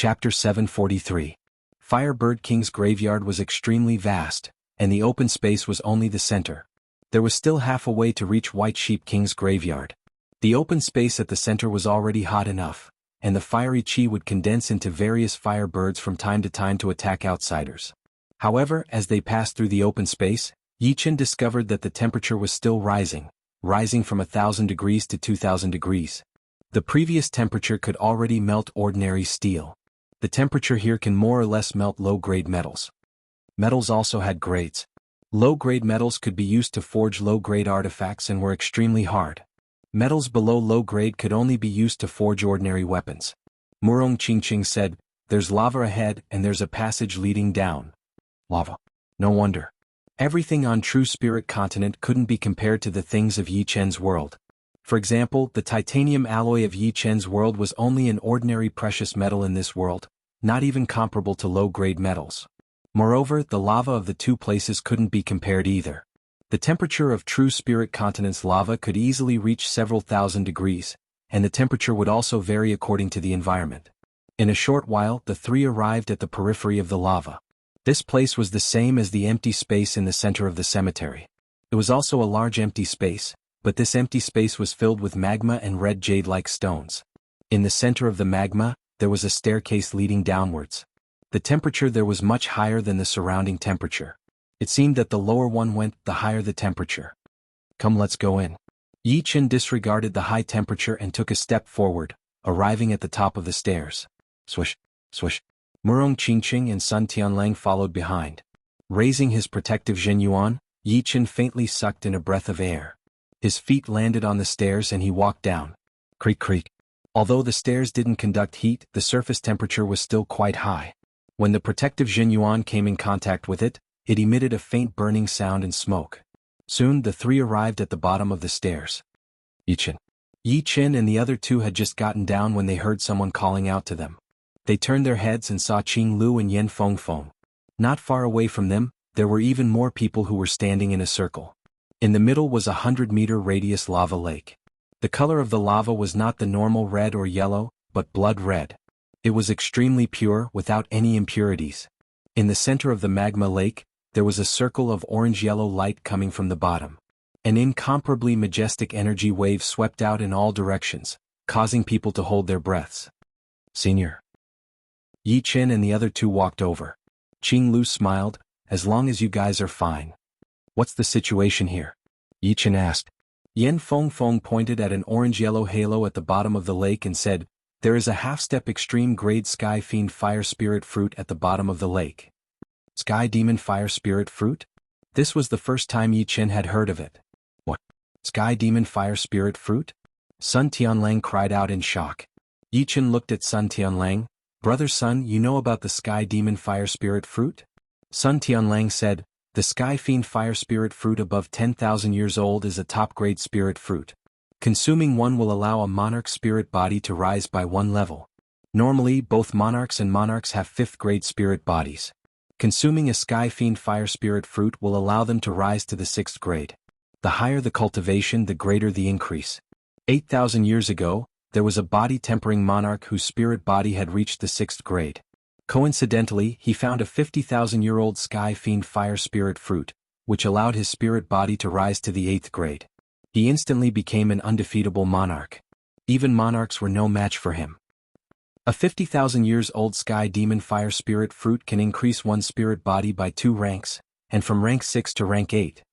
Chapter 743. Firebird King's graveyard was extremely vast, and the open space was only the center. There was still half a way to reach White Sheep King's graveyard. The open space at the center was already hot enough, and the fiery chi would condense into various firebirds from time to time to attack outsiders. However, as they passed through the open space, Yichen discovered that the temperature was still rising from 1,000 degrees to 2,000 degrees. The previous temperature could already melt ordinary steel. The temperature here can more or less melt low-grade metals. Metals also had grades. Low-grade metals could be used to forge low-grade artifacts and were extremely hard. Metals below low-grade could only be used to forge ordinary weapons. Murong Qingqing said, "There's lava ahead and there's a passage leading down." Lava. No wonder. Everything on True Spirit Continent couldn't be compared to the things of Yichen's world. For example, the titanium alloy of Yichen's world was only an ordinary precious metal in this world, not even comparable to low-grade metals. Moreover, the lava of the two places couldn't be compared either. The temperature of True Spirit Continent's lava could easily reach several thousand degrees, and the temperature would also vary according to the environment. In a short while, the three arrived at the periphery of the lava. This place was the same as the empty space in the center of the cemetery. It was also a large empty space, but this empty space was filled with magma and red jade-like stones. In the center of the magma, there was a staircase leading downwards. The temperature there was much higher than the surrounding temperature. It seemed that the lower one went, the higher the temperature. "Come, let's go in." Yichen disregarded the high temperature and took a step forward, arriving at the top of the stairs. Swish, swish. Murong Qingqing and Sun Tianlang followed behind. Raising his protective Zhenyuan, Yichen faintly sucked in a breath of air. His feet landed on the stairs and he walked down. Creak creak. Although the stairs didn't conduct heat, the surface temperature was still quite high. When the protective Zhenyuan came in contact with it, it emitted a faint burning sound and smoke. Soon the three arrived at the bottom of the stairs. Yichen and the other two had just gotten down when they heard someone calling out to them. They turned their heads and saw Qing Lu and Yen Fengfeng. Not far away from them, there were even more people who were standing in a circle. In the middle was a 100-meter radius lava lake. The color of the lava was not the normal red or yellow, but blood red. It was extremely pure, without any impurities. In the center of the magma lake, there was a circle of orange-yellow light coming from the bottom. An incomparably majestic energy wave swept out in all directions, causing people to hold their breaths. "Senior." Yichen and the other two walked over. Qing Lu smiled, "As long as you guys are fine." "What's the situation here?" Yichen asked. Yen Fengfeng pointed at an orange-yellow halo at the bottom of the lake and said, "There is a half-step extreme-grade Sky Fiend Fire Spirit Fruit at the bottom of the lake." Sky Demon Fire Spirit Fruit? This was the first time Yichen had heard of it. "What? Sky Demon Fire Spirit Fruit?" Sun Tianlang cried out in shock. Yichen looked at Sun Tianlang. "Brother Sun, you know about the Sky Demon Fire Spirit Fruit?" Sun Tianlang said, "The Sky Fiend Fire Spirit Fruit above 10,000 years old is a top-grade spirit fruit. Consuming one will allow a monarch's spirit body to rise by one level. Normally, both monarchs and monarchs have 5th-grade spirit bodies. Consuming a Sky Fiend Fire Spirit Fruit will allow them to rise to the 6th grade. The higher the cultivation, the greater the increase. 8,000 years ago, there was a body-tempering monarch whose spirit body had reached the 6th grade. Coincidentally, he found a 50,000-year-old Sky Fiend Fire Spirit Fruit, which allowed his spirit body to rise to the 8th grade. He instantly became an undefeatable monarch. Even monarchs were no match for him. A 50,000 years old Sky Demon Fire Spirit Fruit can increase one's spirit body by 2 ranks, and from rank 6 to rank 8.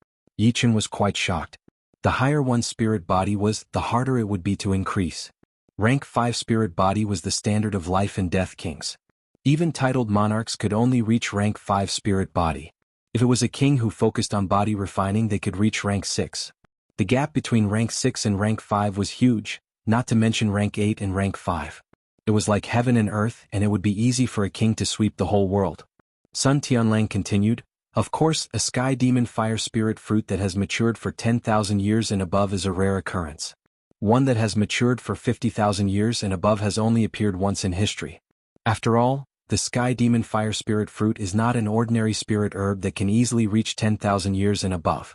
Yichen was quite shocked. The higher one's spirit body was, the harder it would be to increase. Rank 5 spirit body was the standard of life and death kings. Even titled monarchs could only reach rank 5 spirit body. If it was a king who focused on body refining, they could reach rank 6. The gap between rank 6 and rank 5 was huge, not to mention rank 8 and rank 5. It was like heaven and earth, and it would be easy for a king to sweep the whole world. Sun Tianlang continued, "Of course, a Sky Demon Fire Spirit Fruit that has matured for 10,000 years and above is a rare occurrence. One that has matured for 50,000 years and above has only appeared once in history. After all, the Sky Demon Fire Spirit Fruit is not an ordinary spirit herb that can easily reach 10,000 years and above."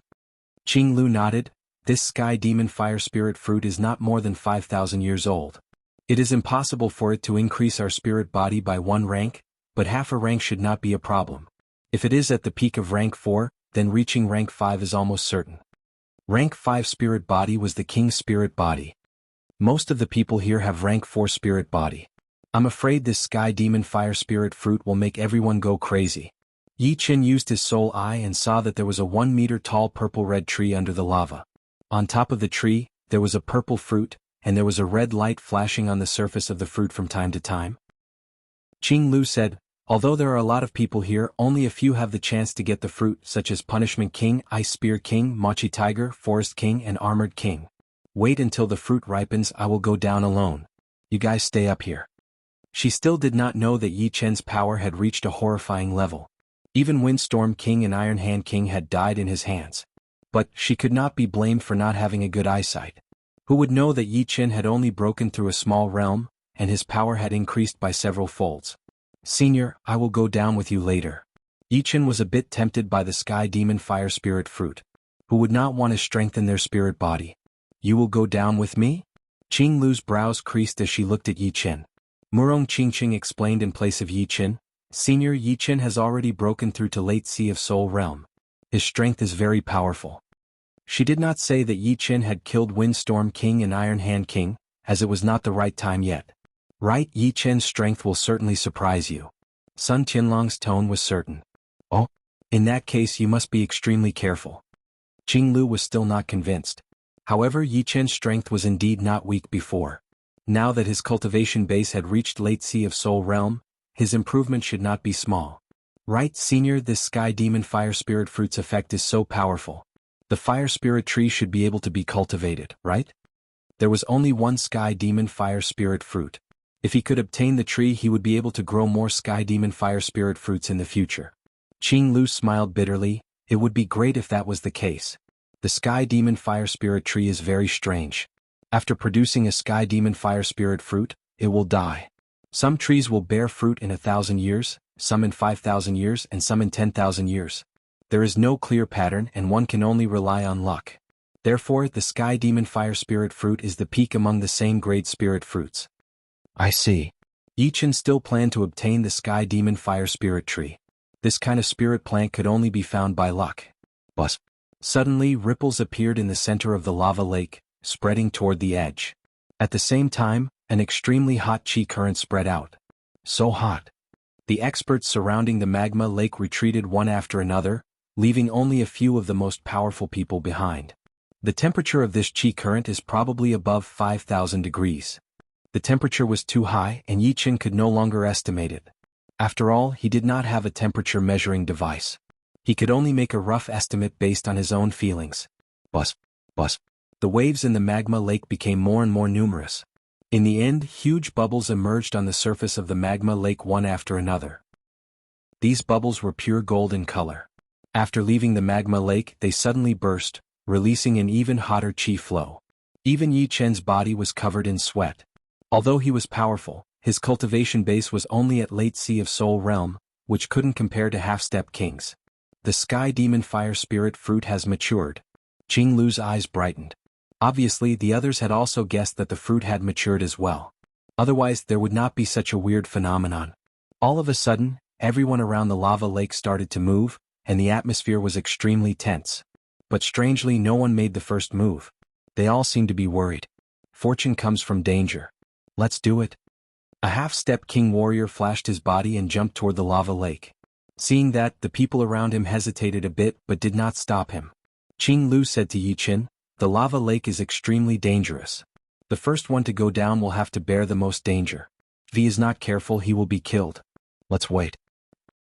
Qing Lu nodded. "This Sky Demon Fire Spirit Fruit is not more than 5,000 years old. It is impossible for it to increase our spirit body by 1 rank, but half a rank should not be a problem. If it is at the peak of rank 4, then reaching rank 5 is almost certain. Rank 5 spirit body was the king's spirit body. Most of the people here have rank 4 spirit body. I'm afraid this sky demon fire spirit fruit will make everyone go crazy. Yi Qin used his soul eye and saw that there was a 1-meter tall purple-red tree under the lava. On top of the tree, there was a purple fruit, and there was a red light flashing on the surface of the fruit from time to time. Qing Lu said, although there are a lot of people here, only a few have the chance to get the fruit, such as Punishment King, Ice Spear King, Mochi Tiger, Forest King, and Armored King. Wait until the fruit ripens, I will go down alone. You guys stay up here. She still did not know that Yi Chen's power had reached a horrifying level. Even Windstorm King and Iron Hand King had died in his hands. But she could not be blamed for not having a good eyesight. Who would know that Yi Chen had only broken through a small realm, and his power had increased by several folds. Senior, I will go down with you later. Yi Chen was a bit tempted by the Sky Demon Fire Spirit Fruit. Who would not want to strengthen their spirit body? You will go down with me? Qing Lu's brows creased as she looked at Yi Chen. Murong Qingqing explained in place of Yi Chen, Senior, Yi Chen has already broken through to Late Sea of Soul Realm. His strength is very powerful. She did not say that Yi Chen had killed Windstorm King and Iron Hand King, as it was not the right time yet. Right, Yi Chen's strength will certainly surprise you. Sun Tianlong's tone was certain. Oh? In that case you must be extremely careful. Qing Lu was still not convinced. However, Yi Chen's strength was indeed not weak before. Now that his cultivation base had reached Late Sea of Soul Realm, his improvement should not be small. Right, Senior, this Sky Demon Fire Spirit Fruit's effect is so powerful. The Fire Spirit Tree should be able to be cultivated, right? There was only one Sky Demon Fire Spirit Fruit. If he could obtain the tree, he would be able to grow more Sky Demon Fire Spirit Fruits in the future. Qing Lu smiled bitterly. It would be great if that was the case. The Sky Demon Fire Spirit Tree is very strange. After producing a Sky Demon Fire Spirit Fruit, it will die. Some trees will bear fruit in 1,000 years, some in 5,000 years, and some in 10,000 years. There is no clear pattern and one can only rely on luck. Therefore, the Sky Demon Fire Spirit Fruit is the peak among the same grade spirit fruits. I see. Yi Chen still planned to obtain the Sky Demon Fire Spirit Tree. This kind of spirit plant could only be found by luck. But suddenly ripples appeared in the center of the lava lake, spreading toward the edge. At the same time, an extremely hot chi current spread out. So hot. The experts surrounding the magma lake retreated one after another, leaving only a few of the most powerful people behind. The temperature of this chi current is probably above 5,000 degrees. The temperature was too high and Yi Chen could no longer estimate it. After all, he did not have a temperature measuring device. He could only make a rough estimate based on his own feelings. Buzz. The waves in the magma lake became more and more numerous. In the end, huge bubbles emerged on the surface of the magma lake one after another. These bubbles were pure gold in color. After leaving the magma lake, they suddenly burst, releasing an even hotter chi flow. Even Yi Chen's body was covered in sweat. Although he was powerful, his cultivation base was only at Late Sea of Soul Realm, which couldn't compare to Half-Step Kings. The Sky Demon Fire Spirit Fruit has matured. Qing Lu's eyes brightened. Obviously, the others had also guessed that the fruit had matured as well. Otherwise, there would not be such a weird phenomenon. All of a sudden, everyone around the lava lake started to move, and the atmosphere was extremely tense. But strangely, no one made the first move. They all seemed to be worried. Fortune comes from danger. Let's do it. A half-step king warrior flashed his body and jumped toward the lava lake. Seeing that, the people around him hesitated a bit but did not stop him. Qing Lu said to Yi Chen, the lava lake is extremely dangerous. The first one to go down will have to bear the most danger. If he is not careful, he will be killed. Let's wait.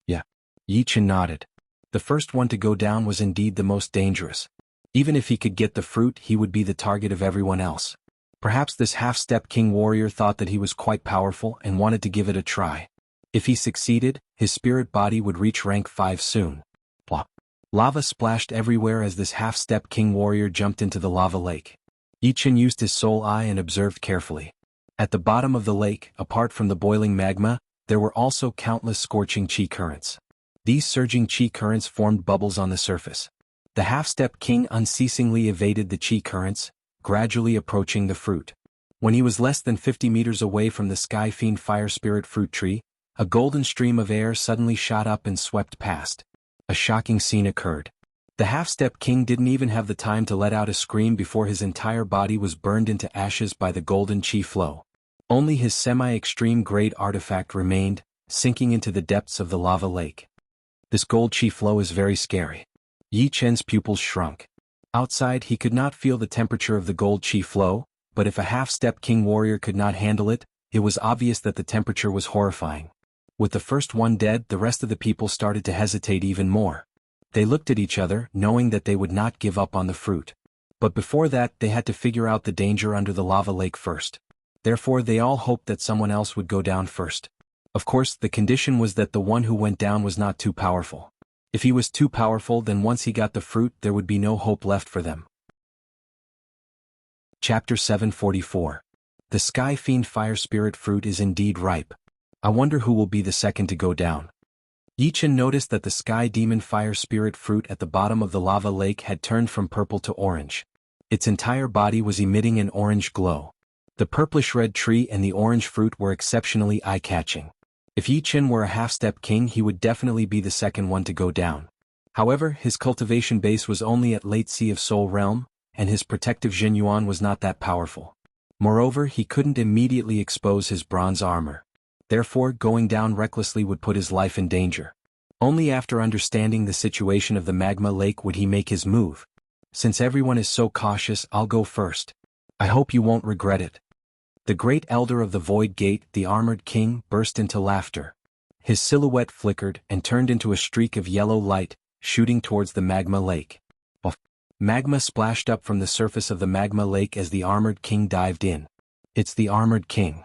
Yeah. Yi Chen nodded. The first one to go down was indeed the most dangerous. Even if he could get the fruit, he would be the target of everyone else. Perhaps this half-step king warrior thought that he was quite powerful and wanted to give it a try. If he succeeded, his spirit body would reach rank 5 soon. Plop. Lava splashed everywhere as this half-step king warrior jumped into the lava lake. Yi Chen used his soul eye and observed carefully. At the bottom of the lake, apart from the boiling magma, there were also countless scorching chi currents. These surging chi currents formed bubbles on the surface. The half-step king unceasingly evaded the chi currents, gradually approaching the fruit. When he was less than 50 meters away from the Sky Fiend Fire Spirit fruit tree, a golden stream of air suddenly shot up and swept past. A shocking scene occurred. The Half-Step King didn't even have the time to let out a scream before his entire body was burned into ashes by the golden chi flow. Only his semi-extreme grade artifact remained, sinking into the depths of the lava lake. This gold chi flow is very scary. Yi Chen's pupils shrunk. Outside he could not feel the temperature of the gold chi flow, but if a half-step king warrior could not handle it, it was obvious that the temperature was horrifying. With the first one dead, the rest of the people started to hesitate even more. They looked at each other, knowing that they would not give up on the fruit. But before that, they had to figure out the danger under the lava lake first. Therefore they all hoped that someone else would go down first. Of course, the condition was that the one who went down was not too powerful. If he was too powerful, then once he got the fruit there would be no hope left for them. Chapter 744. The Sky Fiend Fire Spirit fruit is indeed ripe. I wonder who will be the second to go down. Yi Chen noticed that the Sky Demon Fire Spirit fruit at the bottom of the lava lake had turned from purple to orange. Its entire body was emitting an orange glow. The purplish-red tree and the orange fruit were exceptionally eye-catching. If Yi Chen were a half-step king, he would definitely be the second one to go down. However, his cultivation base was only at Late Sea of Soul Realm, and his protective Zhenyuan was not that powerful. Moreover, he couldn't immediately expose his bronze armor. Therefore, going down recklessly would put his life in danger. Only after understanding the situation of the magma lake would he make his move. Since everyone is so cautious, I'll go first. I hope you won't regret it. The great elder of the Void Gate, the Armored King, burst into laughter. His silhouette flickered and turned into a streak of yellow light, shooting towards the magma lake. Magma splashed up from the surface of the magma lake as the Armored King dived in. It's the Armored King.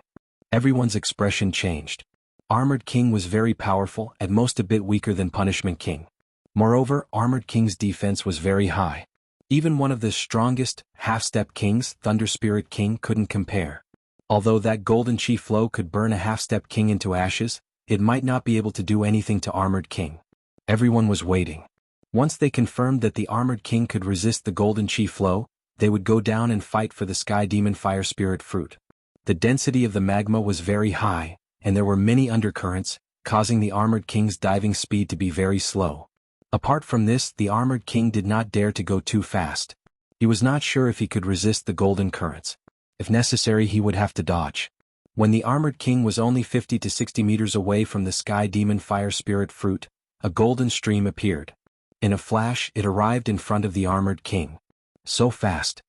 Everyone's expression changed. Armored King was very powerful, at most a bit weaker than Punishment King. Moreover, Armored King's defense was very high. Even one of the strongest, half-step kings, Thunder Spirit King, couldn't compare. Although that golden chi flow could burn a half-step king into ashes, it might not be able to do anything to Armored King. Everyone was waiting. Once they confirmed that the Armored King could resist the golden chi flow, they would go down and fight for the Sky Demon Fire Spirit fruit. The density of the magma was very high, and there were many undercurrents, causing the Armored King's diving speed to be very slow. Apart from this, the Armored King did not dare to go too fast. He was not sure if he could resist the golden currents. If necessary, he would have to dodge. When the Armored King was only 50 to 60 meters away from the Sky Demon Fire Spirit fruit, a golden stream appeared. In a flash, it arrived in front of the Armored King. So fast.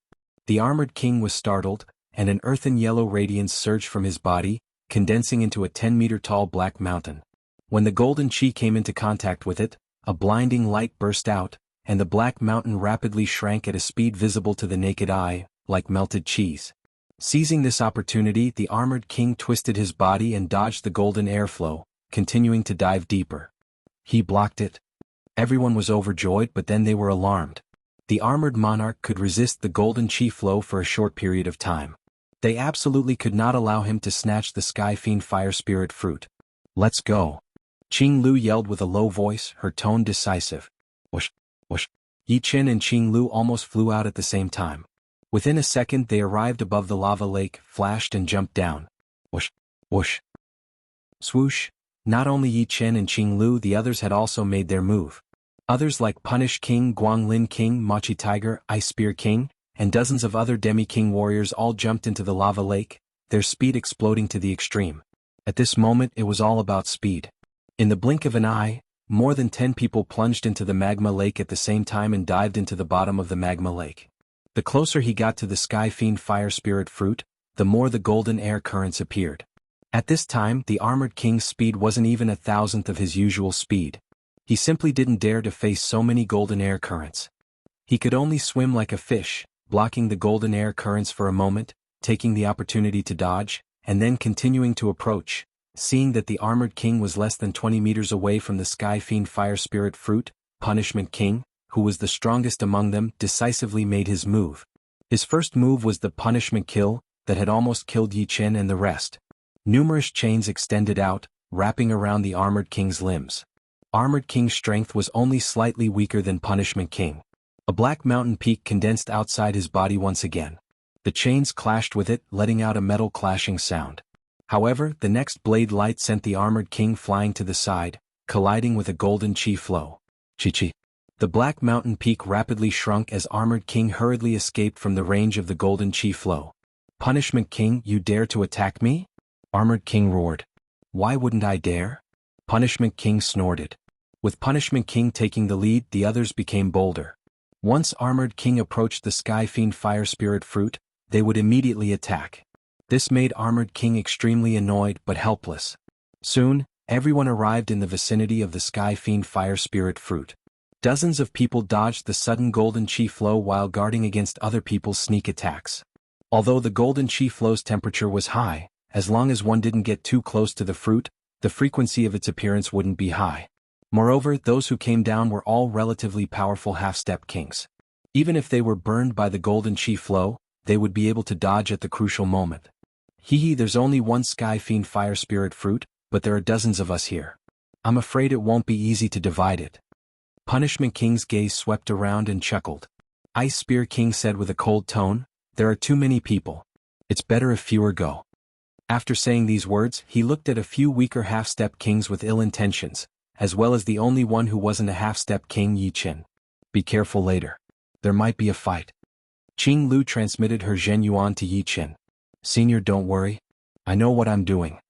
The Armored King was startled, and an earthen yellow radiance surged from his body, condensing into a 10-meter-tall black mountain. When the golden chi came into contact with it, a blinding light burst out, and the black mountain rapidly shrank at a speed visible to the naked eye, like melted cheese. Seizing this opportunity, the Armored King twisted his body and dodged the golden airflow, continuing to dive deeper. He blocked it. Everyone was overjoyed, but then they were alarmed. The armored monarch could resist the golden chi flow for a short period of time. They absolutely could not allow him to snatch the Sky Fiend Fire Spirit fruit. Let's go. Qing Lu yelled with a low voice, her tone decisive. Whoosh, whoosh. Yi Chen and Qing Lu almost flew out at the same time. Within a second they arrived above the lava lake, flashed and jumped down. Whoosh, whoosh. Swoosh. Not only Yi Chen and Qing Lu, the others had also made their move. Others like Punish King, Guanglin King, Machi Tiger, Ice Spear King, and dozens of other demi-king warriors all jumped into the lava lake, their speed exploding to the extreme. At this moment it was all about speed. In the blink of an eye, more than 10 people plunged into the magma lake at the same time and dived into the bottom of the magma lake. The closer he got to the Sky Fiend Fire Spirit fruit, the more the golden air currents appeared. At this time, the Armored King's speed wasn't even 1,000th of his usual speed. He simply didn't dare to face so many golden air currents. He could only swim like a fish, blocking the golden air currents for a moment, taking the opportunity to dodge, and then continuing to approach. Seeing that the Armored King was less than 20 meters away from the Sky Fiend Fire Spirit fruit, Punishment King, who was the strongest among them, decisively made his move. His first move was the Punishment Kill, that had almost killed Yi Chen and the rest. Numerous chains extended out, wrapping around the Armored King's limbs. Armored King's strength was only slightly weaker than Punishment King. A black mountain peak condensed outside his body once again. The chains clashed with it, letting out a metal clashing sound. However, the next blade light sent the armored king flying to the side, colliding with a golden chi flow. Chi-chi. The black mountain peak rapidly shrunk as armored king hurriedly escaped from the range of the golden chi flow. Punishment king, you dare to attack me? Armored king roared. Why wouldn't I dare? Punishment king snorted. With punishment king taking the lead, the others became bolder. Once armored king approached the sky fiend fire spirit fruit, they would immediately attack. This made armored king extremely annoyed but helpless. Soon, everyone arrived in the vicinity of the sky fiend fire spirit fruit. Dozens of people dodged the sudden golden chi flow while guarding against other people's sneak attacks. Although the golden chi flow's temperature was high, as long as one didn't get too close to the fruit, the frequency of its appearance wouldn't be high. Moreover, those who came down were all relatively powerful half-step kings. Even if they were burned by the golden chi flow, they would be able to dodge at the crucial moment. There's only one sky fiend fire spirit fruit, but there are dozens of us here. I'm afraid it won't be easy to divide it. Punishment King's gaze swept around and chuckled. Ice Spear King said with a cold tone, there are too many people. It's better if fewer go. After saying these words, he looked at a few weaker half-step kings with ill intentions, as well as the only one who wasn't a half-step king, Yi Qin. Be careful later. There might be a fight. Qing Lu transmitted her Zhen Yuan to Yi Qin. Senior, don't worry. I know what I'm doing.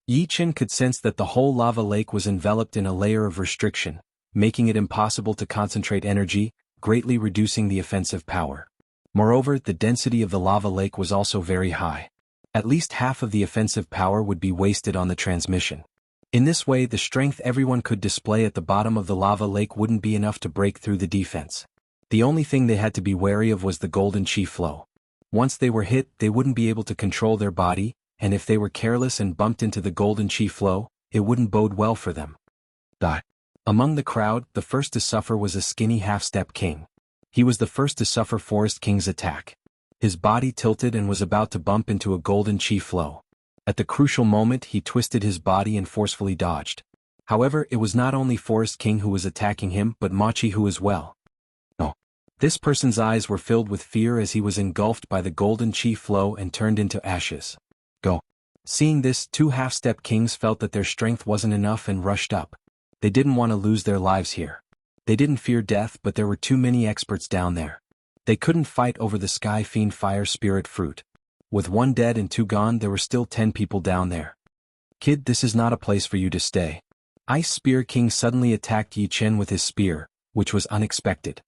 Yi Qin could sense that the whole lava lake was enveloped in a layer of restriction, making it impossible to concentrate energy, greatly reducing the offensive power. Moreover, the density of the lava lake was also very high. At least half of the offensive power would be wasted on the transmission. In this way, the strength everyone could display at the bottom of the lava lake wouldn't be enough to break through the defense. The only thing they had to be wary of was the golden chi flow. Once they were hit, they wouldn't be able to control their body, and if they were careless and bumped into the golden chi flow, it wouldn't bode well for them. Among the crowd, the first to suffer was a skinny half-step king. He was the first to suffer Forest King's attack. His body tilted and was about to bump into a golden chi flow. At the crucial moment, he twisted his body and forcefully dodged. However, it was not only Forest King who was attacking him but Machi who as well. This person's eyes were filled with fear as he was engulfed by the golden chi flow and turned into ashes. Seeing this, two half-step kings felt that their strength wasn't enough and rushed up. They didn't want to lose their lives here. They didn't fear death, but there were too many experts down there. They couldn't fight over the sky fiend fire spirit fruit. With one dead and two gone, there were still 10 people down there. Kid, this is not a place for you to stay. Ice Spear King suddenly attacked Yi Chen with his spear, which was unexpected.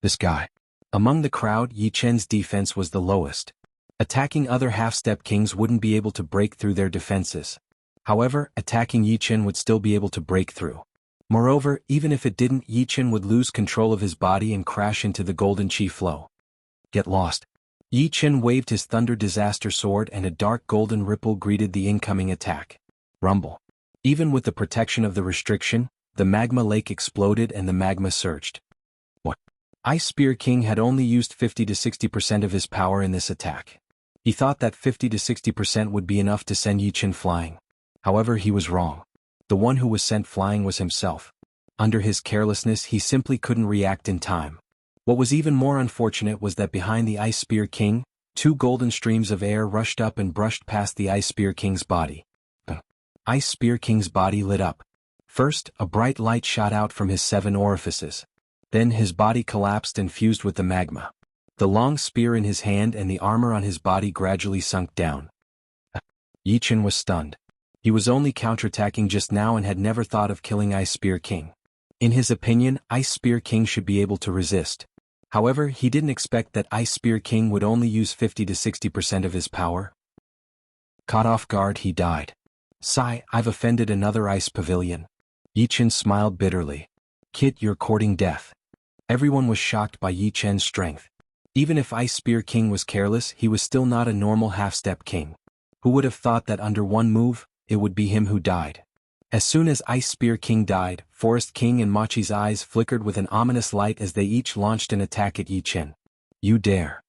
This guy. Among the crowd, Yi Chen's defense was the lowest. Attacking other half-step kings wouldn't be able to break through their defenses. However, attacking Yi Chen would still be able to break through. Moreover, even if it didn't, Yi Chen would lose control of his body and crash into the golden chi flow. Get lost. Yi Chen waved his Thunder Disaster Sword and a dark golden ripple greeted the incoming attack. Rumble. Even with the protection of the restriction, the magma lake exploded and the magma surged. Ice Spear King had only used 50 to 60% of his power in this attack. He thought that 50 to 60% would be enough to send Yi Chen flying. However, he was wrong. The one who was sent flying was himself. Under his carelessness, he simply couldn't react in time. What was even more unfortunate was that behind the Ice Spear King, two golden streams of air rushed up and brushed past the Ice Spear King's body. Ice Spear King's body lit up. First, a bright light shot out from his 7 orifices. Then his body collapsed and fused with the magma. The long spear in his hand and the armor on his body gradually sunk down. Yi Chen was stunned. He was only counterattacking just now and had never thought of killing Ice Spear King. In his opinion, Ice Spear King should be able to resist. However, he didn't expect that Ice Spear King would only use 50 to 60% of his power. Caught off guard, he died. Sigh, I've offended another ice pavilion. Yi Chen smiled bitterly. Kid, you're courting death. Everyone was shocked by Yi Chen's strength. Even if Ice Spear King was careless, he was still not a normal half-step king. Who would have thought that under one move, it would be him who died? As soon as Ice Spear King died, Forest King and Machi's eyes flickered with an ominous light as they each launched an attack at Yi Chen. You dare.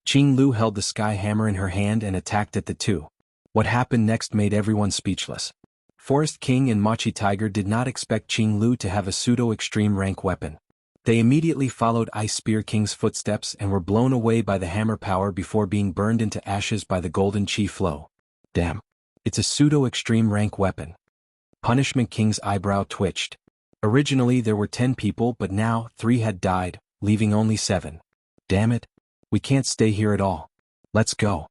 Qing Lu held the sky hammer in her hand and attacked at the two. What happened next made everyone speechless. Forest King and Machi Tiger did not expect Qing Lu to have a pseudo-extreme rank weapon. They immediately followed Ice Spear King's footsteps and were blown away by the hammer power before being burned into ashes by the golden chi flow. Damn. It's a pseudo-extreme rank weapon. Punishment King's eyebrow twitched. Originally there were 10 people, but now 3 had died, leaving only 7. Damn it. We can't stay here at all. Let's go.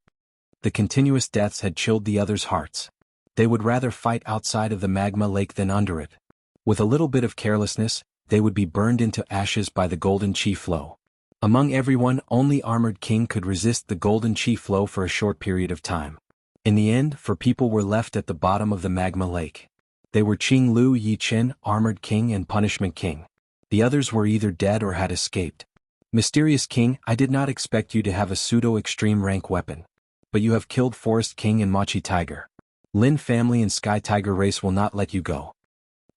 The continuous deaths had chilled the others' hearts. They would rather fight outside of the magma lake than under it. With a little bit of carelessness, they would be burned into ashes by the golden chi flow. Among everyone, only Armored King could resist the golden chi flow for a short period of time. In the end, 4 people were left at the bottom of the magma lake. They were Qing Lu, Yi Chen, Armored King, and Punishment King. The others were either dead or had escaped. Mysterious King, I did not expect you to have a pseudo-extreme rank weapon. But you have killed Forest King and Machi Tiger. Lin family and Sky Tiger race will not let you go.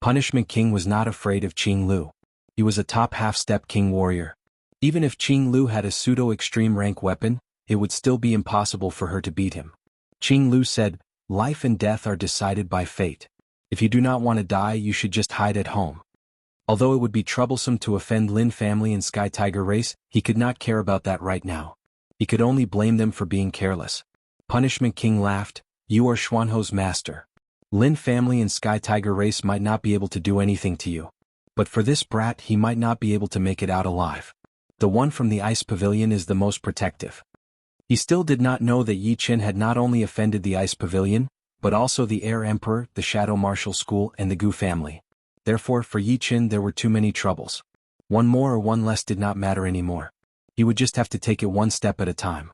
Punishment King was not afraid of Qing Lu. He was a top half-step king warrior. Even if Qing Lu had a pseudo-extreme rank weapon, it would still be impossible for her to beat him. Qing Lu said, "Life and death are decided by fate. If you do not want to die, you should just hide at home." Although it would be troublesome to offend Lin family and Sky Tiger race, he could not care about that right now. He could only blame them for being careless. Punishment King laughed, "You are Xuanho's master. Lin family and Sky Tiger race might not be able to do anything to you. But for this brat, he might not be able to make it out alive. The one from the Ice Pavilion is the most protective." He still did not know that Yi Chen had not only offended the Ice Pavilion, but also the Air Emperor, the Shadow Martial School, and the Gu family. Therefore, for Yi Chen there were too many troubles. One more or one less did not matter anymore. He would just have to take it one step at a time.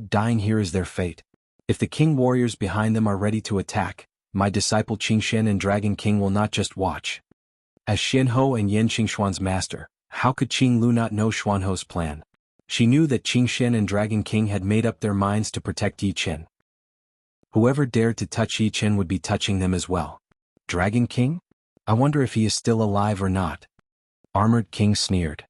Dying here is their fate. If the king warriors behind them are ready to attack, my disciple Qingshen and Dragon King will not just watch. As Xianho and Yan Qingshuan's master, how could Qing Lu not know Xuanho's plan? She knew that Qingshen and Dragon King had made up their minds to protect Yi Chen. Whoever dared to touch Yi Chen would be touching them as well. Dragon King? I wonder if he is still alive or not. Armored King sneered.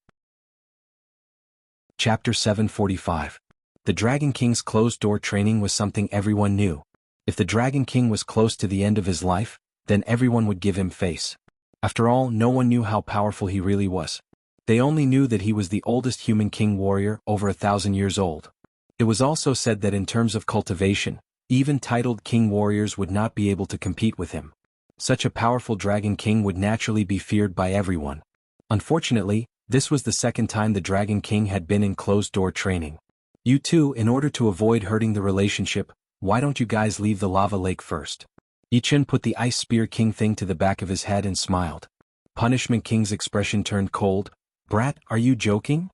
Chapter 745. The Dragon King's closed-door training was something everyone knew. If the Dragon King was close to the end of his life, then everyone would give him face. After all, no one knew how powerful he really was. They only knew that he was the oldest human king warrior, over 1,000 years old. It was also said that in terms of cultivation, even titled king warriors would not be able to compete with him. Such a powerful Dragon King would naturally be feared by everyone. Unfortunately, this was the second time the Dragon King had been in closed-door training. You two, in order to avoid hurting the relationship, why don't you guys leave the lava lake first? Yi Chen put the Ice Spear King thing to the back of his head and smiled. Punishment King's expression turned cold. Brat, are you joking?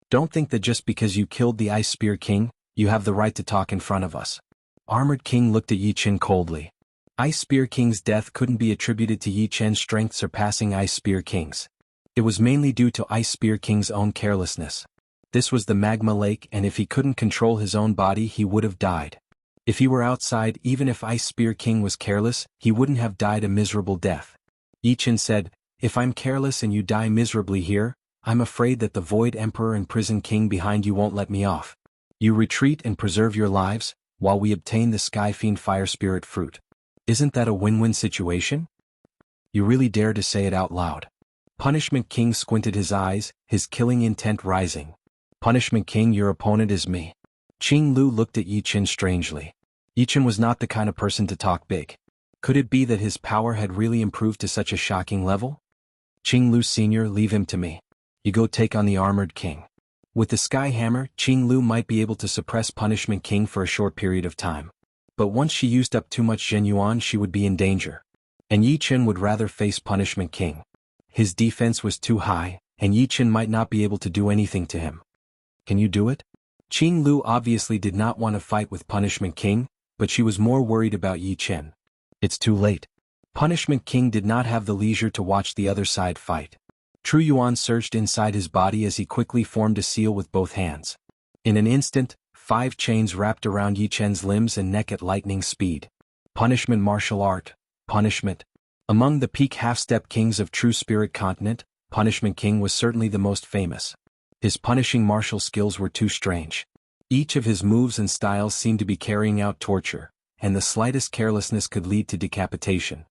Don't think that just because you killed the Ice Spear King, you have the right to talk in front of us. Armored King looked at Yi Chen coldly. Ice Spear King's death couldn't be attributed to Yi Chen's strength surpassing Ice Spear King's. It was mainly due to Ice Spear King's own carelessness. This was the magma lake, and if he couldn't control his own body, he would have died. If he were outside, even if Ice Spear King was careless, he wouldn't have died a miserable death. Yi Chen said, "If I'm careless and you die miserably here, I'm afraid that the Void Emperor and Prison King behind you won't let me off. You retreat and preserve your lives, while we obtain the Sky Fiend Fire Spirit fruit. Isn't that a win-win situation? You really dare to say it out loud." Punishment King squinted his eyes, his killing intent rising. Punishment King, your opponent is me. Qing Lu looked at Yi Chen strangely. Yi Chen was not the kind of person to talk big. Could it be that his power had really improved to such a shocking level? Qing Lu Sr., leave him to me. You go take on the Armored King. With the Sky Hammer, Qing Lu might be able to suppress Punishment King for a short period of time. But once she used up too much Zhenyuan, she would be in danger. And Yi Chen would rather face Punishment King. His defense was too high, and Yi Chen might not be able to do anything to him. Can you do it? Qing Lu obviously did not want to fight with Punishment King, but she was more worried about Yi Chen. It's too late. Punishment King did not have the leisure to watch the other side fight. True Yuan surged inside his body as he quickly formed a seal with both hands. In an instant, 5 chains wrapped around Yi Chen's limbs and neck at lightning speed. Punishment martial art. Punishment. Among the peak half-step kings of True Spirit Continent, Punishment King was certainly the most famous. His punishing martial skills were too strange. Each of his moves and styles seemed to be carrying out torture, and the slightest carelessness could lead to decapitation.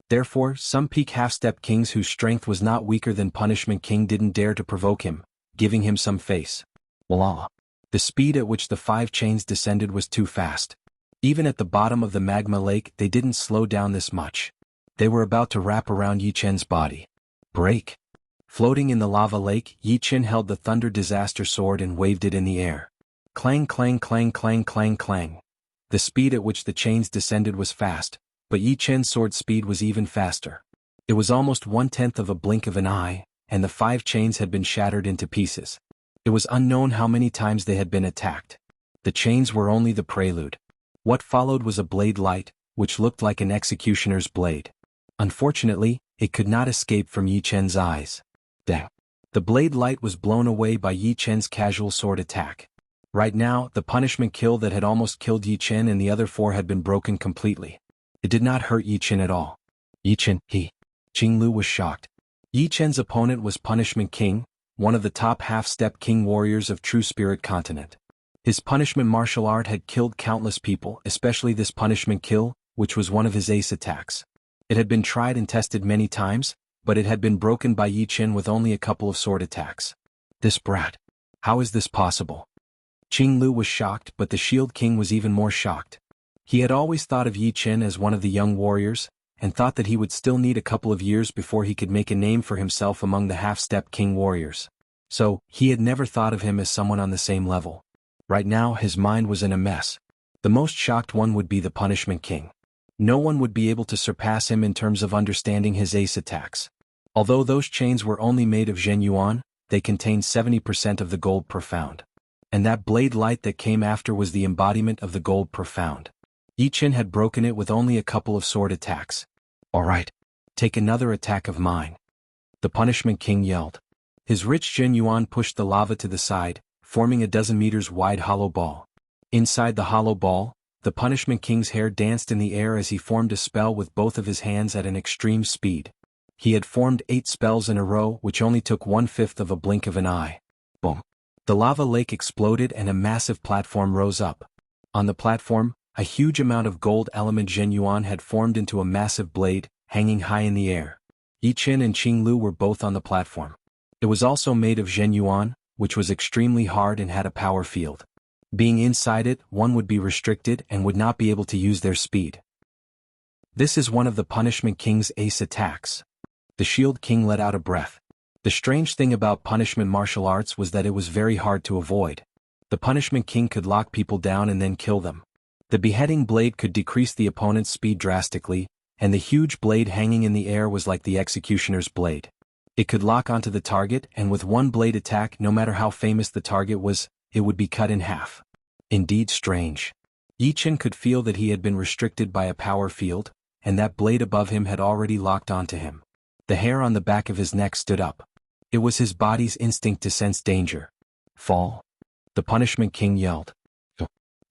Therefore, some peak half-step kings whose strength was not weaker than Punishment King didn't dare to provoke him, giving him some face. Voila! The speed at which the 5 chains descended was too fast. Even at the bottom of the magma lake they didn't slow down this much. They were about to wrap around Yi Chen's body. Break! Floating in the lava lake, Yi Chen held the Thunder Disaster Sword and waved it in the air. Clang clang clang clang clang clang. The speed at which the chains descended was fast, but Yi Chen's sword speed was even faster. It was almost 1/10 of a blink of an eye, and the 5 chains had been shattered into pieces. It was unknown how many times they had been attacked. The chains were only the prelude. What followed was a blade light, which looked like an executioner's blade. Unfortunately, it could not escape from Yi Chen's eyes. The blade light was blown away by Yi Chen's casual sword attack. Right now, the punishment kill that had almost killed Yi Chen and the other 4 had been broken completely. It did not hurt Yi Chen at all. Yi Chen, Qinglu was shocked. Yi Chen's opponent was Punishment King, one of the top half-step king warriors of True Spirit Continent. His punishment martial art had killed countless people, especially this punishment kill, which was one of his ace attacks. It had been tried and tested many times, but it had been broken by Yi Chen with only a couple of sword attacks. This brat! How is this possible? Qinglu was shocked, but the Shield King was even more shocked. He had always thought of Yi Chen as one of the young warriors, and thought that he would still need a couple of years before he could make a name for himself among the half-step king warriors. So, he had never thought of him as someone on the same level. Right now his mind was in a mess. The most shocked one would be the Punishment King. No one would be able to surpass him in terms of understanding his ace attacks. Although those chains were only made of Zhenyuan, they contained 70% of the gold profound. And that blade light that came after was the embodiment of the gold profound. Yi Chen had broken it with only a couple of sword attacks. Alright. Take another attack of mine. The Punishment King yelled. His rich Zhenyuan pushed the lava to the side, forming a 12 meters wide hollow ball. Inside the hollow ball, the Punishment King's hair danced in the air as he formed a spell with both of his hands at an extreme speed. He had formed 8 spells in a row, which only took 1/5 of a blink of an eye. Boom. The lava lake exploded and a massive platform rose up. On the platform, a huge amount of gold element Zhenyuan had formed into a massive blade, hanging high in the air. Yi Chen and Qinglu were both on the platform. It was also made of Zhenyuan, which was extremely hard and had a power field. Being inside it, one would be restricted and would not be able to use their speed. This is one of the Punishment King's ace attacks. The Shield King let out a breath. The strange thing about punishment martial arts was that it was very hard to avoid. The Punishment King could lock people down and then kill them. The beheading blade could decrease the opponent's speed drastically, and the huge blade hanging in the air was like the executioner's blade. It could lock onto the target, and with one blade attack, no matter how famous the target was, it would be cut in half. Indeed strange. Yi Chen could feel that he had been restricted by a power field, and that blade above him had already locked onto him. The hair on the back of his neck stood up. It was his body's instinct to sense danger. Fall. The Punishment King yelled.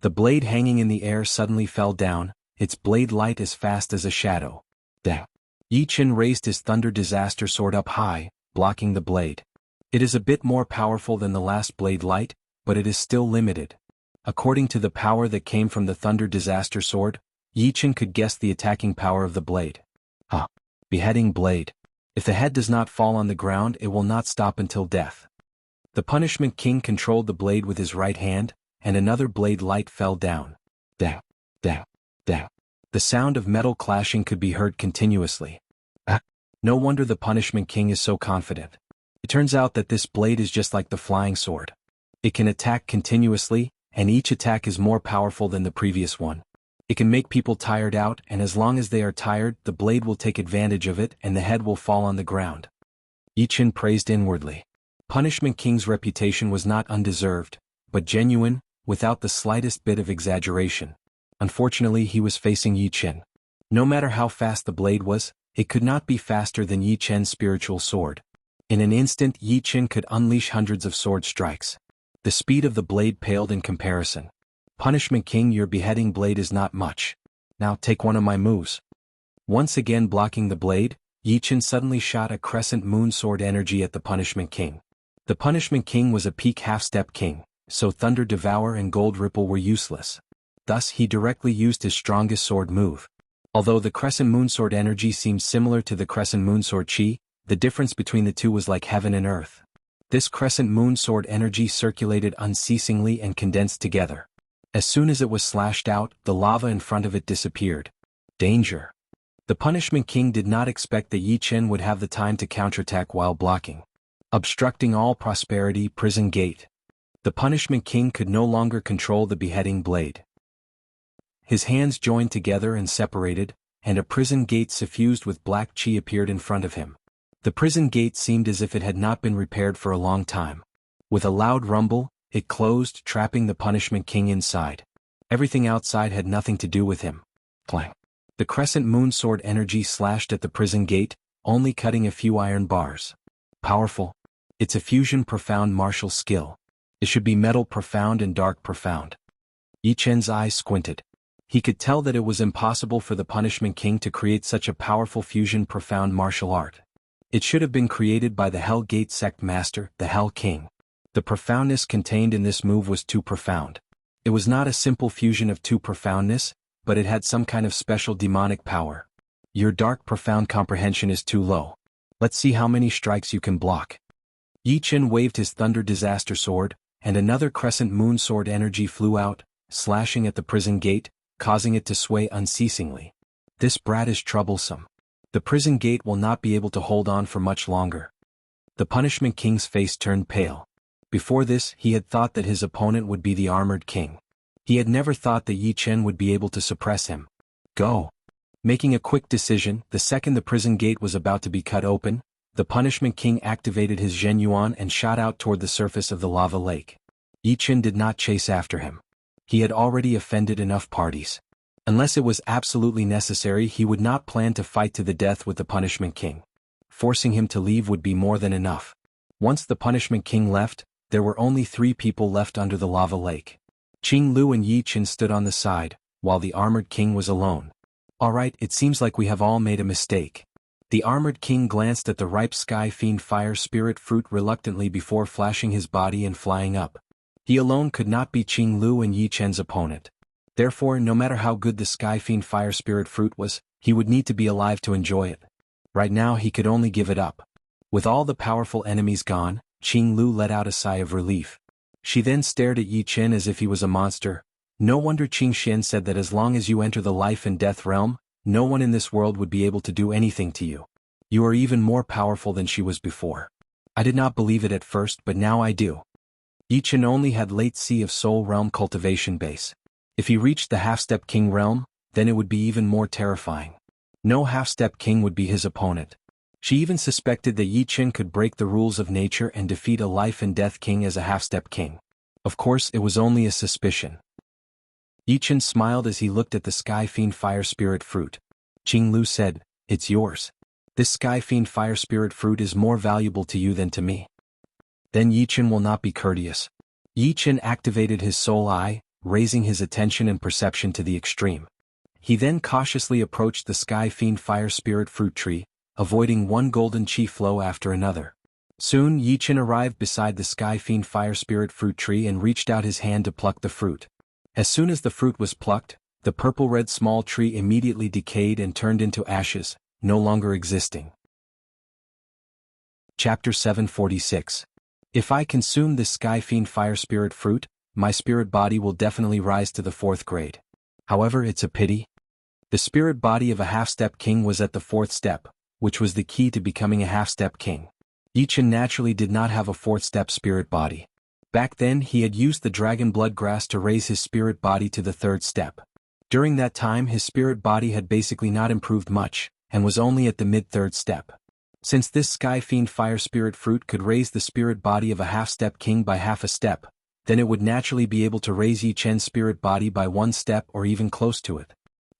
The blade hanging in the air suddenly fell down, its blade light as fast as a shadow. Yi Chen raised his Thunder Disaster Sword up high, blocking the blade. It is a bit more powerful than the last blade light, but it is still limited. According to the power that came from the Thunder Disaster Sword, Yi Chen could guess the attacking power of the blade. Beheading blade. If the head does not fall on the ground, it will not stop until death. The Punishment King controlled the blade with his right hand, and another blade light fell down. The sound of metal clashing could be heard continuously. No wonder the Punishment King is so confident. It turns out that this blade is just like the flying sword. It can attack continuously, and each attack is more powerful than the previous one. It can make people tired out, and as long as they are tired, the blade will take advantage of it and the head will fall on the ground. Yi Chen praised inwardly. Punishment King's reputation was not undeserved, but genuine, without the slightest bit of exaggeration. Unfortunately, he was facing Yi Chen. No matter how fast the blade was, it could not be faster than Yi Chen's spiritual sword. In an instant, Yi Chen could unleash hundreds of sword strikes. The speed of the blade paled in comparison. Punishment King, your beheading blade is not much. Now take one of my moves. Once again blocking the blade, Yi Chen suddenly shot a crescent moon sword energy at the Punishment King. The Punishment King was a peak half-step king, so Thunder Devour and Gold Ripple were useless. Thus he directly used his strongest sword move. Although the Crescent Moonsword energy seemed similar to the Crescent Moonsword chi, the difference between the two was like heaven and earth. This Crescent Moonsword energy circulated unceasingly and condensed together. As soon as it was slashed out, the lava in front of it disappeared. Danger. The Punishment King did not expect that Yi Chen would have the time to counterattack while blocking. Obstructing all prosperity, prison gate. The Punishment King could no longer control the beheading blade. His hands joined together and separated, and a prison gate suffused with black chi appeared in front of him. The prison gate seemed as if it had not been repaired for a long time. With a loud rumble, it closed, trapping the Punishment King inside. Everything outside had nothing to do with him. Clang. The Crescent Moonsword energy slashed at the prison gate, only cutting a few iron bars. Powerful. It's a fusion profound martial skill. It should be metal profound and dark profound. Yi Chen's eyes squinted. He could tell that it was impossible for the Punishment King to create such a powerful fusion profound martial art. It should have been created by the Hell Gate sect master, the Hell King. The profoundness contained in this move was too profound. It was not a simple fusion of two profoundness, but it had some kind of special demonic power. Your dark profound comprehension is too low. Let's see how many strikes you can block. Yi Chen waved his Thunder Disaster Sword, and another Crescent Moon Sword energy flew out, slashing at the prison gate, causing it to sway unceasingly. This brat is troublesome. The prison gate will not be able to hold on for much longer. The Punishment King's face turned pale. Before this, he had thought that his opponent would be the Armored King. He had never thought that Yi Chen would be able to suppress him. Go. Making a quick decision, the second the prison gate was about to be cut open, the Punishment King activated his Zhen Yuan and shot out toward the surface of the lava lake. Yi Chen did not chase after him. He had already offended enough parties. Unless it was absolutely necessary, he would not plan to fight to the death with the Punishment King. Forcing him to leave would be more than enough. Once the Punishment King left, there were only 3 people left under the lava lake. Qing Lu and Yi Chen stood on the side, while the Armored King was alone. Alright, it seems like we have all made a mistake. The Armored King glanced at the ripe Sky Fiend Fire Spirit fruit reluctantly before flashing his body and flying up. He alone could not be Qing Lu and Yi Chen's opponent. Therefore, no matter how good the Sky Fiend Fire Spirit fruit was, he would need to be alive to enjoy it. Right now he could only give it up. With all the powerful enemies gone, Qing Lu let out a sigh of relief. She then stared at Yi Chen as if he was a monster. No wonder Qing Xian said that as long as you enter the life and death realm, no one in this world would be able to do anything to you. You are even more powerful than she was before. I did not believe it at first, but now I do. Yi Chen only had late Sea of Soul Realm cultivation base. If he reached the Half-Step King realm, then it would be even more terrifying. No Half-Step King would be his opponent. She even suspected that Yi Chen could break the rules of nature and defeat a life and death king as a half-step king. Of course, it was only a suspicion. Yi Chen smiled as he looked at the Sky Fiend Fire Spirit fruit. Qing Lu said, "It's yours. This Sky Fiend Fire Spirit fruit is more valuable to you than to me." Then Yi Chen will not be courteous. Yi Chen activated his soul eye, raising his attention and perception to the extreme. He then cautiously approached the Sky Fiend Fire Spirit fruit tree, avoiding one golden chi flow after another. Soon Yi Chen arrived beside the Sky Fiend Fire Spirit fruit tree and reached out his hand to pluck the fruit. As soon as the fruit was plucked, the purple-red small tree immediately decayed and turned into ashes, no longer existing. Chapter 746. If I consume this Sky Fiend Fire Spirit fruit, my spirit body will definitely rise to the 4th grade. However, it's a pity. The spirit body of a half-step king was at the 4th step, which was the key to becoming a half-step king. Yi Chen naturally did not have a 4th step spirit body. Back then he had used the dragon blood grass to raise his spirit body to the 3rd step. During that time his spirit body had basically not improved much, and was only at the mid-3rd step. Since this Sky Fiend Fire Spirit fruit could raise the spirit body of a half-step king by half a step, then it would naturally be able to raise Yi Chen's spirit body by 1 step or even close to it.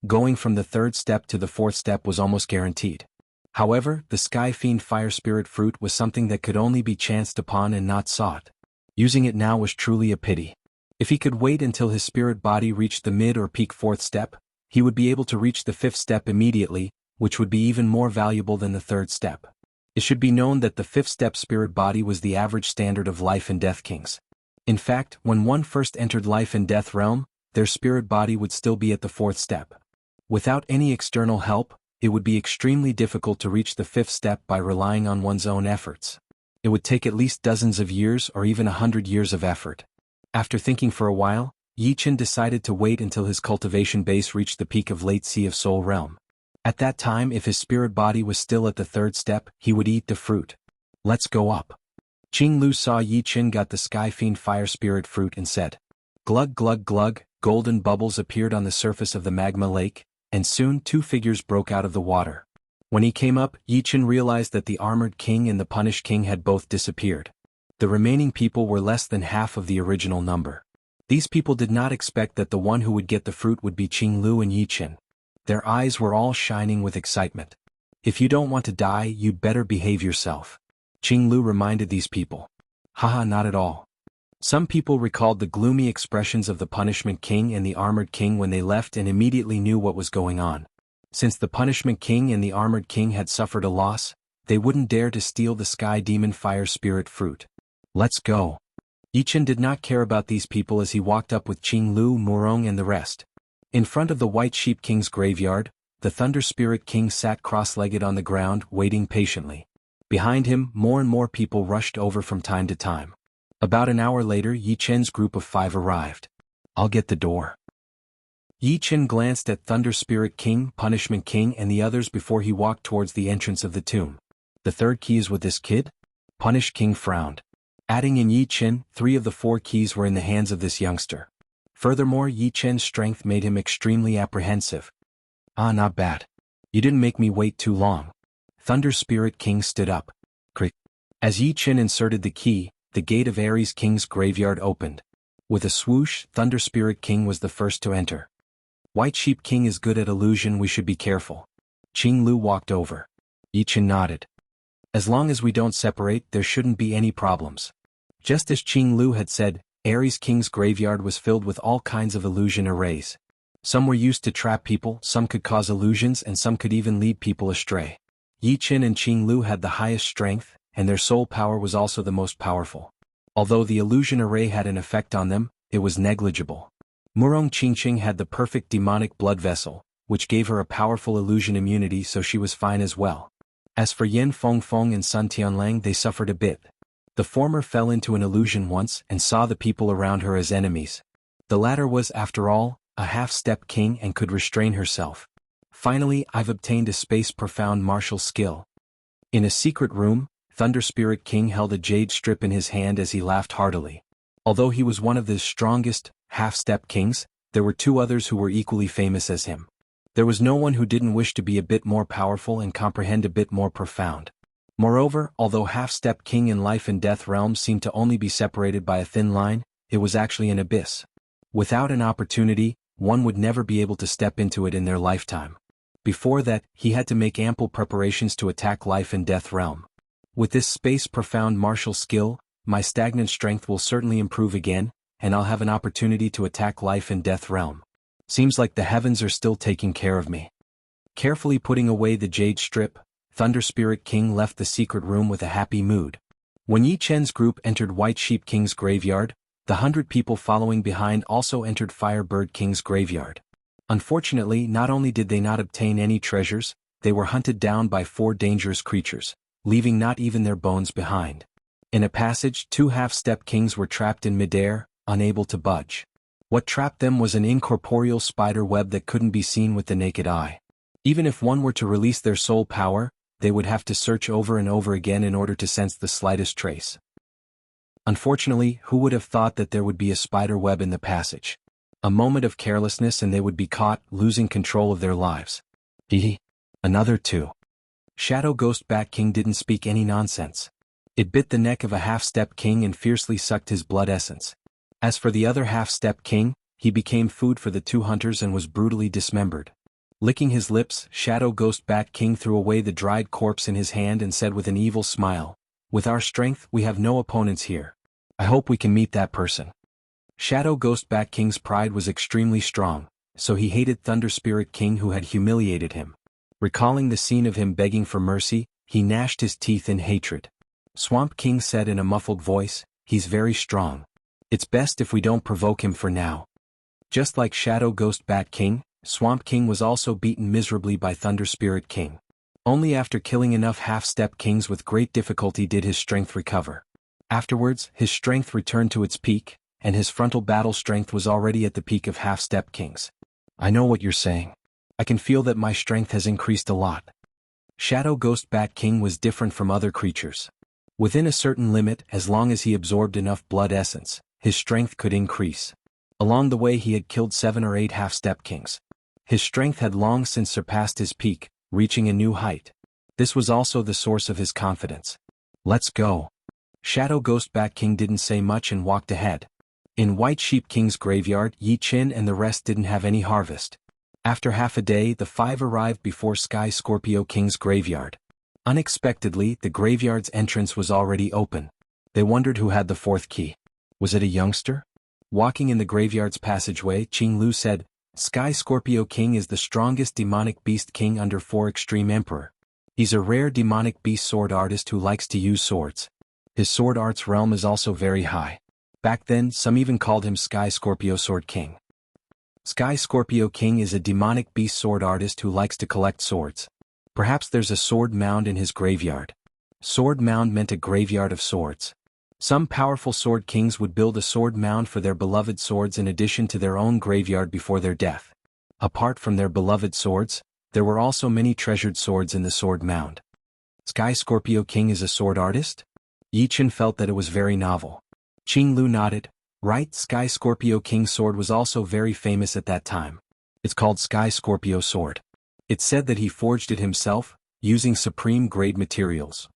Going from the 3rd step to the 4th step was almost guaranteed. However, the Sky Fiend Fire Spirit fruit was something that could only be chanced upon and not sought. Using it now was truly a pity. If he could wait until his spirit body reached the mid or peak 4th step, he would be able to reach the 5th step immediately, which would be even more valuable than the 3rd step. It should be known that the 5th step spirit body was the average standard of life and death kings. In fact, when one first entered life and death realm, their spirit body would still be at the 4th step. Without any external help, it would be extremely difficult to reach the fifth step by relying on one's own efforts. It would take at least dozens of years or even 100 years of effort. After thinking for a while, Yi Chen decided to wait until his cultivation base reached the peak of Late Sea of Soul Realm. At that time, if his spirit body was still at the third step, he would eat the fruit. Let's go up. Qing Lu saw Yi Chen got the Sky Fiend Fire Spirit fruit and said, "Glug glug glug." Golden bubbles appeared on the surface of the magma lake, and soon 2 figures broke out of the water. When he came up, Yi Chen realized that the Armored King and the Punished King had both disappeared. The remaining people were less than half of the original number. These people did not expect that the one who would get the fruit would be Qing Lu and Yi Chen. Their eyes were all shining with excitement. "If you don't want to die, you'd better behave yourself," Qing Lu reminded these people. Haha, not at all. Some people recalled the gloomy expressions of the Punishment King and the Armored King when they left and immediately knew what was going on. Since the Punishment King and the Armored King had suffered a loss, they wouldn't dare to steal the Sky Demon Fire Spirit fruit. Let's go. Yi Chen did not care about these people as he walked up with Qing Lu, Murong and the rest. In front of the White Sheep King's graveyard, the Thunder Spirit King sat cross-legged on the ground, waiting patiently. Behind him, more and more people rushed over from time to time. About an hour later, Yi Chen's group of 5 arrived. "I'll get the door." Yi Chen glanced at Thunder Spirit King, Punishment King and the others before he walked towards the entrance of the tomb. "The third key is with this kid?" Punished King frowned. Adding in Yi Chen, 3 of the 4 keys were in the hands of this youngster. Furthermore, Yi Chen's strength made him extremely apprehensive. "Ah, not bad. You didn't make me wait too long." Thunder Spirit King stood up. Crick. As Yi Chen inserted the key, the gate of Ares King's graveyard opened. With a swoosh, Thunder Spirit King was the first to enter. "White Sheep King is good at illusion, we should be careful." Qing Lu walked over. Yi Chen nodded. "As long as we don't separate, there shouldn't be any problems." Just as Qing Lu had said, Ares King's graveyard was filled with all kinds of illusion arrays. Some were used to trap people, some could cause illusions and some could even lead people astray. Yi Chen and Qing Lu had the highest strength, and their soul power was also the most powerful. Although the illusion array had an effect on them, it was negligible. Murong Qingqing had the perfect demonic blood vessel, which gave her a powerful illusion immunity, so she was fine as well. As for Yen Fengfeng and Sun Tianlang, they suffered a bit. The former fell into an illusion once and saw the people around her as enemies. The latter was, after all, a half-step king and could restrain herself. "Finally, I've obtained a space profound martial skill." In a secret room, Thunder Spirit King held a jade strip in his hand as he laughed heartily. Although he was one of the strongest half-step kings, there were 2 others who were equally famous as him. There was no one who didn't wish to be a bit more powerful and comprehend a bit more profound. Moreover, although half-step king in life and death realms seemed to only be separated by a thin line, it was actually an abyss. Without an opportunity, one would never be able to step into it in their lifetime. Before that, he had to make ample preparations to attack life and death realm. With this space-profound martial skill, my stagnant strength will certainly improve again, and I'll have an opportunity to attack life and death realm. Seems like the heavens are still taking care of me. Carefully putting away the jade strip, Thunder Spirit King left the secret room with a happy mood. When Yi Chen's group entered White Sheep King's graveyard, the 100 people following behind also entered Firebird King's graveyard. Unfortunately, not only did they not obtain any treasures, they were hunted down by 4 dangerous creatures, leaving not even their bones behind. In a passage, 2 half-step kings were trapped in midair, unable to budge. What trapped them was an incorporeal spider web that couldn't be seen with the naked eye. Even if one were to release their soul power, they would have to search over and over again in order to sense the slightest trace. Unfortunately, who would have thought that there would be a spider web in the passage? A moment of carelessness and they would be caught, losing control of their lives. Another 2. Shadow Ghost Bat King didn't speak any nonsense. It bit the neck of a half-step king and fiercely sucked his blood essence. As for the other half-step king, he became food for the 2 hunters and was brutally dismembered. Licking his lips, Shadow Ghost Bat King threw away the dried corpse in his hand and said with an evil smile, "With our strength, we have no opponents here. I hope we can meet that person." Shadow Ghost Bat King's pride was extremely strong, so he hated Thunder Spirit King who had humiliated him. Recalling the scene of him begging for mercy, he gnashed his teeth in hatred. Swamp King said in a muffled voice, "He's very strong. It's best if we don't provoke him for now." Just like Shadow Ghost Bat King, Swamp King was also beaten miserably by Thunder Spirit King. Only after killing enough half-step kings with great difficulty did his strength recover. Afterwards, his strength returned to its peak, and his frontal battle strength was already at the peak of half-step kings. I know what you're saying. I can feel that my strength has increased a lot. Shadow Ghost Bat King was different from other creatures. Within a certain limit, as long as he absorbed enough blood essence, his strength could increase. Along the way he had killed 7 or 8 half-step kings. His strength had long since surpassed his peak, reaching a new height. This was also the source of his confidence. Let's go. Shadow Ghost Bat King didn't say much and walked ahead. In White Sheep King's graveyard, Yi Qin and the rest didn't have any harvest. After half a day, the 5 arrived before Sky Scorpio King's graveyard. Unexpectedly, the graveyard's entrance was already open. They wondered who had the 4th key. Was it a youngster? Walking in the graveyard's passageway, Qing Lu said, Sky Scorpio King is the strongest demonic beast king under 4 Extreme Emperor. He's a rare demonic beast sword artist who likes to use swords. His sword art's realm is also very high. Back then, some even called him Sky Scorpio Sword King. Sky Scorpio King is a demonic beast sword artist who likes to collect swords. Perhaps there's a sword mound in his graveyard. Sword mound meant a graveyard of swords. Some powerful sword kings would build a sword mound for their beloved swords in addition to their own graveyard before their death. Apart from their beloved swords, there were also many treasured swords in the sword mound. Sky Scorpio King is a sword artist? Yi Qin felt that it was very novel. Qing Lu nodded. Right, Sky Scorpio King's sword was also very famous at that time. It's called Sky Scorpio Sword. It's said that he forged it himself, using supreme grade materials.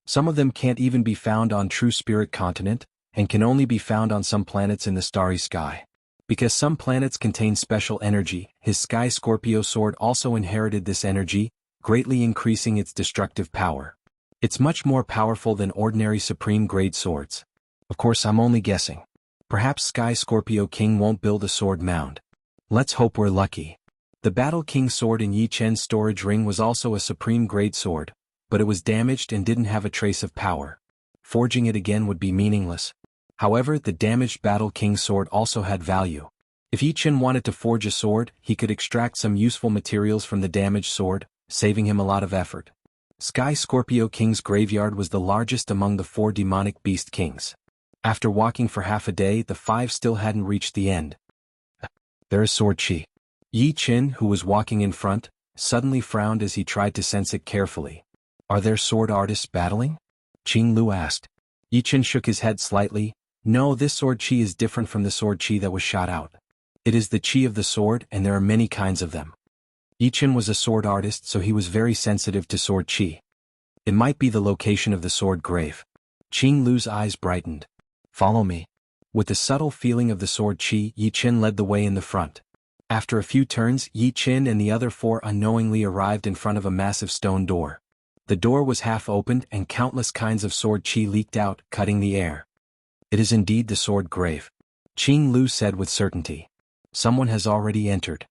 Some of them can't even be found on True Spirit Continent, and can only be found on some planets in the starry sky. Because some planets contain special energy, his Sky Scorpio Sword also inherited this energy, greatly increasing its destructive power. It's much more powerful than ordinary supreme grade swords. Of course, I'm only guessing. Perhaps Sky Scorpio King won't build a sword mound. Let's hope we're lucky. The Battle King sword in Yi Chen's storage ring was also a supreme grade sword, but it was damaged and didn't have a trace of power. Forging it again would be meaningless. However, the damaged Battle King sword also had value. If Yi Chen wanted to forge a sword, he could extract some useful materials from the damaged sword, saving him a lot of effort. Sky Scorpio King's graveyard was the largest among the 4 demonic beast kings. After walking for half a day, the 5 still hadn't reached the end. There is sword chi. Yi Qin, who was walking in front, suddenly frowned as he tried to sense it carefully. Are there sword artists battling? Qing Lu asked. Yi Qin shook his head slightly. No, this sword chi is different from the sword chi that was shot out. It is the chi of the sword, and there are many kinds of them. Yi Qin was a sword artist, so he was very sensitive to sword chi. It might be the location of the sword grave. Qing Lu's eyes brightened. Follow me. With the subtle feeling of the sword chi, Yi Qin led the way in the front. After a few turns, Yi Qin and the other 4 unknowingly arrived in front of a massive stone door. The door was half opened and countless kinds of sword chi leaked out, cutting the air. It is indeed the sword grave. Qing Lu said with certainty. Someone has already entered.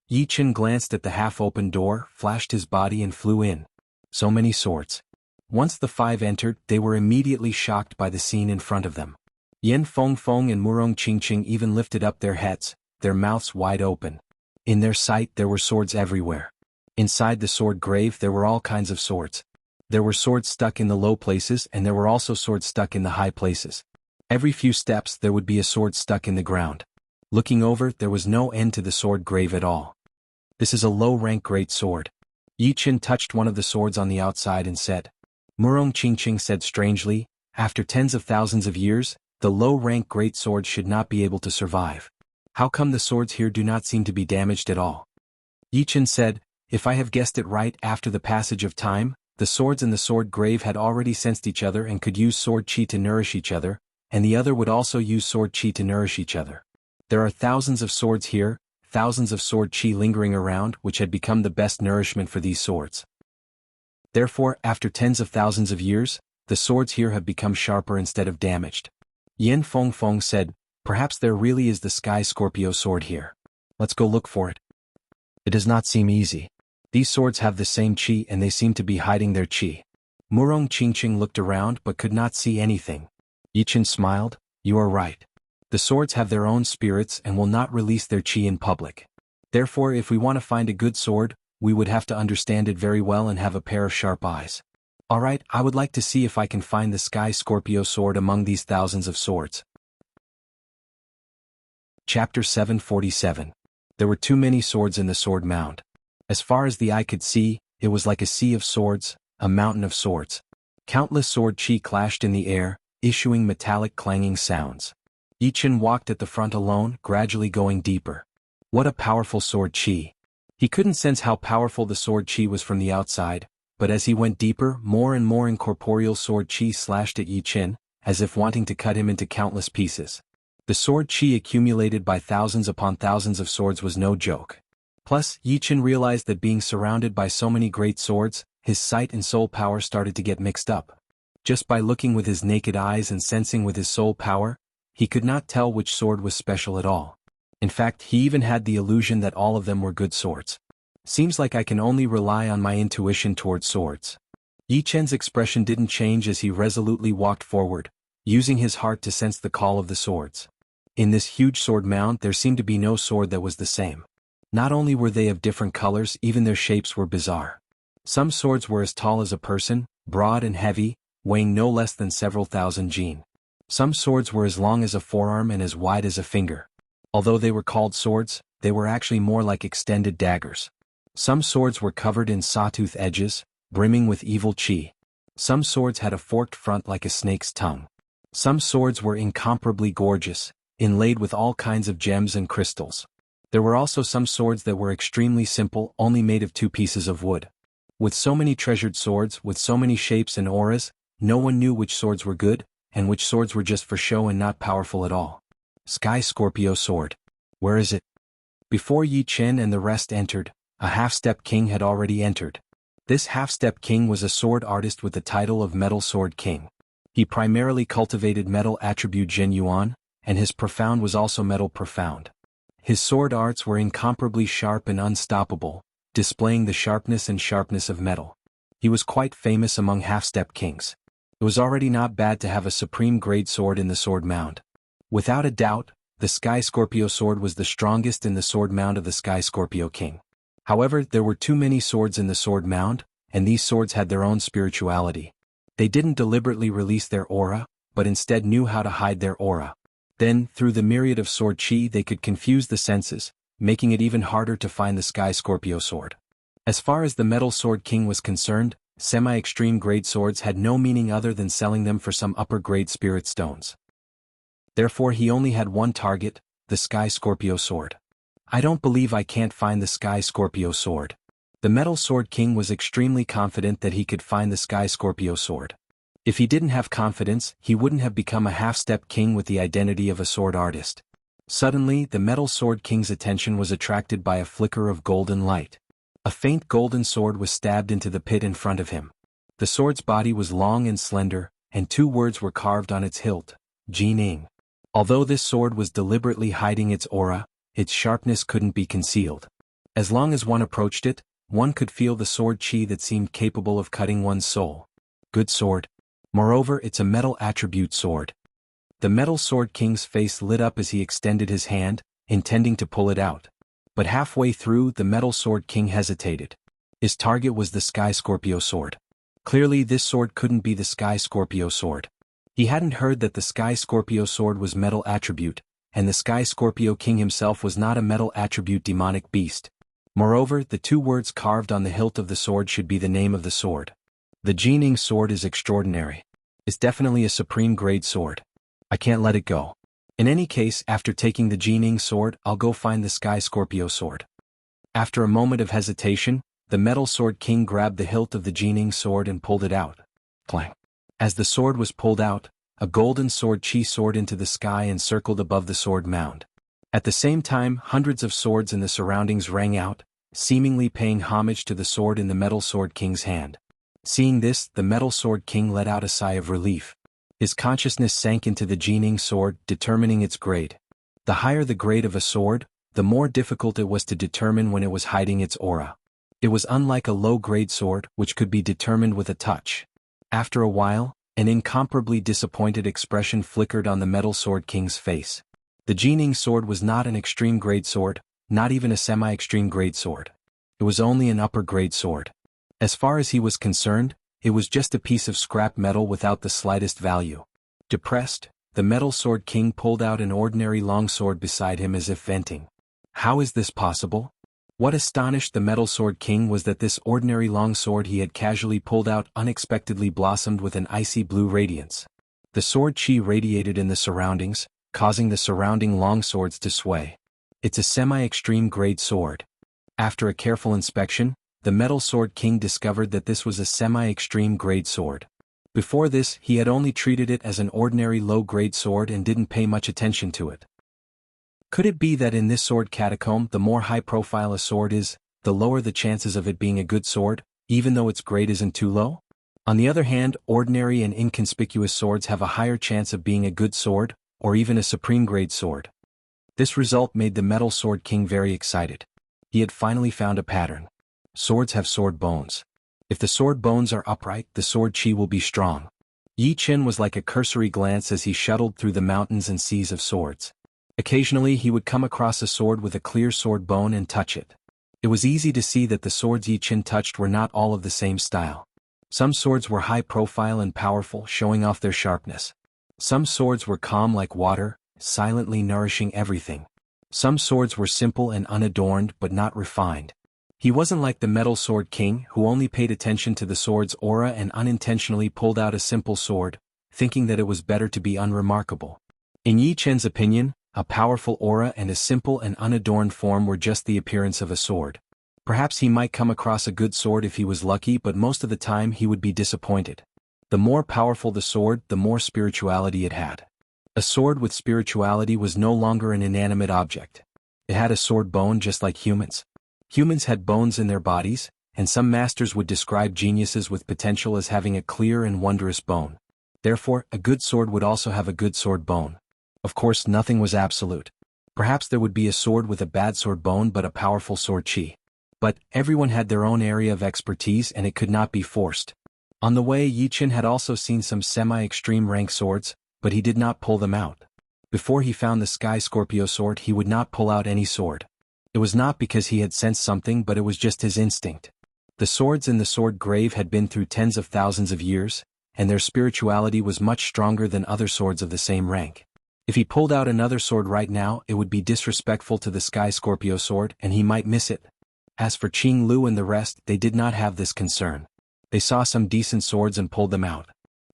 Yi Qin glanced at the half-open door, flashed his body and flew in. So many swords. Once the 5 entered, they were immediately shocked by the scene in front of them. Yan Fengfeng and Murong Qingqing even lifted up their heads, their mouths wide open. In their sight there were swords everywhere. Inside the sword grave there were all kinds of swords. There were swords stuck in the low places and there were also swords stuck in the high places. Every few steps there would be a sword stuck in the ground. Looking over, there was no end to the sword grave at all. This is a low-rank great sword. Yi Qin touched one of the swords on the outside and said. Murong Qingqing said strangely, after tens of thousands of years, the low-rank great swords should not be able to survive. How come the swords here do not seem to be damaged at all? Yi Qin said, if I have guessed it right, after the passage of time, the swords in the sword grave had already sensed each other and could use sword chi to nourish each other, and the other would also use sword chi to nourish each other. There are thousands of swords here, thousands of sword chi lingering around, which had become the best nourishment for these swords. Therefore, after tens of thousands of years, the swords here have become sharper instead of damaged. Yan Fengfeng said, perhaps there really is the Sky Scorpio sword here. Let's go look for it. It does not seem easy. These swords have the same chi and they seem to be hiding their chi. Murong Qingqing looked around but could not see anything. Yi Qin smiled, you are right. The swords have their own spirits and will not release their chi in public. Therefore, if we want to find a good sword, we would have to understand it very well and have a pair of sharp eyes. Alright, I would like to see if I can find the Sky Scorpio sword among these thousands of swords. Chapter 747. There were too many swords in the sword mound. As far as the eye could see, it was like a sea of swords, a mountain of swords. Countless sword chi clashed in the air, issuing metallic clanging sounds. Yichen walked at the front alone, gradually going deeper. What a powerful sword chi! He couldn't sense how powerful the sword chi was from the outside, but as he went deeper, more and more incorporeal sword chi slashed at Yichen, as if wanting to cut him into countless pieces. The sword chi accumulated by thousands upon thousands of swords was no joke. Plus, Yichen realized that being surrounded by so many great swords, his sight and soul power started to get mixed up. Just by looking with his naked eyes and sensing with his soul power, he could not tell which sword was special at all. In fact, he even had the illusion that all of them were good swords. Seems like I can only rely on my intuition towards swords. Yichen's expression didn't change as he resolutely walked forward, using his heart to sense the call of the swords. In this huge sword mound there seemed to be no sword that was the same. Not only were they of different colors, even their shapes were bizarre. Some swords were as tall as a person, broad and heavy, weighing no less than several thousand jin. Some swords were as long as a forearm and as wide as a finger. Although they were called swords, they were actually more like extended daggers. Some swords were covered in sawtooth edges, brimming with evil chi. Some swords had a forked front like a snake's tongue. Some swords were incomparably gorgeous, inlaid with all kinds of gems and crystals. There were also some swords that were extremely simple, only made of 2 pieces of wood. With so many treasured swords, with so many shapes and auras, no one knew which swords were good, and which swords were just for show and not powerful at all. Sky Scorpio sword. Where is it? Before Yichen and the rest entered, a half-step king had already entered. This half-step king was a sword artist with the title of Metal Sword King. He primarily cultivated metal attribute Zhen Yuan, and his profound was also metal profound. His sword arts were incomparably sharp and unstoppable, displaying the sharpness of metal. He was quite famous among half-step kings. It was already not bad to have a supreme grade sword in the sword mound. Without a doubt, the Sky Scorpio sword was the strongest in the sword mound of the Sky Scorpio King. However, there were too many swords in the sword mound, and these swords had their own spirituality. They didn't deliberately release their aura, but instead knew how to hide their aura. Then, through the myriad of sword chi, they could confuse the senses, making it even harder to find the Sky Scorpio sword. As far as the Metal Sword King was concerned, semi-extreme grade swords had no meaning other than selling them for some upper-grade spirit stones. Therefore he only had one target, the Sky Scorpio sword. I don't believe I can't find the Sky Scorpio sword. The Metal Sword King was extremely confident that he could find the Sky Scorpio sword. If he didn't have confidence, he wouldn't have become a half-step king with the identity of a sword artist. Suddenly, the Metal Sword King's attention was attracted by a flicker of golden light. A faint golden sword was stabbed into the pit in front of him. The sword's body was long and slender, and 2 words were carved on its hilt, Jining. Although this sword was deliberately hiding its aura, its sharpness couldn't be concealed. As long as one approached it, one could feel the sword chi that seemed capable of cutting one's soul. Good sword. Moreover, it's a metal attribute sword. The Metal Sword King's face lit up as he extended his hand, intending to pull it out. But halfway through, the Metal Sword King hesitated. His target was the Sky Scorpio sword. Clearly this sword couldn't be the Sky Scorpio sword. He hadn't heard that the Sky Scorpio sword was metal attribute, and the Sky Scorpio King himself was not a metal attribute demonic beast. Moreover, the 2 words carved on the hilt of the sword should be the name of the sword. The Jining sword is extraordinary. It's definitely a supreme grade sword. I can't let it go. In any case, after taking the Jining sword, I'll go find the Sky Scorpio sword. After a moment of hesitation, the Metal Sword King grabbed the hilt of the Jining sword and pulled it out. Clang. As the sword was pulled out, a golden sword chi soared into the sky and circled above the sword mound. At the same time, hundreds of swords in the surroundings rang out, seemingly paying homage to the sword in the Metal Sword King's hand. Seeing this, the Metal Sword King let out a sigh of relief. His consciousness sank into the Jining sword, determining its grade. The higher the grade of a sword, the more difficult it was to determine when it was hiding its aura. It was unlike a low-grade sword, which could be determined with a touch. After a while, an incomparably disappointed expression flickered on the Metal Sword King's face. The Jining sword was not an extreme-grade sword, not even a semi-extreme grade sword. It was only an upper grade sword. As far as he was concerned, it was just a piece of scrap metal without the slightest value. Depressed, the Metal Sword King pulled out an ordinary longsword beside him as if venting. How is this possible? What astonished the Metal Sword King was that this ordinary longsword he had casually pulled out unexpectedly blossomed with an icy blue radiance. The sword chi radiated in the surroundings, causing the surrounding longswords to sway. It's a semi-extreme grade sword. After a careful inspection, the Metal Sword King discovered that this was a semi-extreme grade sword. Before this, he had only treated it as an ordinary low-grade sword and didn't pay much attention to it. Could it be that in this sword catacomb, the more high-profile a sword is, the lower the chances of it being a good sword, even though its grade isn't too low? On the other hand, ordinary and inconspicuous swords have a higher chance of being a good sword, or even a supreme-grade sword. This result made the Metal Sword King very excited. He had finally found a pattern. Swords have sword bones. If the sword bones are upright, the sword chi will be strong. Yi Chen was like a cursory glance as he shuttled through the mountains and seas of swords. Occasionally he would come across a sword with a clear sword bone and touch it. It was easy to see that the swords Yi Chen touched were not all of the same style. Some swords were high profile and powerful, showing off their sharpness. Some swords were calm like water, silently nourishing everything. Some swords were simple and unadorned but not refined. He wasn't like the Metal Sword King, who only paid attention to the sword's aura and unintentionally pulled out a simple sword, thinking that it was better to be unremarkable. In Yi Chen's opinion, a powerful aura and a simple and unadorned form were just the appearance of a sword. Perhaps he might come across a good sword if he was lucky, but most of the time he would be disappointed. The more powerful the sword, the more spirituality it had. A sword with spirituality was no longer an inanimate object. It had a sword bone just like humans. Humans had bones in their bodies, and some masters would describe geniuses with potential as having a clear and wondrous bone. Therefore, a good sword would also have a good sword bone. Of course, nothing was absolute. Perhaps there would be a sword with a bad sword bone but a powerful sword chi. But everyone had their own area of expertise and it could not be forced. On the way, Yi Chen had also seen some semi-extreme rank swords, but he did not pull them out. Before he found the Sky Scorpio sword, he would not pull out any sword. It was not because he had sensed something, but it was just his instinct. The swords in the sword grave had been through tens of thousands of years, and their spirituality was much stronger than other swords of the same rank. If he pulled out another sword right now, it would be disrespectful to the Sky Scorpio sword and he might miss it. As for Qing Lu and the rest, they did not have this concern. They saw some decent swords and pulled them out.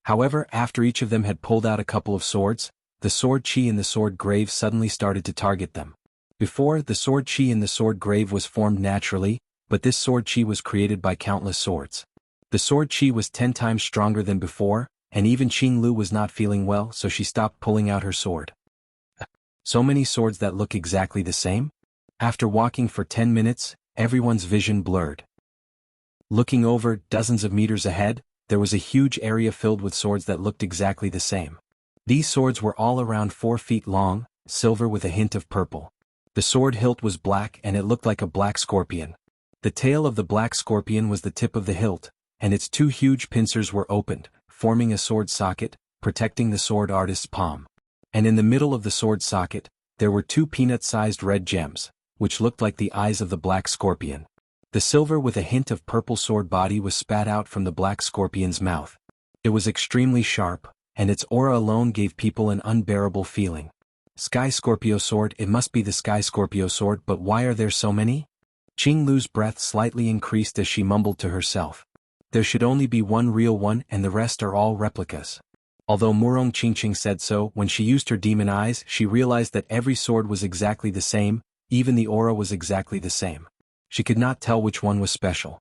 However, after each of them had pulled out a couple of swords, the sword chi in the sword grave suddenly started to target them. Before, the sword chi in the sword grave was formed naturally, but this sword chi was created by countless swords. The sword chi was 10 times stronger than before, and even Qing Lu was not feeling well, so she stopped pulling out her sword. So many swords that look exactly the same? After walking for 10 minutes, everyone's vision blurred. Looking over, dozens of meters ahead, there was a huge area filled with swords that looked exactly the same. These swords were all around 4 feet long, silver with a hint of purple. The sword hilt was black and it looked like a black scorpion. The tail of the black scorpion was the tip of the hilt, and its 2 huge pincers were opened, forming a sword socket, protecting the sword artist's palm. And in the middle of the sword socket, there were 2 peanut-sized red gems, which looked like the eyes of the black scorpion. The silver with a hint of purple sword body was spat out from the black scorpion's mouth. It was extremely sharp, and its aura alone gave people an unbearable feeling. Sky Scorpio sword, it must be the Sky Scorpio sword, but why are there so many? Qing Lu's breath slightly increased as she mumbled to herself. There should only be one real one and the rest are all replicas. Although Murong Qingqing said so, when she used her demon eyes, she realized that every sword was exactly the same, even the aura was exactly the same. She could not tell which one was special.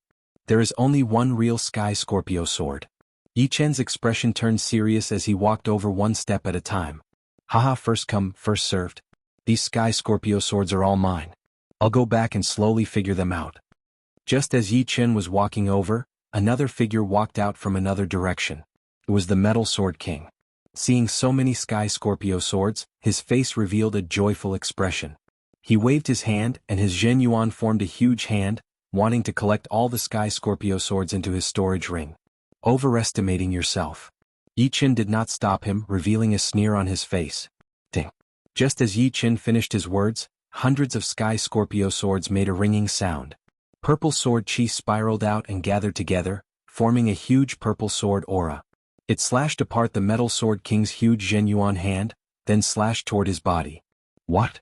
There is only one real Sky Scorpio sword. Yi Chen's expression turned serious as he walked over one step at a time. Haha, first come, first served. These Sky Scorpio swords are all mine. I'll go back and slowly figure them out. Just as Yi Chen was walking over, another figure walked out from another direction. It was the Metal Sword King. Seeing so many Sky Scorpio swords, his face revealed a joyful expression. He waved his hand and his Zhen Yuan formed a huge hand, wanting to collect all the Sky Scorpio swords into his storage ring. Overestimating yourself. Yi Chen did not stop him, revealing a sneer on his face. Ding. Just as Yi Chen finished his words, hundreds of Sky Scorpio swords made a ringing sound. Purple sword chi spiraled out and gathered together, forming a huge purple sword aura. It slashed apart the Metal Sword King's huge Zhenyuan hand, then slashed toward his body. What?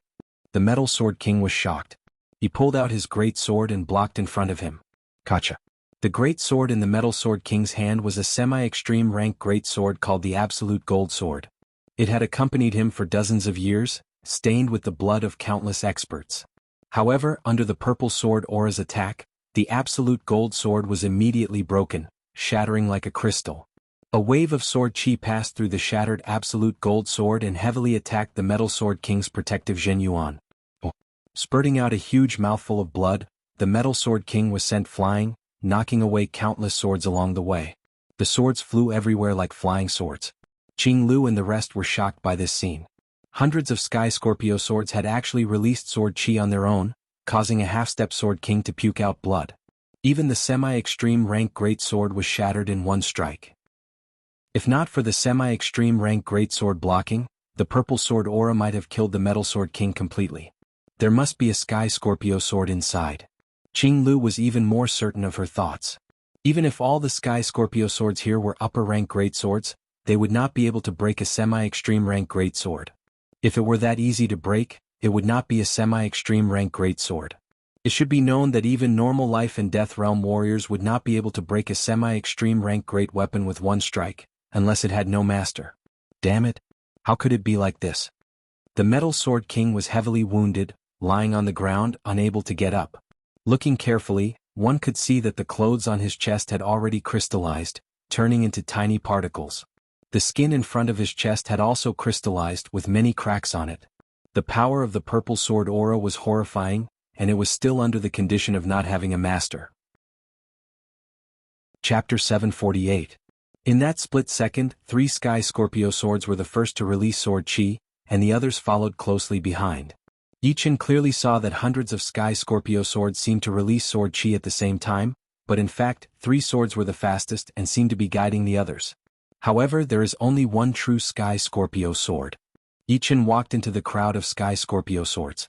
The Metal Sword King was shocked. He pulled out his great sword and blocked in front of him. Gotcha. The great sword in the Metal Sword King's hand was a semi-extreme rank great sword called the Absolute Gold Sword. It had accompanied him for dozens of years, stained with the blood of countless experts. However, under the Purple Sword Aura's attack, the Absolute Gold Sword was immediately broken, shattering like a crystal. A wave of sword chi passed through the shattered Absolute Gold Sword and heavily attacked the Metal Sword King's protective Zhenyuan. Spurting out a huge mouthful of blood, the Metal Sword King was sent flying, knocking away countless swords along the way. The swords flew everywhere like flying swords. Qing Lu and the rest were shocked by this scene. Hundreds of Sky Scorpio swords had actually released sword chi on their own, causing a half-step Sword King to puke out blood. Even the semi-extreme rank great sword was shattered in one strike. If not for the semi-extreme rank great sword blocking, the Purple Sword Aura might have killed the Metal Sword King completely. There must be a Sky Scorpio sword inside. Qing Lu was even more certain of her thoughts. Even if all the Sky Scorpio swords here were upper rank great swords, they would not be able to break a semi-extreme rank great sword. If it were that easy to break, it would not be a semi-extreme rank great sword. It should be known that even normal life and death realm warriors would not be able to break a semi-extreme rank great weapon with one strike, unless it had no master. Damn it! How could it be like this? The Metal Sword King was heavily wounded, lying on the ground, unable to get up. Looking carefully, one could see that the clothes on his chest had already crystallized, turning into tiny particles. The skin in front of his chest had also crystallized with many cracks on it. The power of the Purple Sword Aura was horrifying, and it was still under the condition of not having a master. Chapter 748. In that split second, 3 Sky Scorpio swords were the first to release sword chi, and the others followed closely behind. Yichin clearly saw that hundreds of Sky Scorpio swords seemed to release sword chi at the same time, but in fact, 3 swords were the fastest and seemed to be guiding the others. However, there is only one true Sky Scorpio sword. Yichin walked into the crowd of Sky Scorpio swords.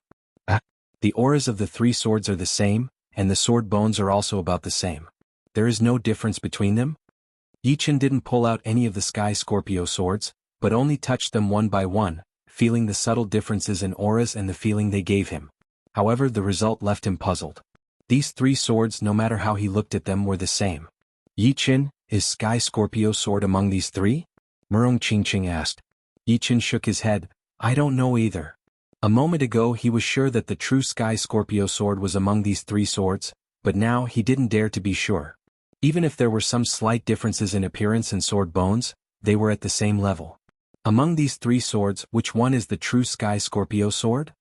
The auras of the 3 swords are the same, and the sword bones are also about the same. There is no difference between them? Yichin didn't pull out any of the Sky Scorpio swords, but only touched them one by one, feeling the subtle differences in auras and the feeling they gave him. However, the result left him puzzled. These 3 swords, no matter how he looked at them, were the same. Yichin, is Sky Scorpio sword among these 3? Murong Qingqing asked. Yichin shook his head. I don't know either. A moment ago he was sure that the true Sky Scorpio sword was among these 3 swords, but now he didn't dare to be sure. Even if there were some slight differences in appearance and sword bones, they were at the same level. Among these 3 swords, which one is the true Sky Scorpio sword?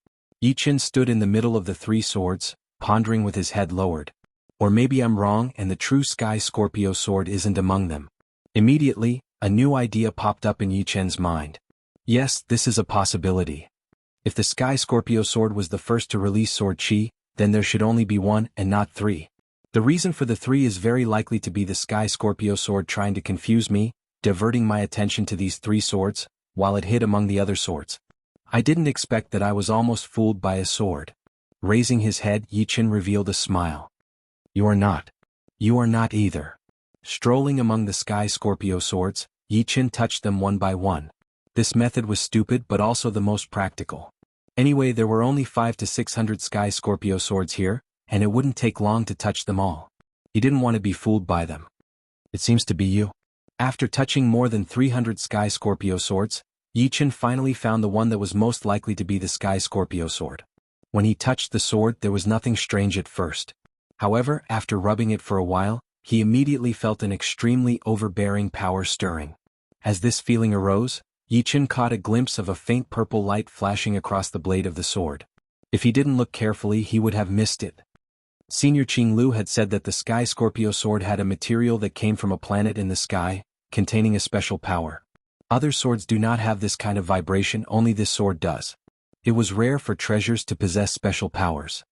Yichin stood in the middle of the 3 swords, pondering with his head lowered. Or maybe I'm wrong and the true Sky Scorpio sword isn't among them. Immediately, a new idea popped up in Yichen's mind. Yes, this is a possibility. If the Sky Scorpio sword was the first to release sword chi, then there should only be 1 and not 3. The reason for the 3 is very likely to be the Sky Scorpio sword trying to confuse me, diverting my attention to these 3 swords, while it hid among the other swords. I didn't expect that I was almost fooled by a sword. Raising his head, Yichin revealed a smile. You are not. You are not either. Strolling among the Sky Scorpio swords, Yichin touched them one by one. This method was stupid but also the most practical. Anyway, there were only 500 to 600 Sky Scorpio swords here, and it wouldn't take long to touch them all. He didn't want to be fooled by them. It seems to be you. After touching more than 300 Sky Scorpio swords, Yichin finally found the one that was most likely to be the Sky Scorpio sword. When he touched the sword, there was nothing strange at first. However, after rubbing it for a while, he immediately felt an extremely overbearing power stirring. As this feeling arose, Yichin caught a glimpse of a faint purple light flashing across the blade of the sword. If he didn't look carefully, he would have missed it. Senior Qing Lu had said that the Sky Scorpio sword had a material that came from a planet in the sky, containing a special power. Other swords do not have this kind of vibration, only this sword does. It was rare for treasures to possess special powers.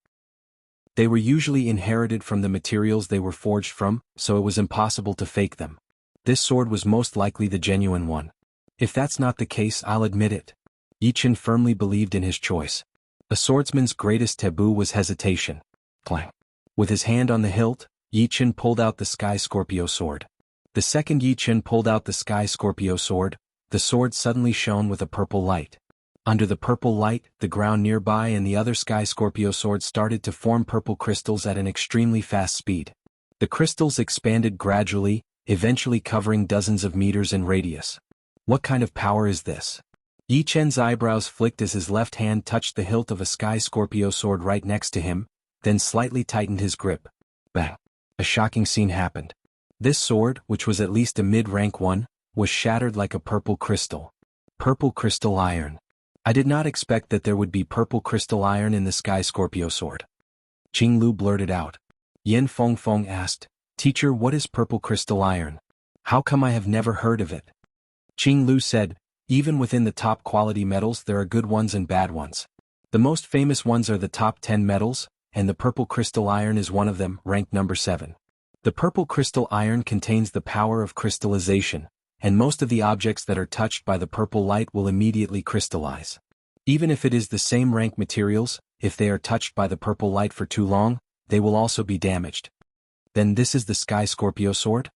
They were usually inherited from the materials they were forged from, so it was impossible to fake them. This sword was most likely the genuine one. If that's not the case, I'll admit it. Yichin firmly believed in his choice. A swordsman's greatest taboo was hesitation. Clang. With his hand on the hilt, Yi Chen pulled out the Sky Scorpio sword. The second Yi Chen pulled out the Sky Scorpio sword, the sword suddenly shone with a purple light. Under the purple light, the ground nearby and the other Sky Scorpio sword started to form purple crystals at an extremely fast speed. The crystals expanded gradually, eventually covering dozens of meters in radius. What kind of power is this? Yi Chen's eyebrows flicked as his left hand touched the hilt of a Sky Scorpio sword right next to him, then slightly tightened his grip. Bang! A shocking scene happened. This sword, which was at least a mid-rank one, was shattered like a purple crystal. Purple crystal iron. I did not expect that there would be purple crystal iron in the Sky Scorpio sword. Qing Lu blurted out. Yen Fengfeng asked, "Teacher, what is purple crystal iron? How come I have never heard of it?" Qing Lu said, "Even within the top quality metals there are good ones and bad ones. The most famous ones are the top 10 metals, and the purple crystal iron is one of them, ranked number 7. The purple crystal iron contains the power of crystallization, and most of the objects that are touched by the purple light will immediately crystallize. Even if it is the same rank materials, if they are touched by the purple light for too long, they will also be damaged." Then this is the Sky Scorpio sword?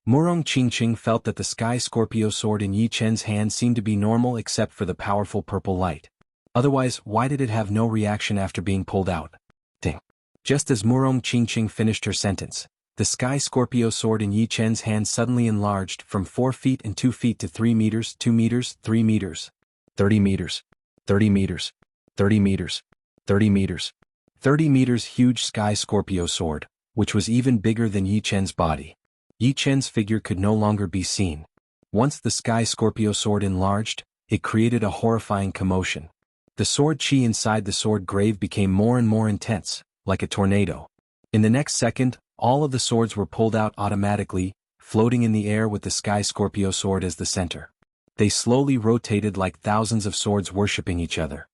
Murong Qingqing felt that the Sky Scorpio sword in Yi Chen's hand seemed to be normal except for the powerful purple light. Otherwise, why did it have no reaction after being pulled out? Ding. Just as Murong Qingqing finished her sentence, the Sky Scorpio sword in Yi Chen's hand suddenly enlarged from 4 feet and 2 feet to 3 meters, 2 meters, 3 meters, 30 meters, 30 meters, 30 meters, 30 meters, 30 meters huge Sky Scorpio sword, which was even bigger than Yi Chen's body. Yi Chen's figure could no longer be seen. Once the Sky Scorpio sword enlarged, it created a horrifying commotion. The sword chi inside the sword grave became more and more intense, like a tornado. In the next second, all of the swords were pulled out automatically, floating in the air with the Sky Scorpio sword as the center. They slowly rotated like thousands of swords worshipping each other.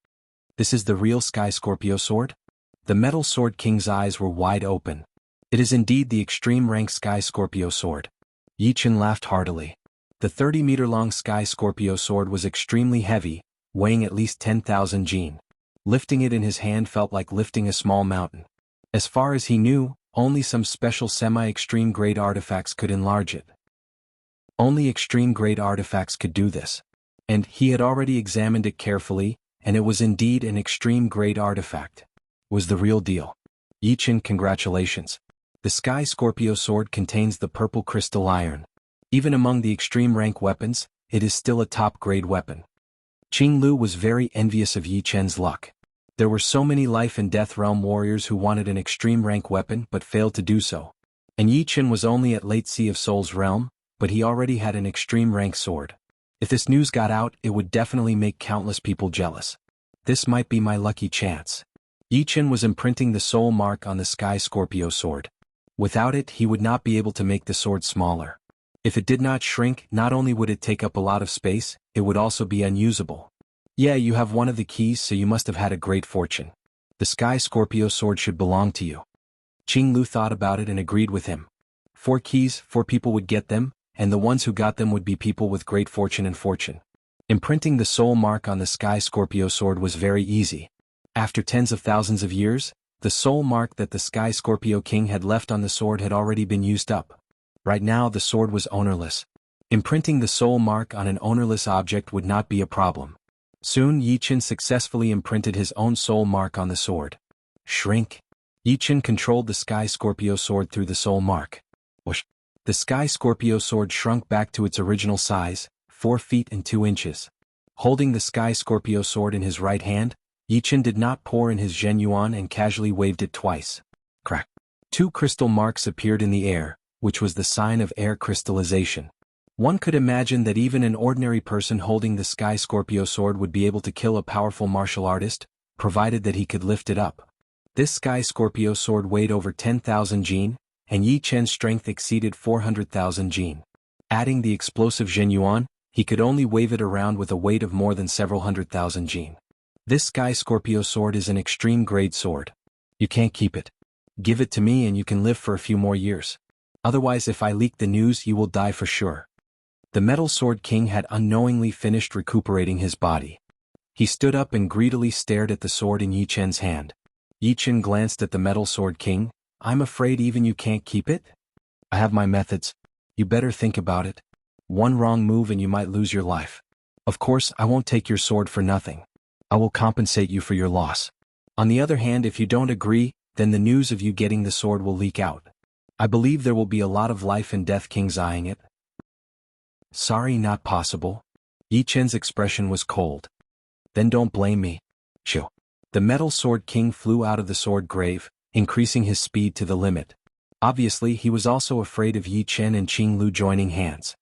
This is the real Sky Scorpio sword? The Metal Sword King's eyes were wide open. It is indeed the extreme rank Sky Scorpio sword. Yi Chen laughed heartily. The 30-meter-long Sky Scorpio sword was extremely heavy, weighing at least 10,000 jin. Lifting it in his hand felt like lifting a small mountain. As far as he knew, only some special semi-extreme grade artifacts could enlarge it. Only extreme grade artifacts could do this. And he had already examined it carefully, and it was indeed an extreme grade artifact. Was the real deal. Yi Chen, congratulations. The Sky Scorpio sword contains the purple crystal iron. Even among the extreme rank weapons, it is still a top grade weapon. Qing Lu was very envious of Yi Chen's luck. There were so many life and death realm warriors who wanted an extreme rank weapon but failed to do so. And Yi Chen was only at late Sea of Souls realm, but he already had an extreme rank sword. If this news got out, it would definitely make countless people jealous. This might be my lucky chance. Yi Chen was imprinting the soul mark on the Sky Scorpio sword. Without it, he would not be able to make the sword smaller. If it did not shrink, not only would it take up a lot of space, it would also be unusable. Yeah, you have one of the keys, so you must have had a great fortune. The Sky Scorpio sword should belong to you. Qing Lu thought about it and agreed with him. 4 keys, 4 people would get them, and the ones who got them would be people with great fortune and fortune. Imprinting the soul mark on the Sky Scorpio sword was very easy. After tens of thousands of years, the soul mark that the Sky Scorpio King had left on the sword had already been used up. Right now the sword was ownerless. Imprinting the soul mark on an ownerless object would not be a problem. Soon Yi Chen successfully imprinted his own soul mark on the sword. Shrink. Yi Chen controlled the Sky Scorpio sword through the soul mark. Whoosh. The Sky Scorpio sword shrunk back to its original size, 4 feet and 2 inches. Holding the Sky Scorpio sword in his right hand, Yi Chen did not pour in his Zhenyuan and casually waved it twice. Crack. 2 crystal marks appeared in the air, which was the sign of air crystallization. One could imagine that even an ordinary person holding the Sky Scorpio sword would be able to kill a powerful martial artist, provided that he could lift it up. This Sky Scorpio sword weighed over 10,000 jin, and Yi Chen's strength exceeded 400,000 jin. Adding the explosive Zhenyuan, he could only wave it around with a weight of more than several 100,000 jin. This Sky Scorpio sword is an extreme grade sword. You can't keep it. Give it to me and you can live for a few more years. Otherwise, if I leak the news, you will die for sure. The Metal Sword King had unknowingly finished recuperating his body. He stood up and greedily stared at the sword in Yi Chen's hand. Yi Chen glanced at the Metal Sword King. I'm afraid even you can't keep it? I have my methods. You better think about it. One wrong move and you might lose your life. Of course, I won't take your sword for nothing. I will compensate you for your loss. On the other hand, if you don't agree, then the news of you getting the sword will leak out. I believe there will be a lot of life and death kings eyeing it. Sorry, not possible. Yi Chen's expression was cold. Then don't blame me. Shoo. The Metal Sword King flew out of the sword grave, increasing his speed to the limit. Obviously, he was also afraid of Yi Chen and Qing Lu joining hands.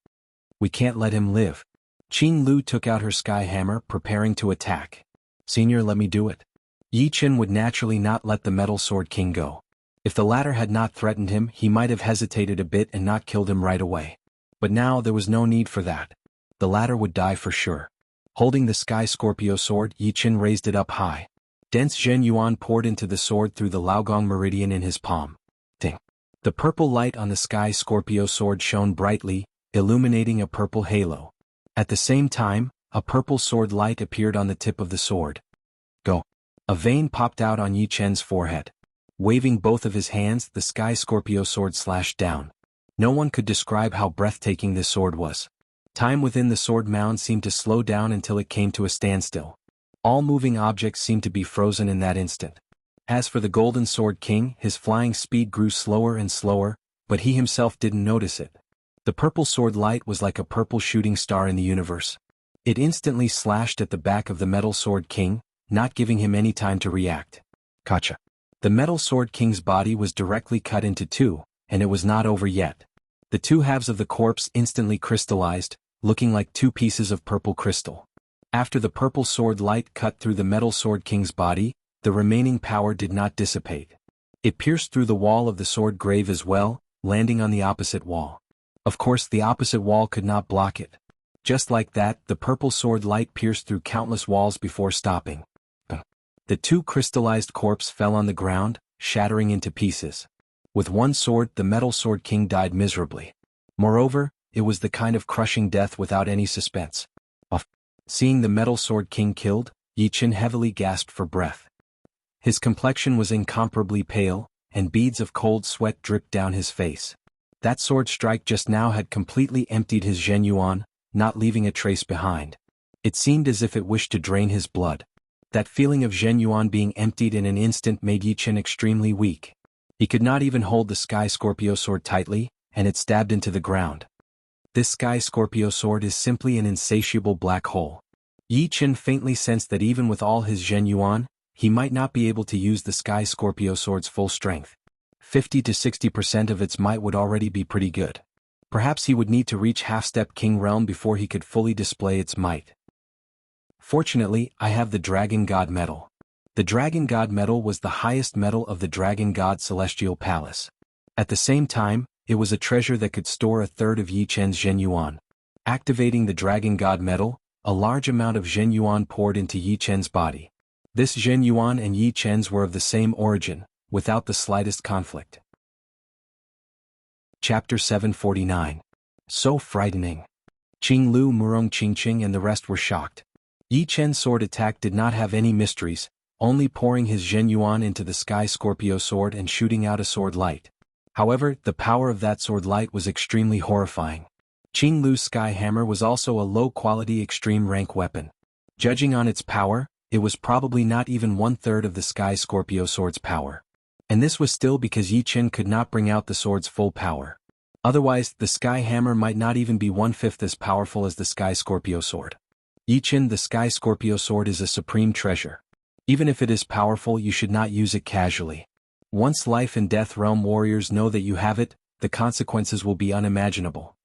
We can't let him live. Qing Lu took out her sky hammer, preparing to attack. Senior, let me do it. Yi Chen would naturally not let the Metal Sword King go. If the latter had not threatened him, he might have hesitated a bit and not killed him right away. But now there was no need for that. The latter would die for sure. Holding the Sky Scorpio sword, Yi Chen raised it up high. Dense Zhen Yuan poured into the sword through the Laogong meridian in his palm. Ding. The purple light on the Sky Scorpio sword shone brightly, illuminating a purple halo. At the same time, a purple sword light appeared on the tip of the sword. Go. A vein popped out on Yi Chen's forehead. Waving both of his hands, the Sky Scorpio sword slashed down. No one could describe how breathtaking this sword was. Time within the sword mound seemed to slow down until it came to a standstill. All moving objects seemed to be frozen in that instant. As for the Golden Sword King, his flying speed grew slower and slower, but he himself didn't notice it. The purple sword light was like a purple shooting star in the universe. It instantly slashed at the back of the Metal Sword King, not giving him any time to react. Gotcha. The Metal Sword King's body was directly cut into two, and it was not over yet. The two halves of the corpse instantly crystallized, looking like two pieces of purple crystal. After the purple sword light cut through the Metal Sword King's body, the remaining power did not dissipate. It pierced through the wall of the sword grave as well, landing on the opposite wall. Of course, the opposite wall could not block it. Just like that, the purple sword light pierced through countless walls before stopping. The two crystallized corpses fell on the ground, shattering into pieces. With one sword, the Metal Sword King died miserably. Moreover, it was the kind of crushing death without any suspense. Seeing the Metal Sword King killed, Yi Chen heavily gasped for breath. His complexion was incomparably pale, and beads of cold sweat dripped down his face. That sword strike just now had completely emptied his Zhen Yuan, not leaving a trace behind. It seemed as if it wished to drain his blood. That feeling of Zhen Yuan being emptied in an instant made Yi Chen extremely weak. He could not even hold the Sky Scorpio sword tightly, and it stabbed into the ground. This Sky Scorpio sword is simply an insatiable black hole. Yi Chen faintly sensed that even with all his Zhen Yuan, he might not be able to use the Sky Scorpio sword's full strength. 50 to 60% of its might would already be pretty good. Perhaps he would need to reach half-step King Realm before he could fully display its might. Fortunately, I have the Dragon God Medal. The Dragon God Medal was the highest medal of the Dragon God Celestial Palace. At the same time, it was a treasure that could store a third of Yi Chen's Zhen Yuan. Activating the Dragon God Medal, a large amount of Zhen Yuan poured into Yi Chen's body. This Zhen Yuan and Yi Chen's were of the same origin, without the slightest conflict. Chapter 749. So frightening. Qing Lu, Murong Qingqing and the rest were shocked. Yi Chen's sword attack did not have any mysteries, only pouring his Zhen Yuan into the Sky Scorpio sword and shooting out a sword light. However, the power of that sword light was extremely horrifying. Qing Lu's Sky Hammer was also a low-quality extreme rank weapon. Judging on its power, it was probably not even one-third of the Sky Scorpio sword's power. And this was still because Yi Chen could not bring out the sword's full power. Otherwise, the Sky Hammer might not even be one-fifth as powerful as the Sky Scorpio sword. Yi Chen, the Sky Scorpio sword is a supreme treasure. Even if it is powerful, you should not use it casually. Once life and death realm warriors know that you have it, the consequences will be unimaginable.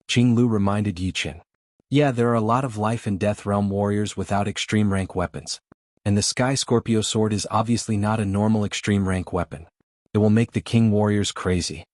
Qing Lu reminded Yi Chen. Yeah, there are a lot of life and death realm warriors without extreme rank weapons. And the Sky Scorpio sword is obviously not a normal extreme rank weapon. It will make the king warriors crazy.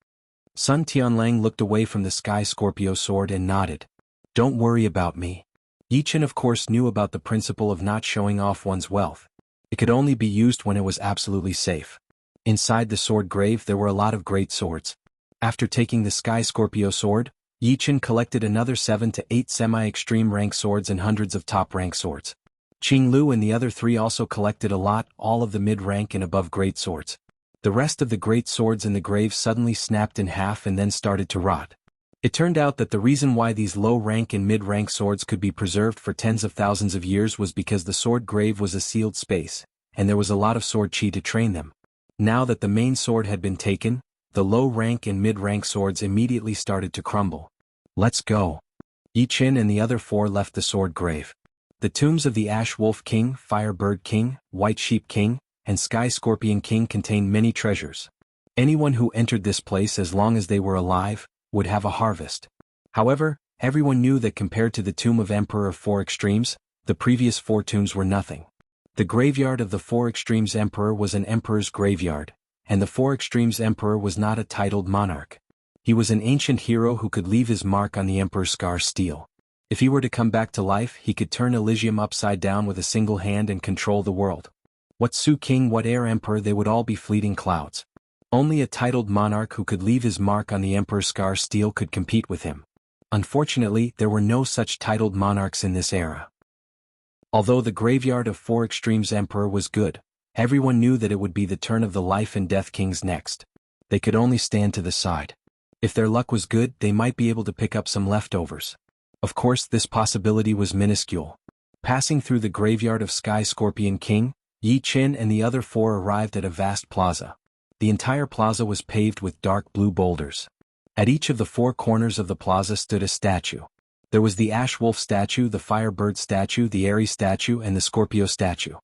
Sun Tianlang looked away from the Sky Scorpio sword and nodded. Don't worry about me. Yi Chen of course knew about the principle of not showing off one's wealth. It could only be used when it was absolutely safe. Inside the sword grave there were a lot of great swords. After taking the Sky Scorpio sword, Yi Chen collected another 7 to 8 semi-extreme rank swords and hundreds of top-rank swords. Qinglu and the other three also collected a lot, all of the mid-rank and above great swords. The rest of the great swords in the grave suddenly snapped in half and then started to rot. It turned out that the reason why these low-rank and mid-rank swords could be preserved for tens of thousands of years was because the sword grave was a sealed space, and there was a lot of sword chi to train them. Now that the main sword had been taken, the low-rank and mid-rank swords immediately started to crumble. Let's go. Yi Qin and the other four left the sword grave. The tombs of the Ash Wolf King, Fire Bird King, White Sheep King, and Sky Scorpion King contained many treasures. Anyone who entered this place as long as they were alive, would have a harvest. However, everyone knew that compared to the tomb of Emperor of Four Extremes, the previous four tombs were nothing. The graveyard of the Four Extremes Emperor was an emperor's graveyard, and the Four Extremes Emperor was not a titled monarch. He was an ancient hero who could leave his mark on the Emperor's scar steel. If he were to come back to life, he could turn Elysium upside down with a single hand and control the world. What Su King, what Air Emperor, they would all be fleeting clouds. Only a titled monarch who could leave his mark on the Emperor's scar steel could compete with him. Unfortunately, there were no such titled monarchs in this era. Although the graveyard of Four Extremes Emperor was good, everyone knew that it would be the turn of the Life and Death Kings next. They could only stand to the side. If their luck was good, they might be able to pick up some leftovers. Of course, this possibility was minuscule. Passing through the graveyard of Sky Scorpion King, Yi Qin and the other four arrived at a vast plaza. The entire plaza was paved with dark blue boulders. At each of the four corners of the plaza stood a statue. There was the Ash Wolf statue, the Fire Bird statue, the Aries statue, and the Scorpio statue.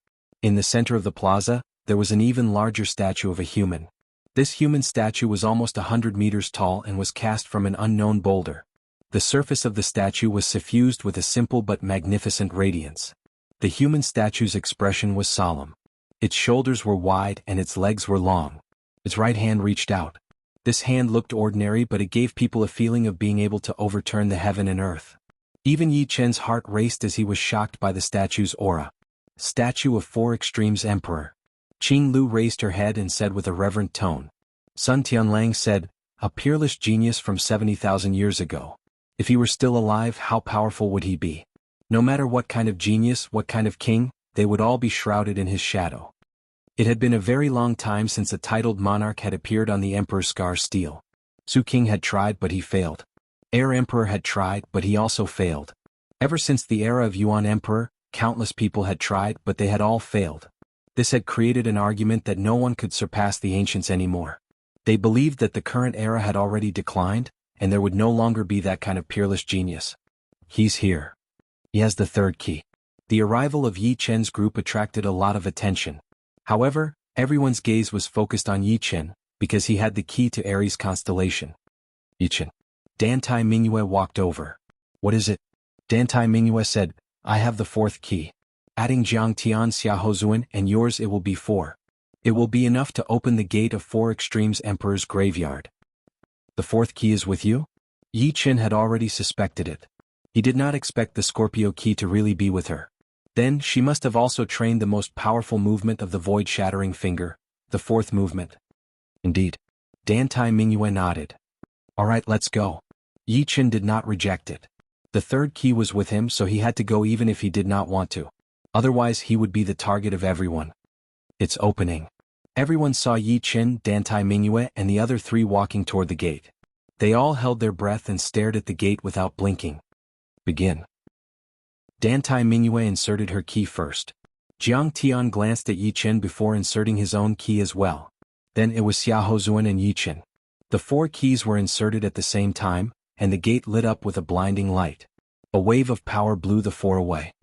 In the center of the plaza, there was an even larger statue of a human. This human statue was almost 100 meters tall and was cast from an unknown boulder. The surface of the statue was suffused with a simple but magnificent radiance. The human statue's expression was solemn. Its shoulders were wide and its legs were long. Its right hand reached out. This hand looked ordinary, but it gave people a feeling of being able to overturn the heaven and earth. Even Yi Chen's heart raced as he was shocked by the statue's aura. Statue of Four Extremes Emperor. Qinglu raised her head and said with a reverent tone. Sun Tianlang said, a peerless genius from 70,000 years ago. If he were still alive, how powerful would he be? No matter what kind of genius, what kind of king, they would all be shrouded in his shadow. It had been a very long time since a titled monarch had appeared on the Emperor's scar steel. Su King had tried, but he failed. Air Emperor had tried, but he also failed. Ever since the era of Yuan Emperor, countless people had tried, but they had all failed. This had created an argument that no one could surpass the ancients anymore. They believed that the current era had already declined, and there would no longer be that kind of peerless genius. He's here. He has the third key. The arrival of Yi Chen's group attracted a lot of attention. However, everyone's gaze was focused on Yi Chen, because he had the key to Aries constellation. Yi Chen. Dantai Mingyue walked over. What is it? Dantai Mingyue said, I have the fourth key. Adding Jiang Tian Xiaozuan and yours, it will be 4. It will be enough to open the gate of Four Extremes Emperor's graveyard. The fourth key is with you? Yi Chen had already suspected it. He did not expect the Scorpio key to really be with her. Then she must have also trained the most powerful movement of the void-shattering finger, the fourth movement. Indeed. Dantai Mingyue nodded. Alright, let's go. Yi Chen did not reject it. The third key was with him, so he had to go even if he did not want to. Otherwise he would be the target of everyone. It's opening. Everyone saw Yi Chen, Dantai Mingyue, and the other three walking toward the gate. They all held their breath and stared at the gate without blinking. Begin. Dantai Mingyue inserted her key first. Jiang Tian glanced at Yi Chen before inserting his own key as well. Then it was Xiaozuan and Yi Chen. The 4 keys were inserted at the same time, and the gate lit up with a blinding light. A wave of power blew the 4 away.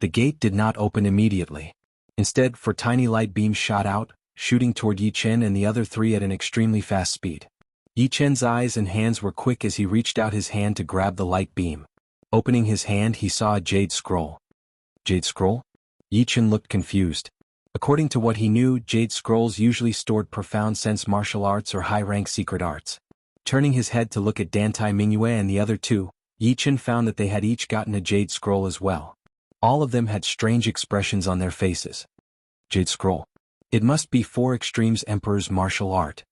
The gate did not open immediately. Instead, 4 tiny light beams shot out, shooting toward Yi Chen and the other 3 at an extremely fast speed. Yi Chen's eyes and hands were quick as he reached out his hand to grab the light beam. Opening his hand, he saw a jade scroll. Jade scroll? Yi Chen looked confused. According to what he knew, jade scrolls usually stored profound sense martial arts or high-rank secret arts. Turning his head to look at Dantai Mingyue and the other 2, Yi Chen found that they had each gotten a jade scroll as well. All of them had strange expressions on their faces. Jade scroll. It must be Four Extremes Emperor's martial art.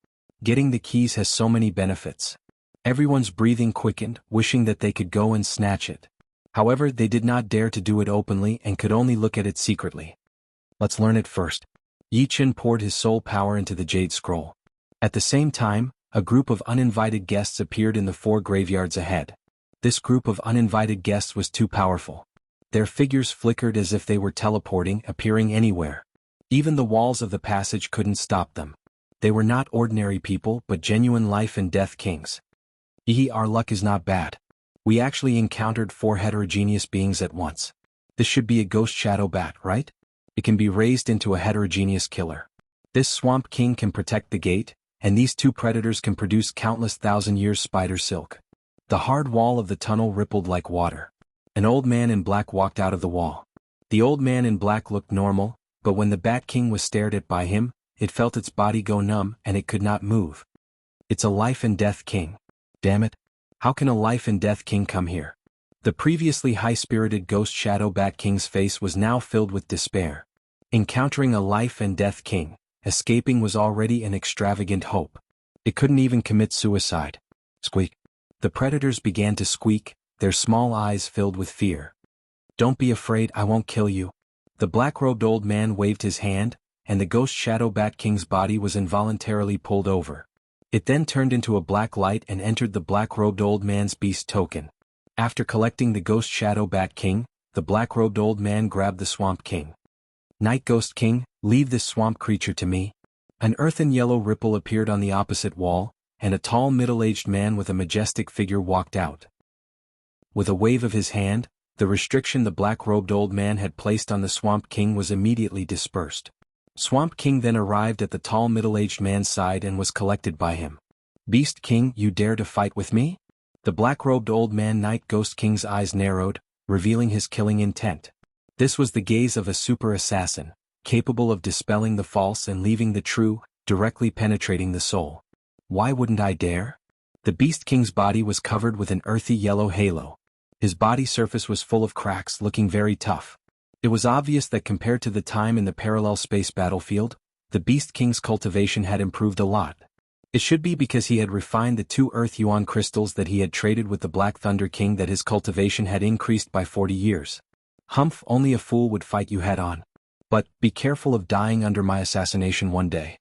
Getting the keys has so many benefits. Everyone's breathing quickened, wishing that they could go and snatch it. However, they did not dare to do it openly and could only look at it secretly. Let's learn it first. Yi Chen poured his soul power into the jade scroll. At the same time, a group of uninvited guests appeared in the 4 graveyards ahead. This group of uninvited guests was too powerful. Their figures flickered as if they were teleporting, appearing anywhere. Even the walls of the passage couldn't stop them. They were not ordinary people but genuine life and death kings. Our luck is not bad. We actually encountered 4 heterogeneous beings at once. This should be a ghost shadow bat, right? It can be raised into a heterogeneous killer. This swamp king can protect the gate, and these 2 predators can produce countless thousand years spider silk. The hard wall of the tunnel rippled like water. An old man in black walked out of the wall. The old man in black looked normal, but when the Bat King was stared at by him, it felt its body go numb and it could not move. It's a life and death king. Damn it. How can a life and death king come here? The previously high-spirited ghost shadow Bat King's face was now filled with despair. Encountering a life and death king, escaping was already an extravagant hope. It couldn't even commit suicide. Squeak. The predators began to squeak, their small eyes filled with fear. Don't be afraid, I won't kill you. The black-robed old man waved his hand, and the ghost shadow Bat King's body was involuntarily pulled over. It then turned into a black light and entered the black-robed old man's beast token. After collecting the ghost shadow Bat King, the black-robed old man grabbed the Swamp King. Night Ghost King, leave this swamp creature to me. An earthen yellow ripple appeared on the opposite wall, and a tall middle-aged man with a majestic figure walked out. With a wave of his hand, the restriction the black-robed old man had placed on the Swamp King was immediately dispersed. Swamp King then arrived at the tall middle-aged man's side and was collected by him. Beast King, you dare to fight with me? The black-robed old man Night Ghost King's eyes narrowed, revealing his killing intent. This was the gaze of a super assassin, capable of dispelling the false and leaving the true, directly penetrating the soul. Why wouldn't I dare? The Beast King's body was covered with an earthy yellow halo. His body surface was full of cracks, looking very tough. It was obvious that compared to the time in the parallel space battlefield, the Beast King's cultivation had improved a lot. It should be because he had refined the 2 Earth Yuan crystals that he had traded with the Black Thunder King that his cultivation had increased by 40 years. Humph, only a fool would fight you head-on. But, be careful of dying under my assassination one day.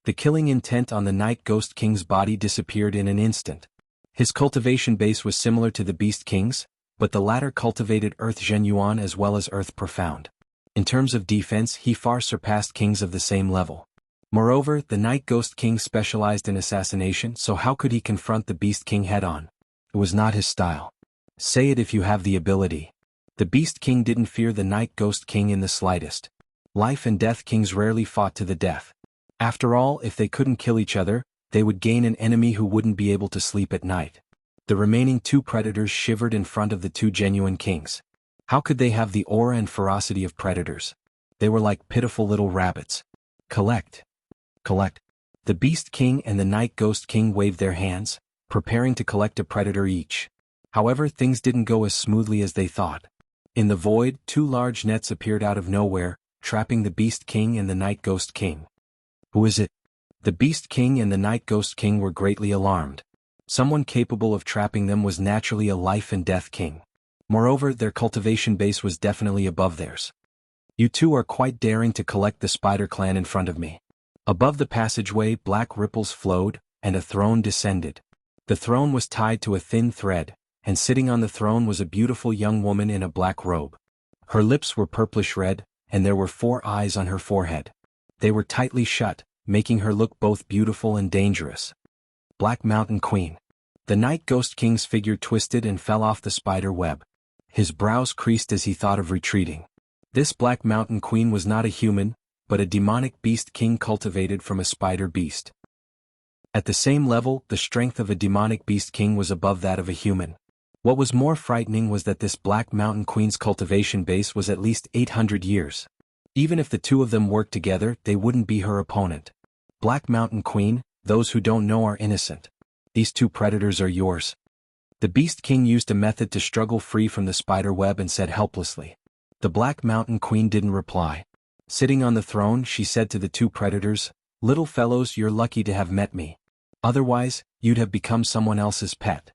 The killing intent on the Night Ghost King's body disappeared in an instant. His cultivation base was similar to the Beast King's, but the latter cultivated Earth Zhen Yuan as well as Earth Profound. In terms of defense, he far surpassed kings of the same level. Moreover, the Night Ghost King specialized in assassination, so how could he confront the Beast King head-on? It was not his style. Say it if you have the ability. The Beast King didn't fear the Night Ghost King in the slightest. Life and death kings rarely fought to the death. After all, if they couldn't kill each other, they would gain an enemy who wouldn't be able to sleep at night. The remaining 2 predators shivered in front of the 2 genuine kings. How could they have the aura and ferocity of predators? They were like pitiful little rabbits. Collect. Collect. The Beast King and the Night Ghost King waved their hands, preparing to collect a predator each. However, things didn't go as smoothly as they thought. In the void, 2 large nets appeared out of nowhere, trapping the Beast King and the Night Ghost King. Who is it? The Beast King and the Night Ghost King were greatly alarmed. Someone capable of trapping them was naturally a life and death king. Moreover, their cultivation base was definitely above theirs. You 2 are quite daring to collect the Spider Clan in front of me. Above the passageway, black ripples flowed, and a throne descended. The throne was tied to a thin thread, and sitting on the throne was a beautiful young woman in a black robe. Her lips were purplish red, and there were 4 eyes on her forehead. They were tightly shut, making her look both beautiful and dangerous. Black Mountain Queen. The Night Ghost King's figure twisted and fell off the spider web. His brows creased as he thought of retreating. This Black Mountain Queen was not a human, but a demonic beast king cultivated from a spider beast. At the same level, the strength of a demonic beast king was above that of a human. What was more frightening was that this Black Mountain Queen's cultivation base was at least 800 years. Even if the 2 of them worked together, they wouldn't be her opponent. Black Mountain Queen, those who don't know are innocent. These 2 predators are yours. The Beast King used a method to struggle free from the spider web and said helplessly. The Black Mountain Queen didn't reply. Sitting on the throne, she said to the 2 predators, "Little fellows, you're lucky to have met me. Otherwise, you'd have become someone else's pet."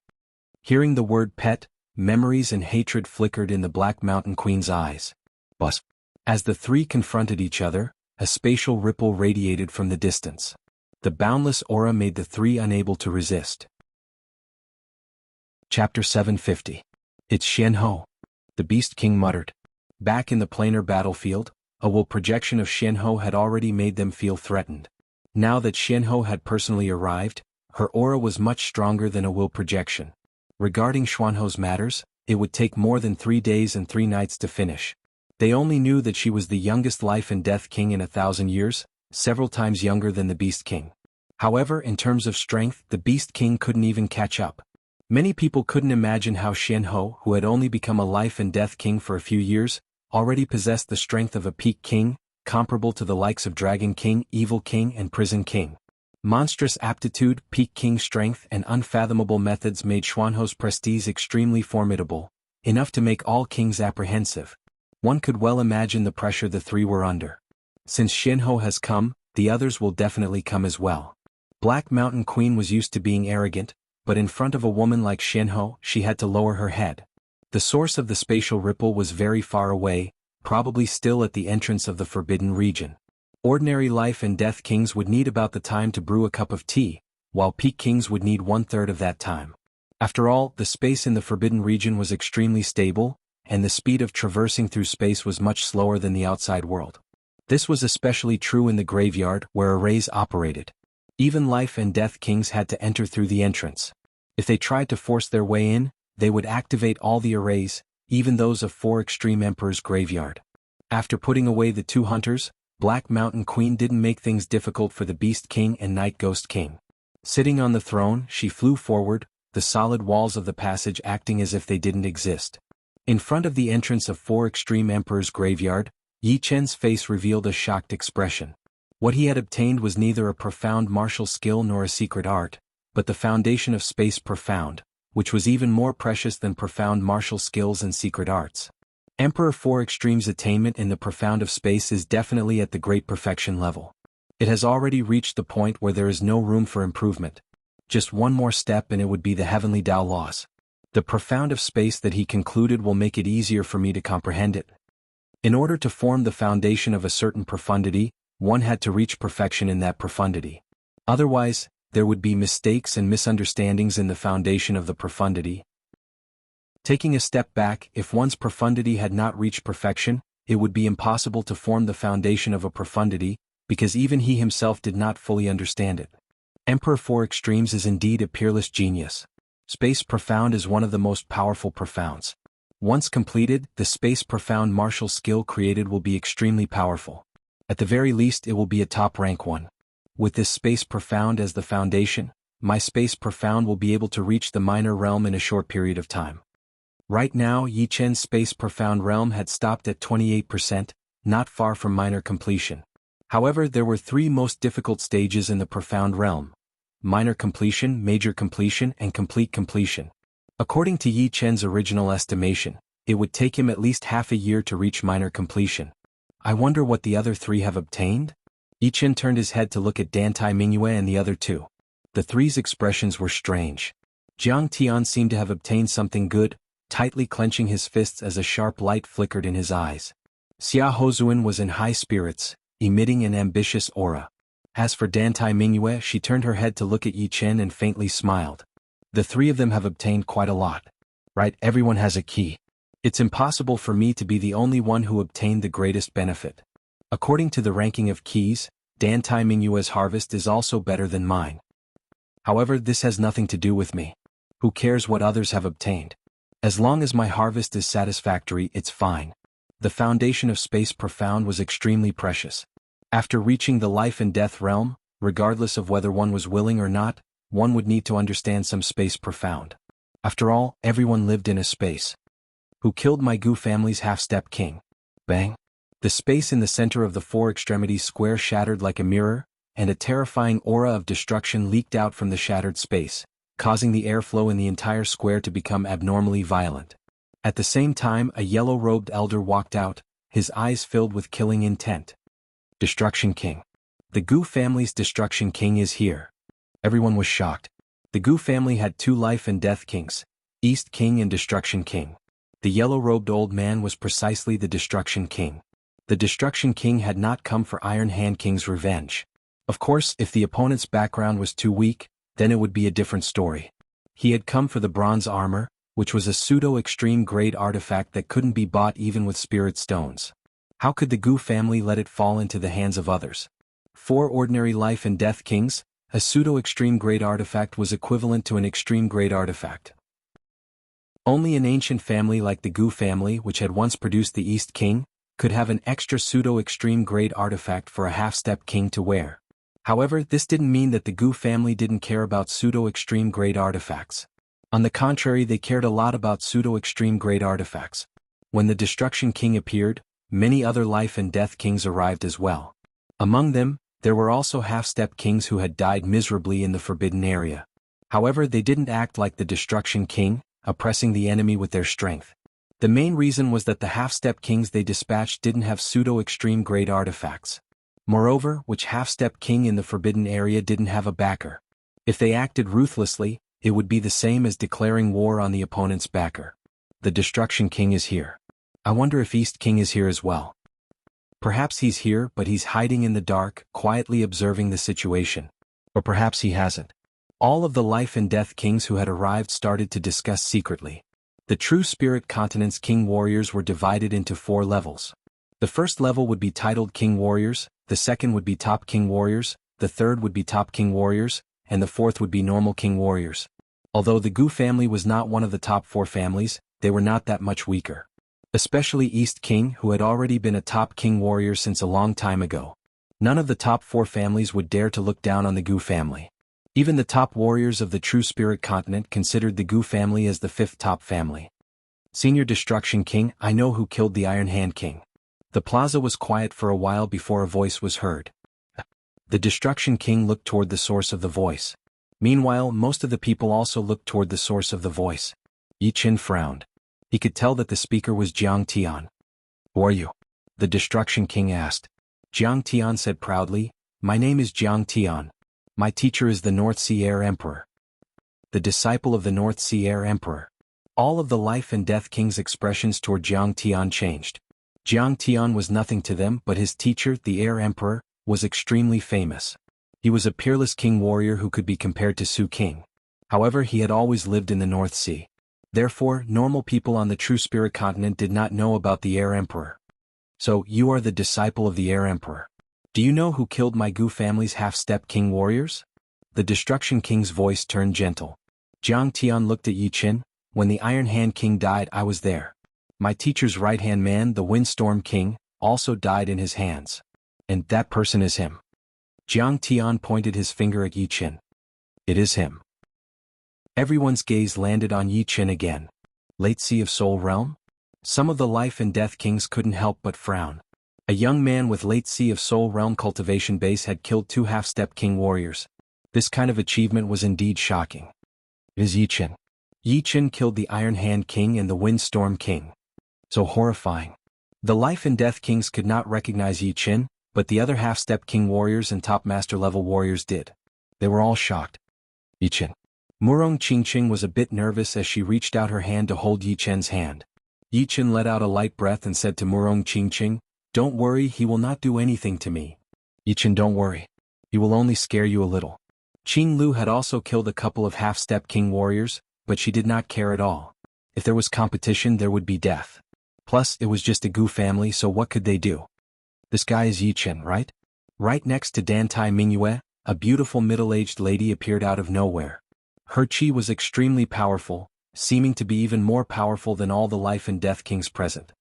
Hearing the word pet, memories and hatred flickered in the Black Mountain Queen's eyes. Bus. As the three confronted each other, a spatial ripple radiated from the distance. The boundless aura made the three unable to resist. Chapter 750. It's Jianghu. The Beast King muttered. Back in the planar battlefield, a will projection of Jianghu had already made them feel threatened. Now that Jianghu had personally arrived, her aura was much stronger than a will projection. Regarding Xuanhu's matters, it would take more than 3 days and 3 nights to finish. They only knew that she was the youngest life and death king in 1,000 years, several times younger than the Beast King. However, in terms of strength, the Beast King couldn't even catch up. Many people couldn't imagine how Jianghu, who had only become a life and death king for a few years, already possessed the strength of a peak king, comparable to the likes of Dragon King, Evil King and Prison King. Monstrous aptitude, peak king strength and unfathomable methods made Xuanhu's prestige extremely formidable, enough to make all kings apprehensive. One could well imagine the pressure the three were under. Since Jianghu has come, the others will definitely come as well. Black Mountain Queen was used to being arrogant, but in front of a woman like Jianghu, she had to lower her head. The source of the spatial ripple was very far away, probably still at the entrance of the Forbidden Region. Ordinary life and death kings would need about the time to brew a cup of tea, while peak kings would need 1/3 of that time. After all, the space in the Forbidden Region was extremely stable, and the speed of traversing through space was much slower than the outside world. This was especially true in the graveyard where arrays operated. Even life and death kings had to enter through the entrance. If they tried to force their way in, they would activate all the arrays, even those of 4 Extreme Emperor's graveyard. After putting away the 2 hunters, Black Mountain Queen didn't make things difficult for the Beast King and Night Ghost King. Sitting on the throne, she flew forward, the solid walls of the passage acting as if they didn't exist. In front of the entrance of 4 Extreme Emperor's graveyard, Yi Chen's face revealed a shocked expression. What he had obtained was neither a profound martial skill nor a secret art, but the foundation of space profound, which was even more precious than profound martial skills and secret arts. Emperor 4 Extreme's attainment in the profound of space is definitely at the great perfection level. It has already reached the point where there is no room for improvement. Just one more step and it would be the heavenly Tao laws. The profound of space that he concluded will make it easier for me to comprehend it. In order to form the foundation of a certain profundity, one had to reach perfection in that profundity. Otherwise, there would be mistakes and misunderstandings in the foundation of the profundity. Taking a step back, if one's profundity had not reached perfection, it would be impossible to form the foundation of a profundity, because even he himself did not fully understand it. Emperor 4 Extremes is indeed a peerless genius. Space Profound is one of the most powerful profounds. Once completed, the Space Profound martial skill created will be extremely powerful. At the very least it will be a top-rank one. With this Space Profound as the foundation, my Space Profound will be able to reach the minor realm in a short period of time. Right now, Yi Chen's Space Profound realm had stopped at 28%, not far from minor completion. However, there were 3 most difficult stages in the Profound realm: minor completion, major completion, and complete completion. According to Yi Chen's original estimation, it would take him at least half a year to reach minor completion. I wonder what the other 3 have obtained? Yi Chen turned his head to look at Dan Tai Mingyue and the other 2. The 3's expressions were strange. Jiang Tian seemed to have obtained something good, tightly clenching his fists as a sharp light flickered in his eyes. Xia Hozuan was in high spirits, emitting an ambitious aura. As for Dan Tai Mingyue, she turned her head to look at Yi Chen and faintly smiled. The 3 of them have obtained quite a lot. Right, everyone has a key. It's impossible for me to be the only one who obtained the greatest benefit. According to the ranking of keys, Dan Tai Mingyue's harvest is also better than mine. However, this has nothing to do with me. Who cares what others have obtained? As long as my harvest is satisfactory, it's fine. The foundation of Space Profound was extremely precious. After reaching the life and death realm, regardless of whether one was willing or not, one would need to understand some Space Profound. After all, everyone lived in a space. Who killed my Gu family's half-step king? Bang! The space in the center of the 4 extremities square shattered like a mirror, and a terrifying aura of destruction leaked out from the shattered space, causing the airflow in the entire square to become abnormally violent. At the same time, a yellow-robed elder walked out, his eyes filled with killing intent. Destruction King. The Gu family's Destruction King is here. Everyone was shocked. The Gu family had 2 life and death kings, East King and Destruction King. The yellow-robed old man was precisely the Destruction King. The Destruction King had not come for Iron Hand King's revenge. Of course, if the opponent's background was too weak, then it would be a different story. He had come for the bronze armor, which was a pseudo-extreme grade artifact that couldn't be bought even with spirit stones. How could the Gu family let it fall into the hands of others? 4 ordinary life and death kings, a pseudo-extreme grade artifact was equivalent to an extreme grade artifact. Only an ancient family like the Gu family, which had once produced the East King, could have an extra pseudo-extreme grade artifact for a half-step king to wear. However, this didn't mean that the Gu family didn't care about pseudo-extreme grade artifacts. On the contrary, they cared a lot about pseudo-extreme grade artifacts. When the Destruction King appeared, many other life and death kings arrived as well. Among them, there were also half-step kings who had died miserably in the Forbidden Area. However, they didn't act like the Destruction King, oppressing the enemy with their strength. The main reason was that the half-step kings they dispatched didn't have pseudo-extreme grade artifacts. Moreover, which half-step king in the Forbidden Area didn't have a backer? If they acted ruthlessly, it would be the same as declaring war on the opponent's backer. The Destruction King is here. I wonder if East King is here as well. Perhaps he's here, but he's hiding in the dark, quietly observing the situation. Or perhaps he hasn't. All of the life and death kings who had arrived started to discuss secretly. The true Spirit Continent's king warriors were divided into 4 levels. The first level would be titled King Warriors, the second would be Top King Warriors, the third would be Top King Warriors, and the fourth would be Normal King Warriors. Although the Gu family was not one of the top 4 families, they were not that much weaker. Especially East King, who had already been a top king warrior since a long time ago. None of the top 4 families would dare to look down on the Gu family. Even the top warriors of the true Spirit Continent considered the Gu family as the 5th top family. Senior Destruction King, I know who killed the Iron Hand King. The plaza was quiet for a while before a voice was heard. The Destruction King looked toward the source of the voice. Meanwhile, most of the people also looked toward the source of the voice. Yi Qin frowned. He could tell that the speaker was Jiang Tian. Who are you? The Destruction King asked. Jiang Tian said proudly, My name is Jiang Tian. My teacher is the North Sea Air Emperor. The disciple of the North Sea Air Emperor. All of the life and death king's expressions toward Jiang Tian changed. Jiang Tian was nothing to them, but his teacher, the Air Emperor, was extremely famous. He was a peerless king warrior who could be compared to Su King. However, he had always lived in the North Sea. Therefore, normal people on the true Spirit Continent did not know about the Air Emperor. So, you are the disciple of the Air Emperor. Do you know who killed my Gu family's half-step king warriors? The Destruction King's voice turned gentle. Jiang Tian looked at Yi Qin. When the Iron Hand King died, I was there. My teacher's right-hand man, the Windstorm King, also died in his hands. And that person is him. Jiang Tian pointed his finger at Yi Qin. It is him. Everyone's gaze landed on Yi Qin again. Late Sea of Soul Realm? Some of the life and death kings couldn't help but frown. A young man with Late Sea of Soul Realm cultivation base had killed 2 half-step king warriors. This kind of achievement was indeed shocking. It is Yi Qin. Yi Qin killed the Iron Hand King and the Windstorm King. So horrifying. The life and death kings could not recognize Yi Qin, but the other half-step king warriors and top master-level warriors did. They were all shocked. Yi Qin. Murong Qingqing was a bit nervous as she reached out her hand to hold Yi Qin's hand. Yi Qin let out a light breath and said to Murong Qingqing, Don't worry, he will not do anything to me. Yi Qin, don't worry. He will only scare you a little. Qing Lu had also killed a couple of half-step king warriors, but she did not care at all. If there was competition, there would be death. Plus, it was just a Gu family, so what could they do? This guy is Yi Qin, right? Right next to Dantai Mingyue, a beautiful middle-aged lady appeared out of nowhere. Her qi was extremely powerful, seeming to be even more powerful than all the life and death kings present.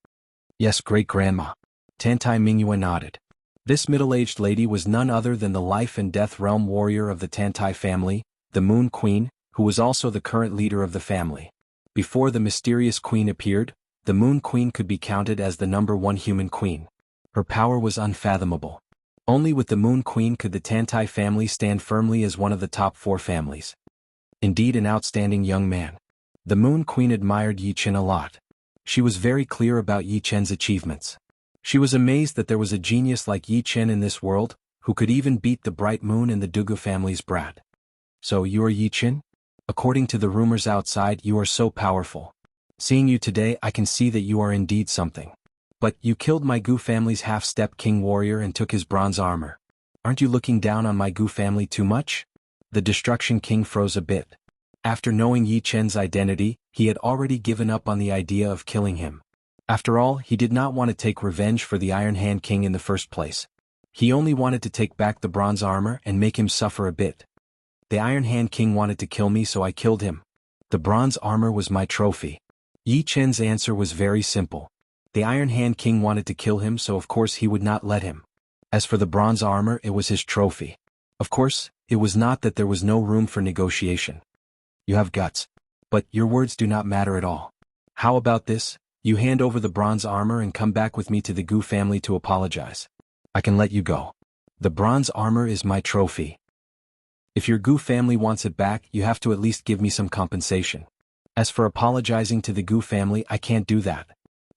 Yes, great-grandma. Dantai Mingyue nodded. This middle-aged lady was none other than the life and death realm warrior of the Dantai family, the Moon Queen, who was also the current leader of the family. Before the mysterious queen appeared, the Moon Queen could be counted as the number 1 human queen. Her power was unfathomable. Only with the Moon Queen could the Dantai family stand firmly as one of the top 4 families. Indeed an outstanding young man. The Moon Queen admired Yi Qin a lot. She was very clear about Yi Qin's achievements. She was amazed that there was a genius like Yi Qin in this world, who could even beat the Bright Moon and the Dugu family's brat. So you are Yi Qin? According to the rumors outside, you are so powerful. Seeing you today, I can see that you are indeed something. But you killed my Gu family's half-step king warrior and took his bronze armor. Aren't you looking down on my Gu family too much? The Destruction King froze a bit. After knowing Yi Chen's identity, he had already given up on the idea of killing him. After all, he did not want to take revenge for the Iron Hand King in the first place. He only wanted to take back the bronze armor and make him suffer a bit. The Iron Hand King wanted to kill me, so I killed him. The bronze armor was my trophy. Yi Chen's answer was very simple. The Iron Hand King wanted to kill him, so of course he would not let him. As for the bronze armor, it was his trophy. Of course, it was not that there was no room for negotiation. You have guts. But your words do not matter at all. How about this? You hand over the bronze armor and come back with me to the Gu family to apologize. I can let you go. The bronze armor is my trophy. If your Gu family wants it back, you have to at least give me some compensation. As for apologizing to the Gu family, I can't do that.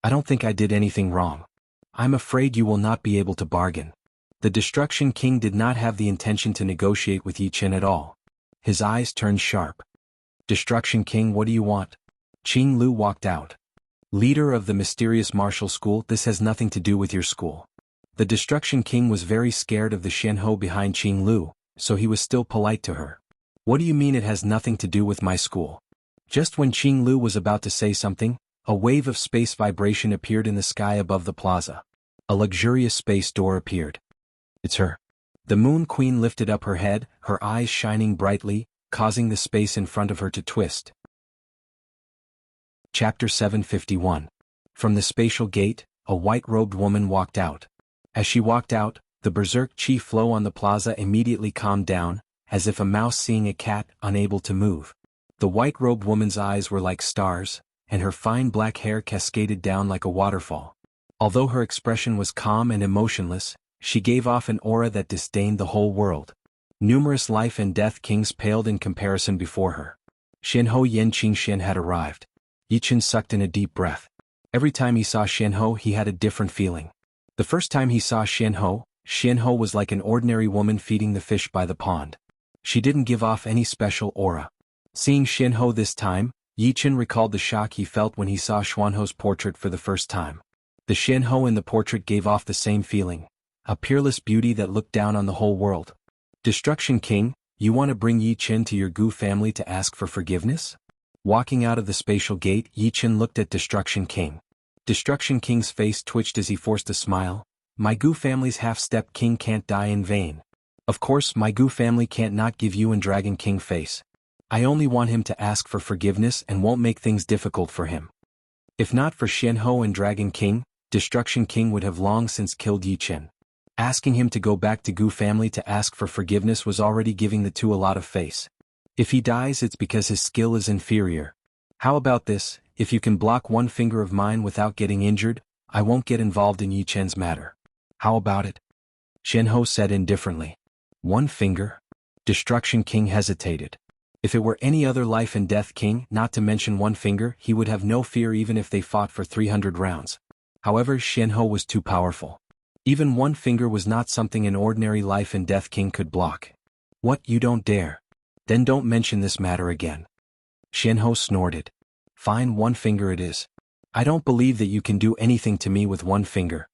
I don't think I did anything wrong. I'm afraid you will not be able to bargain. The Destruction King did not have the intention to negotiate with Yi Chen at all. His eyes turned sharp. Destruction King, what do you want? Qing Lu walked out. Leader of the mysterious martial school, this has nothing to do with your school. The Destruction King was very scared of the Xianhou behind Qing Lu, so he was still polite to her. What do you mean it has nothing to do with my school? Just when Qing Lu was about to say something, a wave of space vibration appeared in the sky above the plaza. A luxurious space door appeared. It's her. The Moon Queen lifted up her head, her eyes shining brightly, causing the space in front of her to twist. Chapter 751. From the spatial gate, a white-robed woman walked out. As she walked out, the berserk chi flow on the plaza immediately calmed down, as if a mouse seeing a cat, unable to move. The white-robed woman's eyes were like stars, and her fine black hair cascaded down like a waterfall. Although her expression was calm and emotionless, she gave off an aura that disdained the whole world. Numerous life and death kings paled in comparison before her. Xianhou Yan Qingxian had arrived. Yi Chen sucked in a deep breath. Every time he saw Xianhou, he had a different feeling. The first time he saw Xianhou, Xianhou was like an ordinary woman feeding the fish by the pond. She didn't give off any special aura. Seeing Xianhou this time, Yi Chen recalled the shock he felt when he saw Xuanhou's portrait for the first time. The Xianhou in the portrait gave off the same feeling, a peerless beauty that looked down on the whole world. Destruction King, you want to bring Yi Chen to your Gu family to ask for forgiveness? Walking out of the spatial gate, Yi Chen looked at Destruction King. Destruction King's face twitched as he forced a smile. My Gu family's half-step king can't die in vain. Of course, my Gu family can't not give you and Dragon King face. I only want him to ask for forgiveness and won't make things difficult for him. If not for Xianhou and Dragon King, Destruction King would have long since killed Yi Chen. Asking him to go back to Gu family to ask for forgiveness was already giving the two a lot of face. If he dies, it's because his skill is inferior. How about this? If you can block one finger of mine without getting injured, I won't get involved in Yi Chen's matter. How about it? Xianhou said indifferently. One finger? Destruction King hesitated. If it were any other life and death king, not to mention one finger, he would have no fear even if they fought for 300 rounds. However, Xianhou was too powerful. Even one finger was not something an ordinary life and death king could block. What, you don't dare? Then don't mention this matter again. Xianhou snorted. Fine, one finger it is. I don't believe that you can do anything to me with one finger.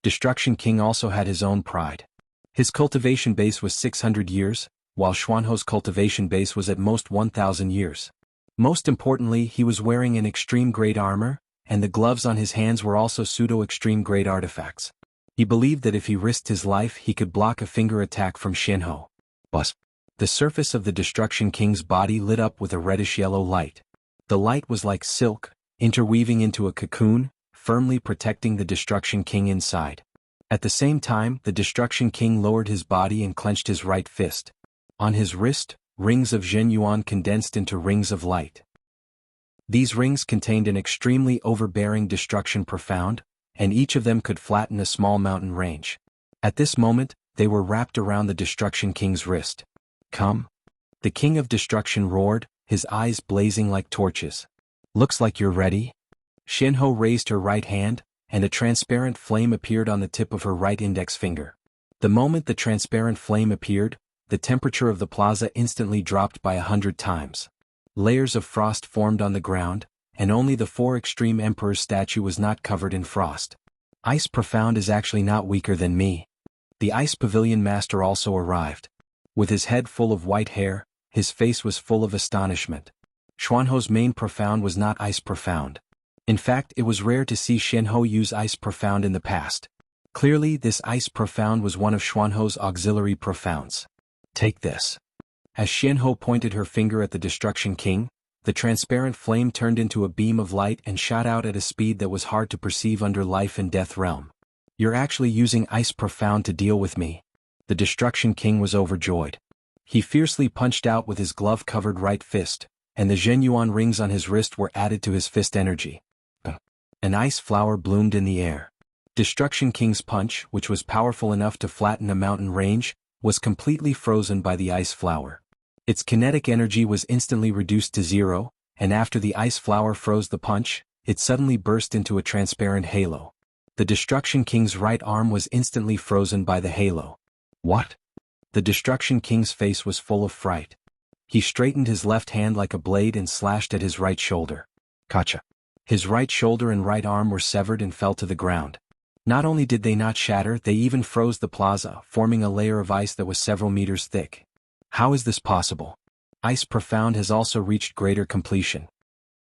Destruction King also had his own pride. His cultivation base was 600 years, while Xuanhou's cultivation base was at most 1,000 years. Most importantly, he was wearing an extreme-grade armor, and the gloves on his hands were also pseudo-extreme-grade artifacts. He believed that if he risked his life, he could block a finger attack from Xianhou. But the surface of the Destruction King's body lit up with a reddish-yellow light. The light was like silk, interweaving into a cocoon, firmly protecting the Destruction King inside. At the same time, the Destruction King lowered his body and clenched his right fist. On his wrist, rings of Zhenyuan condensed into rings of light. These rings contained an extremely overbearing destruction profound, and each of them could flatten a small mountain range. At this moment, they were wrapped around the Destruction King's wrist. Come. The King of Destruction roared, his eyes blazing like torches. Looks like you're ready? Xianhou raised her right hand, and a transparent flame appeared on the tip of her right index finger. The moment the transparent flame appeared, the temperature of the plaza instantly dropped by 100 times. Layers of frost formed on the ground, and only the 4 Extreme Emperor's statue was not covered in frost. Ice Profound is actually not weaker than me. The Ice Pavilion Master also arrived. With his head full of white hair, his face was full of astonishment. Xuanho's main Profound was not Ice Profound. In fact, it was rare to see Xianhou use Ice Profound in the past. Clearly, this Ice Profound was one of Xuanho's auxiliary Profounds. Take this. As Xianhou pointed her finger at the Destruction King, the transparent flame turned into a beam of light and shot out at a speed that was hard to perceive under life and death realm. You're actually using Ice Profound to deal with me. The Destruction King was overjoyed. He fiercely punched out with his glove-covered right fist, and the Zhenyuan rings on his wrist were added to his fist energy. An ice flower bloomed in the air. Destruction King's punch, which was powerful enough to flatten a mountain range, was completely frozen by the ice flower. Its kinetic energy was instantly reduced to 0, and after the ice flower froze the punch, it suddenly burst into a transparent halo. The Destruction King's right arm was instantly frozen by the halo. What? The Destruction King's face was full of fright. He straightened his left hand like a blade and slashed at his right shoulder. Kacha. His right shoulder and right arm were severed and fell to the ground. Not only did they not shatter, they even froze the plaza, forming a layer of ice that was several meters thick. How is this possible? Ice Profound has also reached greater completion.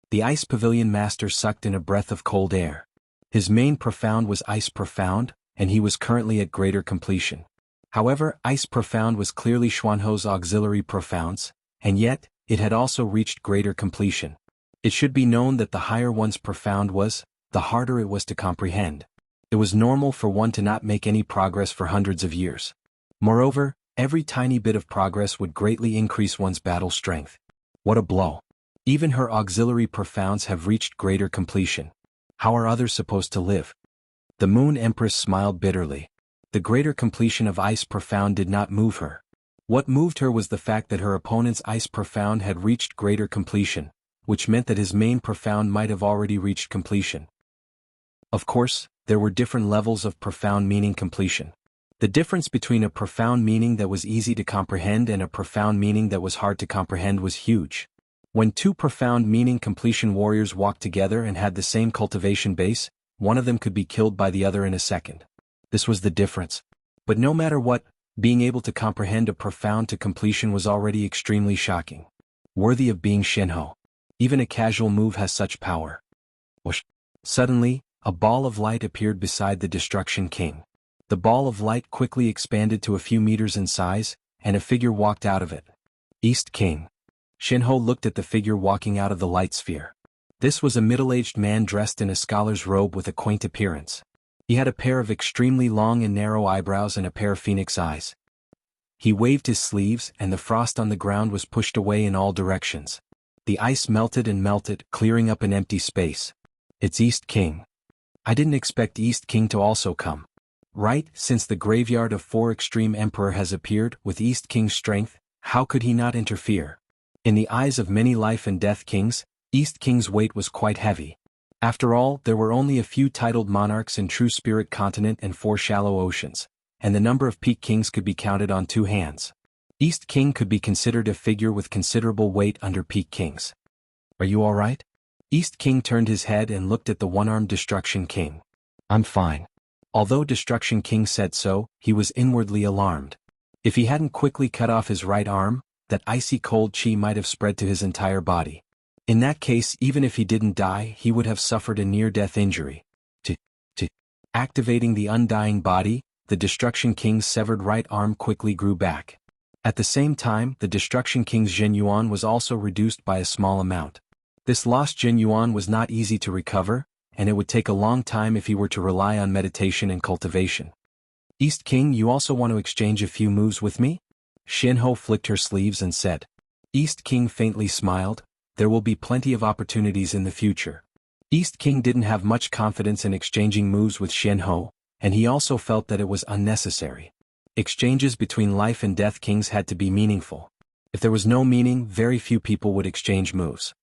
The Ice Pavilion Master sucked in a breath of cold air. His main Profound was Ice Profound, and he was currently at greater completion. However, Ice Profound was clearly Xuanho's auxiliary Profounds, and yet, it had also reached greater completion. It should be known that the higher one's Profound was, the harder it was to comprehend. It was normal for one to not make any progress for hundreds of years. Moreover, every tiny bit of progress would greatly increase one's battle strength. What a blow. Even her auxiliary Profounds have reached greater completion. How are others supposed to live? The Moon Empress smiled bitterly. The greater completion of Ice Profound did not move her. What moved her was the fact that her opponent's Ice Profound had reached greater completion, which meant that his main Profound might have already reached completion. Of course, there were different levels of profound meaning completion. The difference between a profound meaning that was easy to comprehend and a profound meaning that was hard to comprehend was huge. When 2 profound meaning completion warriors walked together and had the same cultivation base, one of them could be killed by the other in a second. This was the difference. But no matter what, being able to comprehend a profound to completion was already extremely shocking. Worthy of being Xianhou. Even a casual move has such power. Whoosh. Suddenly, a ball of light appeared beside the Destruction King. The ball of light quickly expanded to a few meters in size, and a figure walked out of it. East King. Xianhou looked at the figure walking out of the light sphere. This was a middle-aged man dressed in a scholar's robe with a quaint appearance. He had a pair of extremely long and narrow eyebrows and a pair of phoenix eyes. He waved his sleeves, and the frost on the ground was pushed away in all directions. The ice melted and melted, clearing up an empty space. It's East King. I didn't expect East King to also come. Right, since the graveyard of 4 Extreme Emperor has appeared, with East King's strength, how could he not interfere? In the eyes of many life and death kings, East King's weight was quite heavy. After all, there were only a few titled monarchs in True Spirit Continent and 4 shallow oceans, and the number of peak kings could be counted on 2 hands. East King could be considered a figure with considerable weight under peak kings. Are you all right? East King turned his head and looked at the one-armed Destruction King. I'm fine. Although Destruction King said so, he was inwardly alarmed. If he hadn't quickly cut off his right arm, that icy cold chi might have spread to his entire body. In that case, even if he didn't die, he would have suffered a near-death injury. Activating the undying body, the Destruction King's severed right arm quickly grew back. At the same time, the Destruction King's Zhenyuan was also reduced by a small amount. This lost Zhenyuan was not easy to recover, and it would take a long time if he were to rely on meditation and cultivation. East King, you also want to exchange a few moves with me? Xianhou flicked her sleeves and said. East King faintly smiled. There will be plenty of opportunities in the future. East King didn't have much confidence in exchanging moves with Xianhou, and he also felt that it was unnecessary. Exchanges between life and death kings had to be meaningful. If there was no meaning, very few people would exchange moves.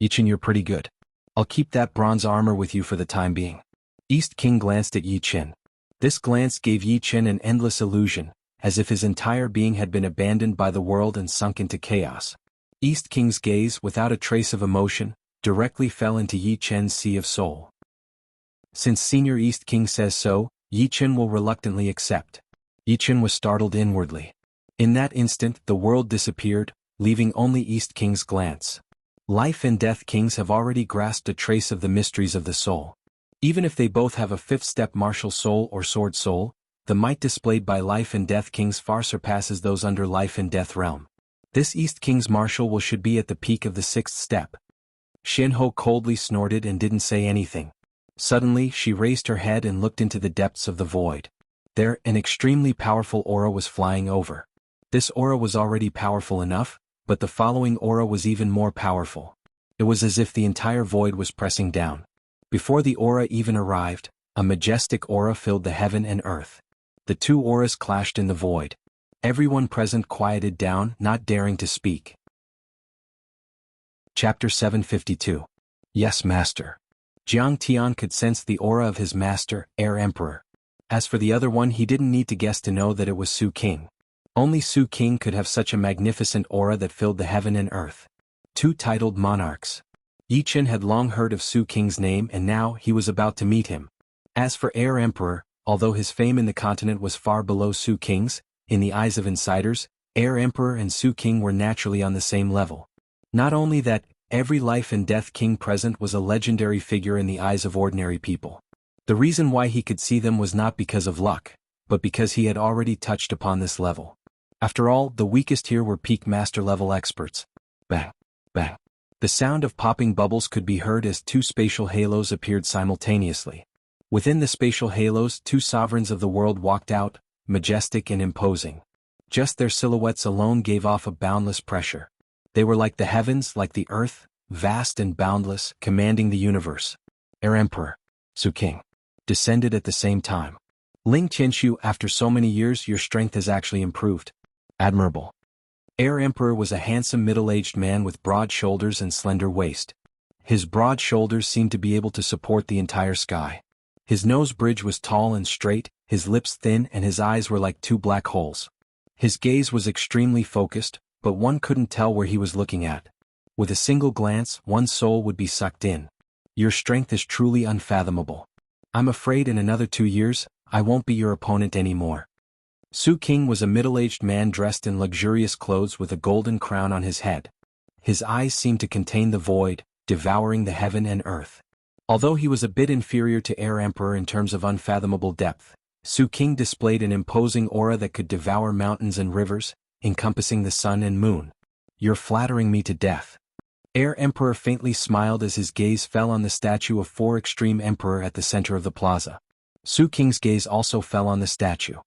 Yichen, you're pretty good. I'll keep that bronze armor with you for the time being. East King glanced at Yichen. This glance gave Yichen an endless illusion, as if his entire being had been abandoned by the world and sunk into chaos. East King's gaze, without a trace of emotion, directly fell into Yi Chen's sea of soul. Since Senior East King says so, Yi Chen will reluctantly accept. Yi Chen was startled inwardly. In that instant, the world disappeared, leaving only East King's glance. Life and Death Kings have already grasped a trace of the mysteries of the soul. Even if they both have a fifth-step martial soul or sword soul, the might displayed by Life and Death Kings far surpasses those under Life and Death realm. This East King's martial should be at the peak of the sixth step. Xianhou coldly snorted and didn't say anything. Suddenly, she raised her head and looked into the depths of the void. There, an extremely powerful aura was flying over. This aura was already powerful enough, but the following aura was even more powerful. It was as if the entire void was pressing down. Before the aura even arrived, a majestic aura filled the heaven and earth. The two auras clashed in the void. Everyone present quieted down, not daring to speak. Chapter 752. Yes, Master. Jiang Tian could sense the aura of his master, Air Emperor. As for the other one, he didn't need to guess to know that it was Su King. Only Su King could have such a magnificent aura that filled the heaven and earth. Two titled monarchs. Yi Chen had long heard of Su King's name and now he was about to meet him. As for Air Emperor, although his fame in the continent was far below Su King's, in the eyes of insiders, Air Emperor and Su King were naturally on the same level. Not only that, every Life and Death King present was a legendary figure in the eyes of ordinary people. The reason why he could see them was not because of luck, but because he had already touched upon this level. After all, the weakest here were peak master-level experts. Bang, bang. The sound of popping bubbles could be heard as two spatial halos appeared simultaneously. Within the spatial halos, two sovereigns of the world walked out, majestic and imposing. Just their silhouettes alone gave off a boundless pressure. They were like the heavens, like the earth, vast and boundless, commanding the universe. Air Emperor, Su King, descended at the same time. Ling Qianxu, after so many years, your strength has actually improved. Admirable. Air Emperor was a handsome middle-aged man with broad shoulders and slender waist. His broad shoulders seemed to be able to support the entire sky. His nose bridge was tall and straight, his lips thin and his eyes were like two black holes. His gaze was extremely focused, but one couldn't tell where he was looking at. With a single glance, one's soul would be sucked in. Your strength is truly unfathomable. I'm afraid in another 2 years, I won't be your opponent anymore. Su King was a middle-aged man dressed in luxurious clothes with a golden crown on his head. His eyes seemed to contain the void, devouring the heaven and earth. Although he was a bit inferior to Air Emperor in terms of unfathomable depth, Su King displayed an imposing aura that could devour mountains and rivers, encompassing the sun and moon. You're flattering me to death. Air Emperor faintly smiled as his gaze fell on the statue of Four Extreme Emperor at the center of the plaza. Su King's gaze also fell on the statue.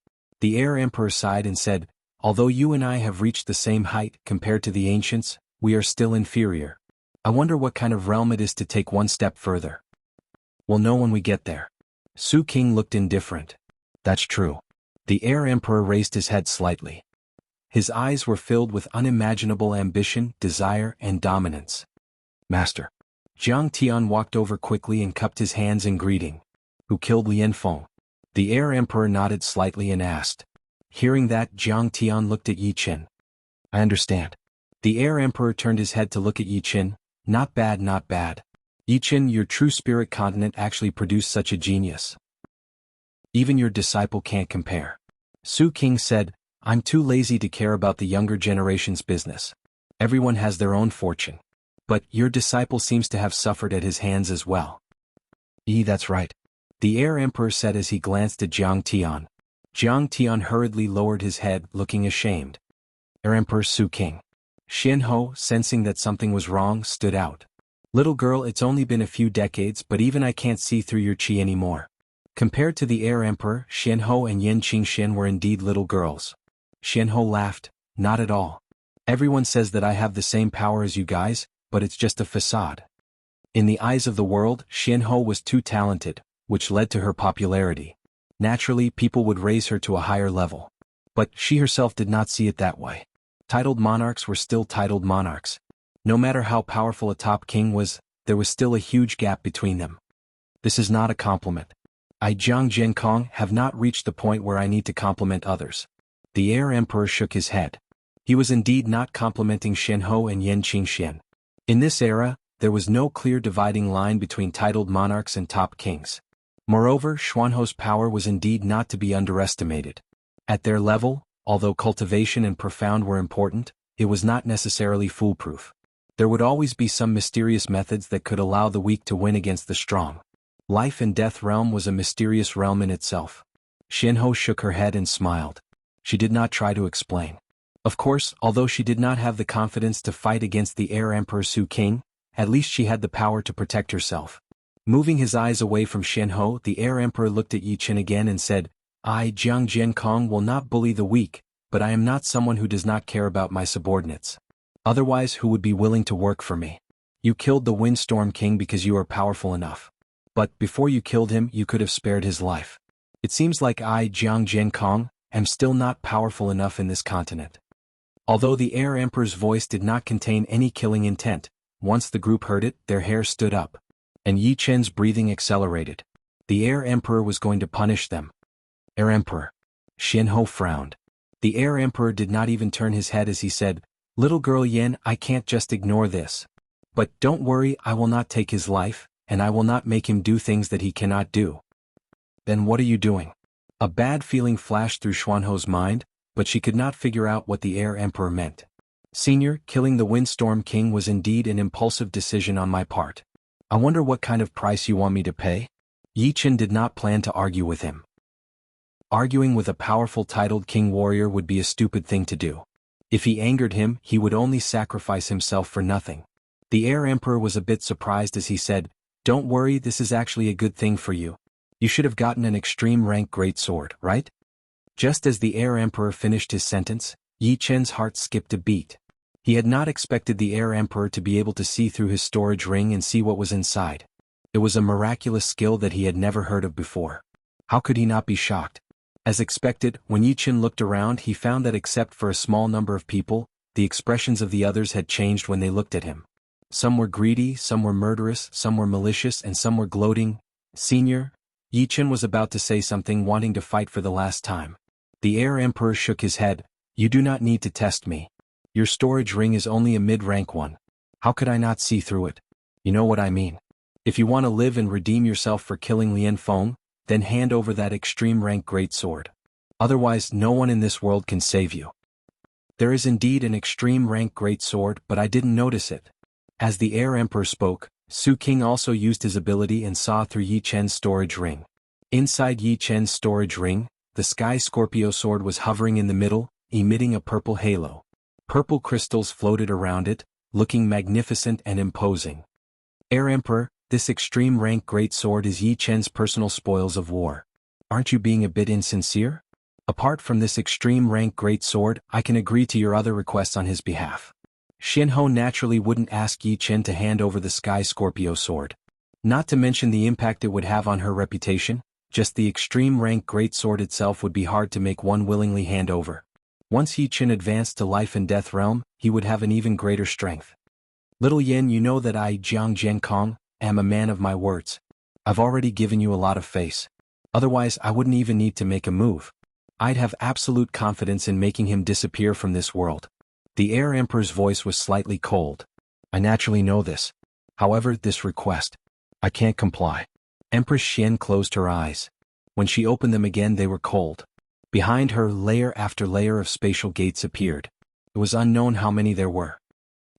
The Air Emperor sighed and said, although you and I have reached the same height compared to the ancients, we are still inferior. I wonder what kind of realm it is to take one step further. We'll know when we get there. Su King looked indifferent. That's true. The Air Emperor raised his head slightly. His eyes were filled with unimaginable ambition, desire, and dominance. Master. Jiang Tian walked over quickly and cupped his hands in greeting. Who killed Lian Feng? The Air Emperor nodded slightly and asked. Hearing that, Jiang Tian looked at Yi Chen. I understand. The Air Emperor turned his head to look at Yi Chen. Not bad, not bad. Yi Chen, your true spirit continent actually produced such a genius. Even your disciple can't compare. Su King said, I'm too lazy to care about the younger generation's business. Everyone has their own fortune. But your disciple seems to have suffered at his hands as well. That's right. The Air Emperor said as he glanced at Jiang Tian. Jiang Tian hurriedly lowered his head, looking ashamed. Air Emperor Su King. Xianhou, sensing that something was wrong, stood out. Little girl, it's only been a few decades, but even I can't see through your qi anymore. Compared to the Air Emperor, Xianhou and Yan Qingxian were indeed little girls. Xianhou laughed. Not at all. Everyone says that I have the same power as you guys, but it's just a facade. In the eyes of the world, Xianhou was too talented, which led to her popularity. Naturally, people would raise her to a higher level. But she herself did not see it that way. Titled monarchs were still titled monarchs. No matter how powerful a top king was, there was still a huge gap between them. This is not a compliment. I Jiang Zhenkong have not reached the point where I need to compliment others. The Air Emperor shook his head. He was indeed not complimenting Xianhou and Yan Qingxian. In this era, there was no clear dividing line between titled monarchs and top kings. Moreover, Xuanhou's power was indeed not to be underestimated. At their level, although cultivation and profound were important, it was not necessarily foolproof. There would always be some mysterious methods that could allow the weak to win against the strong. Life and death realm was a mysterious realm in itself. Xianhou shook her head and smiled. She did not try to explain. Of course, although she did not have the confidence to fight against the heir emperor Su King, at least she had the power to protect herself. Moving his eyes away from Xianhou, the heir emperor looked at Yi Chen again and said, I, Jiang Jiankong, will not bully the weak, but I am not someone who does not care about my subordinates. Otherwise, who would be willing to work for me? You killed the Windstorm King because you are powerful enough. But before you killed him, you could have spared his life. It seems like I, Jiang Jiankong, am still not powerful enough in this continent. Although the heir emperor's voice did not contain any killing intent, once the group heard it, their hair stood up. And Yi Chen's breathing accelerated. The heir emperor was going to punish them. Heir emperor. Xianhou frowned. The heir emperor did not even turn his head as he said, Little girl Yan, I can't just ignore this. But don't worry, I will not take his life, and I will not make him do things that he cannot do. Then what are you doing? A bad feeling flashed through Xuanhou's mind, but she could not figure out what the heir emperor meant. Senior, killing the Windstorm King was indeed an impulsive decision on my part. I wonder what kind of price you want me to pay? Yi Chen did not plan to argue with him. Arguing with a powerful titled king warrior would be a stupid thing to do. If he angered him, he would only sacrifice himself for nothing. The heir emperor was a bit surprised as he said, Don't worry, this is actually a good thing for you. You should have gotten an extreme rank greatsword, right? Just as the heir emperor finished his sentence, Yi Chen's heart skipped a beat. He had not expected the heir emperor to be able to see through his storage ring and see what was inside. It was a miraculous skill that he had never heard of before. How could he not be shocked? As expected, when Yi Chen looked around, he found that except for a small number of people, the expressions of the others had changed when they looked at him. Some were greedy, some were murderous, some were malicious, and some were gloating. Senior, Yi Chen was about to say something, wanting to fight for the last time. The heir emperor shook his head. You do not need to test me. Your storage ring is only a mid-rank one. How could I not see through it? You know what I mean. If you want to live and redeem yourself for killing Lian Feng, then hand over that extreme rank greatsword. Otherwise, no one in this world can save you. There is indeed an extreme rank greatsword, but I didn't notice it. As the heir emperor spoke, Su King also used his ability and saw through Yi Chen's storage ring. Inside Yi Chen's storage ring, the Sky Scorpio sword was hovering in the middle, emitting a purple halo. Purple crystals floated around it, looking magnificent and imposing. Heir Emperor, this extreme rank greatsword is Yi Chen's personal spoils of war. Aren't you being a bit insincere? Apart from this extreme rank greatsword, I can agree to your other requests on his behalf. Xianhou naturally wouldn't ask Yi Chen to hand over the Sky Scorpio sword. Not to mention the impact it would have on her reputation, just the extreme rank greatsword itself would be hard to make one willingly hand over. Once Yi Chen advanced to life and death realm, he would have an even greater strength. Little Yin, you know that I, Jiang Jiankong, am a man of my words. I've already given you a lot of face. Otherwise, I wouldn't even need to make a move. I'd have absolute confidence in making him disappear from this world. The heir emperor's voice was slightly cold. I naturally know this. However, this request, I can't comply. Empress Xian closed her eyes. When she opened them again, they were cold. Behind her, layer after layer of spatial gates appeared. It was unknown how many there were.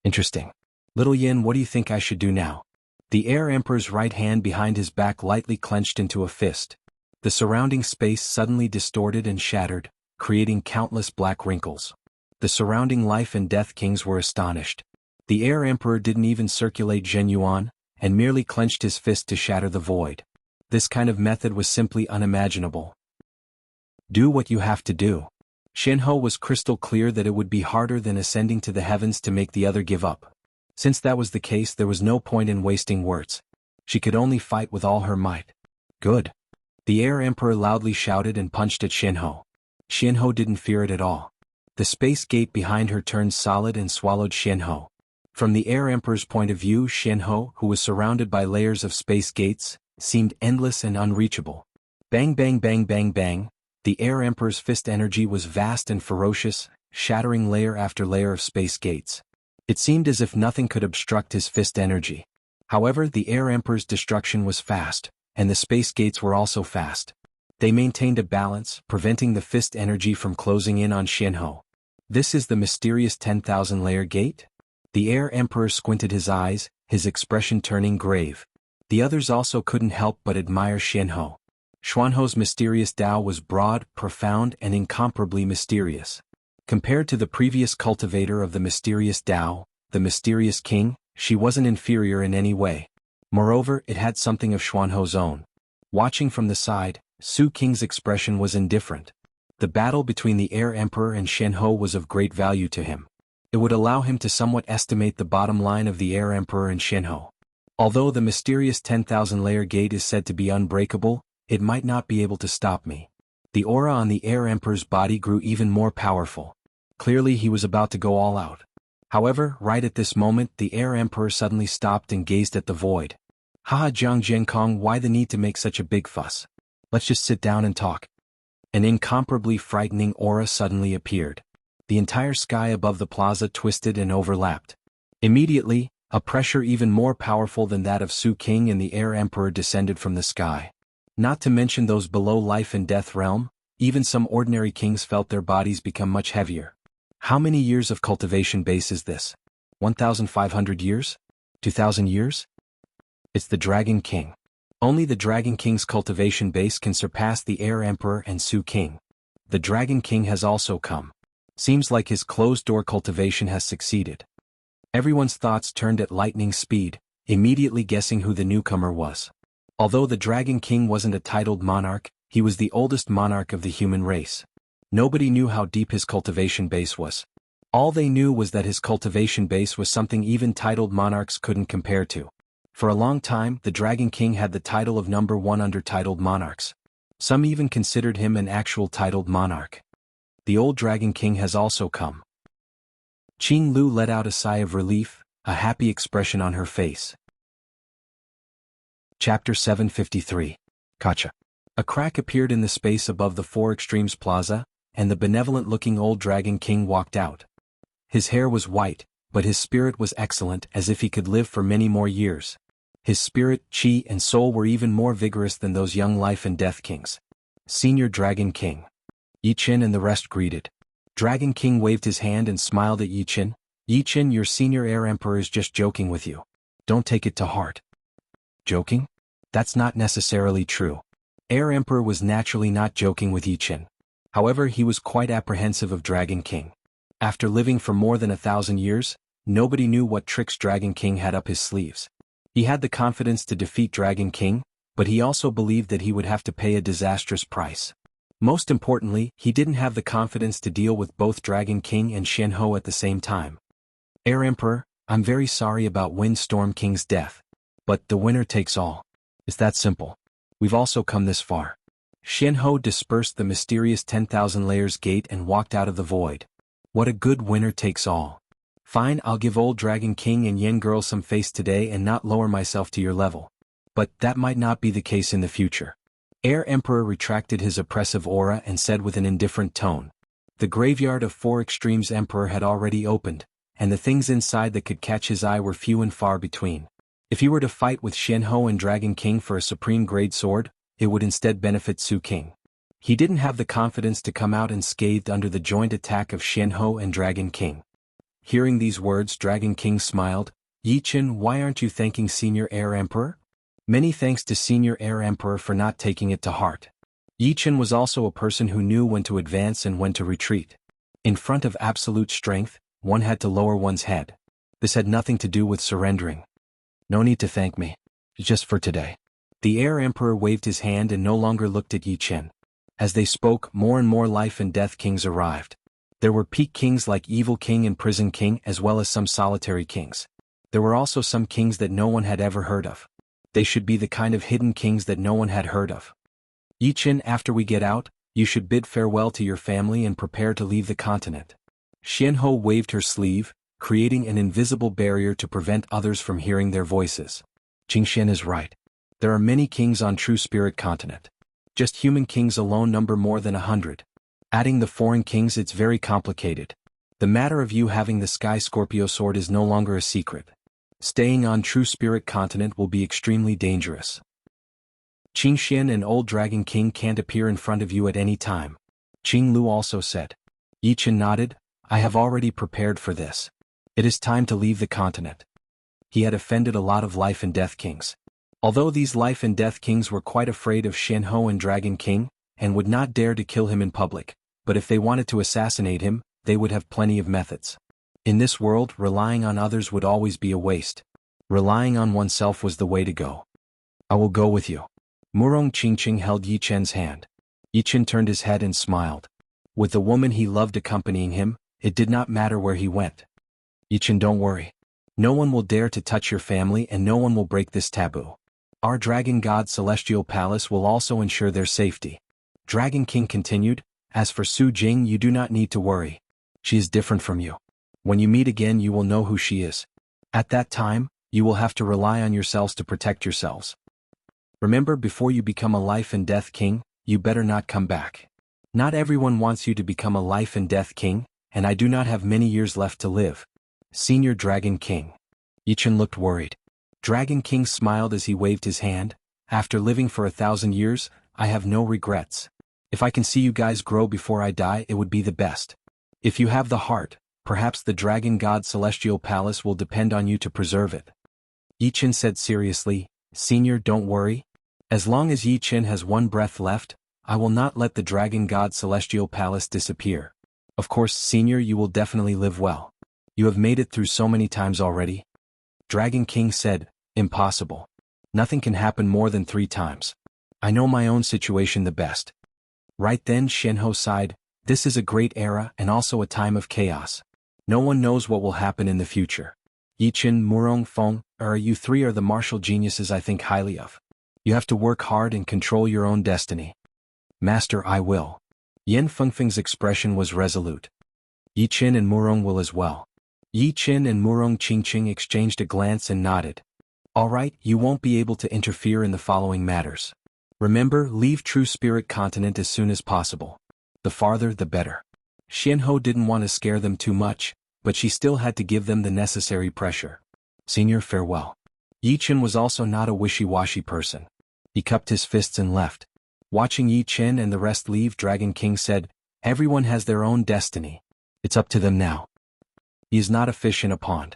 Interesting. Little Yin, what do you think I should do now? The heir emperor's right hand behind his back lightly clenched into a fist. The surrounding space suddenly distorted and shattered, creating countless black wrinkles. The surrounding life and death kings were astonished. The heir emperor didn't even circulate Zhen Yuan, and merely clenched his fist to shatter the void. This kind of method was simply unimaginable. Do what you have to do. Xianhou was crystal clear that it would be harder than ascending to the heavens to make the other give up. Since that was the case, there was no point in wasting words. She could only fight with all her might. Good. The heir emperor loudly shouted and punched at Xianhou. Xianhou didn't fear it at all. The space gate behind her turned solid and swallowed Xianhou. From the heir emperor's point of view, Xianhou, who was surrounded by layers of space gates, seemed endless and unreachable. Bang bang bang bang bang. The heir emperor's fist energy was vast and ferocious. shattering layer after layer of space gates. It seemed as if nothing could obstruct his fist energy. However, the Air Emperor's destruction was fast, and the space gates were also fast. They maintained a balance, preventing the fist energy from closing in on Jianghu. This is the mysterious 10,000-layer gate? The Air Emperor squinted his eyes, his expression turning grave. The others also couldn't help but admire Jianghu. Xuanhu's mysterious Tao was broad, profound, and incomparably mysterious. Compared to the previous cultivator of the mysterious Tao, the mysterious king, she wasn't inferior in any way. Moreover, it had something of Xuanhu's own. Watching from the side, Su King's expression was indifferent. The battle between the Air Emperor and Jianghu was of great value to him. It would allow him to somewhat estimate the bottom line of the Air Emperor and Jianghu. Although the mysterious 10,000-layer gate is said to be unbreakable, it might not be able to stop me. The aura on the Air Emperor's body grew even more powerful. Clearly he was about to go all out. However, right at this moment the Air Emperor suddenly stopped and gazed at the void. Haha, Jiang Zhenkong, why the need to make such a big fuss? Let's just sit down and talk. An incomparably frightening aura suddenly appeared. The entire sky above the plaza twisted and overlapped. Immediately, a pressure even more powerful than that of Su King and the Air Emperor descended from the sky. Not to mention those below life and death realm, even some ordinary kings felt their bodies become much heavier. How many years of cultivation base is this? 1,500 years? 2,000 years? It's the Dragon King. Only the Dragon King's cultivation base can surpass the Air Emperor and Su King. The Dragon King has also come. Seems like his closed-door cultivation has succeeded. Everyone's thoughts turned at lightning speed, immediately guessing who the newcomer was. Although the Dragon King wasn't a titled monarch, he was the oldest monarch of the human race. Nobody knew how deep his cultivation base was. All they knew was that his cultivation base was something even titled monarchs couldn't compare to. For a long time, the Dragon King had the title of number one under titled monarchs. Some even considered him an actual titled monarch. The old Dragon King has also come. Qing Lu let out a sigh of relief, a happy expression on her face. Chapter 753. Kacha. A crack appeared in the space above the Four Extremes Plaza, and the benevolent-looking old Dragon King walked out. His hair was white, but his spirit was excellent, as if he could live for many more years. His spirit, chi, and soul were even more vigorous than those young life and death kings. Senior Dragon King. Yi Qin and the rest greeted. Dragon King waved his hand and smiled at Yi Qin. Yi Qin, your senior Air Emperor is just joking with you. Don't take it to heart. Joking? That's not necessarily true. Air Emperor was naturally not joking with Yi Qin. However, he was quite apprehensive of Dragon King. After living for more than 1,000 years, nobody knew what tricks Dragon King had up his sleeves. He had the confidence to defeat Dragon King, but he also believed that he would have to pay a disastrous price. Most importantly, he didn't have the confidence to deal with both Dragon King and Jianghu at the same time. Air Emperor, I'm very sorry about Windstorm King's death. But the winner takes all. It's that simple. We've also come this far. Jianghu dispersed the mysterious 10,000 layers gate and walked out of the void. What a good winner takes all. Fine, I'll give old Dragon King and Yen Girl some face today and not lower myself to your level. But that might not be the case in the future. Air Emperor retracted his oppressive aura and said with an indifferent tone. The graveyard of Four Extremes Emperor had already opened, and the things inside that could catch his eye were few and far between. If he were to fight with Jianghu and Dragon King for a supreme grade sword, it would instead benefit Su King. He didn't have the confidence to come out unscathed under the joint attack of Jianghu and Dragon King. Hearing these words, Dragon King smiled. Yi Qin, why aren't you thanking Senior Air Emperor? Many thanks to Senior Air Emperor for not taking it to heart. Yi Qin was also a person who knew when to advance and when to retreat. In front of absolute strength, one had to lower one's head. This had nothing to do with surrendering. No need to thank me. Just for today. The Air Emperor waved his hand and no longer looked at Yi Qin. As they spoke, more and more life and death kings arrived. There were peak kings like Evil King and Prison King as well as some solitary kings. There were also some kings that no one had ever heard of. They should be the kind of hidden kings that no one had heard of. Yi Qin, after we get out, you should bid farewell to your family and prepare to leave the continent. Jianghu waved her sleeve, creating an invisible barrier to prevent others from hearing their voices. Qingxian is right. There are many kings on True Spirit Continent. Just human kings alone number more than 100. Adding the foreign kings, it's very complicated. The matter of you having the Sky Scorpio sword is no longer a secret. Staying on True Spirit Continent will be extremely dangerous. Qingxian and Old Dragon King can't appear in front of you at any time. Qing Lu also said. Yi Chen nodded. I have already prepared for this. It is time to leave the continent. He had offended a lot of Life and Death Kings. Although these Life and Death Kings were quite afraid of Xianhou and Dragon King, and would not dare to kill him in public, but if they wanted to assassinate him, they would have plenty of methods. In this world, relying on others would always be a waste. Relying on oneself was the way to go. I will go with you. Murong Qingqing held Yi Chen's hand. Yi Chen turned his head and smiled. With the woman he loved accompanying him, it did not matter where he went. Yi Chen, don't worry. No one will dare to touch your family and no one will break this taboo. Our Dragon God Celestial Palace will also ensure their safety. Dragon King continued, as for Su Jing, you do not need to worry. She is different from you. When you meet again you will know who she is. At that time, you will have to rely on yourselves to protect yourselves. Remember, before you become a Life and Death King, you better not come back. Not everyone wants you to become a Life and Death King, and I do not have many years left to live. Senior Dragon King. Yi Chen looked worried. Dragon King smiled as he waved his hand. After living for 1,000 years, I have no regrets. If I can see you guys grow before I die, it would be the best. If you have the heart, perhaps the Dragon God Celestial Palace will depend on you to preserve it. Yi Chen said seriously, Senior, don't worry. As long as Yi Chen has one breath left, I will not let the Dragon God Celestial Palace disappear. Of course, Senior, you will definitely live well. You have made it through so many times already. Dragon King said, Impossible. Nothing can happen more than 3 times. I know my own situation the best. Right then Xianhou sighed, this is a great era and also a time of chaos. No one knows what will happen in the future. Yi Chen, Murong Feng, you 3 are the martial geniuses I think highly of. You have to work hard and control your own destiny. Master, I will. Yan Fengfeng's expression was resolute. Yi Chen and Murong will as well. Yi Chen and Murong Qingqing exchanged a glance and nodded. All right, you won't be able to interfere in the following matters. Remember, leave True Spirit Continent as soon as possible. The farther, the better. Xianhou didn't want to scare them too much, but she still had to give them the necessary pressure. Senior, farewell. Yi Chen was also not a wishy-washy person. He cupped his fists and left. Watching Yi Chen and the rest leave, Dragon King said, Everyone has their own destiny. It's up to them now. He is not a fish in a pond.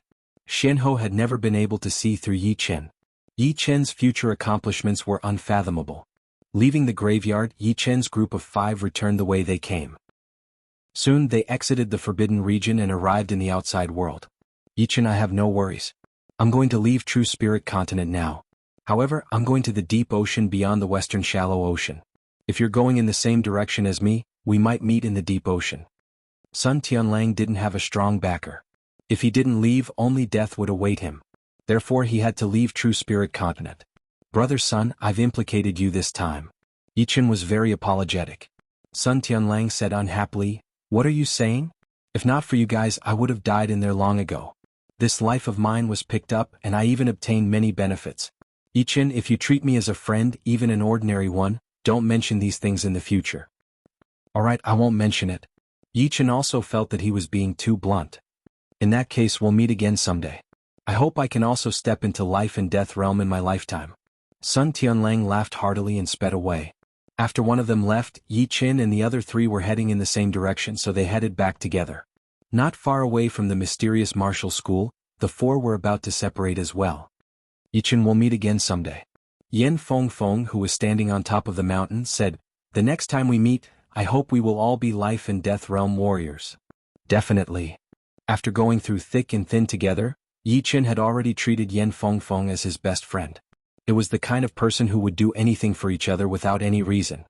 Xianhou had never been able to see through Yi Chen. Yi Chen's future accomplishments were unfathomable. Leaving the graveyard, Yi Chen's group of 5 returned the way they came. Soon they exited the Forbidden Region and arrived in the outside world. Yi Chen, I have no worries. I'm going to leave True Spirit Continent now. However, I'm going to the deep ocean beyond the Western Shallow Ocean. If you're going in the same direction as me, we might meet in the deep ocean. Sun Tianlang didn't have a strong backer. If he didn't leave, only death would await him. Therefore he had to leave True Spirit Continent. Brother Sun, I've implicated you this time. Yi Chen was very apologetic. Sun Tianlang said unhappily, What are you saying? If not for you guys, I would have died in there long ago. This life of mine was picked up and I even obtained many benefits. Yi Chen, if you treat me as a friend, even an ordinary one, don't mention these things in the future. Alright, I won't mention it. Yi Chen also felt that he was being too blunt. In that case, we'll meet again someday. I hope I can also step into life and death realm in my lifetime. Sun Tianlang laughed heartily and sped away. After one of them left, Yi Chen and the other 3 were heading in the same direction, so they headed back together. Not far away from the mysterious martial school, the 4 were about to separate as well. Yi Chen, will meet again someday. Yan Fengfeng, who was standing on top of the mountain, said, The next time we meet, I hope we will all be life and death realm warriors. Definitely. After going through thick and thin together, Yi Chen had already treated Yan Fengfeng as his best friend. It was the kind of person who would do anything for each other without any reason.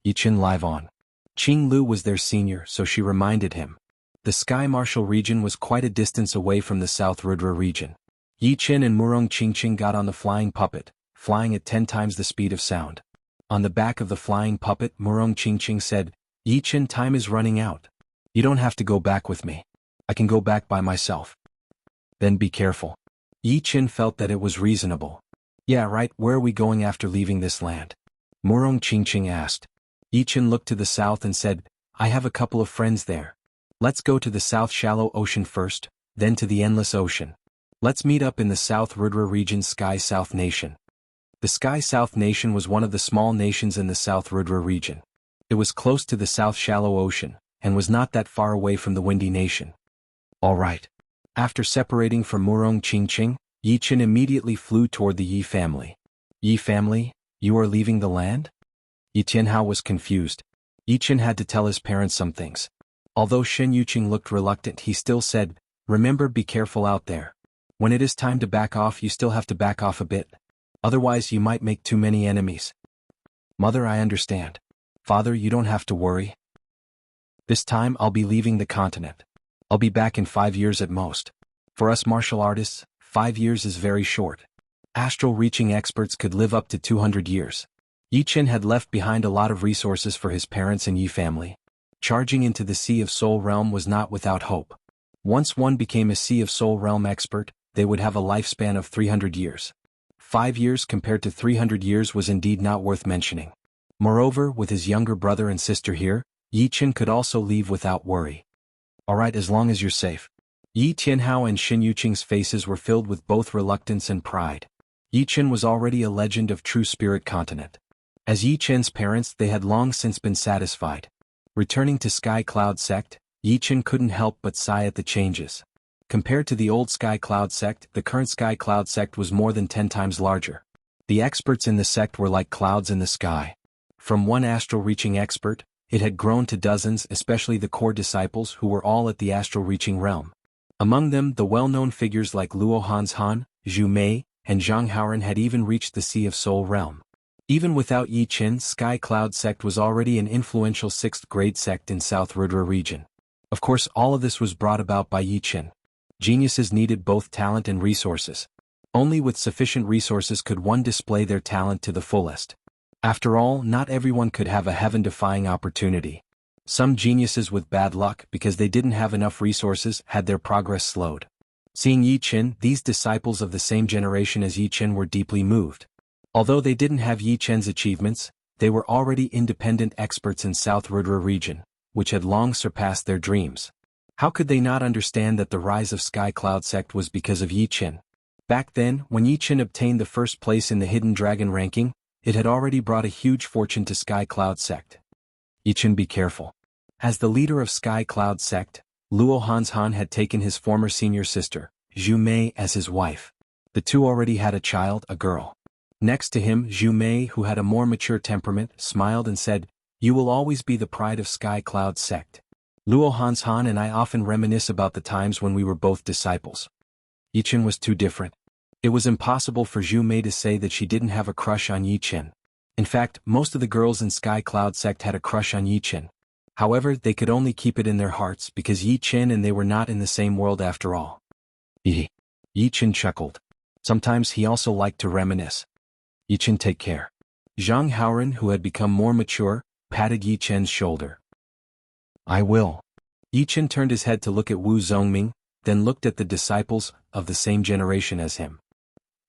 Yi Chen, live on. Qing Lu was their senior, so she reminded him. The Sky Martial region was quite a distance away from the South Rudra region. Yi Chen and Murong Qingqing got on the flying puppet, flying at 10 times the speed of sound. On the back of the flying puppet, Murong Qingqing said, Yi Chen, time is running out. You don't have to go back with me. I can go back by myself. Then be careful. Yi Chen felt that it was reasonable. Yeah, right, where are we going after leaving this land? Murong Qingqing asked. Yi Chen looked to the south and said, I have a couple of friends there. Let's go to the South Shallow Ocean first, then to the Endless Ocean. Let's meet up in the South Rudra region Sky South Nation. The Sky South Nation was one of the small nations in the South Rudra region. It was close to the South Shallow Ocean, and was not that far away from the Windy Nation. All right. After separating from Murong Qingqing, Yi Qin immediately flew toward the Yi family. Yi family, you are leaving the land? Yi Tianhao was confused. Yi Qin had to tell his parents some things. Although Shen Yuqing looked reluctant, he still said, remember, be careful out there. When it is time to back off, you still have to back off a bit. Otherwise you might make too many enemies. Mother, I understand. Father, you don't have to worry. This time I'll be leaving the continent. I'll be back in 5 years at most. For us martial artists, 5 years is very short. Astral reaching experts could live up to 200 years. Yi Qin had left behind a lot of resources for his parents and Yi family. Charging into the Sea of Soul realm was not without hope. Once one became a Sea of Soul realm expert, they would have a lifespan of 300 years. 5 years compared to 300 years was indeed not worth mentioning. Moreover, with his younger brother and sister here, Yi Qin could also leave without worry. Alright, as long as you're safe. Yi Tianhao and Shen Yuqing's faces were filled with both reluctance and pride. Yi Qin was already a legend of true spirit continent. As Yi Qin's parents, they had long since been satisfied. Returning to Sky Cloud sect, Yi Qin couldn't help but sigh at the changes. Compared to the old Sky Cloud sect, the current Sky Cloud sect was more than 10 times larger. The experts in the sect were like clouds in the sky. From one astral reaching expert, it had grown to dozens, especially the core disciples who were all at the astral reaching realm. Among them, the well-known figures like Luo Hanshan, Zhu Mei, and Zhang Haoren had even reached the Sea of Soul realm. Even without Yi Qin, Sky Cloud sect was already an influential 6th grade sect in South Rudra region. Of course, all of this was brought about by Yi Qin. Geniuses needed both talent and resources. Only with sufficient resources could one display their talent to the fullest. After all, not everyone could have a heaven-defying opportunity. Some geniuses with bad luck, because they didn't have enough resources, had their progress slowed. Seeing Yi Qin, these disciples of the same generation as Yi Qin were deeply moved. Although they didn't have Yi Qin's achievements, they were already independent experts in South Rudra region, which had long surpassed their dreams. How could they not understand that the rise of Sky Cloud sect was because of Yi Qin? Back then, when Yi Qin obtained the first place in the Hidden Dragon ranking, it had already brought a huge fortune to Sky Cloud sect. Yi Qin, be careful. As the leader of Sky Cloud sect, Luo Hanshan had taken his former senior sister, Zhu Mei, as his wife. The two already had a child, a girl. Next to him, Zhu Mei, who had a more mature temperament, smiled and said, "You will always be the pride of Sky Cloud sect. Luo Hanshan and I often reminisce about the times when we were both disciples." Yi Qin was too different. It was impossible for Zhu Mei to say that she didn't have a crush on Yi Qin. In fact, most of the girls in Sky Cloud sect had a crush on Yi Qin. However, they could only keep it in their hearts because Yi Qin and they were not in the same world after all. Yi Qin chuckled. Sometimes he also liked to reminisce. Yi Qin, take care. Zhang Haoren, who had become more mature, patted Yi Qin's shoulder. I will. Yi Qin turned his head to look at Wu Zongming, then looked at the disciples of the same generation as him.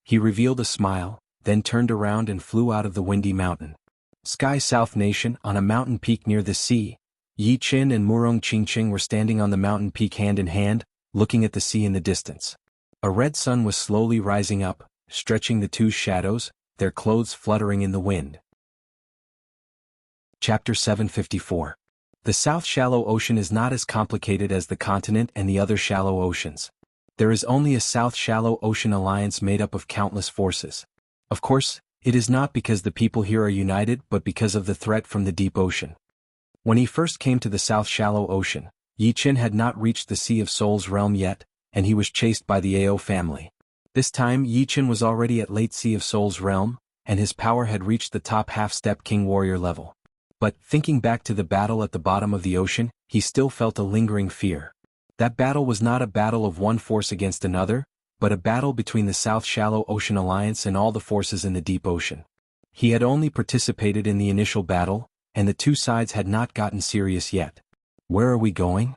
He revealed a smile, then turned around and flew out of the windy mountain. Sky South Nation, on a mountain peak near the sea, Yi Qin and Murong Qingqing were standing on the mountain peak hand in hand, looking at the sea in the distance. A red sun was slowly rising up, stretching the two's shadows, their clothes fluttering in the wind. Chapter 754. The South Shallow Ocean is not as complicated as the continent and the other shallow oceans. There is only a South Shallow Ocean alliance made up of countless forces. Of course, it is not because the people here are united but because of the threat from the deep ocean. When he first came to the South Shallow Ocean, Yi Qin had not reached the Sea of Souls realm yet, and he was chased by the Ao family. This time Yi Qin was already at late Sea of Souls realm, and his power had reached the top half-step king warrior level. But, thinking back to the battle at the bottom of the ocean, he still felt a lingering fear. That battle was not a battle of one force against another, but a battle between the South Shallow Ocean Alliance and all the forces in the deep ocean. He had only participated in the initial battle, and the two sides had not gotten serious yet. Where are we going?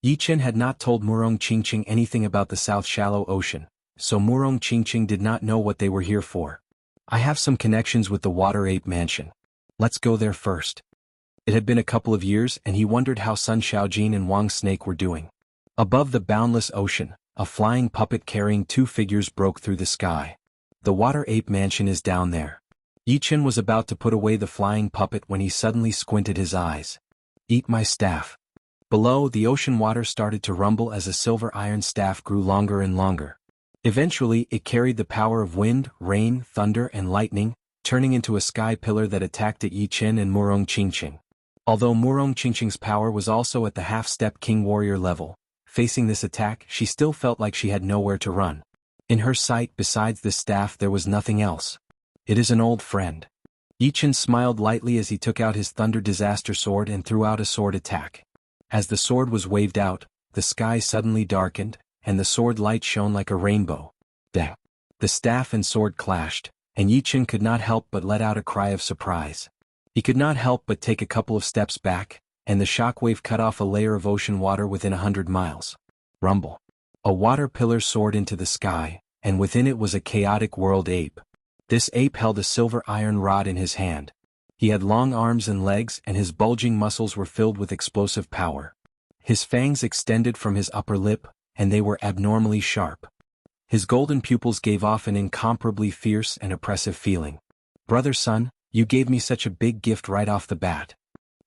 Yi Qin had not told Murong Qingqing anything about the South Shallow Ocean, so Murong Qingqing did not know what they were here for. I have some connections with the Water Ape Mansion. Let's go there first. It had been a couple of years and he wondered how Sun Xiaojin and Wang Snake were doing. Above the boundless ocean, a flying puppet carrying two figures broke through the sky. The water ape mansion is down there. Yichen was about to put away the flying puppet when he suddenly squinted his eyes. Eat my staff. Below, the ocean water started to rumble as a silver iron staff grew longer and longer. Eventually, it carried the power of wind, rain, thunder, and lightning, turning into a sky pillar that attacked at Yichen and Murong Qingqing. Although Murong Qingqing's power was also at the half-step king warrior level, facing this attack, she still felt like she had nowhere to run. In her sight, besides this staff, there was nothing else. It is an old friend. Yichen smiled lightly as he took out his Thunder Disaster Sword and threw out a sword attack. As the sword was waved out, the sky suddenly darkened, and the sword light shone like a rainbow. Dang! The staff and sword clashed, and Yichen could not help but let out a cry of surprise. He could not help but take a couple of steps back, and the shockwave cut off a layer of ocean water within 100 miles. Rumble. A water pillar soared into the sky, and within it was a chaotic world ape. This ape held a silver iron rod in his hand. He had long arms and legs, and his bulging muscles were filled with explosive power. His fangs extended from his upper lip, and they were abnormally sharp. His golden pupils gave off an incomparably fierce and oppressive feeling. Brother Sun, you gave me such a big gift right off the bat.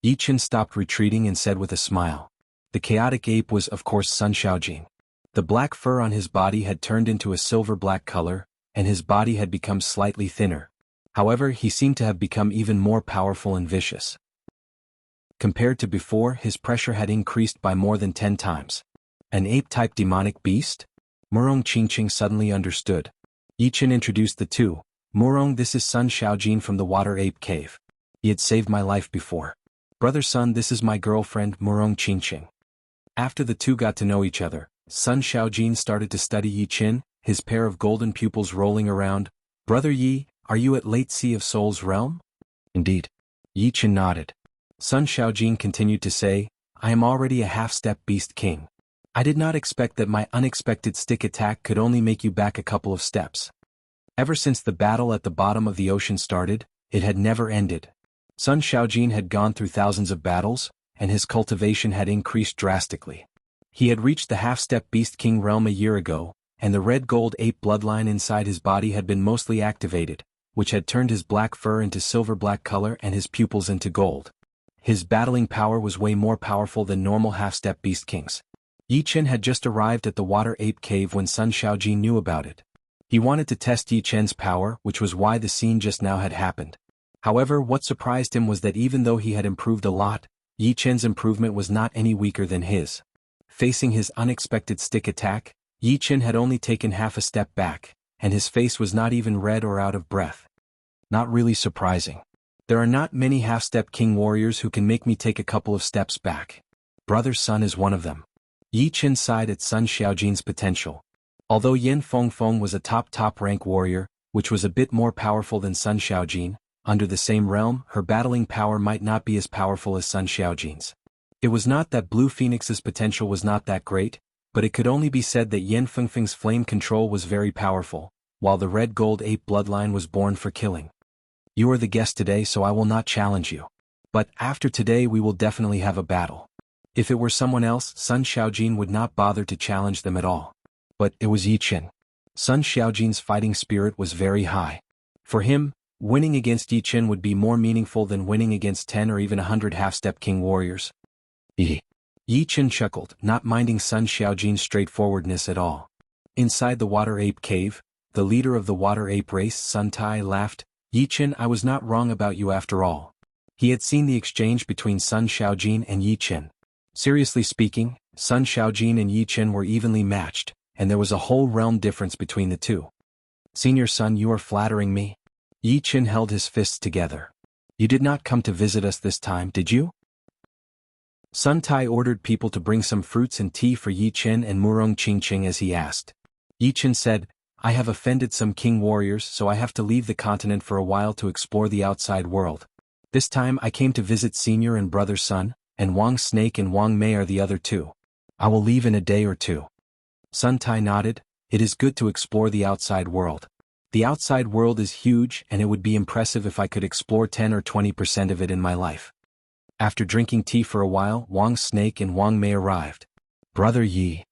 Yichen stopped retreating and said with a smile. The chaotic ape was of course Sun Xiaojin. The black fur on his body had turned into a silver-black color, and his body had become slightly thinner. However, he seemed to have become even more powerful and vicious. Compared to before, his pressure had increased by more than 10 times. An ape-type demonic beast? Murong Qingqing suddenly understood. Yichen introduced the two. Murong, this is Sun Xiaojin from the Water Ape Cave. He had saved my life before. Brother Sun, this is my girlfriend, Murong Qingqing. After the two got to know each other, Sun Xiaojin started to study Yichen, his pair of golden pupils rolling around. Brother Yi, are you at Late Sea of Soul's realm? Indeed. Yichen nodded. Sun Xiaojin continued to say, I am already a half-step beast king. I did not expect that my unexpected stick attack could only make you back a couple of steps. Ever since the battle at the bottom of the ocean started, it had never ended. Sun Xiaojin had gone through thousands of battles, and his cultivation had increased drastically. He had reached the half-step beast king realm a year ago, and the red-gold ape bloodline inside his body had been mostly activated, which had turned his black fur into silver-black color and his pupils into gold. His battling power was way more powerful than normal half-step beast kings. Yichen had just arrived at the Water Ape Cave when Sun Xiaojin knew about it. He wanted to test Yichen's power, which was why the scene just now had happened. However, what surprised him was that even though he had improved a lot, Yichen's improvement was not any weaker than his. Facing his unexpected stick attack, Yichen had only taken half a step back, and his face was not even red or out of breath. Not really surprising. There are not many half-step king warriors who can make me take a couple of steps back. Brother Sun is one of them. Yichen sighed at Sun Xiaojin's potential. Although Yin Fengfeng was a top rank warrior, which was a bit more powerful than Sun Xiaojin, under the same realm, her battling power might not be as powerful as Sun Xiaojin's. It was not that Blue Phoenix's potential was not that great, but it could only be said that Yin Fengfeng's flame control was very powerful, while the red gold ape bloodline was born for killing. You are the guest today, so I will not challenge you. But after today we will definitely have a battle. If it were someone else, Sun Xiaojin would not bother to challenge them at all. But it was Yichen. Sun Xiaojin's fighting spirit was very high. For him, winning against Yichen would be more meaningful than winning against 10 or even 100 half-step king warriors. Yichen chuckled, not minding Sun Xiaojin's straightforwardness at all. Inside the Water Ape Cave, the leader of the Water Ape race, Sun Tai, laughed. Yichen, I was not wrong about you after all. He had seen the exchange between Sun Xiaojin and Yichen. Seriously speaking, Sun Xiaojin and Yichen were evenly matched, and there was a whole realm difference between the two. Senior Sun, you are flattering me. Yichen held his fists together. You did not come to visit us this time, did you? Sun Tai ordered people to bring some fruits and tea for Yichen and Murong Qingqing as he asked. Yichen said, I have offended some king warriors, so I have to leave the continent for a while to explore the outside world. This time I came to visit Senior and Brother Sun, and Wang Snake and Wang Mei are the other two. I will leave in a day or two. Sun Tai nodded. It is good to explore the outside world. The outside world is huge, and it would be impressive if I could explore 10 or 20% of it in my life. After drinking tea for a while, Wang Snake and Wang Mei arrived. Brother Yi.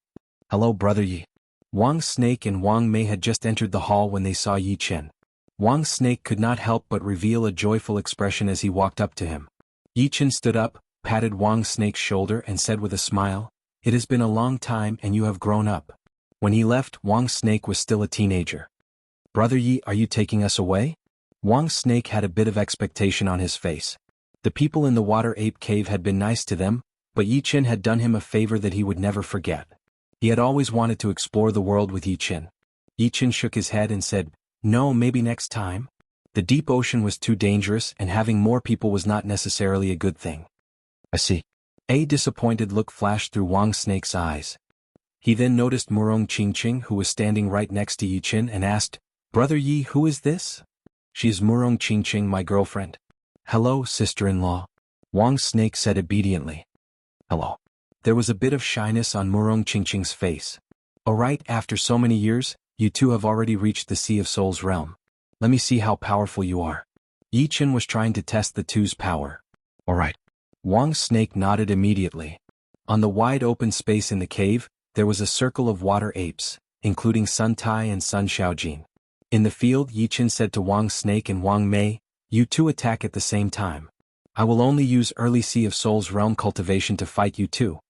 Hello, Brother Yi. Wang Snake and Wang Mei had just entered the hall when they saw Yi Chen. Wang Snake could not help but reveal a joyful expression as he walked up to him. Yi Chen stood up, patted Wang Snake's shoulder and said with a smile, "It has been a long time and you have grown up." When he left, Wang Snake was still a teenager. "Brother Yi, are you taking us away?" Wang Snake had a bit of expectation on his face. The people in the water ape cave had been nice to them, but Yi Chen had done him a favor that he would never forget. He had always wanted to explore the world with Yi Chen. Yi Chen shook his head and said, "No, maybe next time." The deep ocean was too dangerous and having more people was not necessarily a good thing. "I see." A disappointed look flashed through Wang Snake's eyes. He then noticed Murong Qingqing who was standing right next to Yi Chen and asked, "Brother Yi, who is this?" "She is Murong Qingqing, my girlfriend." "Hello, sister-in-law," Wang Snake said obediently. "Hello." There was a bit of shyness on Murong Qingqing's face. "Alright, after so many years, you two have already reached the Sea of Souls realm. Let me see how powerful you are." Yi Chen was trying to test the two's power. "Alright." Wang Snake nodded immediately. On the wide open space in the cave, there was a circle of water apes, including Sun Tai and Sun Xiaojin. In the field, Yi Chen said to Wang Snake and Wang Mei, "You two attack at the same time. I will only use early Sea of Souls realm cultivation to fight you two."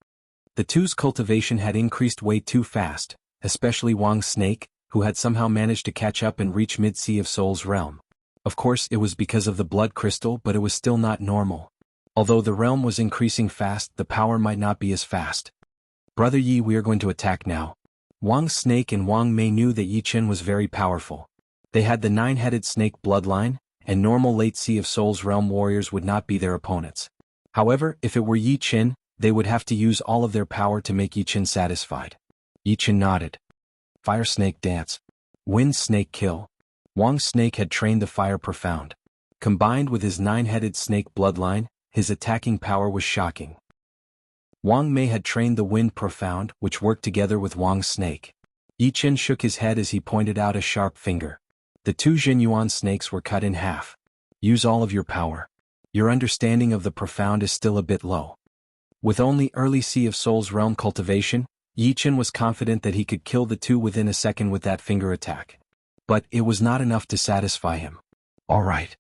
The two's cultivation had increased way too fast, especially Wang Snake, who had somehow managed to catch up and reach mid-Sea of Souls realm. Of course it was because of the blood crystal, but it was still not normal. Although the realm was increasing fast, the power might not be as fast. "Brother Yi, we are going to attack now." Wang Snake and Wang Mei knew that Yi Chen was very powerful. They had the nine-headed snake bloodline, and normal late Sea of Souls realm warriors would not be their opponents. However, if it were Yi Chen, they would have to use all of their power to make Yi Chen satisfied. Yi Chen nodded. Fire Snake Dance. Wind Snake Kill. Wang Snake had trained the Fire Profound. Combined with his nine-headed snake bloodline, his attacking power was shocking. Wang Mei had trained the Wind Profound, which worked together with Wang Snake. Yi Chen shook his head as he pointed out a sharp finger. The two Jinyuan snakes were cut in half. "Use all of your power. Your understanding of the profound is still a bit low." With only early Sea of Souls realm cultivation, Yi Chen was confident that he could kill the two within a second with that finger attack. But it was not enough to satisfy him. "Alright."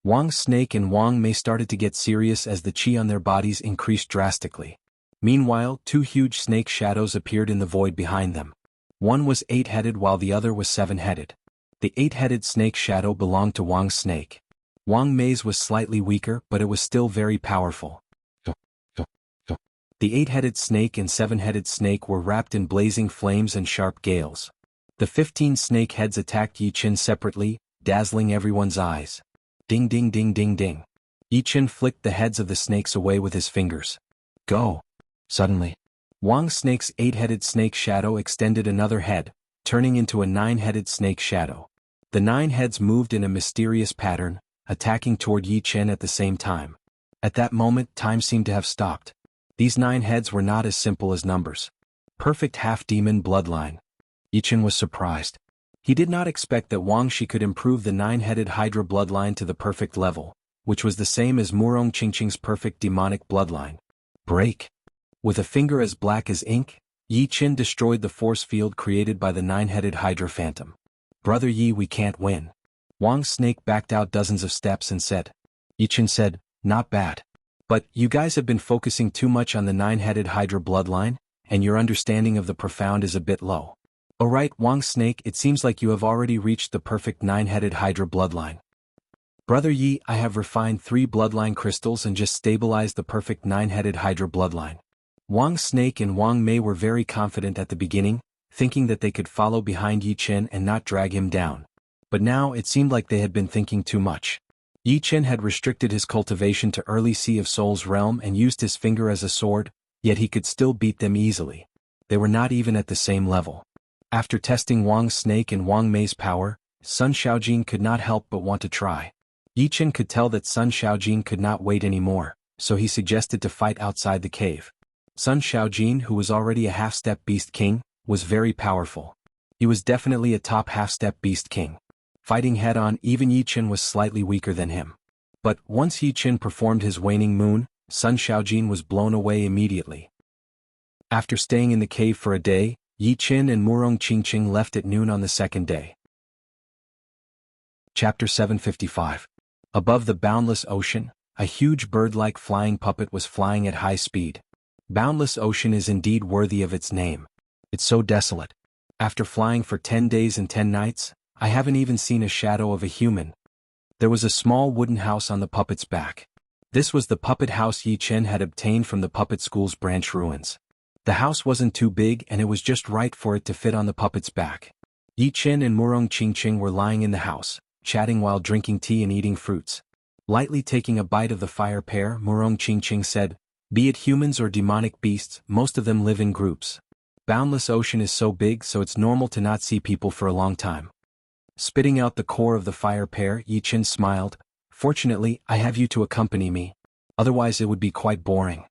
Wang Snake and Wang Mei started to get serious as the chi on their bodies increased drastically. Meanwhile, two huge snake shadows appeared in the void behind them. One was 8-headed while the other was 7-headed. The 8-headed snake shadow belonged to Wang Snake. Wang Mei's was slightly weaker, but it was still very powerful. The 8-headed snake and 7-headed snake were wrapped in blazing flames and sharp gales. The 15 snake heads attacked Yi Chen separately, dazzling everyone's eyes. Ding ding ding ding ding. Yi Chen flicked the heads of the snakes away with his fingers. "Go." Suddenly, Wang Snake's 8-headed snake shadow extended another head, turning into a 9-headed snake shadow. The 9 heads moved in a mysterious pattern, attacking toward Yi Chen at the same time. At that moment, time seemed to have stopped. These 9 heads were not as simple as numbers. Perfect half-demon bloodline. Yi Chen was surprised. He did not expect that Wang Shi could improve the 9-headed Hydra bloodline to the perfect level, which was the same as Murong Qingqing's perfect demonic bloodline. Break. With a finger as black as ink, Yi Chen destroyed the force field created by the 9-headed Hydra Phantom. "Brother Yi, we can't win." Wang Snake backed out dozens of steps and said. Yi Chen said, "Not bad. But you guys have been focusing too much on the 9-headed Hydra bloodline, and your understanding of the profound is a bit low." "Alright, Wang Snake, it seems like you have already reached the perfect 9-headed Hydra bloodline." "Brother Yi, I have refined 3 bloodline crystals and just stabilized the perfect 9-headed Hydra bloodline." Wang Snake and Wang Mei were very confident at the beginning, thinking that they could follow behind Yi Chen and not drag him down. But now it seemed like they had been thinking too much. Yi Chen had restricted his cultivation to early Sea of Souls realm and used his finger as a sword, yet he could still beat them easily. They were not even at the same level. After testing Wang Snake and Wang Mei's power, Sun Xiaojin could not help but want to try. Yi Chen could tell that Sun Xiaojin could not wait anymore, so he suggested to fight outside the cave. Sun Xiaojin, who was already a half-step beast king, was very powerful. He was definitely a top half-step beast king. Fighting head-on, even Yi Chen was slightly weaker than him. But once Yi Chen performed his waning moon, Sun Shaojin was blown away immediately. After staying in the cave for a day, Yi Qin and Murong Qingqing left at noon on the second day. Chapter 755. Above the boundless ocean, a huge bird-like flying puppet was flying at high speed. Boundless ocean is indeed worthy of its name. It's so desolate. After flying for 10 days and 10 nights, I haven't even seen a shadow of a human. There was a small wooden house on the puppet's back. This was the puppet house Yi Qin had obtained from the puppet school's branch ruins. The house wasn't too big and it was just right for it to fit on the puppet's back. Yi Qin and Murong Qingqing were lying in the house, chatting while drinking tea and eating fruits. Lightly taking a bite of the fire pear, Murong Qingqing said, "Be it humans or demonic beasts, most of them live in groups. Boundless ocean is so big so it's normal to not see people for a long time." Spitting out the core of the fire pear, Yi Qin smiled, "Fortunately, I have you to accompany me. Otherwise it would be quite boring."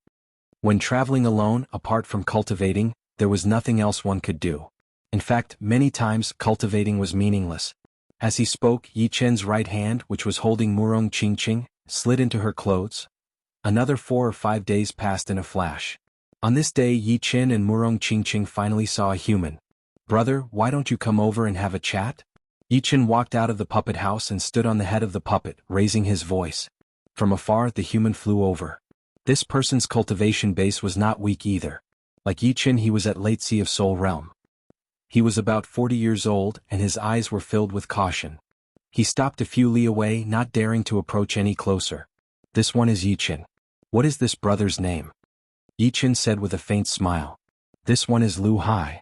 When traveling alone, apart from cultivating, there was nothing else one could do. In fact, many times cultivating was meaningless. As he spoke, Yi Qin's right hand, which was holding Murong Qingqing, slid into her clothes. Another 4 or 5 days passed in a flash. On this day, Yi Qin and Murong Qingqing finally saw a human. "Brother, why don't you come over and have a chat?" Yi Qin walked out of the puppet house and stood on the head of the puppet, raising his voice. From afar, the human flew over. This person's cultivation base was not weak either. Like Yi Qin, he was at late sea of Soul Realm. He was about 40 years old, and his eyes were filled with caution. He stopped a few li away, not daring to approach any closer. "This one is Yi Qin. What is this brother's name?" Yi Qin said with a faint smile. "This one is Lu Hai.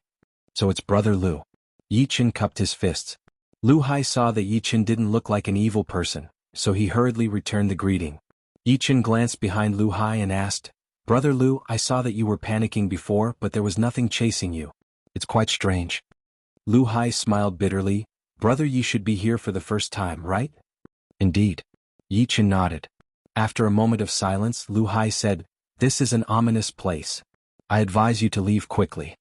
So it's brother Lu." Yi Qin cupped his fists. Lu Hai saw that Yi Qin didn't look like an evil person, so he hurriedly returned the greeting. Yi Qin glanced behind Lu Hai and asked, "Brother Lu, I saw that you were panicking before but there was nothing chasing you. It's quite strange." Lu Hai smiled bitterly. "Brother, you should be here for the first time, right?" "Indeed." Yi Qin nodded. After a moment of silence, Lu Hai said, "This is an ominous place. I advise you to leave quickly."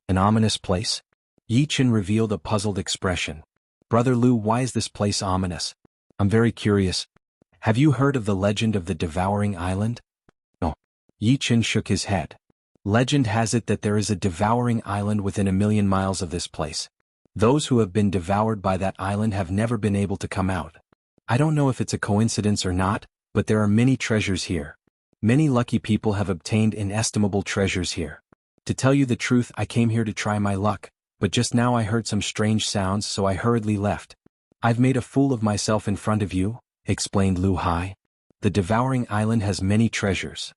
"An ominous place?" Yi Qin revealed a puzzled expression. "Brother Lu, why is this place ominous? I'm very curious. Have you heard of the legend of the Devouring Island?" "No." Yi Qin shook his head. "Legend has it that there is a devouring island within 1,000,000 miles of this place. Those who have been devoured by that island have never been able to come out. I don't know if it's a coincidence or not, but there are many treasures here. Many lucky people have obtained inestimable treasures here. To tell you the truth, I came here to try my luck, but just now I heard some strange sounds so I hurriedly left. I've made a fool of myself in front of you," explained Lu Hai. "The Devouring Island has many treasures."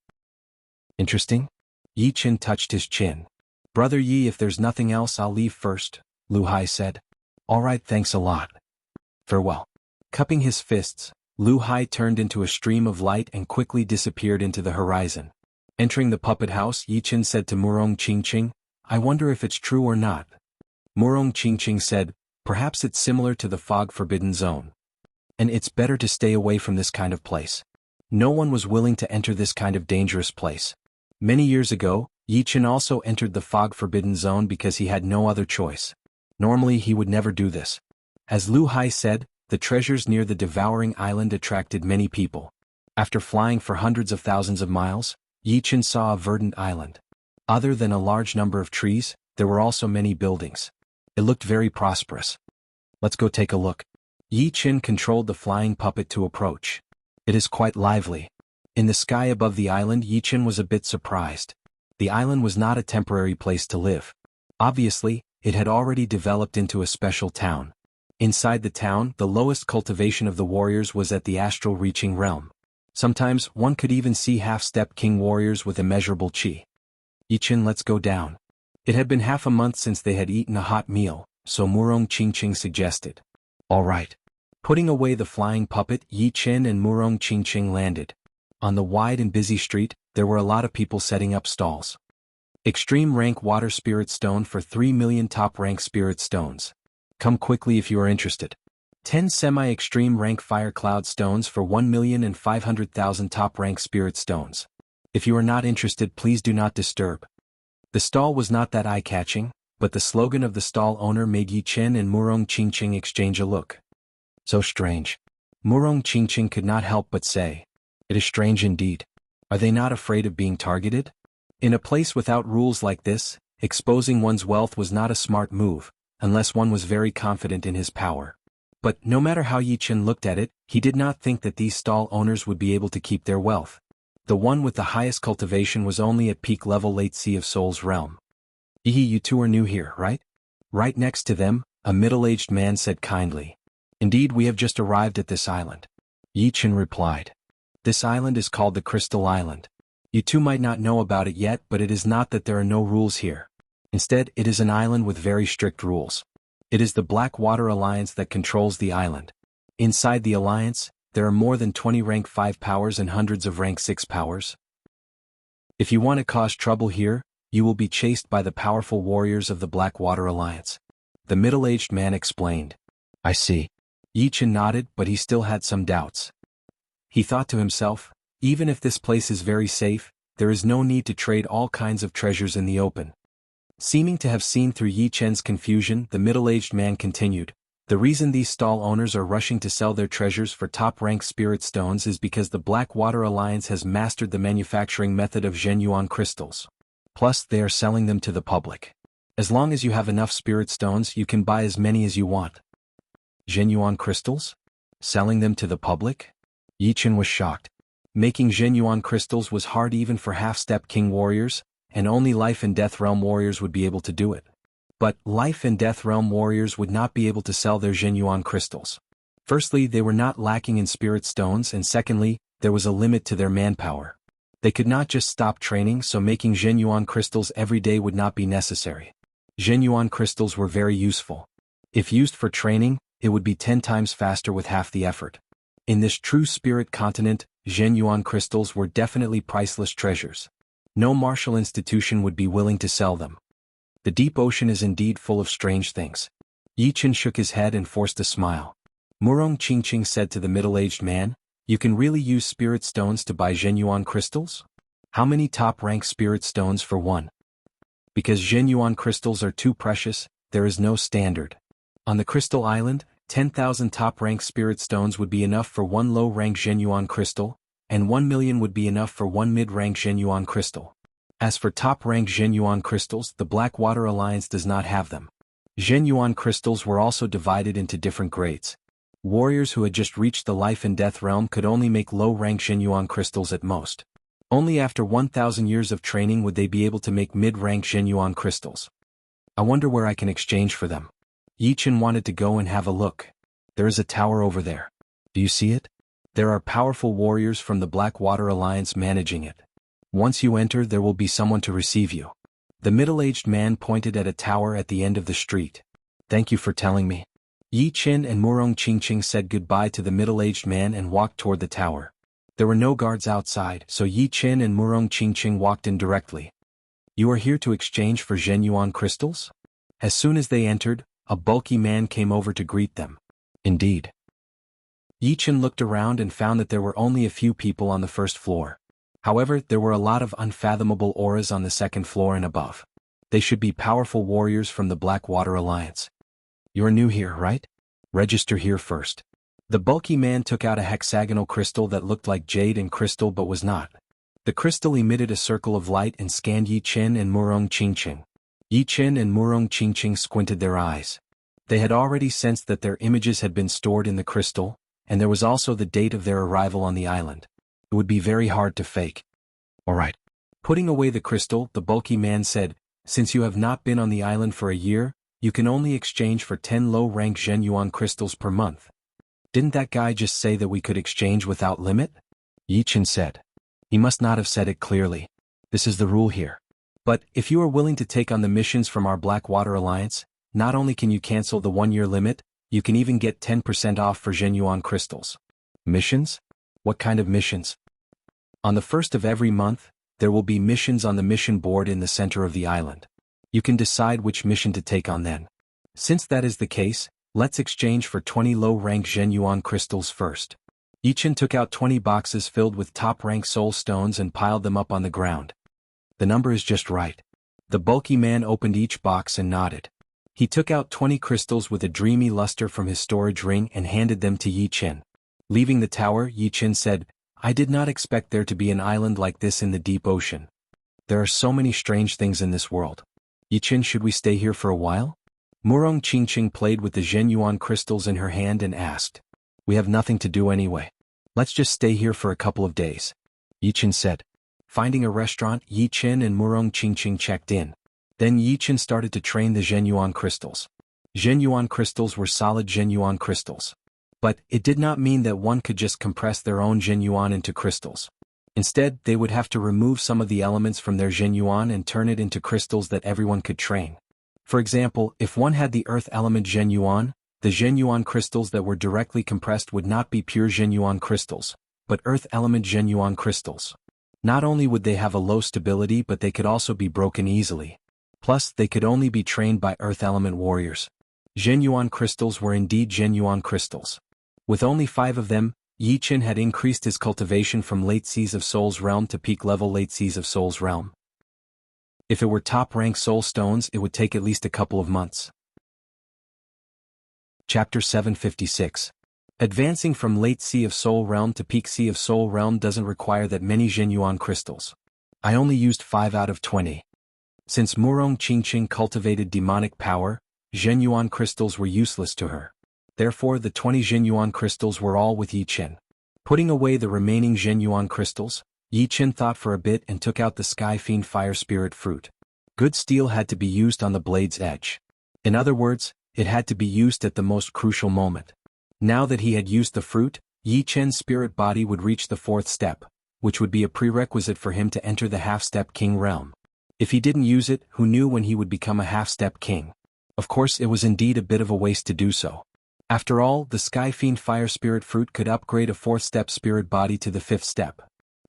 "Interesting?" Yi Qin touched his chin. "Brother Yi, if there's nothing else I'll leave first," Lu Hai said. "All right, thanks a lot. Farewell." Cupping his fists, Lu Hai turned into a stream of light and quickly disappeared into the horizon. Entering the puppet house, Yi Qin said to Murong Qingqing, "I wonder if it's true or not." Murong Qingqing said, "Perhaps it's similar to the fog forbidden zone. And it's better to stay away from this kind of place. No one was willing to enter this kind of dangerous place. Many years ago, Yi Qin also entered the fog forbidden zone because he had no other choice. Normally he would never do this." As Lu Hai said, the treasures near the Devouring Island attracted many people. After flying for hundreds of thousands of miles, Yi Qin saw a verdant island. Other than a large number of trees, there were also many buildings. It looked very prosperous. "Let's go take a look." Yi Qin controlled the flying puppet to approach. "It is quite lively." In the sky above the island, Yi Qin was a bit surprised. The island was not a temporary place to live. Obviously, it had already developed into a special town. Inside the town, the lowest cultivation of the warriors was at the astral reaching realm. Sometimes, one could even see half-step king warriors with immeasurable chi. "Yi Qin, let's go down." It had been half a month since they had eaten a hot meal, so Murong Qingqing suggested. "All right." Putting away the flying puppet, Yi Qin and Murong Qingqing landed. On the wide and busy street, there were a lot of people setting up stalls. Extreme rank water spirit stone for 3 million top rank spirit stones. Come quickly if you are interested. 10 semi-extreme rank fire cloud stones for 1,500,000 top rank spirit stones. If you are not interested, please do not disturb. The stall was not that eye-catching, but the slogan of the stall owner made Yi Qin and Murong Qingqing exchange a look. "So strange." Murong Qingqing could not help but say, "It is strange indeed." Are they not afraid of being targeted? In a place without rules like this, exposing one's wealth was not a smart move, unless one was very confident in his power. But no matter how Yi Chen looked at it, he did not think that these stall owners would be able to keep their wealth. The one with the highest cultivation was only at peak level late Sea of Souls realm. You two are new here, right? Right next to them, a middle-aged man said kindly. Indeed, we have just arrived at this island. Yi Chen replied. This island is called the Crystal Island. You two might not know about it yet, but it is not that there are no rules here. Instead, it is an island with very strict rules. It is the Blackwater Alliance that controls the island. Inside the alliance, there are more than 20 rank 5 powers and hundreds of rank 6 powers. If you want to cause trouble here, you will be chased by the powerful warriors of the Blackwater Alliance. The middle-aged man explained. I see. Yi Chen nodded, but he still had some doubts. He thought to himself, even if this place is very safe, there is no need to trade all kinds of treasures in the open. Seeming to have seen through Yi Chen's confusion, the middle-aged man continued. The reason these stall owners are rushing to sell their treasures for top-rank spirit stones is because the Blackwater Alliance has mastered the manufacturing method of Zhenyuan crystals. Plus, they are selling them to the public. As long as you have enough spirit stones, you can buy as many as you want. Zhenyuan crystals? Selling them to the public? Yi Chen was shocked. Making Zhenyuan crystals was hard even for half-step king warriors, and only Life and Death Realm warriors would be able to do it. But Life and Death Realm warriors would not be able to sell their Zhenyuan crystals. Firstly, they were not lacking in spirit stones, and secondly, there was a limit to their manpower. They could not just stop training, so making Zhenyuan crystals every day would not be necessary. Zhenyuan crystals were very useful. If used for training, it would be 10 times faster with half the effort. In this true spirit continent, Zhenyuan crystals were definitely priceless treasures. No martial institution would be willing to sell them. The deep ocean is indeed full of strange things. Yi Chen shook his head and forced a smile. Murong Qingqing said to the middle-aged man, You can really use spirit stones to buy Zhenyuan crystals? How many top-rank spirit stones for one? Because Zhenyuan crystals are too precious, there is no standard. On the Crystal Island, 10,000 top-rank spirit stones would be enough for one low-rank Zhenyuan crystal, and 1 million would be enough for one mid-rank Zhenyuan crystal. As for top-rank Zhenyuan crystals, the Blackwater Alliance does not have them. Zhenyuan crystals were also divided into different grades. Warriors who had just reached the Life and Death realm could only make low-rank Zhenyuan crystals at most. Only after 1,000 years of training would they be able to make mid-rank Zhenyuan crystals. I wonder where I can exchange for them. Yi Chen wanted to go and have a look. There is a tower over there. Do you see it? There are powerful warriors from the Blackwater Alliance managing it. Once you enter, there will be someone to receive you. The middle-aged man pointed at a tower at the end of the street. Thank you for telling me. Yi Chen and Murong Qingqing said goodbye to the middle-aged man and walked toward the tower. There were no guards outside, so Yi Chen and Murong Qingqing walked in directly. You are here to exchange for Zhenyuan crystals? As soon as they entered, a bulky man came over to greet them. Indeed. Yi Chen looked around and found that there were only a few people on the first floor. However, there were a lot of unfathomable auras on the second floor and above. They should be powerful warriors from the Blackwater Alliance. You're new here, right? Register here first. The bulky man took out a hexagonal crystal that looked like jade and crystal but was not. The crystal emitted a circle of light and scanned Yi Chen and Murong Qingqing. Yi Chen and Murong Qingqing squinted their eyes. They had already sensed that their images had been stored in the crystal, and there was also the date of their arrival on the island. It would be very hard to fake. All right. Putting away the crystal, the bulky man said, Since you have not been on the island for a year, you can only exchange for 10 low-rank Zhenyuan crystals per month. Didn't that guy just say that we could exchange without limit? Yi Chen said. He must not have said it clearly. This is the rule here. But if you are willing to take on the missions from our Blackwater Alliance, not only can you cancel the 1-year limit, you can even get 10% off for Zhenyuan crystals. Missions? What kind of missions? On the first of every month, there will be missions on the mission board in the center of the island. You can decide which mission to take on then. Since that is the case, let's exchange for 20 low-rank Zhenyuan crystals first. Yi Chen took out 20 boxes filled with top-rank soul stones and piled them up on the ground. The number is just right. The bulky man opened each box and nodded. He took out 20 crystals with a dreamy luster from his storage ring and handed them to Yi Chen. Leaving the tower, Yi Chen said, I did not expect there to be an island like this in the deep ocean. There are so many strange things in this world. Yichen, should we stay here for a while? Murong Qingqing played with the Zhenyuan crystals in her hand and asked. We have nothing to do anyway. Let's just stay here for a couple of days. Yichen said. Finding a restaurant, Yichen and Murong Qingqing checked in. Then Yichen started to train the Zhenyuan crystals. Zhenyuan crystals were solid Zhenyuan crystals. But it did not mean that one could just compress their own Zhenyuan into crystals. Instead, they would have to remove some of the elements from their Zhenyuan and turn it into crystals that everyone could train. For example, if one had the earth element Zhenyuan, the Zhenyuan crystals that were directly compressed would not be pure Zhenyuan crystals, but earth element Zhenyuan crystals. Not only would they have a low stability, but they could also be broken easily. Plus, they could only be trained by earth element warriors. Zhenyuan crystals were indeed Zhenyuan crystals. With only 5 of them, Yichen had increased his cultivation from late seas of Soul's realm to peak level late seas of Soul's realm. If it were top-rank soul stones, it would take at least a couple of months. Chapter 756. Advancing from late Sea of Soul realm to peak Sea of Soul realm doesn't require that many Zhenyuan crystals. I only used 5 out of 20. Since Murong Qingqing cultivated demonic power, Zhenyuan crystals were useless to her. Therefore the 20 Zhenyuan crystals were all with Yichen. Putting away the remaining Zhenyuan crystals, Yichen thought for a bit and took out the Sky Fiend Fire Spirit fruit. Good steel had to be used on the blade's edge. In other words, it had to be used at the most crucial moment. Now that he had used the fruit, Yichen's spirit body would reach the 4th step, which would be a prerequisite for him to enter the half-step king realm. If he didn't use it, who knew when he would become a half-step king? Of course, it was indeed a bit of a waste to do so. After all, the Sky Fiend Fire Spirit fruit could upgrade a 4th step spirit body to the 5th step.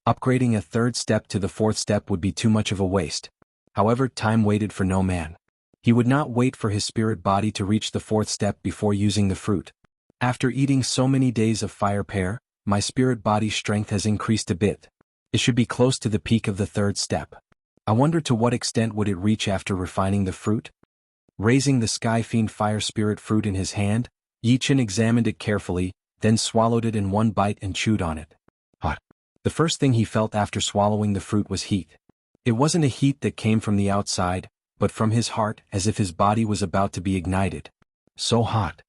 Upgrading a 3rd step to the 4th step would be too much of a waste. However, time waited for no man. He would not wait for his spirit body to reach the 4th step before using the fruit. After eating so many days of fire pear, my spirit body's strength has increased a bit. It should be close to the peak of the 3rd step. I wonder to what extent would it reach after refining the fruit? Raising the Sky Fiend Fire Spirit fruit in his hand, Yichen examined it carefully, then swallowed it in one bite and chewed on it. Hot. The first thing he felt after swallowing the fruit was heat. It wasn't a heat that came from the outside, but from his heart, as if his body was about to be ignited. So hot.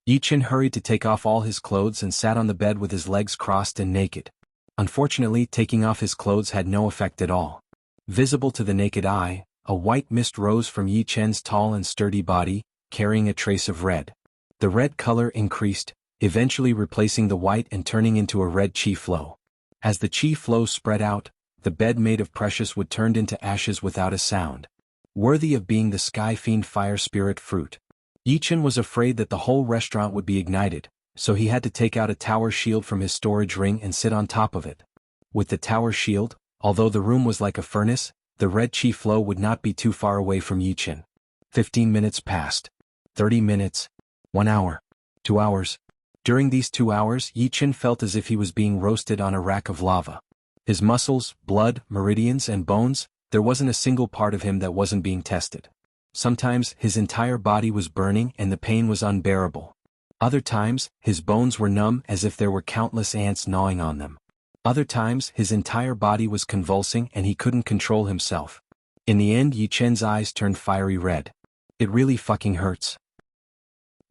Yichen hurried to take off all his clothes and sat on the bed with his legs crossed and naked. Unfortunately, taking off his clothes had no effect at all. Visible to the naked eye, a white mist rose from Yichen's tall and sturdy body, carrying a trace of red. The red color increased, eventually replacing the white and turning into a red chi flow. As the chi flow spread out, the bed made of precious wood turned into ashes without a sound. Worthy of being the Sky Fiend Fire Spirit fruit. Yichen was afraid that the whole restaurant would be ignited, so he had to take out a tower shield from his storage ring and sit on top of it. With the tower shield, although the room was like a furnace, the red chi flow would not be too far away from Yichen. 15 minutes passed. 30 minutes. 1 hour. 2 hours. During these 2 hours, Yichen felt as if he was being roasted on a rack of lava. His muscles, blood, meridians, and bones, there wasn't a single part of him that wasn't being tested. Sometimes, his entire body was burning and the pain was unbearable. Other times, his bones were numb as if there were countless ants gnawing on them. Other times, his entire body was convulsing and he couldn't control himself. In the end, Yichen's eyes turned fiery red. It really fucking hurts.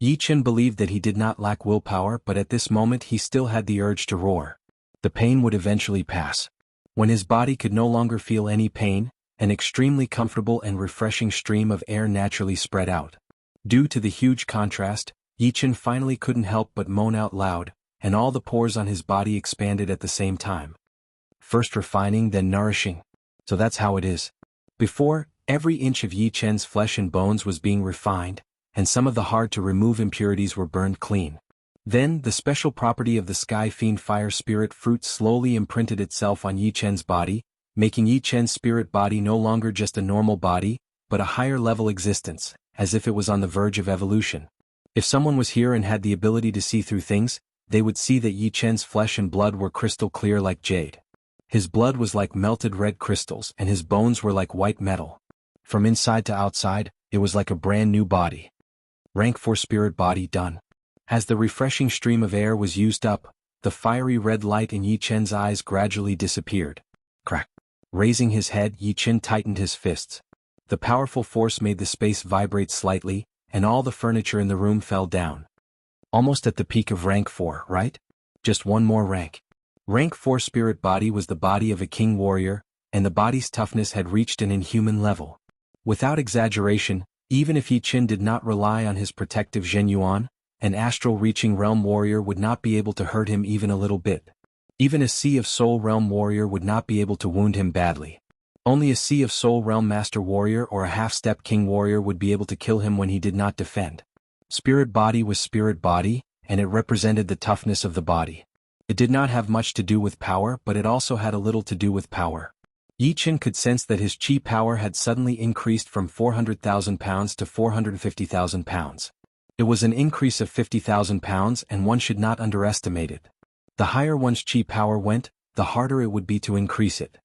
Yichen believed that he did not lack willpower, but at this moment he still had the urge to roar. The pain would eventually pass. When his body could no longer feel any pain, an extremely comfortable and refreshing stream of air naturally spread out. Due to the huge contrast, Yichen finally couldn't help but moan out loud, and all the pores on his body expanded at the same time. First refining, then nourishing. So that's how it is. Before, every inch of Yichen's flesh and bones was being refined, and some of the hard-to-remove impurities were burned clean. Then, the special property of the Sky Fiend Fire Spirit fruit slowly imprinted itself on Yichen's body, making Yichen's spirit body no longer just a normal body, but a higher-level existence, as if it was on the verge of evolution. If someone was here and had the ability to see through things, they would see that Yichen's flesh and blood were crystal clear like jade. His blood was like melted red crystals and his bones were like white metal. From inside to outside, it was like a brand new body. Rank 4 spirit body done. As the refreshing stream of air was used up, the fiery red light in Yi Chen's eyes gradually disappeared. Crack. Raising his head, Yi Chen tightened his fists. The powerful force made the space vibrate slightly, and all the furniture in the room fell down. Almost at the peak of rank 4, right? Just one more rank. Rank 4 spirit body was the body of a king warrior, and the body's toughness had reached an inhuman level. Without exaggeration, even if Yi Chen did not rely on his protective Zhenyuan, an astral-reaching realm warrior would not be able to hurt him even a little bit. Even a Sea of Soul realm warrior would not be able to wound him badly. Only a Sea of Soul realm master warrior or a half-step king warrior would be able to kill him when he did not defend. Spirit body was spirit body, and it represented the toughness of the body. It did not have much to do with power, but it also had a little to do with power. Yi Chen could sense that his chi power had suddenly increased from 400,000 pounds to 450,000 pounds. It was an increase of 50,000 pounds, and one should not underestimate it. The higher one's chi power went, the harder it would be to increase it.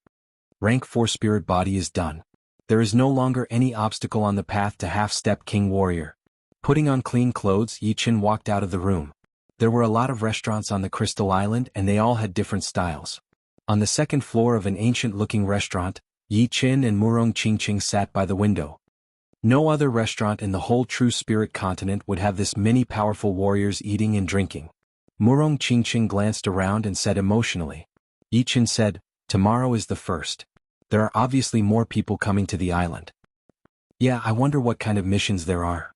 Rank 4 spirit body is done. There is no longer any obstacle on the path to half-step king warrior. Putting on clean clothes, Yi Chen walked out of the room. There were a lot of restaurants on the Crystal Island, and they all had different styles. On the second floor of an ancient-looking restaurant, Yi Chen and Murong Qingqing sat by the window. No other restaurant in the whole True Spirit continent would have this many powerful warriors eating and drinking. Murong Qingqing glanced around and said emotionally. Yi Chen said, "Tomorrow is the first. There are obviously more people coming to the island. Yeah, I wonder what kind of missions there are."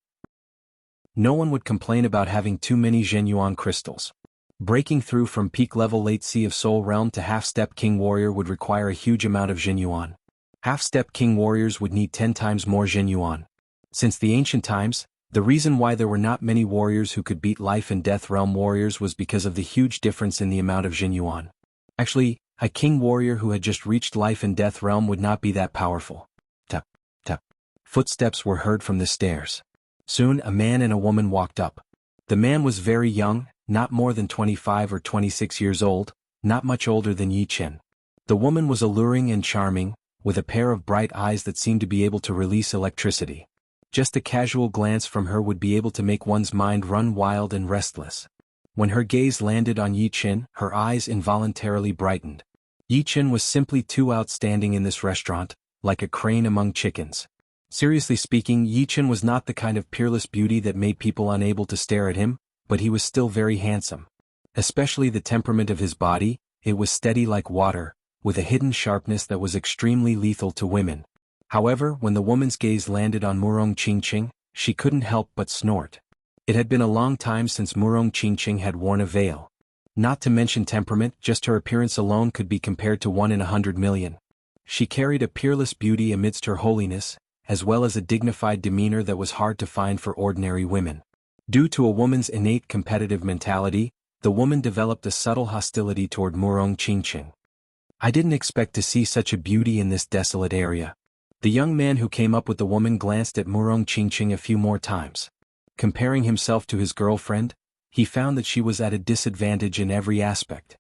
No one would complain about having too many Zhenyuan crystals. Breaking through from peak-level late Sea of Soul realm to half-step king warrior would require a huge amount of Zhenyuan. Half-step king warriors would need 10 times more Zhenyuan. Since the ancient times, the reason why there were not many warriors who could beat life and death realm warriors was because of the huge difference in the amount of Zhenyuan. Actually, a king warrior who had just reached life and death realm would not be that powerful. Tap, tap. Footsteps were heard from the stairs. Soon a man and a woman walked up. The man was very young, not more than 25 or 26 years old, not much older than Yi Chen. The woman was alluring and charming, with a pair of bright eyes that seemed to be able to release electricity. Just a casual glance from her would be able to make one's mind run wild and restless. When her gaze landed on Yi Chen, her eyes involuntarily brightened. Yi Chen was simply too outstanding in this restaurant, like a crane among chickens. Seriously speaking, Yi Chen was not the kind of peerless beauty that made people unable to stare at him, but he was still very handsome. Especially the temperament of his body, it was steady like water, with a hidden sharpness that was extremely lethal to women. However, when the woman's gaze landed on Murong Qingqing, she couldn't help but snort. It had been a long time since Murong Qingqing had worn a veil. Not to mention temperament, just her appearance alone could be compared to 1 in 100 million. She carried a peerless beauty amidst her holiness, as well as a dignified demeanor that was hard to find for ordinary women. Due to a woman's innate competitive mentality, the woman developed a subtle hostility toward Murong Qingqing. "I didn't expect to see such a beauty in this desolate area." The young man who came up with the woman glanced at Murong Qingqing a few more times. Comparing himself to his girlfriend, he found that she was at a disadvantage in every aspect.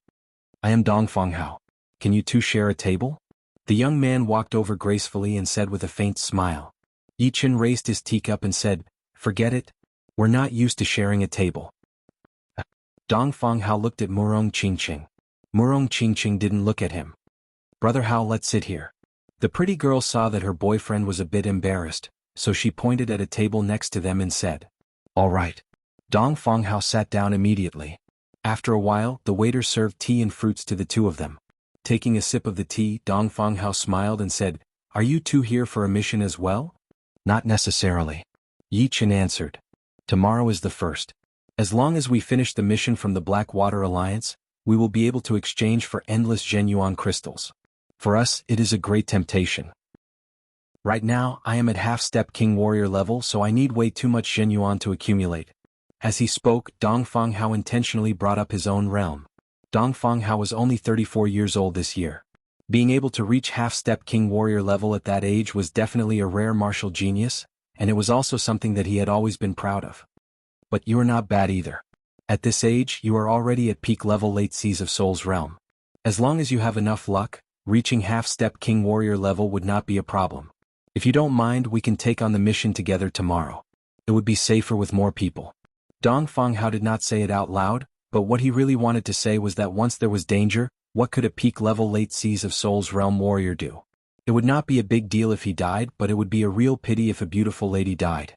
"I am Dongfang Hao. Can you two share a table?" The young man walked over gracefully and said with a faint smile. Yi Chen raised his teacup and said, "Forget it. We're not used to sharing a table." Dongfang Hao looked at Murong Qingqing. Murong Qingqing didn't look at him. "Brother Hao, let's sit here." The pretty girl saw that her boyfriend was a bit embarrassed, so she pointed at a table next to them and said, "All right." Dongfang Hao sat down immediately. After a while, the waiter served tea and fruits to the two of them. Taking a sip of the tea, Dongfang Hao smiled and said, "Are you two here for a mission as well?" "Not necessarily," Yi Chen answered. "Tomorrow is the first. As long as we finish the mission from the Blackwater Alliance, we will be able to exchange for endless Zhenyuan crystals. For us, it is a great temptation. Right now, I am at half-step king warrior level, so I need way too much Zhenyuan to accumulate." As he spoke, Dongfang Hao intentionally brought up his own realm. Dongfang Hao was only 34 years old this year. Being able to reach half-step king warrior level at that age was definitely a rare martial genius, and it was also something that he had always been proud of. "But you are not bad either. At this age, you are already at peak level late Seas of Soul's realm. As long as you have enough luck, reaching half-step king warrior level would not be a problem. If you don't mind, we can take on the mission together tomorrow. It would be safer with more people." Dongfang Hao did not say it out loud, But what he really wanted to say was that once there was danger, what could a peak-level late Seas of Souls realm warrior do? It would not be a big deal if he died, but it would be a real pity if a beautiful lady died.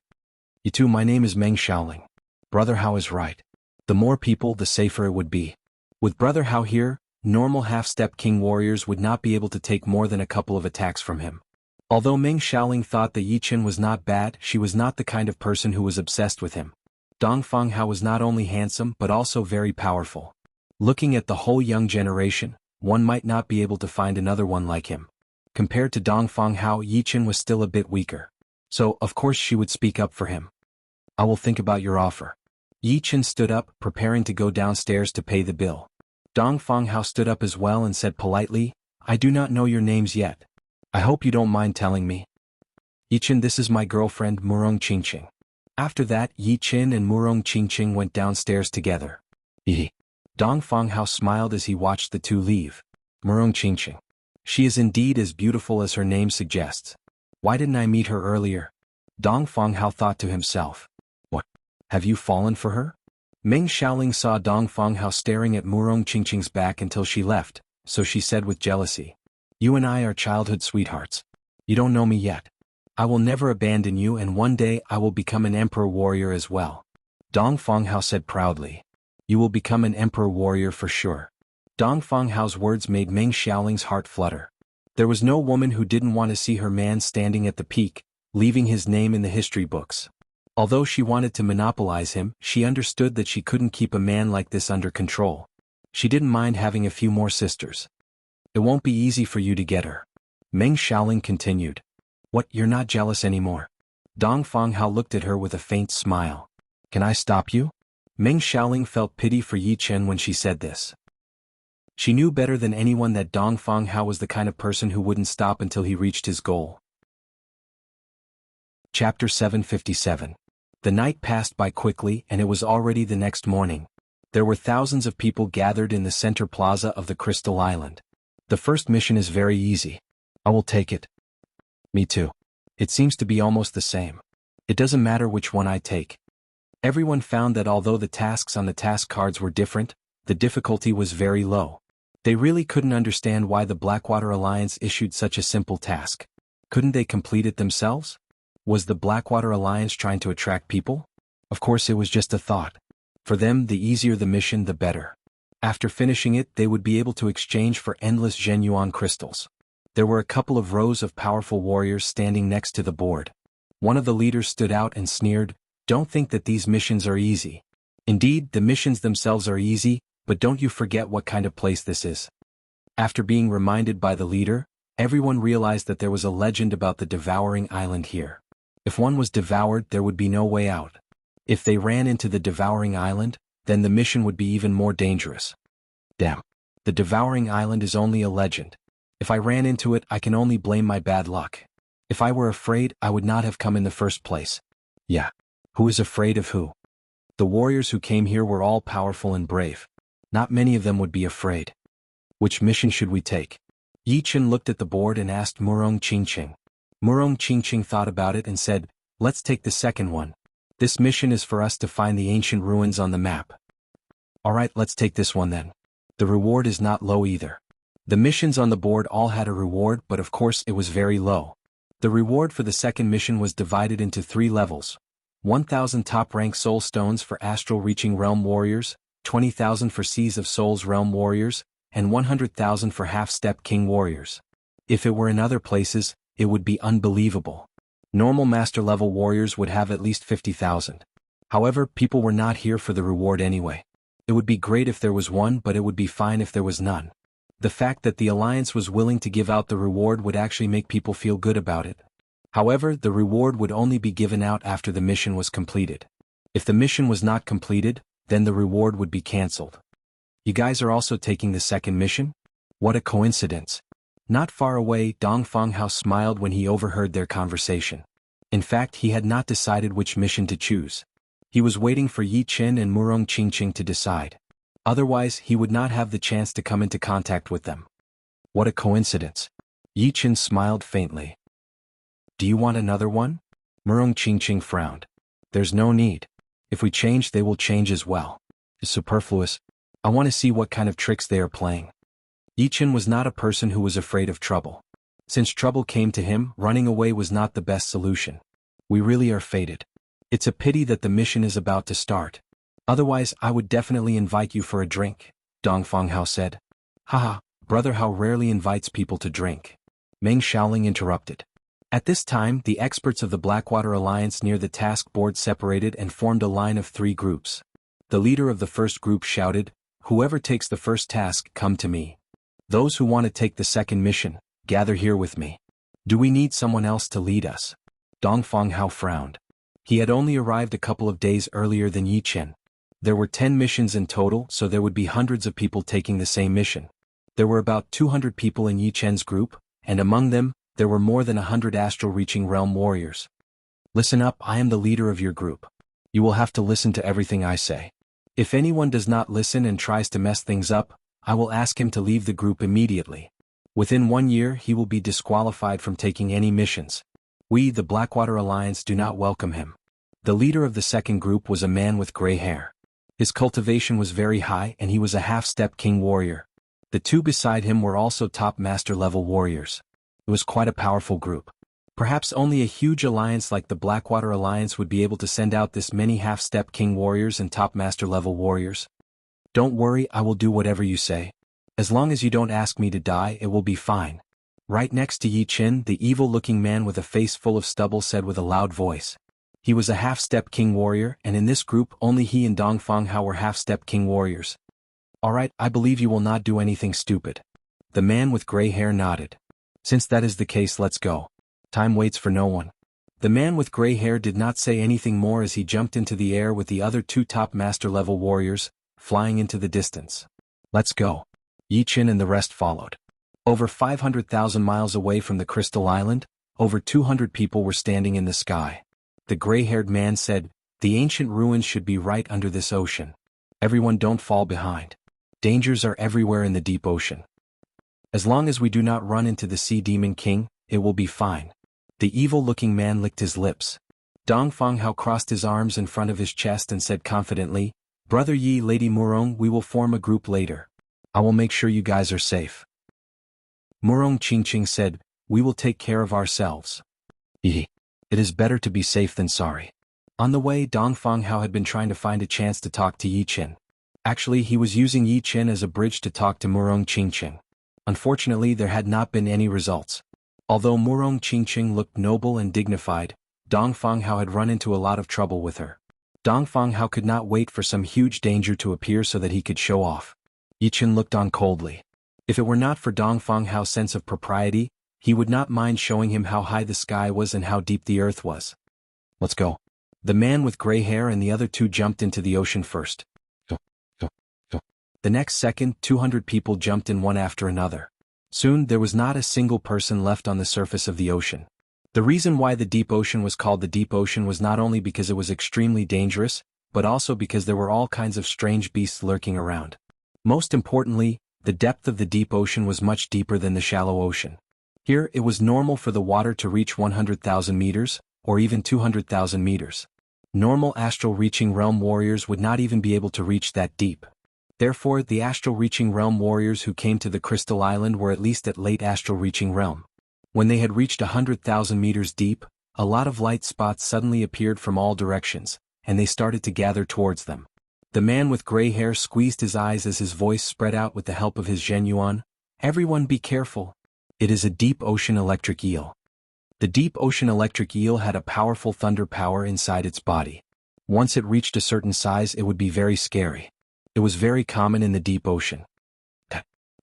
You too, my name is Meng Xiaoling. Brother Hao is right. The more people, the safer it would be. With Brother Hao here, normal half-step king warriors would not be able to take more than a couple of attacks from him. Although Meng Xiaoling thought that Yi Qin was not bad, she was not the kind of person who was obsessed with him. Dongfang Hao was not only handsome but also very powerful. Looking at the whole young generation, one might not be able to find another one like him. Compared to Dongfang Hao, Yi Qin was still a bit weaker. So, of course she would speak up for him. I will think about your offer. Yi Qin stood up, preparing to go downstairs to pay the bill. Dongfang Hao stood up as well and said politely, I do not know your names yet. I hope you don't mind telling me. Yi Qin, this is my girlfriend Murong Qingqing. After that, Yi Qin and Murong Qingqing went downstairs together. Dongfang Hao smiled as he watched the two leave. Murong Qingqing. She is indeed as beautiful as her name suggests. Why didn't I meet her earlier? Dongfang Hao thought to himself. What? Have you fallen for her? Meng Xiaoling saw Dongfang Hao staring at Murong Qingqing's back until she left, so she said with jealousy. You and I are childhood sweethearts. You don't know me yet. I will never abandon you, and one day I will become an emperor warrior as well. Dongfang Hao said proudly. You will become an emperor warrior for sure. Dongfang Hao's words made Meng Xiaoling's heart flutter. There was no woman who didn't want to see her man standing at the peak, leaving his name in the history books. Although she wanted to monopolize him, she understood that she couldn't keep a man like this under control. She didn't mind having a few more sisters. It won't be easy for you to get her. Meng Xiaoling continued. What, you're not jealous anymore? Dongfang Hao looked at her with a faint smile. Can I stop you? Meng Xiaoling felt pity for Yi Qin when she said this. She knew better than anyone that Dongfang Hao was the kind of person who wouldn't stop until he reached his goal. Chapter 757. The night passed by quickly and it was already the next morning. There were thousands of people gathered in the center plaza of the Crystal Island. The first mission is very easy. I will take it. Me too. It seems to be almost the same. It doesn't matter which one I take. Everyone found that although the tasks on the task cards were different, the difficulty was very low. They really couldn't understand why the Blackwater Alliance issued such a simple task. Couldn't they complete it themselves? Was the Blackwater Alliance trying to attract people? Of course it was just a thought. For them, the easier the mission, the better. After finishing it, they would be able to exchange for endless Zhenyuan crystals. There were a couple of rows of powerful warriors standing next to the board. One of the leaders stood out and sneered, Don't think that these missions are easy. Indeed, the missions themselves are easy, but don't you forget what kind of place this is. After being reminded by the leader, everyone realized that there was a legend about the devouring island here. If one was devoured, there would be no way out. If they ran into the devouring island, then the mission would be even more dangerous. Damn. The devouring island is only a legend. If I ran into it, I can only blame my bad luck. If I were afraid, I would not have come in the first place. Yeah. Who is afraid of who? The warriors who came here were all powerful and brave. Not many of them would be afraid. Which mission should we take? Yi Qin looked at the board and asked Murong Qingqing. Murong Qingqing thought about it and said, Let's take the second one. This mission is for us to find the ancient ruins on the map. Alright, let's take this one then. The reward is not low either. The missions on the board all had a reward, but of course it was very low. The reward for the second mission was divided into 3 levels. 1,000 top-rank soul stones for astral-reaching realm warriors, 20,000 for Seas of Souls realm warriors, and 100,000 for half-step king warriors. If it were in other places, it would be unbelievable. Normal master-level warriors would have at least 50,000. However, people were not here for the reward anyway. It would be great if there was one, but it would be fine if there was none. The fact that the Alliance was willing to give out the reward would actually make people feel good about it. However, the reward would only be given out after the mission was completed. If the mission was not completed, then the reward would be cancelled. You guys are also taking the second mission? What a coincidence. Not far away, Dongfang Hao smiled when he overheard their conversation. In fact, he had not decided which mission to choose. He was waiting for Yi Qin and Murong Qingqing to decide. Otherwise, he would not have the chance to come into contact with them. What a coincidence. Yi Qin smiled faintly. Do you want another one? Murong Qingqing frowned. There's no need. If we change, they will change as well. is superfluous. I want to see what kind of tricks they are playing. Yi Chen was not a person who was afraid of trouble. Since trouble came to him, running away was not the best solution. We really are fated. It's a pity that the mission is about to start. Otherwise, I would definitely invite you for a drink, Dongfang Hao said. Haha, brother Hao rarely invites people to drink. Meng Xiaoling interrupted. At this time, the experts of the Blackwater Alliance near the task board separated and formed a line of 3 groups. The leader of the first group shouted, "Whoever takes the first task, come to me. Those who want to take the second mission, gather here with me. Do we need someone else to lead us?" Dongfang Hao frowned. He had only arrived a couple of days earlier than Yi Chen. There were 10 missions in total, so there would be hundreds of people taking the same mission. There were about 200 people in Yi Chen's group, and among them, there were more than 100 astral-reaching realm warriors. Listen up, I am the leader of your group. You will have to listen to everything I say. If anyone does not listen and tries to mess things up, I will ask him to leave the group immediately. Within 1 year he will be disqualified from taking any missions. We, the Blackwater Alliance, do not welcome him. The leader of the second group was a man with gray hair. His cultivation was very high and he was a half-step king warrior. The 2 beside him were also top master-level warriors. It was quite a powerful group. Perhaps only a huge alliance like the Blackwater Alliance would be able to send out this many half-step king warriors and top master-level warriors. Don't worry, I will do whatever you say. As long as you don't ask me to die, it will be fine. Right next to Yi Chen, the evil-looking man with a face full of stubble said with a loud voice. He was a half-step king warrior, and in this group only he and Dongfang Hao were half-step king warriors. Alright, I believe you will not do anything stupid. The man with gray hair nodded. Since that is the case, let's go. Time waits for no one. The man with gray hair did not say anything more as he jumped into the air with the other 2 top master-level warriors, flying into the distance. Let's go. Yi Chen and the rest followed. Over 500,000 miles away from the Crystal Island, over 200 people were standing in the sky. The gray-haired man said, "The ancient ruins should be right under this ocean. Everyone don't fall behind. Dangers are everywhere in the deep ocean. As long as we do not run into the Sea Demon King, it will be fine." The evil-looking man licked his lips. Dongfang Hao crossed his arms in front of his chest and said confidently, "Brother Yi, Lady Murong, we will form a group later. I will make sure you guys are safe." Murong Qingqing said, "We will take care of ourselves. Yi. It is better to be safe than sorry." On the way, Dongfang Hao had been trying to find a chance to talk to Yi Chen. Actually, he was using Yi Chen as a bridge to talk to Murong Qingqing. Unfortunately, there had not been any results. Although Murong Qingqing looked noble and dignified, Dongfang Hao had run into a lot of trouble with her. Dongfang Hao could not wait for some huge danger to appear so that he could show off. Yi Chen looked on coldly. If it were not for Dongfang Hao's sense of propriety, he would not mind showing him how high the sky was and how deep the earth was. Let's go. The man with gray hair and the other 2 jumped into the ocean first. The next second, 200 people jumped in one after another. Soon, there was not a single person left on the surface of the ocean. The reason why the deep ocean was called the deep ocean was not only because it was extremely dangerous, but also because there were all kinds of strange beasts lurking around. Most importantly, the depth of the deep ocean was much deeper than the shallow ocean. Here, it was normal for the water to reach 100,000 meters, or even 200,000 meters. Normal astral-reaching realm warriors would not even be able to reach that deep. Therefore, the astral-reaching realm warriors who came to the Crystal Island were at least at late astral-reaching realm. When they had reached 100,000 meters deep, a lot of light spots suddenly appeared from all directions, and they started to gather towards them. The man with gray hair squeezed his eyes as his voice spread out with the help of his Zhenyuan. "Everyone be careful. It is a deep ocean electric eel." The deep ocean electric eel had a powerful thunder power inside its body. Once it reached a certain size, it would be very scary. It was very common in the deep ocean.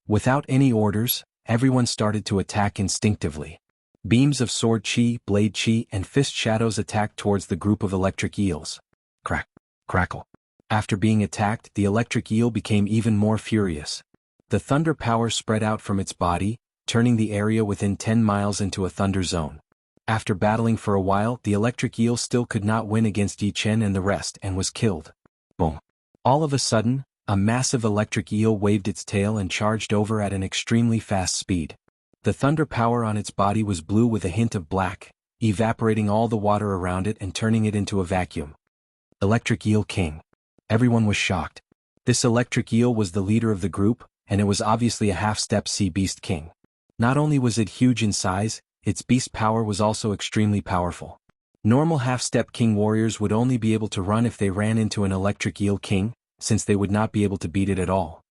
Without any orders, everyone started to attack instinctively. Beams of sword chi, blade chi, and fist shadows attacked towards the group of electric eels. Crack, crackle. After being attacked, the electric eel became even more furious. The thunder power spread out from its body, turning the area within 10 miles into a thunder zone. After battling for a while, the electric eel still could not win against Yi Chen and the rest and was killed. Boom. All of a sudden, a massive electric eel waved its tail and charged over at an extremely fast speed. The thunder power on its body was blue with a hint of black, evaporating all the water around it and turning it into a vacuum. Electric Eel King. Everyone was shocked. This electric eel was the leader of the group, and it was obviously a half-step sea beast king. Not only was it huge in size, its beast power was also extremely powerful. Normal half-step king warriors would only be able to run if they ran into an electric eel king, since they would not be able to beat it at all.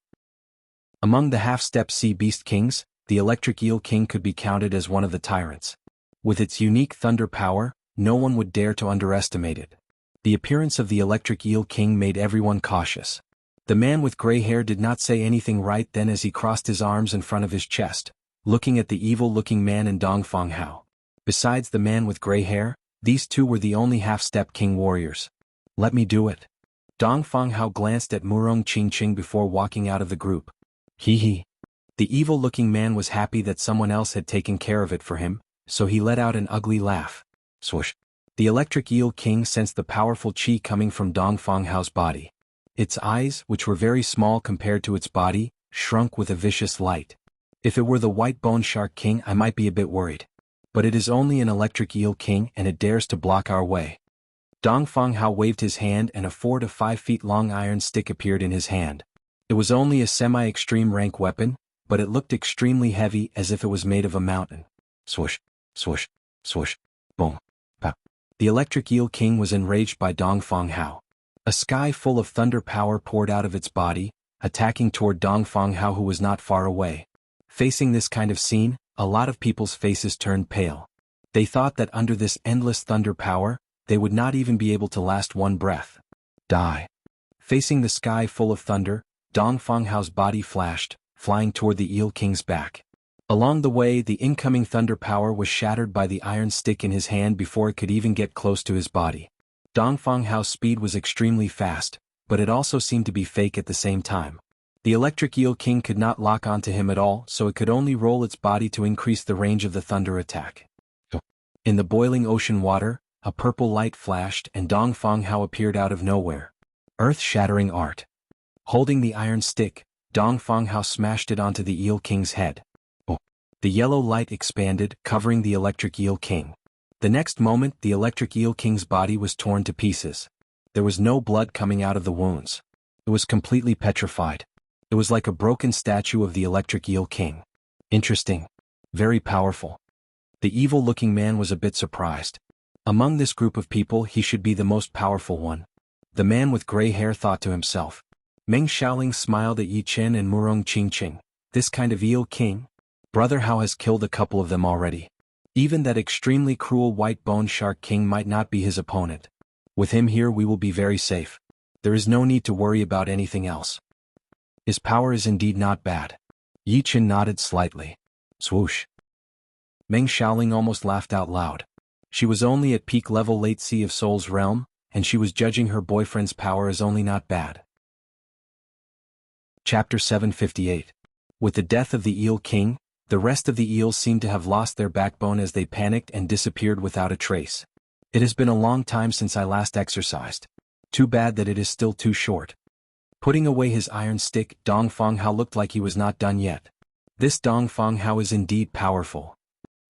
Among the half-step sea beast kings, the electric eel king could be counted as one of the tyrants. With its unique thunder power, no one would dare to underestimate it. The appearance of the electric eel king made everyone cautious. The man with gray hair did not say anything right then as he crossed his arms in front of his chest, looking at the evil-looking man and Dong Fang Hao. Besides the man with gray hair, these two were the only half-step king warriors. Let me do it. Dong Fang Hao glanced at Murong Qingqing before walking out of the group. Hee. The evil-looking man was happy that someone else had taken care of it for him, so he let out an ugly laugh. Swoosh. The electric eel king sensed the powerful qi coming from Dong Fang Hao's body. Its eyes, which were very small compared to its body, shrunk with a vicious light. If it were the white bone shark king, I might be a bit worried. But it is only an electric eel king and it dares to block our way. Dong Fang Hao waved his hand and a 4 to 5 feet long iron stick appeared in his hand. It was only a semi-extreme rank weapon, but it looked extremely heavy as if it was made of a mountain. Swoosh, swoosh, swoosh, boom, pow. The electric eel king was enraged by Dong Fang Hao. A sky full of thunder power poured out of its body, attacking toward Dong Fang Hao who was not far away. Facing this kind of scene, a lot of people's faces turned pale. They thought that under this endless thunder power, they would not even be able to last one breath. Die. Facing the sky full of thunder, Dong Fang Hao's body flashed, flying toward the eel king's back. Along the way, the incoming thunder power was shattered by the iron stick in his hand before it could even get close to his body. Dong Fang Hao's speed was extremely fast, but it also seemed to be fake at the same time. The electric eel king could not lock onto him at all, so it could only roll its body to increase the range of the thunder attack. In the boiling ocean water, a purple light flashed and Dong Fang Hao appeared out of nowhere. Earth-shattering art. Holding the iron stick, Dong Fang Hao smashed it onto the eel king's head. The yellow light expanded, covering the electric eel king. The next moment, the electric eel king's body was torn to pieces. There was no blood coming out of the wounds. It was completely petrified. It was like a broken statue of the electric eel king. Interesting. Very powerful. The evil-looking man was a bit surprised. Among this group of people, he should be the most powerful one. The man with gray hair thought to himself. Meng Xiaoling smiled at Yi Chen and Murong Qingqing. This kind of eel king? Brother Hao has killed a couple of them already. Even that extremely cruel white bone shark king might not be his opponent. With him here we will be very safe. There is no need to worry about anything else. His power is indeed not bad. Yi Chen nodded slightly. Swoosh. Meng Xiaoling almost laughed out loud. She was only at peak level late Sea of Soul's realm, and she was judging her boyfriend's power as only not bad. Chapter 758. With the death of the Eel King, the rest of the eels seemed to have lost their backbone as they panicked and disappeared without a trace. It has been a long time since I last exercised. Too bad that it is still too short. Putting away his iron stick, Dong Fang Hao looked like he was not done yet. This Dong Fang Hao is indeed powerful.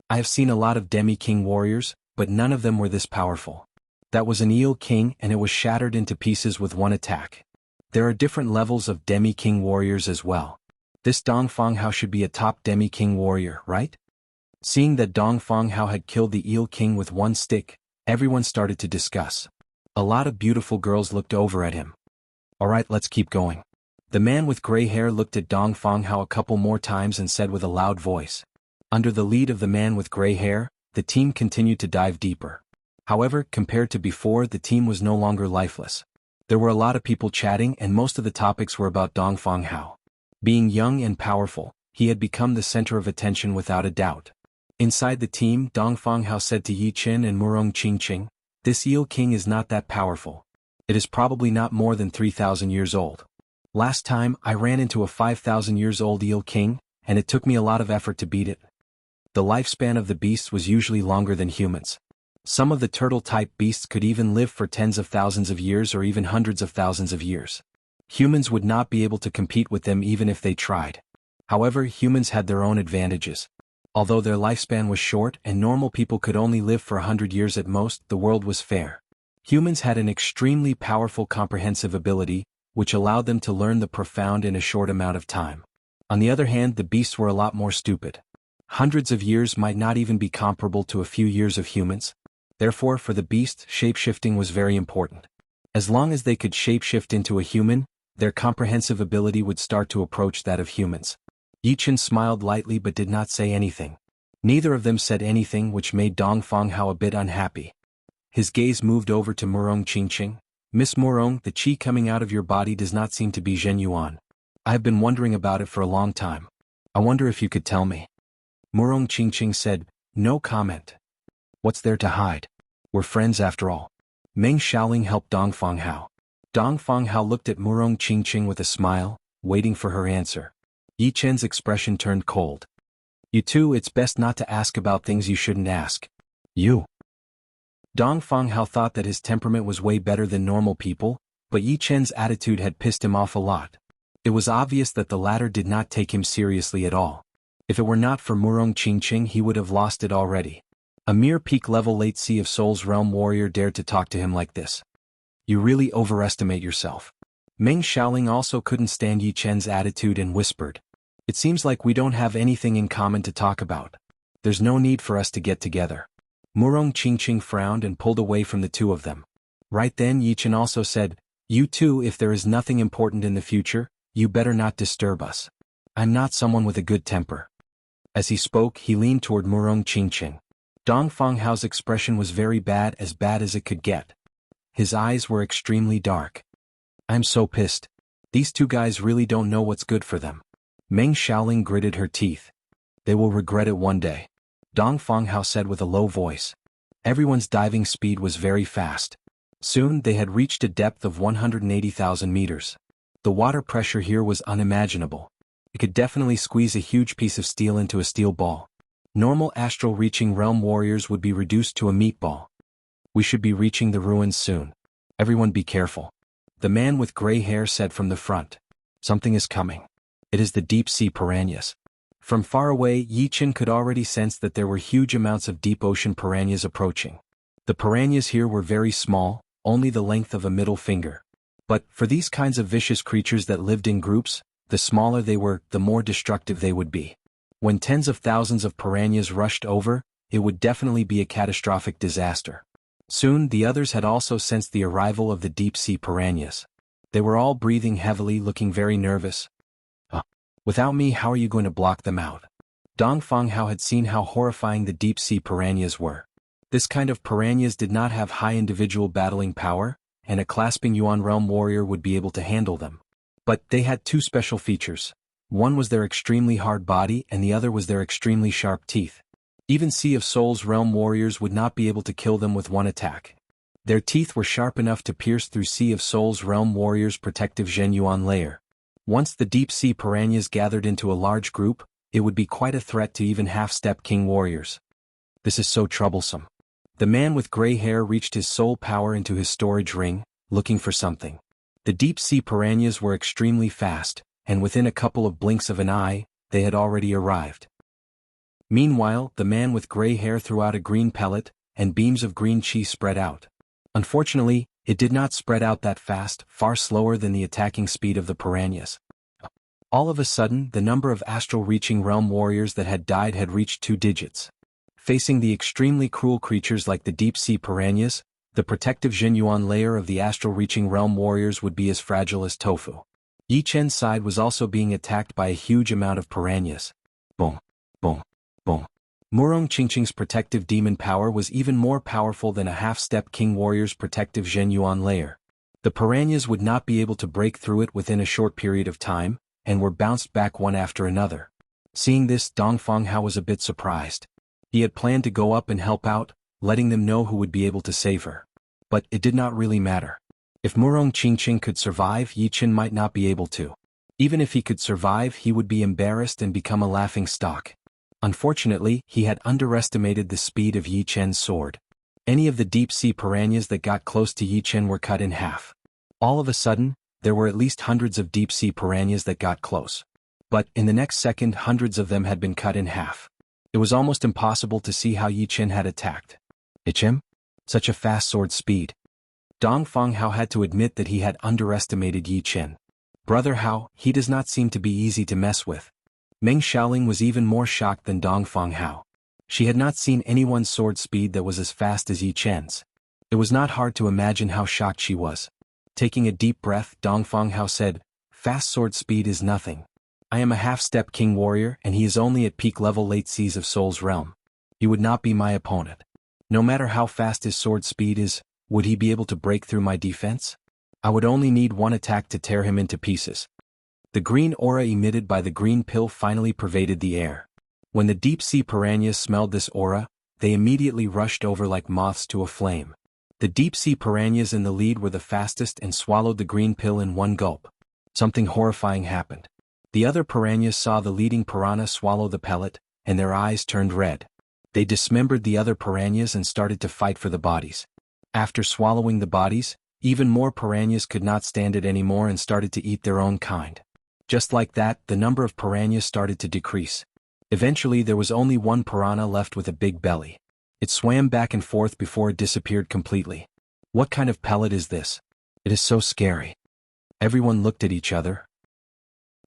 I have seen a lot of demi-king warriors, but none of them were this powerful. That was an eel king and it was shattered into pieces with one attack. There are different levels of demi-king warriors as well. This Dong Fang Hao should be a top demi-king warrior, right? Seeing that Dong Fang Hao had killed the eel king with one stick, everyone started to discuss. A lot of beautiful girls looked over at him. Alright, let's keep going. The man with gray hair looked at Dong Fang Hao a couple more times and said with a loud voice. Under the lead of the man with gray hair, the team continued to dive deeper. However, compared to before, the team was no longer lifeless. There were a lot of people chatting and most of the topics were about Dong Fang Hao. Being young and powerful, he had become the center of attention without a doubt. Inside the team, Dong Fang Hao said to Yi Chen and Murong Qingqing, "This eel king is not that powerful. It is probably not more than 3,000 years old. Last time, I ran into a 5,000 years old eel king, and it took me a lot of effort to beat it." The lifespan of the beasts was usually longer than humans. Some of the turtle-type beasts could even live for tens of thousands of years or even hundreds of thousands of years. Humans would not be able to compete with them even if they tried. However, humans had their own advantages. Although their lifespan was short and normal people could only live for 100 years at most, the world was fair. Humans had an extremely powerful comprehensive ability, which allowed them to learn the profound in a short amount of time. On the other hand, the beasts were a lot more stupid. Hundreds of years might not even be comparable to a few years of humans. Therefore, for the beast, shapeshifting was very important. As long as they could shapeshift into a human, their comprehensive ability would start to approach that of humans. Yichen smiled lightly but did not say anything. Neither of them said anything, which made Dongfang Hao a bit unhappy. His gaze moved over to Murong Qingqing. Miss Murong, the qi coming out of your body does not seem to be Zhenyuan. I have been wondering about it for a long time. I wonder if you could tell me. Murong Qingqing said, no comment. What's there to hide? We're friends after all. Meng Xiaoling helped Dongfang Hao. Dongfang Hao looked at Murong Qingqing with a smile, waiting for her answer. Yi Chen's expression turned cold. You two, it's best not to ask about things you shouldn't ask. You. Dongfang Hao thought that his temperament was way better than normal people, but Yi Chen's attitude had pissed him off a lot. It was obvious that the latter did not take him seriously at all. If it were not for Murong Qingqing, he would have lost it already. A mere peak-level late Sea of Souls realm warrior dared to talk to him like this. You really overestimate yourself. Meng Xiaoling also couldn't stand Yi Chen's attitude and whispered. It seems like we don't have anything in common to talk about. There's no need for us to get together. Murong Qingqing frowned and pulled away from the two of them. Right then Yi Chen also said, you two, if there is nothing important in the future, you better not disturb us. I'm not someone with a good temper. As he spoke, he leaned toward Murong Qingqing. Dongfang Hao's expression was very bad as it could get. His eyes were extremely dark. I'm so pissed. These two guys really don't know what's good for them. Meng Xiaoling gritted her teeth. They will regret it one day. Dongfang Hao said with a low voice. Everyone's diving speed was very fast. Soon they had reached a depth of 180,000 meters. The water pressure here was unimaginable. It could definitely squeeze a huge piece of steel into a steel ball. Normal astral reaching realm warriors would be reduced to a meatball. We should be reaching the ruins soon. Everyone be careful. The man with gray hair said from the front. Something is coming. It is the deep-sea piranhas. From far away, Yi Chen could already sense that there were huge amounts of deep-ocean piranhas approaching. The piranhas here were very small, only the length of a middle finger. But, for these kinds of vicious creatures that lived in groups, the smaller they were, the more destructive they would be. When tens of thousands of piranhas rushed over, it would definitely be a catastrophic disaster. Soon, the others had also sensed the arrival of the deep-sea piranhas. They were all breathing heavily, looking very nervous. Without me, how are you going to block them out? Dongfang Hao had seen how horrifying the deep-sea piranhas were. This kind of piranhas did not have high individual battling power, and a clasping Yuan realm warrior would be able to handle them. But they had two special features. One was their extremely hard body and the other was their extremely sharp teeth. Even Sea of Souls realm warriors would not be able to kill them with one attack. Their teeth were sharp enough to pierce through Sea of Souls realm warriors' protective Zhenyuan layer. Once the deep-sea piranhas gathered into a large group, it would be quite a threat to even half-step king warriors. This is so troublesome. The man with gray hair reached his soul power into his storage ring, looking for something. The deep-sea piranhas were extremely fast, and within a couple of blinks of an eye, they had already arrived. Meanwhile, the man with gray hair threw out a green pellet, and beams of green chi spread out. Unfortunately, it did not spread out that fast, far slower than the attacking speed of the piranhas. All of a sudden, the number of astral-reaching realm warriors that had died had reached 2 digits. Facing the extremely cruel creatures like the deep-sea piranhas, the protective Zhenyuan layer of the astral-reaching realm warriors would be as fragile as tofu. Yi Chen's side was also being attacked by a huge amount of piranhas. Boom, boom, boom. Murong Qingqing's protective demon power was even more powerful than a half-step king warrior's protective Zhenyuan layer. The piranhas would not be able to break through it within a short period of time, and were bounced back one after another. Seeing this, Dongfang Hao was a bit surprised. He had planned to go up and help out, letting them know who would be able to save her. But it did not really matter. If Murong Qingqing could survive, Yi Chen might not be able to. Even if he could survive, he would be embarrassed and become a laughing stock. Unfortunately, he had underestimated the speed of Yi Chen's sword. Any of the deep-sea piranhas that got close to Yi Chen were cut in half. All of a sudden, there were at least hundreds of deep-sea piranhas that got close. But, in the next second, hundreds of them had been cut in half. It was almost impossible to see how Yi Chen had attacked. Him? Such a fast sword speed. Dongfang Hao had to admit that he had underestimated Yi Chen. Brother Hao, he does not seem to be easy to mess with. Meng Xiaoling was even more shocked than Dongfang Hao. She had not seen anyone's sword speed that was as fast as Yi Chen's. It was not hard to imagine how shocked she was. Taking a deep breath, Dongfang Hao said, "Fast sword speed is nothing. I am a half-step king warrior and he is only at peak level late seas of Soul's realm. He would not be my opponent. No matter how fast his sword speed is, would he be able to break through my defense? I would only need one attack to tear him into pieces." The green aura emitted by the green pill finally pervaded the air. When the deep-sea piranhas smelled this aura, they immediately rushed over like moths to a flame. The deep-sea piranhas in the lead were the fastest and swallowed the green pill in one gulp. Something horrifying happened. The other piranhas saw the leading piranha swallow the pellet, and their eyes turned red. They dismembered the other piranhas and started to fight for the bodies. After swallowing the bodies, even more piranhas could not stand it anymore and started to eat their own kind. Just like that, the number of piranhas started to decrease. Eventually there was only one piranha left with a big belly. It swam back and forth before it disappeared completely. What kind of pellet is this? It is so scary. Everyone looked at each other.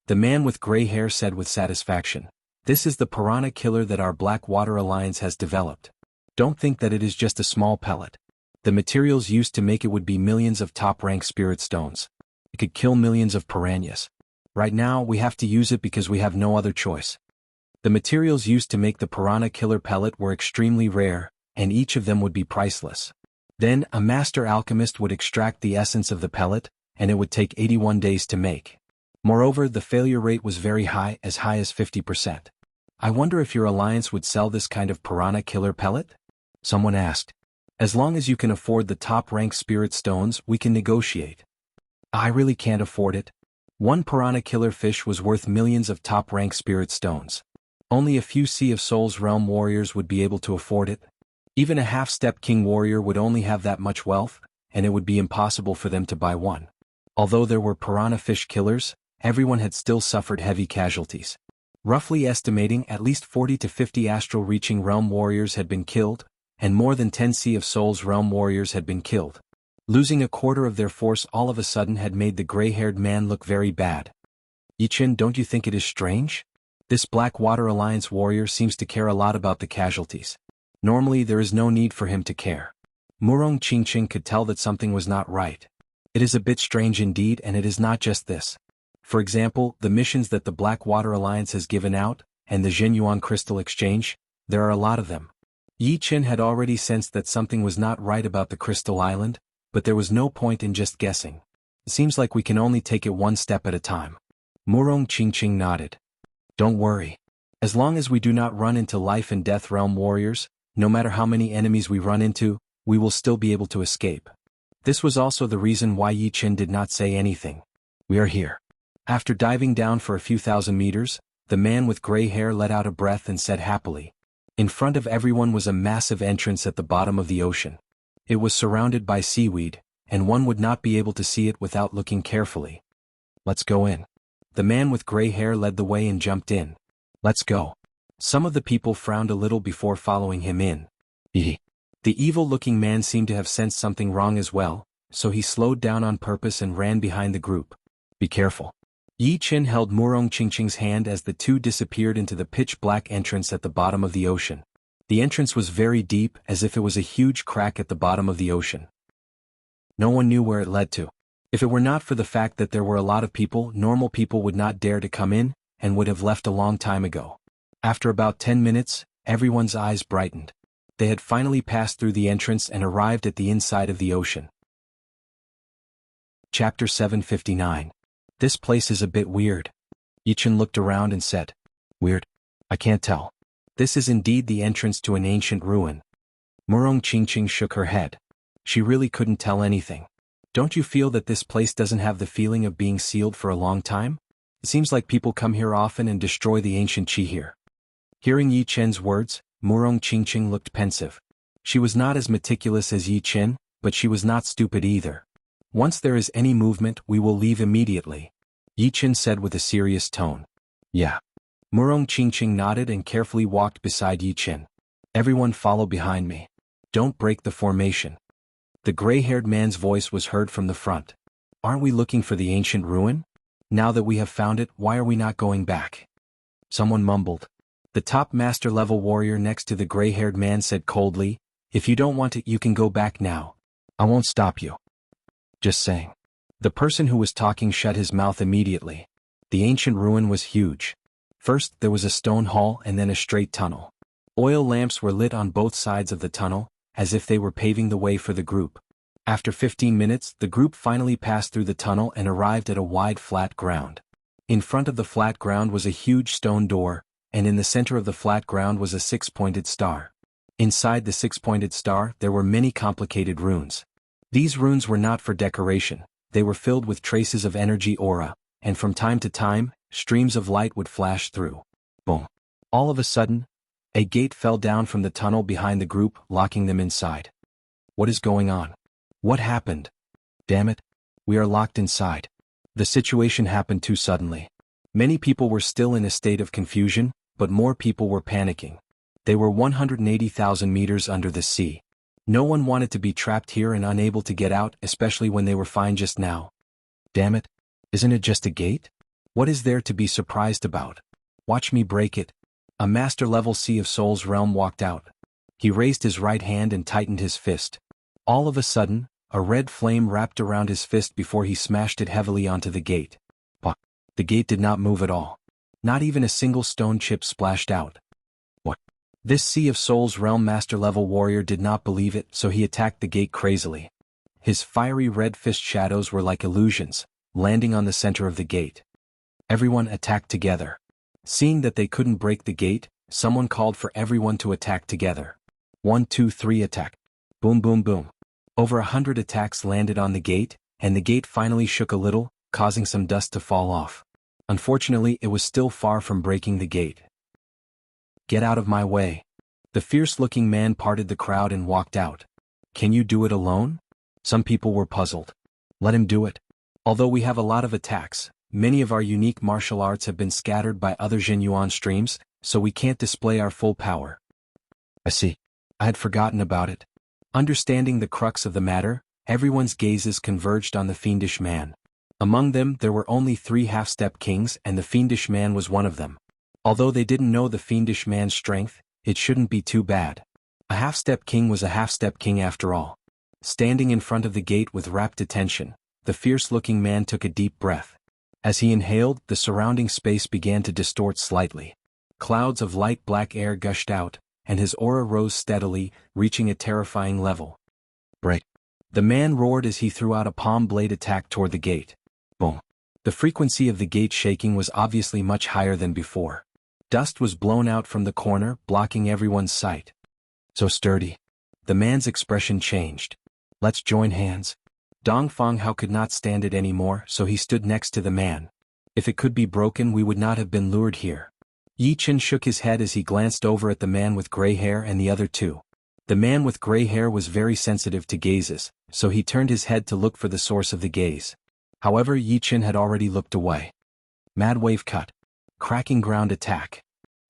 The man with gray hair said with satisfaction, "This is the piranha killer that our Black Water Alliance has developed. Don't think that it is just a small pellet. The materials used to make it would be millions of top-rank spirit stones. It could kill millions of piranhas. Right now we have to use it because we have no other choice." The materials used to make the piranha killer pellet were extremely rare, and each of them would be priceless. Then, a master alchemist would extract the essence of the pellet, and it would take 81 days to make. Moreover, the failure rate was very high as 50%. "I wonder if your alliance would sell this kind of piranha killer pellet?" Someone asked. "As long as you can afford the top-rank spirit stones, we can negotiate." "I really can't afford it." One piranha killer fish was worth millions of top-rank spirit stones. Only a few Sea of Souls realm warriors would be able to afford it. Even a half-step king warrior would only have that much wealth, and it would be impossible for them to buy one. Although there were piranha fish killers, everyone had still suffered heavy casualties. Roughly estimating at least 40 to 50 astral-reaching realm warriors had been killed, and more than 10 Sea of Souls realm warriors had been killed. Losing a quarter of their force all of a sudden had made the gray-haired man look very bad. "Yi Chen, don't you think it is strange? This Black Water Alliance warrior seems to care a lot about the casualties. Normally there is no need for him to care." Murong Qingqing could tell that something was not right. It is a bit strange indeed, and it is not just this. For example, the missions that the Black Water Alliance has given out, and the Zhenyuan Crystal Exchange, there are a lot of them. Yi Chen had already sensed that something was not right about the Crystal Island, but there was no point in just guessing. It seems like we can only take it one step at a time. Murong Qingqing nodded. "Don't worry. As long as we do not run into life and death realm warriors, no matter how many enemies we run into, we will still be able to escape." This was also the reason why Yi Chen did not say anything. "We are here." After diving down for a few thousand meters, the man with gray hair let out a breath and said happily. In front of everyone was a massive entrance at the bottom of the ocean. It was surrounded by seaweed, and one would not be able to see it without looking carefully. "Let's go in." The man with gray hair led the way and jumped in. "Let's go." Some of the people frowned a little before following him in. The evil-looking man seemed to have sensed something wrong as well, so he slowed down on purpose and ran behind the group. "Be careful." Yi Chen held Murong Qingqing's hand as the two disappeared into the pitch-black entrance at the bottom of the ocean. The entrance was very deep, as if it was a huge crack at the bottom of the ocean. No one knew where it led to. If it were not for the fact that there were a lot of people, normal people would not dare to come in, and would have left a long time ago. After about 10 minutes, everyone's eyes brightened. They had finally passed through the entrance and arrived at the inside of the ocean. Chapter 759. This place is a bit weird. Yi Chen looked around and said, "Weird? I can't tell. This is indeed the entrance to an ancient ruin." Murong Qingqing shook her head. She really couldn't tell anything. "Don't you feel that this place doesn't have the feeling of being sealed for a long time? It seems like people come here often and destroy the ancient chi here." Hearing Yi Chen's words, Murong Qingqing looked pensive. She was not as meticulous as Yi Chen, but she was not stupid either. "Once there is any movement, we will leave immediately," Yi Chen said with a serious tone. "Yeah." Murong Qingqing nodded and carefully walked beside Yi Chen. "Everyone follow behind me. Don't break the formation." The gray-haired man's voice was heard from the front. Aren't we looking for the ancient ruin? Now that we have found it, why are we not going back? Someone mumbled. The top master-level warrior next to the gray-haired man said coldly, if you don't want it, you can go back now. I won't stop you. Just saying. The person who was talking shut his mouth immediately. The ancient ruin was huge. First, there was a stone hall and then a straight tunnel. Oil lamps were lit on both sides of the tunnel, as if they were paving the way for the group. After 15 minutes, the group finally passed through the tunnel and arrived at a wide flat ground. In front of the flat ground was a huge stone door, and in the center of the flat ground was a six-pointed star. Inside the six-pointed star, there were many complicated runes. These runes were not for decoration, they were filled with traces of energy aura, and from time to time, streams of light would flash through. Boom. All of a sudden, a gate fell down from the tunnel behind the group, locking them inside. What is going on? What happened? Damn it. We are locked inside. The situation happened too suddenly. Many people were still in a state of confusion, but more people were panicking. They were 180,000 meters under the sea. No one wanted to be trapped here and unable to get out, especially when they were fine just now. Damn it. Isn't it just a gate? What is there to be surprised about? Watch me break it. A master-level Sea of Souls realm walked out. He raised his right hand and tightened his fist. All of a sudden, a red flame wrapped around his fist before he smashed it heavily onto the gate. But the gate did not move at all. Not even a single stone chip splashed out. What? This Sea of Souls realm master-level warrior did not believe it, so he attacked the gate crazily. His fiery red fist shadows were like illusions, landing on the center of the gate. Everyone attacked together. Seeing that they couldn't break the gate, someone called for everyone to attack together. 1, 2, 3 attack. Boom boom boom. Over 100 attacks landed on the gate, and the gate finally shook a little, causing some dust to fall off. Unfortunately, it was still far from breaking the gate. Get out of my way. The fierce-looking man parted the crowd and walked out. Can you do it alone? Some people were puzzled. Let him do it. Although we have a lot of attacks, many of our unique martial arts have been scattered by other Jianyuan streams, so we can't display our full power. I see. I had forgotten about it. Understanding the crux of the matter, everyone's gazes converged on the fiendish man. Among them, there were only 3 half-step kings, and the fiendish man was one of them. Although they didn't know the fiendish man's strength, it shouldn't be too bad. A half-step king was a half-step king after all. Standing in front of the gate with rapt attention, the fierce-looking man took a deep breath. As he inhaled, the surrounding space began to distort slightly. Clouds of light black air gushed out, and his aura rose steadily, reaching a terrifying level. Break. The man roared as he threw out a palm blade attack toward the gate. Boom. The frequency of the gate shaking was obviously much higher than before. Dust was blown out from the corner, blocking everyone's sight. So sturdy. The man's expression changed. Let's join hands. Dong Fanghao could not stand it anymore, so he stood next to the man. If it could be broken, we would not have been lured here. Yi Chen shook his head as he glanced over at the man with gray hair and the other two. The man with gray hair was very sensitive to gazes, so he turned his head to look for the source of the gaze. However, Yi Chen had already looked away. Mad wave cut. Cracking ground attack.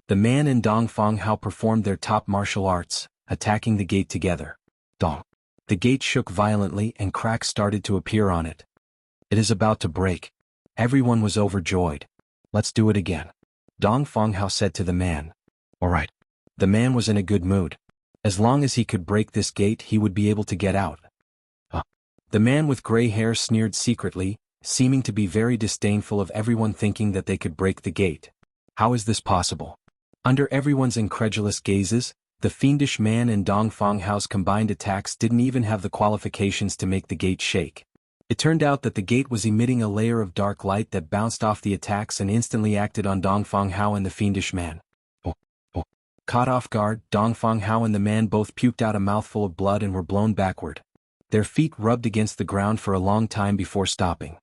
The man and Dong Fanghao performed their top martial arts, attacking the gate together. Dong. The gate shook violently and cracks started to appear on it. It is about to break. Everyone was overjoyed. Let's do it again. Dong Fanghao said to the man. All right. The man was in a good mood. As long as he could break this gate, he would be able to get out. The man with gray hair sneered secretly, seeming to be very disdainful of everyone thinking that they could break the gate. How is this possible? Under everyone's incredulous gazes, the fiendish man and Dong Fanghao's combined attacks didn't even have the qualifications to make the gate shake. It turned out that the gate was emitting a layer of dark light that bounced off the attacks and instantly acted on Dong Fanghao and the fiendish man. Caught off guard, Dong Fanghao and the man both puked out a mouthful of blood and were blown backward. Their feet rubbed against the ground for a long time before stopping.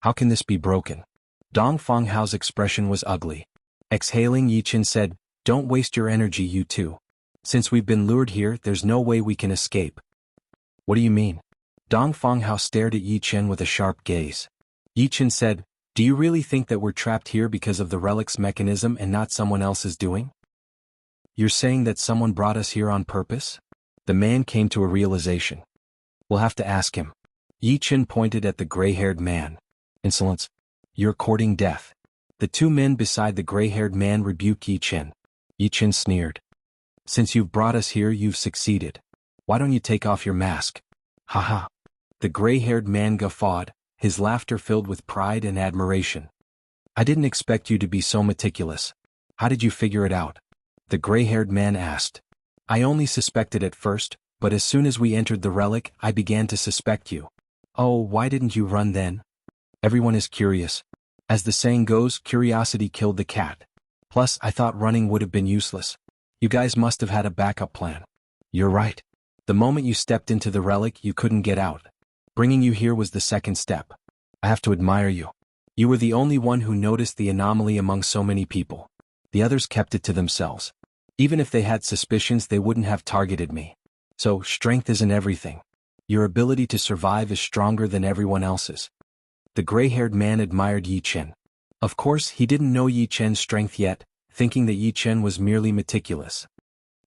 How can this be broken? Dong Fanghao's expression was ugly. Exhaling, Yi Chen said, "Don't waste your energy, you two. Since we've been lured here, there's no way we can escape." What do you mean? Dong Fanghao stared at Yi Chen with a sharp gaze. Yi Chen said, "Do you really think that we're trapped here because of the relic's mechanism and not someone else's doing? You're saying that someone brought us here on purpose?" The man came to a realization. We'll have to ask him. Yi Chen pointed at the gray-haired man. Insolence. You're courting death. The two men beside the gray-haired man rebuked Yi Chen. Yi Chen sneered. Since you've brought us here, you've succeeded. Why don't you take off your mask? Haha. The gray-haired man guffawed, his laughter filled with pride and admiration. I didn't expect you to be so meticulous. How did you figure it out? The gray-haired man asked. I only suspected at first, but as soon as we entered the relic, I began to suspect you. Oh, why didn't you run then? Everyone is curious. As the saying goes, curiosity killed the cat. Plus, I thought running would have been useless. You guys must have had a backup plan. You're right. The moment you stepped into the relic, you couldn't get out. Bringing you here was the second step. I have to admire you. You were the only one who noticed the anomaly among so many people. The others kept it to themselves. Even if they had suspicions, they wouldn't have targeted me. So, strength isn't everything. Your ability to survive is stronger than everyone else's. The gray-haired man admired Yi Chen. Of course, he didn't know Yi Chen's strength yet, thinking that Yi Chen was merely meticulous.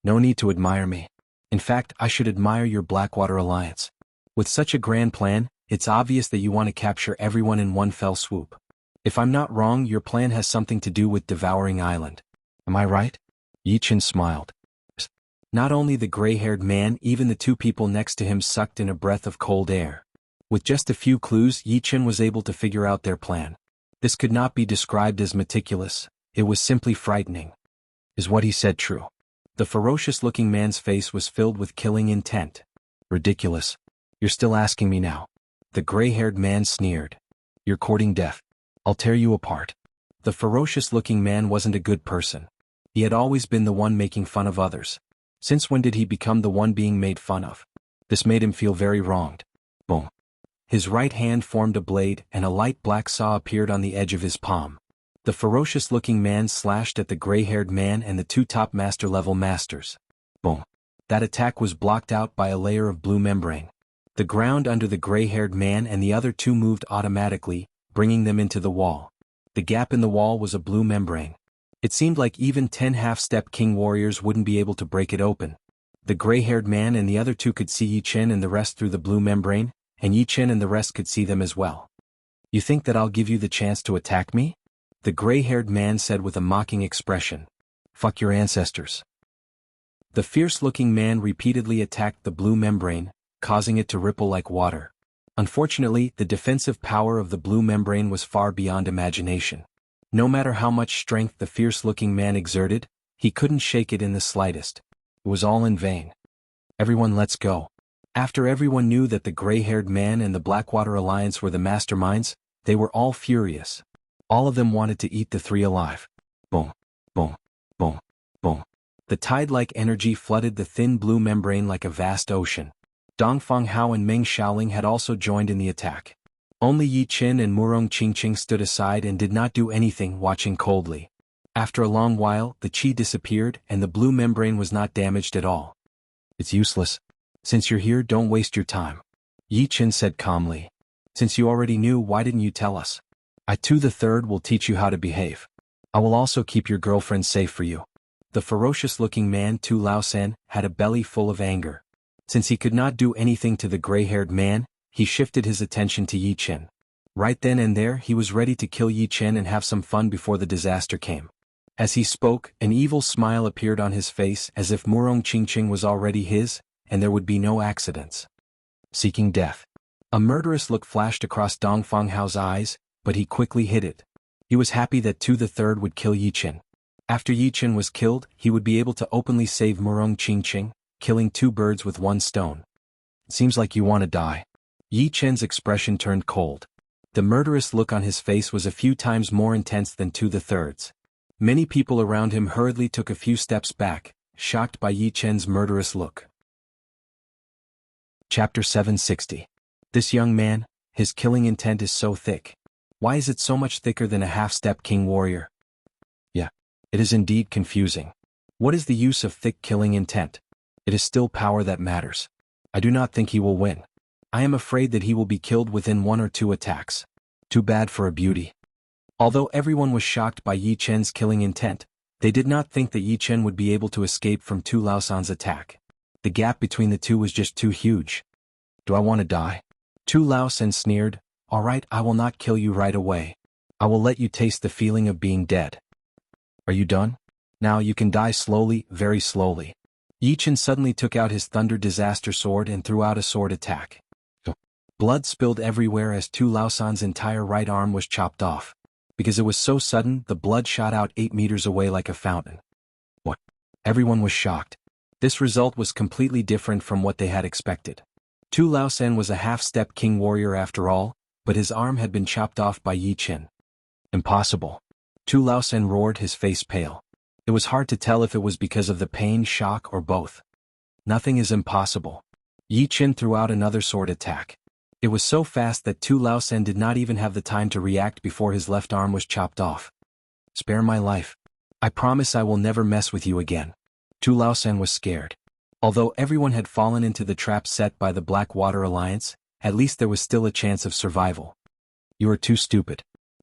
No need to admire me. In fact, I should admire your Blackwater alliance. With such a grand plan, it's obvious that you want to capture everyone in one fell swoop. If I'm not wrong, your plan has something to do with devouring Island. Am I right? Yi Chen smiled. Not only the gray-haired man, even the two people next to him sucked in a breath of cold air. With just a few clues, Yi Chen was able to figure out their plan. This could not be described as meticulous, it was simply frightening. Is what he said true? The ferocious-looking man's face was filled with killing intent. Ridiculous. You're still asking me now. The gray-haired man sneered. You're courting death. I'll tear you apart. The ferocious-looking man wasn't a good person. He had always been the one making fun of others. Since when did he become the one being made fun of? This made him feel very wronged. Boom. His right hand formed a blade and a light black saw appeared on the edge of his palm. The ferocious-looking man slashed at the gray-haired man and the two top master-level masters. Boom. That attack was blocked out by a layer of blue membrane. The ground under the gray-haired man and the other two moved automatically, bringing them into the wall. The gap in the wall was a blue membrane. It seemed like even 10 half-step king warriors wouldn't be able to break it open. The gray-haired man and the other two could see Yi Chen and the rest through the blue membrane, and Yi Chen and the rest could see them as well. You think that I'll give you the chance to attack me? The gray-haired man said with a mocking expression. Fuck your ancestors. The fierce-looking man repeatedly attacked the blue membrane, causing it to ripple like water. Unfortunately, the defensive power of the blue membrane was far beyond imagination. No matter how much strength the fierce-looking man exerted, he couldn't shake it in the slightest. It was all in vain. Everyone, let's go. After everyone knew that the gray-haired man and the Blackwater Alliance were the masterminds, they were all furious. All of them wanted to eat the three alive. Boom, boom, boom, boom. The tide-like energy flooded the thin blue membrane like a vast ocean. Dongfang Hao and Meng Xiaoling had also joined in the attack. Only Yi Chen and Murong Qingqing stood aside and did not do anything, watching coldly. After a long while, the qi disappeared and the blue membrane was not damaged at all. It's useless. Since you're here, don't waste your time. Yi Chen said calmly. Since you already knew, why didn't you tell us? I too the third will teach you how to behave. I will also keep your girlfriend safe for you. The ferocious-looking man Tu Lao San had a belly full of anger. Since he could not do anything to the gray-haired man, he shifted his attention to Yi Chen. Right then and there, he was ready to kill Yi Chen and have some fun before the disaster came. As he spoke, an evil smile appeared on his face as if Murong Qingqing was already his, and there would be no accidents. Seeking death. A murderous look flashed across Dongfang Hao's eyes, but he quickly hid it. He was happy that Tu the third would kill Yi Chen. After Yi Chen was killed, he would be able to openly save Murong Qingqing, killing two birds with one stone. Seems like you want to die. Yi Chen's expression turned cold. The murderous look on his face was a few times more intense than Tu the third's. Many people around him hurriedly took a few steps back, shocked by Yi Chen's murderous look. Chapter 760. This young man, his killing intent is so thick. Why is it so much thicker than a half-step king warrior? Yeah, it is indeed confusing. What is the use of thick killing intent? It is still power that matters. I do not think he will win. I am afraid that he will be killed within 1 or 2 attacks. Too bad for a beauty. Although everyone was shocked by Yi Chen's killing intent, they did not think that Yi Chen would be able to escape from Tu Lao San's attack. The gap between the two was just too huge. Do I want to die? Tu Lao Sen sneered. All right, I will not kill you right away. I will let you taste the feeling of being dead. Are you done? Now you can die slowly, very slowly. Yi Chen suddenly took out his Thunder Disaster Sword and threw out a sword attack. Blood spilled everywhere as Tu Lao San's entire right arm was chopped off. Because it was so sudden, the blood shot out 8 meters away like a fountain. What? Everyone was shocked. This result was completely different from what they had expected. Tu Lao Sen was a half-step king warrior after all, but his arm had been chopped off by Yi Chen. Impossible. Tu Lao Sen roared, his face pale. It was hard to tell if it was because of the pain, shock, or both. Nothing is impossible. Yi Chen threw out another sword attack. It was so fast that Tu Lao Sen did not even have the time to react before his left arm was chopped off. Spare my life. I promise I will never mess with you again. Tu Lao Sen was scared. Although everyone had fallen into the trap set by the Blackwater Alliance, at least there was still a chance of survival. You are too stupid.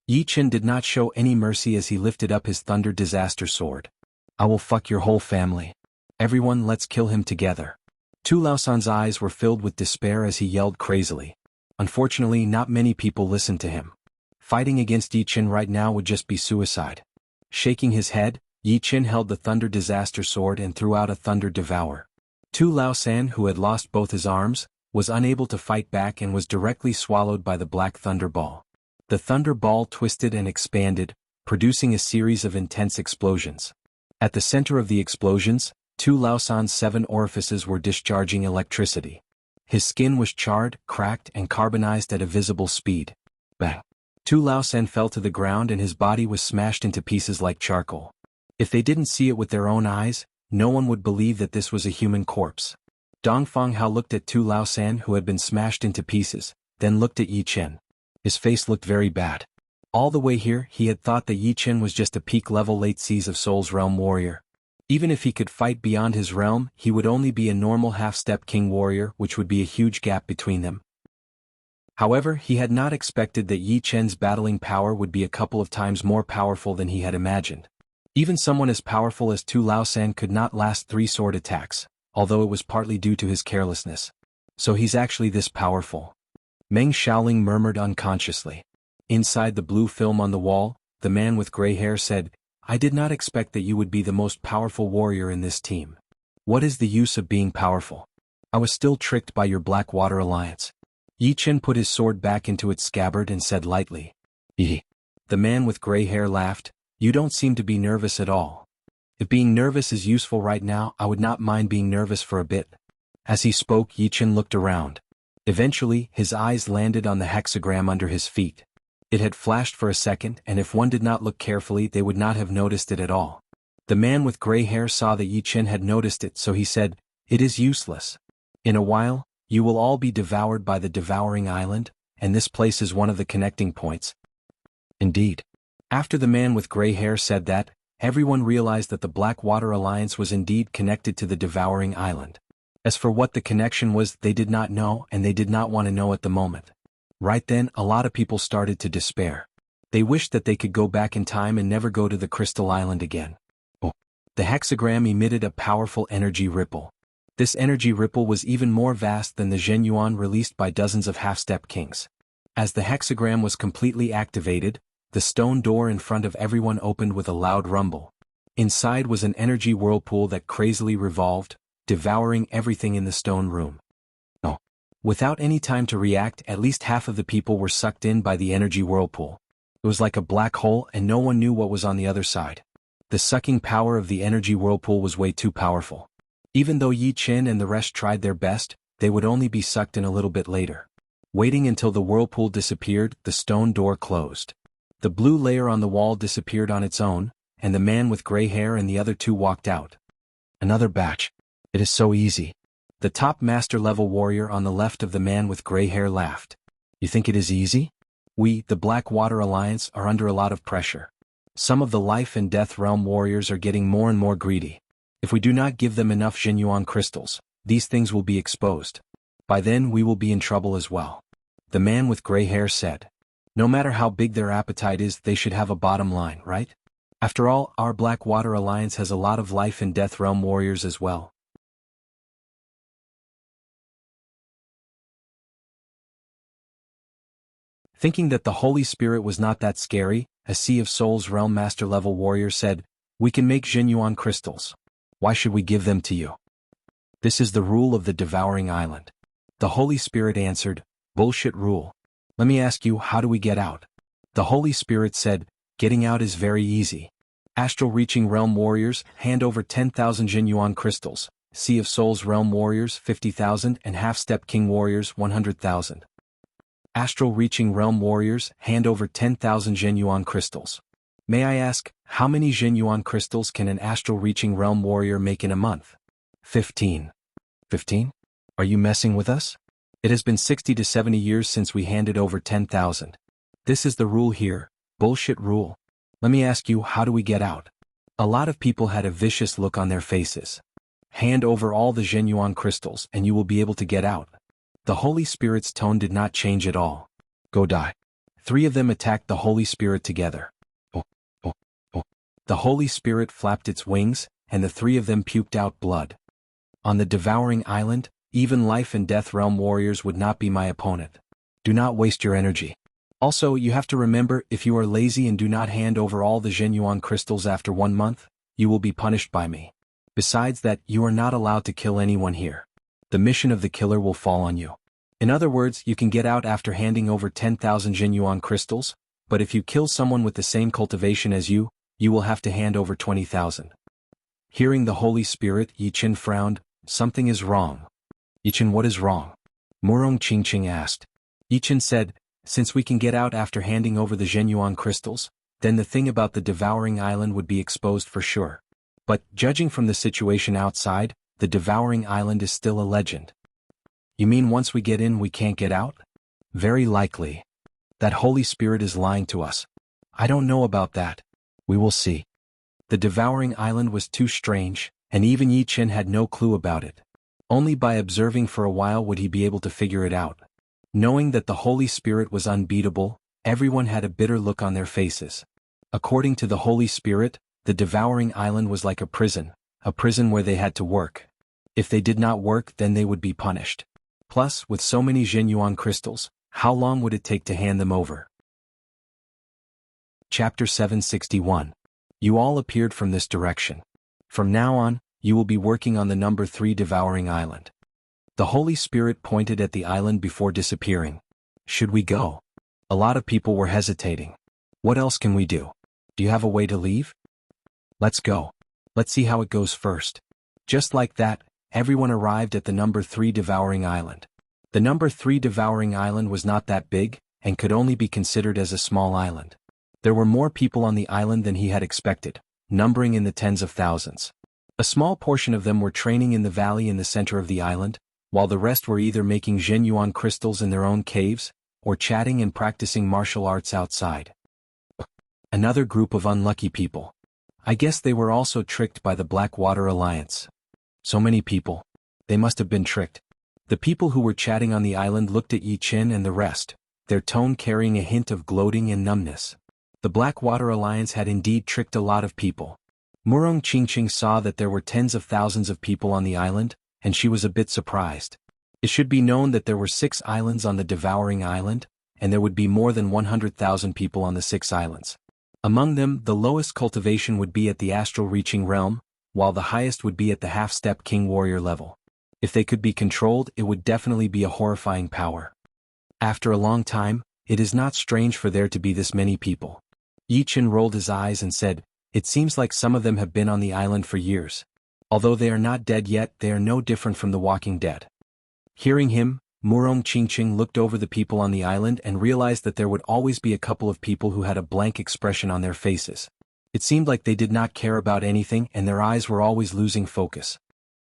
Yi Chen did not show any mercy as he lifted up his Thunder Disaster Sword. I will fuck your whole family. Everyone, let's kill him together. Tu Lao San's eyes were filled with despair as he yelled crazily. Unfortunately, not many people listened to him. Fighting against Yi Chen right now would just be suicide. Shaking his head, Yi Chen held the Thunder Disaster Sword and threw out a Thunder Devour. Tu Lao San, who had lost both his arms, was unable to fight back and was directly swallowed by the Black Thunder Ball. The Thunder Ball twisted and expanded, producing a series of intense explosions. At the center of the explosions, Tu Lao San's 7 orifices were discharging electricity. His skin was charred, cracked, and carbonized at a visible speed. Bang! Tu Lao San fell to the ground and his body was smashed into pieces like charcoal. If they didn't see it with their own eyes, no one would believe that this was a human corpse. Dongfeng Hao looked at Tu Lao San, who had been smashed into pieces, then looked at Yi Chen. His face looked very bad. All the way here, he had thought that Yi Chen was just a peak-level Late Seas of Souls realm warrior. Even if he could fight beyond his realm, he would only be a normal half-step king warrior, which would be a huge gap between them. However, he had not expected that Yi Chen's battling power would be a couple of times more powerful than he had imagined. Even someone as powerful as Tu Lao San could not last 3 sword attacks, although it was partly due to his carelessness. So he's actually this powerful. Meng Xiaoling murmured unconsciously. Inside the blue film on the wall, the man with gray hair said, I did not expect that you would be the most powerful warrior in this team. What is the use of being powerful? I was still tricked by your Blackwater Alliance. Yi Chen put his sword back into its scabbard and said lightly. The man with gray hair laughed. You don't seem to be nervous at all. If being nervous is useful right now, I would not mind being nervous for a bit. As he spoke, Yi Chen looked around. Eventually, his eyes landed on the hexagram under his feet. It had flashed for a second, and if one did not look carefully, they would not have noticed it at all. The man with gray hair saw that Yi Chen had noticed it, so he said, It is useless. In a while, you will all be devoured by the devouring island, and this place is one of the connecting points. Indeed. After the man with gray hair said that, everyone realized that the Blackwater Alliance was indeed connected to the devouring island. As for what the connection was, they did not know, and they did not want to know at the moment. Right then, a lot of people started to despair. They wished that they could go back in time and never go to the Crystal Island again. Oh. The hexagram emitted a powerful energy ripple. This energy ripple was even more vast than the Zhenyuan released by dozens of half-step kings. As the hexagram was completely activated, the stone door in front of everyone opened with a loud rumble. Inside was an energy whirlpool that crazily revolved, devouring everything in the stone room. No. Without any time to react, at least half of the people were sucked in by the energy whirlpool. It was like a black hole and no one knew what was on the other side. The sucking power of the energy whirlpool was way too powerful. Even though Yi Chen and the rest tried their best, they would only be sucked in a little bit later. Waiting until the whirlpool disappeared, the stone door closed. The blue layer on the wall disappeared on its own, and the man with gray hair and the other 2 walked out. Another batch. It is so easy. The top master-level warrior on the left of the man with gray hair laughed. You think it is easy? We, the Blackwater Alliance, are under a lot of pressure. Some of the life and death realm warriors are getting more and more greedy. If we do not give them enough Zhenyuan crystals, these things will be exposed. By then we will be in trouble as well. The man with gray hair said. No matter how big their appetite is, they should have a bottom line, right? After all, our Blackwater Alliance has a lot of life and death realm warriors as well. Thinking that the Holy Spirit was not that scary, a Sea of Souls realm master-level warrior said, "We can make Jinyuan crystals. Why should we give them to you? This is the rule of the Devouring Island." The Holy Spirit answered, "Bullshit rule. Let me ask you, how do we get out?" The Holy Spirit said, "Getting out is very easy. Astral Reaching Realm Warriors, hand over 10,000 Jinyuan crystals. Sea of Souls Realm Warriors, 50,000, and Half-Step King Warriors, 100,000. Astral Reaching Realm Warriors, hand over 10,000 Jinyuan crystals. May I ask, how many Jinyuan crystals can an Astral Reaching Realm Warrior make in a month?" 15. 15? Are you messing with us? It has been 60 to 70 years since we handed over 10,000. This is the rule here, bullshit rule. Let me ask you, how do we get out? A lot of people had a vicious look on their faces. Hand over all the Jinyuan crystals and you will be able to get out. The Holy Spirit's tone did not change at all. Go die. 3 of them attacked the Holy Spirit together. Oh, oh, oh. The Holy Spirit flapped its wings, and the 3 of them puked out blood. On the Devouring Island, even life and death realm warriors would not be my opponent. Do not waste your energy. Also, you have to remember, if you are lazy and do not hand over all the Jinyuan crystals after 1 month, you will be punished by me. Besides that, you are not allowed to kill anyone here. The mission of the killer will fall on you. In other words, you can get out after handing over 10,000 Jinyuan crystals, but if you kill someone with the same cultivation as you, you will have to hand over 20,000. Hearing the Holy Spirit, Yi Qin frowned. Something is wrong. Yi Qin, what is wrong? Murong Qingqing asked. Yi Qin said, since we can get out after handing over the Jinyuan crystals, then the thing about the Devouring Island would be exposed for sure. But, judging from the situation outside, the Devouring Island is still a legend. You mean once we get in we can't get out? Very likely. That Holy Spirit is lying to us. I don't know about that. We will see. The Devouring Island was too strange, and even Yi Qin had no clue about it. Only by observing for a while would he be able to figure it out. Knowing that the Holy Spirit was unbeatable, everyone had a bitter look on their faces. According to the Holy Spirit, the Devouring Island was like a prison where they had to work. If they did not work, then they would be punished. Plus, with so many Jinyuan crystals, how long would it take to hand them over? Chapter 761. You all appeared from this direction. From now on, you will be working on the number 3 Devouring Island. The Holy Spirit pointed at the island before disappearing. Should we go? A lot of people were hesitating. What else can we do? Do you have a way to leave? Let's go. Let's see how it goes first. Just like that, everyone arrived at the number 3 Devouring Island. The number 3 Devouring Island was not that big, and could only be considered as a small island. There were more people on the island than he had expected, numbering in the tens of thousands. A small portion of them were training in the valley in the center of the island, while the rest were either making Jinyuan crystals in their own caves, or chatting and practicing martial arts outside. Another group of unlucky people. I guess they were also tricked by the Blackwater Alliance. So many people. They must have been tricked. The people who were chatting on the island looked at Yi Qin and the rest, their tone carrying a hint of gloating and numbness. The Blackwater Alliance had indeed tricked a lot of people. Murong Qingqing saw that there were tens of thousands of people on the island, and she was a bit surprised. It should be known that there were 6 islands on the Devouring Island, and there would be more than 100,000 people on the 6 islands. Among them, the lowest cultivation would be at the Astral Reaching Realm, while the highest would be at the Half-Step King Warrior level. If they could be controlled, it would definitely be a horrifying power. After a long time, it is not strange for there to be this many people. Yi Qin rolled his eyes and said, it seems like some of them have been on the island for years. Although they are not dead yet, they are no different from the Walking Dead. Hearing him, Murong Qingqing looked over the people on the island and realized that there would always be a couple of people who had a blank expression on their faces. It seemed like they did not care about anything and their eyes were always losing focus.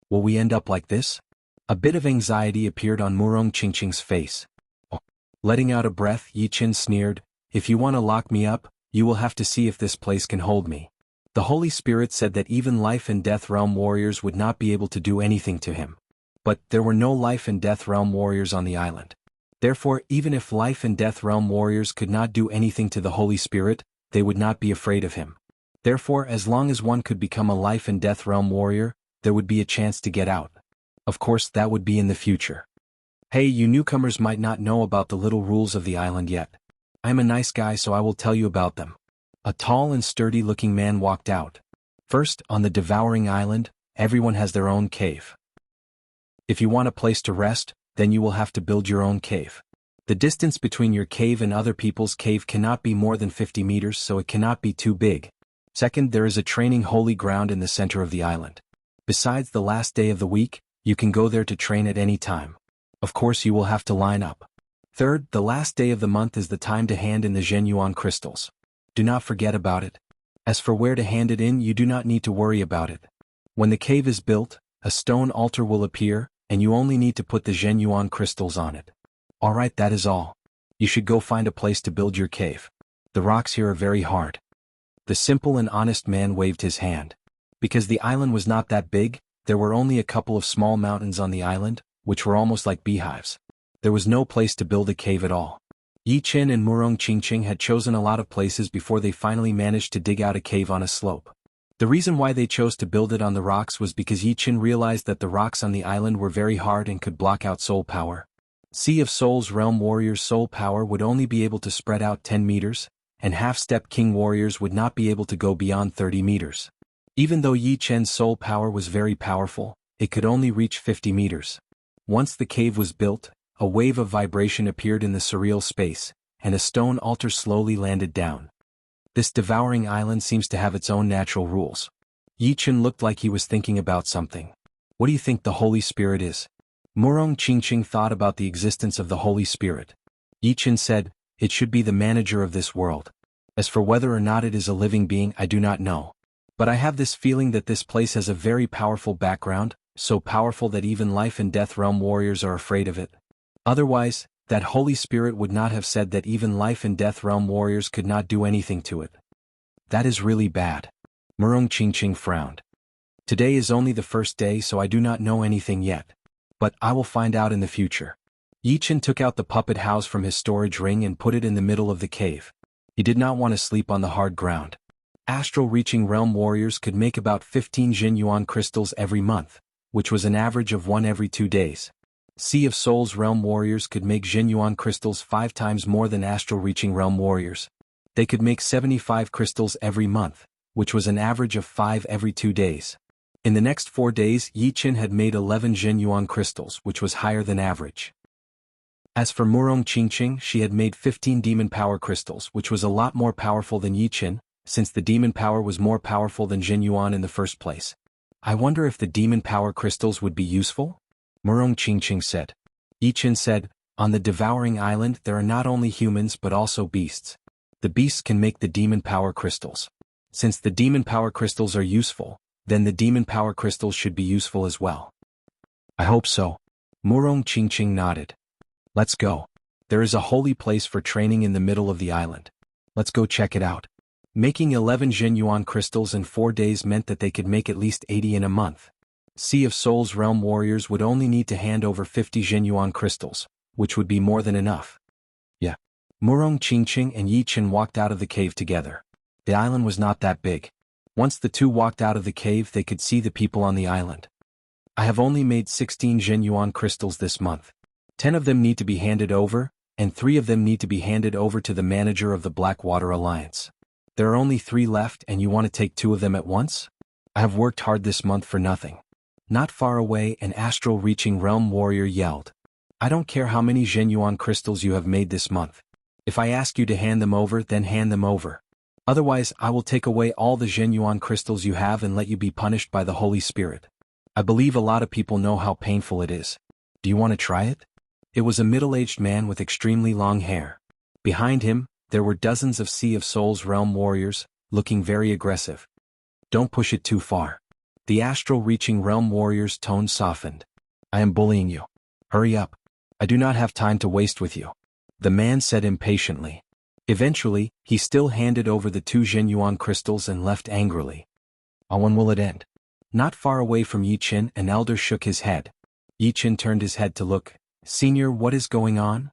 Will we end up like this? A bit of anxiety appeared on Murong Qingqing's face. Oh. Letting out a breath, Yi Qin sneered, if you want to lock me up, you will have to see if this place can hold me. The Holy Spirit said that even life and death realm warriors would not be able to do anything to him. But there were no life and death realm warriors on the island. Therefore, even if life and death realm warriors could not do anything to the Holy Spirit, they would not be afraid of him. Therefore, as long as one could become a life and death realm warrior, there would be a chance to get out. Of course, that would be in the future. Hey, you newcomers might not know about the little rules of the island yet. I am a nice guy, so I will tell you about them. A tall and sturdy-looking man walked out. First, on the Devouring Island, everyone has their own cave. If you want a place to rest, then you will have to build your own cave. The distance between your cave and other people's cave cannot be more than 50 meters, so it cannot be too big. Second, there is a training holy ground in the center of the island. Besides the last day of the week, you can go there to train at any time. Of course, you will have to line up. Third, the last day of the month is the time to hand in the Zhenyuan crystals. Do not forget about it. As for where to hand it in, you do not need to worry about it. When the cave is built, a stone altar will appear, and you only need to put the Zhenyuan crystals on it. Alright, that is all. You should go find a place to build your cave. The rocks here are very hard. The simple and honest man waved his hand. Because the island was not that big, there were only a couple of small mountains on the island, which were almost like beehives. There was no place to build a cave at all. Yi Chen and Murong Qingqing had chosen a lot of places before they finally managed to dig out a cave on a slope. The reason why they chose to build it on the rocks was because Yi Chen realized that the rocks on the island were very hard and could block out soul power. Sea of Souls Realm Warriors' soul power would only be able to spread out 10 meters, and Half-Step King Warriors would not be able to go beyond 30 meters. Even though Yi Chen's soul power was very powerful, it could only reach 50 meters. Once the cave was built, a wave of vibration appeared in the surreal space, and a stone altar slowly landed down. This devouring island seems to have its own natural rules. Yi Chen looked like he was thinking about something. What do you think the Holy Spirit is? Murong Qingqing thought about the existence of the Holy Spirit. Yi Chen said, it should be the manager of this world. As for whether or not it is a living being, I do not know. But I have this feeling that this place has a very powerful background, so powerful that even life and death realm warriors are afraid of it. Otherwise, that Holy Spirit would not have said that even life and death realm warriors could not do anything to it. That is really bad. Murong Qingqing frowned. Today is only the first day, so I do not know anything yet. But I will find out in the future. Yi Chen took out the puppet house from his storage ring and put it in the middle of the cave. He did not want to sleep on the hard ground. Astral-reaching realm warriors could make about 15 Zhenyuan crystals every month, which was an average of 1 every 2 days. Sea of Souls realm warriors could make Zhenyuan crystals 5 times more than astral-reaching realm warriors. They could make 75 crystals every month, which was an average of 5 every 2 days. In the next 4 days, Yi Chen had made 11 Zhenyuan crystals, which was higher than average. As for Murong Qingqing, she had made 15 demon power crystals, which was a lot more powerful than Yi Chen, since the demon power was more powerful than Zhenyuan in the first place. I wonder if the demon power crystals would be useful? Murong Qingqing said. Yi Chen said, on the Devouring Island there are not only humans but also beasts. The beasts can make the demon power crystals. Since the demon power crystals are useful, then the demon power crystals should be useful as well. I hope so. Murong Qingqing nodded. Let's go. There is a holy place for training in the middle of the island. Let's go check it out. Making 11 Zhenyuan crystals in 4 days meant that they could make at least 80 in a month. Sea of Souls realm warriors would only need to hand over 50 Zhenyuan crystals, which would be more than enough. Yeah. Murong Qingqing and Yi Chen walked out of the cave together. The island was not that big. Once the two walked out of the cave, they could see the people on the island. I have only made 16 Zhenyuan crystals this month. 10 of them need to be handed over, and 3 of them need to be handed over to the manager of the Blackwater Alliance. There are only 3 left, and you want to take 2 of them at once? I have worked hard this month for nothing. Not far away, an astral-reaching realm warrior yelled. I don't care how many Zhenyuan crystals you have made this month. If I ask you to hand them over, then hand them over. Otherwise, I will take away all the Zhenyuan crystals you have and let you be punished by the Holy Spirit. I believe a lot of people know how painful it is. Do you want to try it? It was a middle-aged man with extremely long hair. Behind him, there were dozens of Sea of Souls realm warriors, looking very aggressive. Don't push it too far. The astral-reaching realm warrior's tone softened. I am bullying you. Hurry up. I do not have time to waste with you. The man said impatiently. Eventually, he still handed over the 2 Zhenyuan crystals and left angrily. When will it end? Not far away from Yi Chen, an elder shook his head. Yi Chen turned his head to look. Senior, what is going on?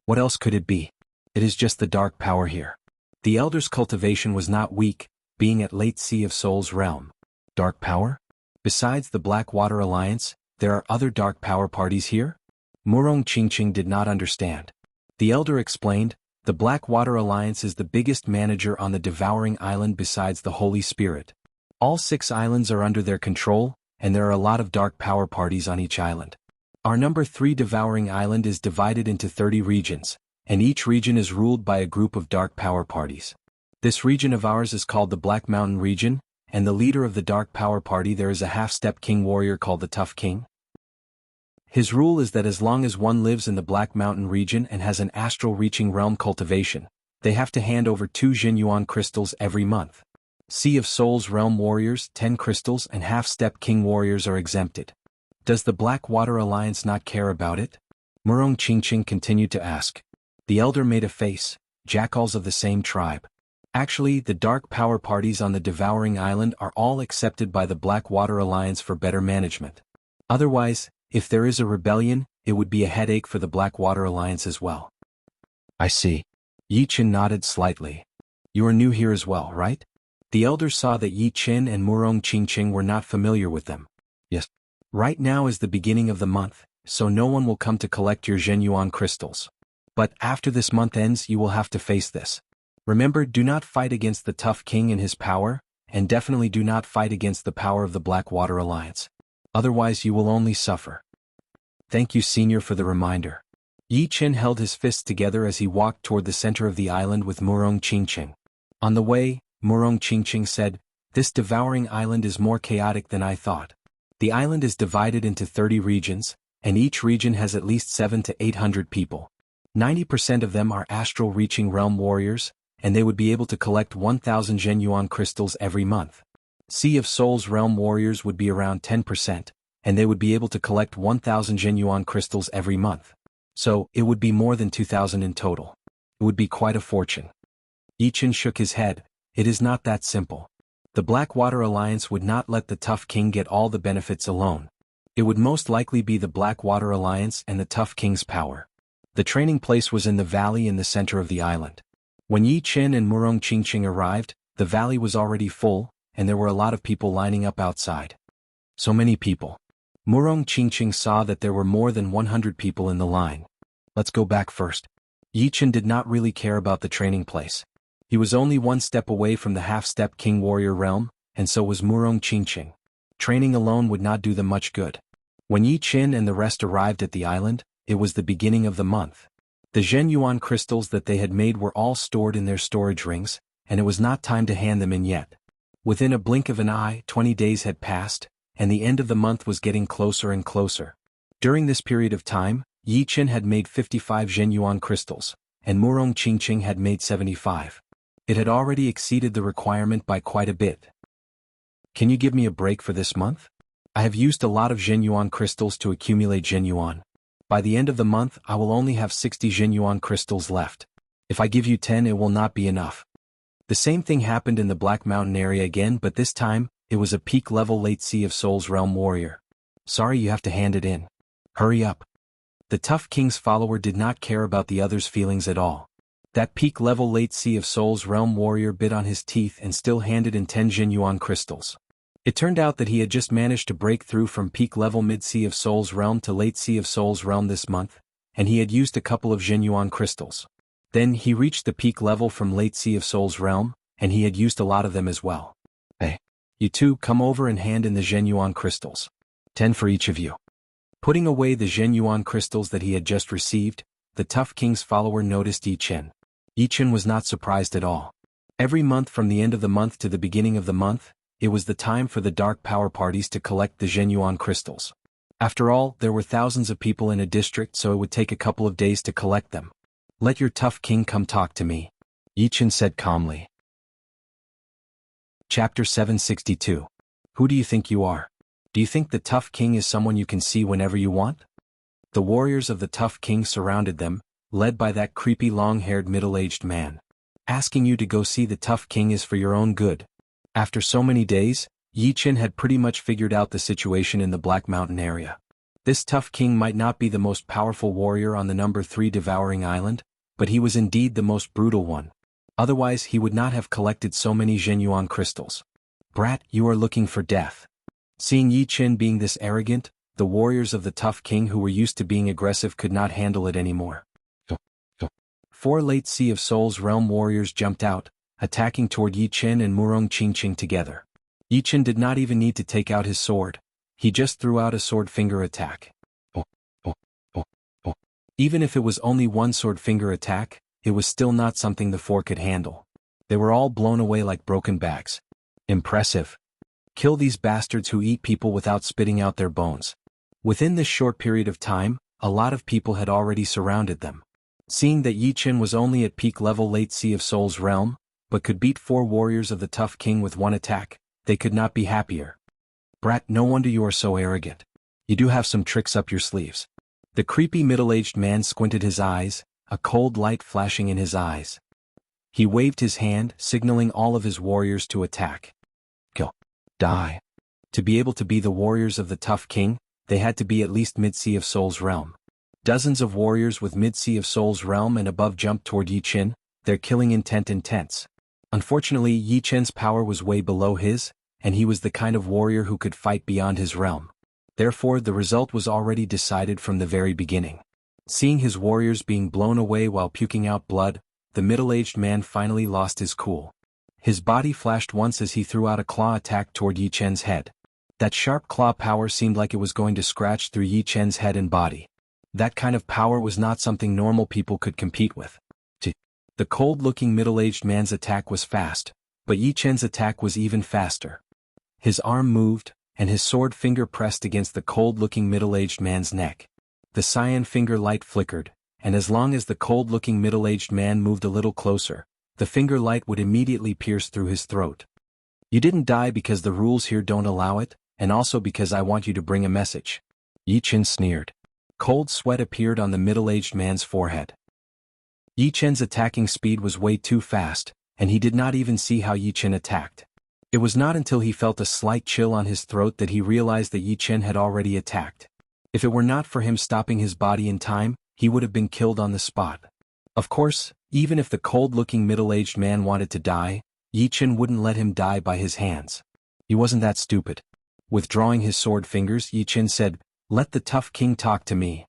What else could it be? It is just the dark power here. The elder's cultivation was not weak, being at late Sea of Souls realm. Dark power? Besides the Blackwater Alliance, there are other dark power parties here? Murong Qingqing did not understand. The elder explained, The Blackwater Alliance is the biggest manager on the Devouring Island besides the Holy Spirit. All 6 islands are under their control, and there are a lot of dark power parties on each island. Our number 3 Devouring Island is divided into 30 regions, and each region is ruled by a group of dark power parties. This region of ours is called the Black Mountain region, and the leader of the dark power party there is a half-step king warrior called the Tough King. His rule is that as long as one lives in the Black Mountain region and has an astral-reaching realm cultivation, they have to hand over 2 Jianyuan crystals every month. Sea of Souls realm warriors, 10 crystals, and half-step king warriors are exempted. Does the Blackwater Alliance not care about it? Murong Qingqing continued to ask. The elder made a face. Jackals of the same tribe. Actually, the dark power parties on the Devouring Island are all accepted by the Blackwater Alliance for better management. Otherwise, if there is a rebellion, it would be a headache for the Blackwater Alliance as well. I see. Yi Qin nodded slightly. You are new here as well, right? The elder saw that Yi Qin and Murong Qingqing were not familiar with them. Yes. Right now is the beginning of the month, so no one will come to collect your Zhenyuan crystals. But after this month ends you will have to face this. Remember, do not fight against the Tough King and his power, and definitely do not fight against the power of the Blackwater Alliance. Otherwise you will only suffer. Thank you, Senior, for the reminder. Yi Qin held his fists together as he walked toward the center of the island with Murong Qingqing. On the way, Murong Qingqing said, "This Devouring Island is more chaotic than I thought. The island is divided into 30 regions, and each region has at least 700 to 800 people. 90% of them are astral-reaching realm warriors, and they would be able to collect 1,000 Zhenyuan crystals every month. Sea of Souls realm warriors would be around 10%, and they would be able to collect 1,000 Zhenyuan crystals every month. So, it would be more than 2,000 in total. It would be quite a fortune." Yi Qin shook his head. It is not that simple. The Blackwater Alliance would not let the Tough King get all the benefits alone. It would most likely be the Blackwater Alliance and the Tough King's power. The training place was in the valley in the center of the island. When Yi Qin and Murong Qingqing arrived, the valley was already full, and there were a lot of people lining up outside. So many people. Murong Qingqing saw that there were more than 100 people in the line. Let's go back first. Yi Qin did not really care about the training place. He was only one step away from the half-step king warrior realm, and so was Murong Qingqing. Training alone would not do them much good. When Yi Qin and the rest arrived at the island, it was the beginning of the month. The Zhenyuan crystals that they had made were all stored in their storage rings, and it was not time to hand them in yet. Within a blink of an eye, 20 days had passed, and the end of the month was getting closer and closer. During this period of time, Yi Qin had made 55 Zhenyuan crystals, and Murong Qingqing had made 75. It had already exceeded the requirement by quite a bit. Can you give me a break for this month? I have used a lot of Zhenyuan crystals to accumulate Zhenyuan. By the end of the month I will only have 60 Zhenyuan crystals left. If I give you 10 it will not be enough. The same thing happened in the Black Mountain area again, but this time, it was a peak-level late Sea of Souls realm warrior. Sorry, you have to hand it in. Hurry up. The Tough King's follower did not care about the others' feelings at all. That peak-level late Sea of Souls realm warrior bit on his teeth and still handed in 10 Zhenyuan crystals. It turned out that he had just managed to break through from peak-level mid-Sea of Souls realm to late Sea of Souls realm this month, and he had used a couple of Zhenyuan crystals. Then he reached the peak level from late Sea of Souls realm, and he had used a lot of them as well. Hey, you two, come over and hand in the Zhenyuan crystals. 10 for each of you. Putting away the Zhenyuan crystals that he had just received, the Tough King's follower noticed Yi Qin. Yi Qin was not surprised at all. Every month from the end of the month to the beginning of the month, it was the time for the dark power parties to collect the Zhenyuan crystals. After all, there were thousands of people in a district, so it would take a couple of days to collect them. Let your Tough King come talk to me, Yi Qin said calmly. Chapter 762. Who do you think you are? Do you think the Tough King is someone you can see whenever you want? The warriors of the Tough King surrounded them, led by that creepy long-haired middle-aged man. Asking you to go see the Tough King is for your own good. After so many days, Yi Qin had pretty much figured out the situation in the Black Mountain area. This Tough King might not be the most powerful warrior on the number 3 Devouring Island, but he was indeed the most brutal one. Otherwise he would not have collected so many Zhenyuan crystals. Brat, you are looking for death. Seeing Yi Qin being this arrogant, the warriors of the Tough King who were used to being aggressive could not handle it anymore. 4 Late Sea of Souls Realm warriors jumped out, attacking toward Yi Chen and Murong Qingqing together. Yi Chen did not even need to take out his sword. He just threw out a sword finger attack. Oh, oh, oh, oh. Even if it was only one sword finger attack, it was still not something the 4 could handle. They were all blown away like broken bags. Impressive. Kill these bastards who eat people without spitting out their bones. Within this short period of time, a lot of people had already surrounded them. Seeing that Yi Chen was only at peak level Late Sea of Souls realm, but could beat 4 warriors of the Tough King with one attack, they could not be happier. Brat, no wonder you are so arrogant. You do have some tricks up your sleeves. The creepy middle-aged man squinted his eyes, a cold light flashing in his eyes. He waved his hand, signaling all of his warriors to attack. Kill. Die. To be able to be the warriors of the Tough King, they had to be at least Mid-Sea of Souls realm. Dozens of warriors with Mid-Sea of Souls realm and above jumped toward Yi Chen, their killing intent intense. Unfortunately, Yi Chen's power was way below his, and he was the kind of warrior who could fight beyond his realm. Therefore, the result was already decided from the very beginning. Seeing his warriors being blown away while puking out blood, the middle-aged man finally lost his cool. His body flashed once as he threw out a claw attack toward Yi Chen's head. That sharp claw power seemed like it was going to scratch through Yi Chen's head and body. That kind of power was not something normal people could compete with. The cold-looking middle-aged man's attack was fast, but Yi Chen's attack was even faster. His arm moved, and his sword finger pressed against the cold-looking middle-aged man's neck. The cyan finger light flickered, and as long as the cold-looking middle-aged man moved a little closer, the finger light would immediately pierce through his throat. You didn't die because the rules here don't allow it, and also because I want you to bring a message. Yi Chen sneered. Cold sweat appeared on the middle-aged man's forehead. Yi Chen's attacking speed was way too fast, and he did not even see how Yi Chen attacked. It was not until he felt a slight chill on his throat that he realized that Yi Chen had already attacked. If it were not for him stopping his body in time, he would have been killed on the spot. Of course, even if the cold-looking middle-aged man wanted to die, Yi Chen wouldn't let him die by his hands. He wasn't that stupid. Withdrawing his sword fingers, Yi Chen said, "Let the Tough King talk to me.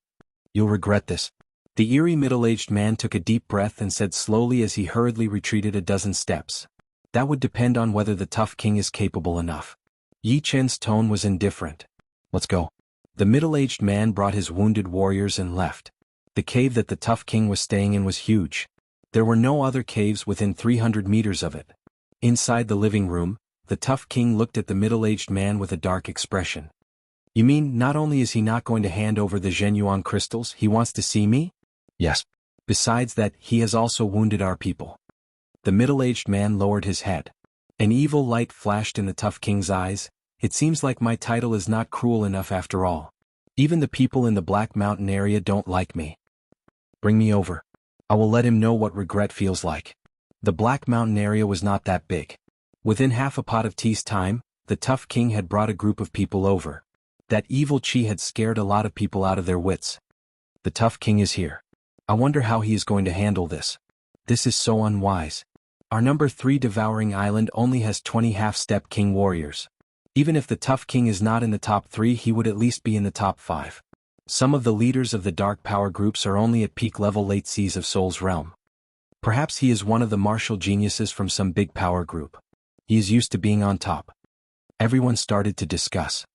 You'll regret this." The eerie middle-aged man took a deep breath and said slowly as he hurriedly retreated a dozen steps. That would depend on whether the Tough King is capable enough. Yi Chen's tone was indifferent. Let's go. The middle-aged man brought his wounded warriors and left. The cave that the Tough King was staying in was huge. There were no other caves within 300 meters of it. Inside the living room, the Tough King looked at the middle-aged man with a dark expression. You mean not only is he not going to hand over the Zhenyuan crystals, he wants to see me? Yes. Besides that, he has also wounded our people. The middle-aged man lowered his head. An evil light flashed in the Tough King's eyes. It seems like my title is not cruel enough after all. Even the people in the Black Mountain area don't like me. Bring me over. I will let him know what regret feels like. The Black Mountain area was not that big. Within half a pot of tea's time, the Tough King had brought a group of people over. That evil chi had scared a lot of people out of their wits. The Tough King is here. I wonder how he is going to handle this. This is so unwise. Our number 3 Devouring Island only has 20 half-step king warriors. Even if the Tough King is not in the top 3, he would at least be in the top 5. Some of the leaders of the dark power groups are only at peak level Late Seas of Souls realm. Perhaps he is one of the martial geniuses from some big power group. He is used to being on top. Everyone started to discuss.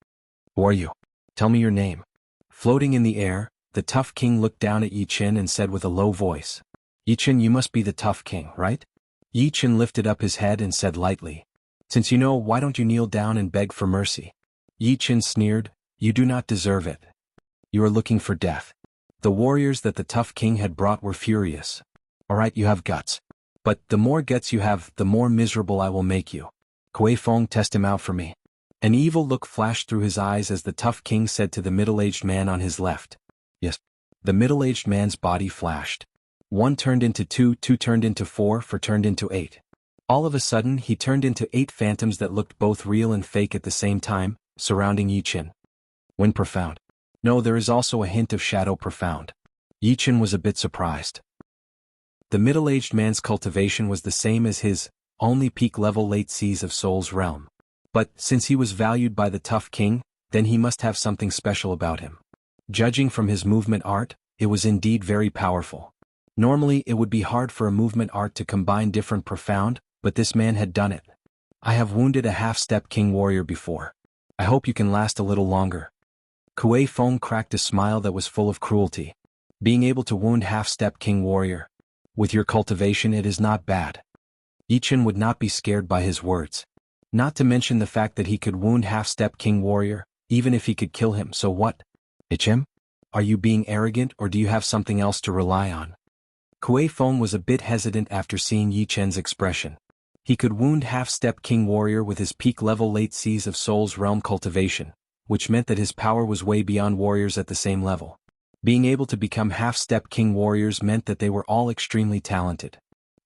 Who are you? Tell me your name. Floating in the air, the Tough King looked down at Yi Chen and said with a low voice. Yi Chen, you must be the Tough King, right? Yi Chen lifted up his head and said lightly. Since you know, why don't you kneel down and beg for mercy? Yi Chen sneered. You do not deserve it. You are looking for death. The warriors that the Tough King had brought were furious. Alright, you have guts. But the more guts you have, the more miserable I will make you. Kuei Feng, test him out for me. An evil look flashed through his eyes as the Tough King said to the middle-aged man on his left. Yes. The middle-aged man's body flashed. 1 turned into 2, 2 turned into 4, 4 turned into 8. All of a sudden, he turned into 8 phantoms that looked both real and fake at the same time, surrounding Yi Chen. Wind profound. No, there is also a hint of shadow profound. Yi Chen was a bit surprised. The middle-aged man's cultivation was the same as his, only peak level Late Seas of Souls realm. But, since he was valued by the Tough King, then he must have something special about him. Judging from his movement art, it was indeed very powerful. Normally it would be hard for a movement art to combine different profound, but this man had done it. I have wounded a half-step king warrior before. I hope you can last a little longer. Kuei Feng cracked a smile that was full of cruelty. Being able to wound half-step king warrior. With your cultivation it is not bad. Yichen would not be scared by his words. Not to mention the fact that he could wound half-step king warrior, even if he could kill him, so what? Yichen? Are you being arrogant or do you have something else to rely on? Kuei Feng was a bit hesitant after seeing Yichen's expression. He could wound half-step king warrior with his peak level late seas of Soul's realm cultivation, which meant that his power was way beyond warriors at the same level. Being able to become half-step king warriors meant that they were all extremely talented.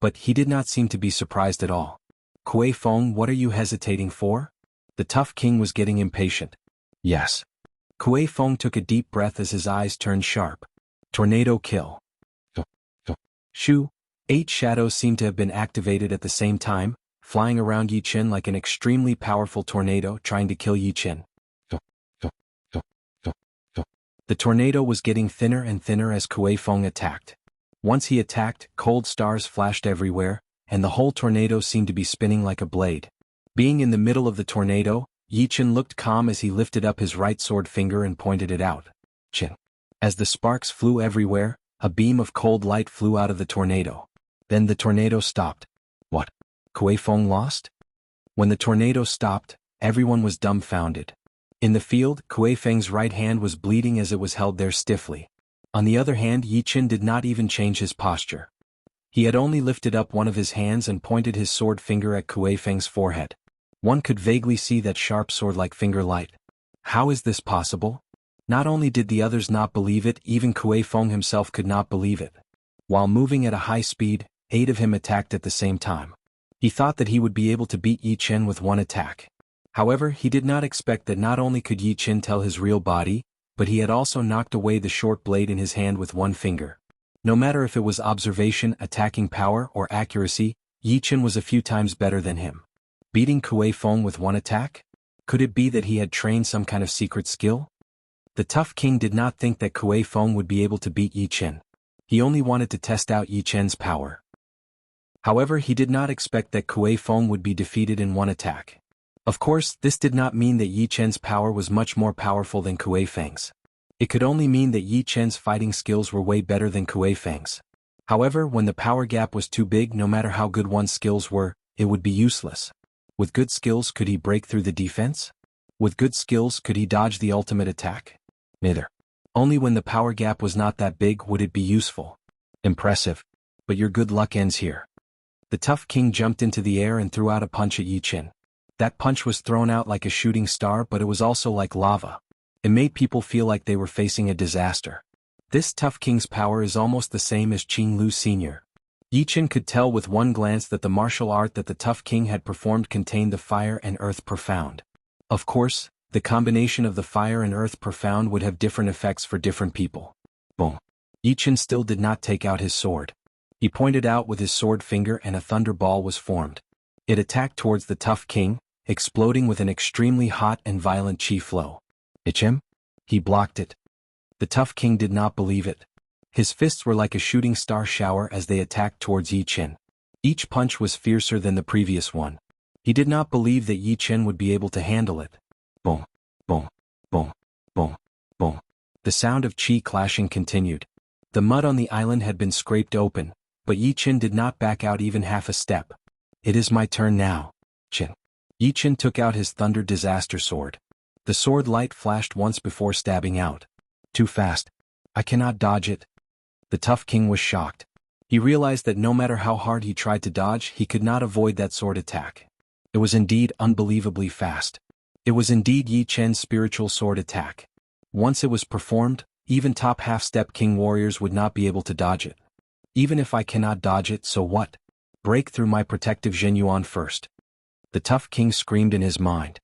But he did not seem to be surprised at all. Kuei Feng, what are you hesitating for? The tough king was getting impatient. Yes. Kuei Feng took a deep breath as his eyes turned sharp. Tornado kill. Shoo. 8 shadows seemed to have been activated at the same time, flying around Yichen like an extremely powerful tornado trying to kill Yichen. The tornado was getting thinner and thinner as Kuei Feng attacked. Once he attacked, cold stars flashed everywhere, and the whole tornado seemed to be spinning like a blade. Being in the middle of the tornado, Yichen looked calm as he lifted up his right sword finger and pointed it out. Chin. As the sparks flew everywhere, a beam of cold light flew out of the tornado. Then the tornado stopped. What? Kuei Feng lost? When the tornado stopped, everyone was dumbfounded. In the field, Kuei Feng's right hand was bleeding as it was held there stiffly. On the other hand, Yichen did not even change his posture. He had only lifted up one of his hands and pointed his sword finger at Kuei Feng's forehead. One could vaguely see that sharp sword-like finger light. How is this possible? Not only did the others not believe it, even Kuei Feng himself could not believe it. While moving at a high speed, 8 of him attacked at the same time. He thought that he would be able to beat Yichen with one attack. However, he did not expect that not only could Yichen tell his real body, but he had also knocked away the short blade in his hand with one finger. No matter if it was observation, attacking power, or accuracy, Yichen was a few times better than him. Beating Kuei Feng with one attack? Could it be that he had trained some kind of secret skill? The tough king did not think that Kuei Feng would be able to beat Yichen. He only wanted to test out Yichen's power. However, he did not expect that Kuei Feng would be defeated in one attack. Of course, this did not mean that Yichen's power was much more powerful than Kuei Feng's. It could only mean that Yichen's fighting skills were way better than Kuei Feng's. However, when the power gap was too big, no matter how good one's skills were, it would be useless. With good skills, could he break through the defense? With good skills, could he dodge the ultimate attack? Neither. Only when the power gap was not that big would it be useful. Impressive. But your good luck ends here. The tough king jumped into the air and threw out a punch at Yichen. That punch was thrown out like a shooting star, but it was also like lava. It made people feel like they were facing a disaster. This tough king's power is almost the same as Qing Lu Sr. Yichen could tell with one glance that the martial art that the tough king had performed contained the fire and earth profound. Of course, the combination of the fire and earth profound would have different effects for different people. Boom. Yichen still did not take out his sword. He pointed out with his sword finger and a thunderball was formed. It attacked towards the tough king, exploding with an extremely hot and violent chi flow. Yichen? He blocked it. The tough king did not believe it. His fists were like a shooting star shower as they attacked towards Yichen. Each punch was fiercer than the previous one. He did not believe that Yichen would be able to handle it. Boom, boom, boom, boom, boom. The sound of chi clashing continued. The mud on the island had been scraped open, but Yichen did not back out even half a step. It is my turn now. Chin. Yichen took out his Thunder Disaster Sword. The sword light flashed once before stabbing out. Too fast. I cannot dodge it. The tough king was shocked. He realized that no matter how hard he tried to dodge, he could not avoid that sword attack. It was indeed unbelievably fast. It was indeed Yichen's spiritual sword attack. Once it was performed, even top half-step king warriors would not be able to dodge it. Even if I cannot dodge it, so what? Break through my protective Zhenyuan first. The tough king screamed in his mind.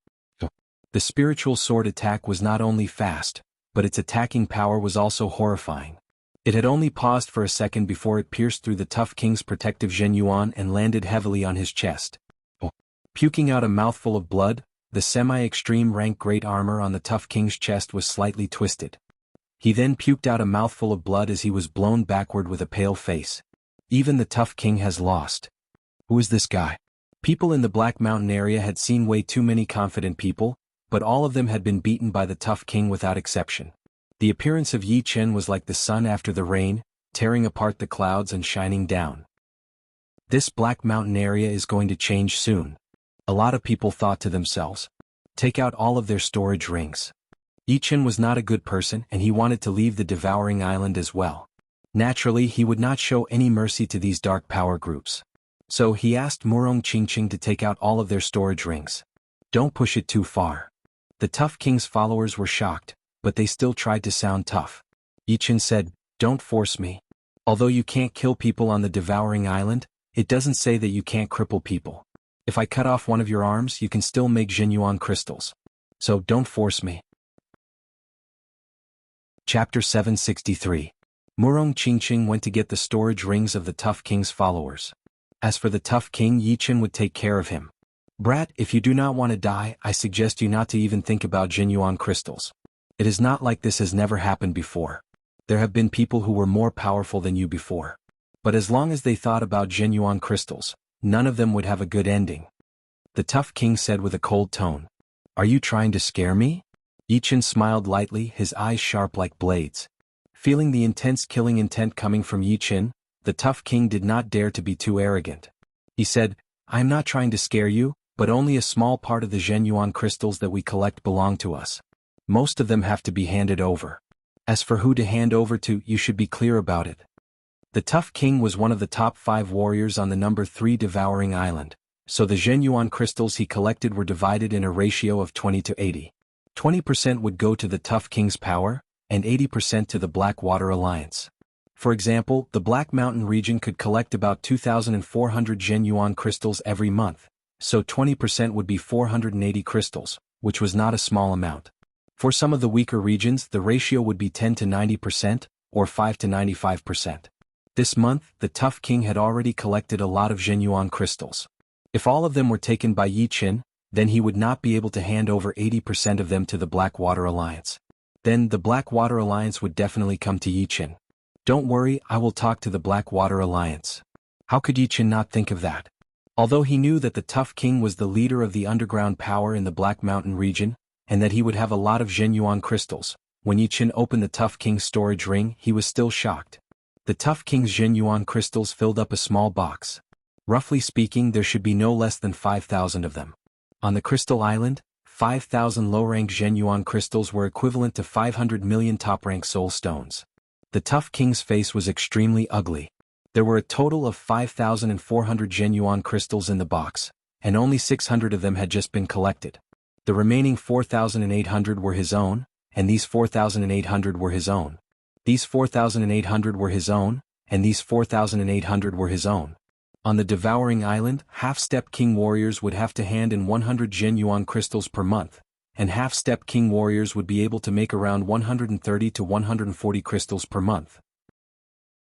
The spiritual sword attack was not only fast, but its attacking power was also horrifying. It had only paused for a second before it pierced through the tough king's protective Zhenyuan and landed heavily on his chest. Puking out a mouthful of blood, the semi-extreme rank great armor on the tough king's chest was slightly twisted. He then puked out a mouthful of blood as he was blown backward with a pale face. Even the tough king has lost. Who is this guy? People in the Black Mountain area had seen way too many confident people, but all of them had been beaten by the tough king without exception. The appearance of Yi Chen was like the sun after the rain, tearing apart the clouds and shining down. This Black Mountain area is going to change soon. A lot of people thought to themselves. Take out all of their storage rings. Yi Chen was not a good person and he wanted to leave the Devouring Island as well. Naturally, he would not show any mercy to these dark power groups. So he asked Murong Qingqing to take out all of their storage rings. Don't push it too far. The tough king's followers were shocked, but they still tried to sound tough. Yi Chen said, "Don't force me. Although you can't kill people on the Devouring Island, it doesn't say that you can't cripple people. If I cut off one of your arms, you can still make Jianyuan crystals. So don't force me." Chapter 763. Murong Qingqing went to get the storage rings of the tough king's followers. As for the tough king, Yi Chen would take care of him. "Brat, if you do not want to die, I suggest you not to even think about Jianyuan crystals. It is not like this has never happened before. There have been people who were more powerful than you before. But as long as they thought about Jianyuan crystals, none of them would have a good ending." The tough king said with a cold tone. "Are you trying to scare me?" Yi Chen smiled lightly, his eyes sharp like blades. Feeling the intense killing intent coming from Yi Chen, the tough king did not dare to be too arrogant. He said, "I am not trying to scare you, but only a small part of the Jianyuan crystals that we collect belong to us. Most of them have to be handed over. As for who to hand over to, you should be clear about it." The tough king was one of the top 5 warriors on the number 3 Devouring Island, so the Jianyuan crystals he collected were divided in a ratio of 20 to 80. 20% would go to the tough king's power, and 80% to the Blackwater Alliance. For example, the Black Mountain region could collect about 2,400 Jianyuan crystals every month, so 20% would be 480 crystals, which was not a small amount. For some of the weaker regions, the ratio would be 10 to 90%, or 5 to 95%. This month, the tough king had already collected a lot of Jianyuan crystals. If all of them were taken by Yi Chen, then he would not be able to hand over 80% of them to the Blackwater Alliance. Then the Blackwater Alliance would definitely come to Yi Chen. "Don't worry, I will talk to the Blackwater Alliance." How could Yi Chen not think of that? Although he knew that the tough king was the leader of the underground power in the Black Mountain region, and that he would have a lot of Jianyuan crystals, when Yi Chen opened the tough king's storage ring, he was still shocked. The tough king's Jianyuan crystals filled up a small box. Roughly speaking, there should be no less than 5,000 of them. On the Crystal Island, 5,000 low-rank Jianyuan crystals were equivalent to 500 million top-rank soul stones. The tough king's face was extremely ugly. There were a total of 5,400 Jianyuan crystals in the box, and only 600 of them had just been collected. The remaining 4,800 were his own, and these 4,800 were his own. These 4,800 were his own, and these 4,800 were his own. On the Devouring Island, half-step king warriors would have to hand in 100 Jianyuan crystals per month, and half-step king warriors would be able to make around 130 to 140 crystals per month.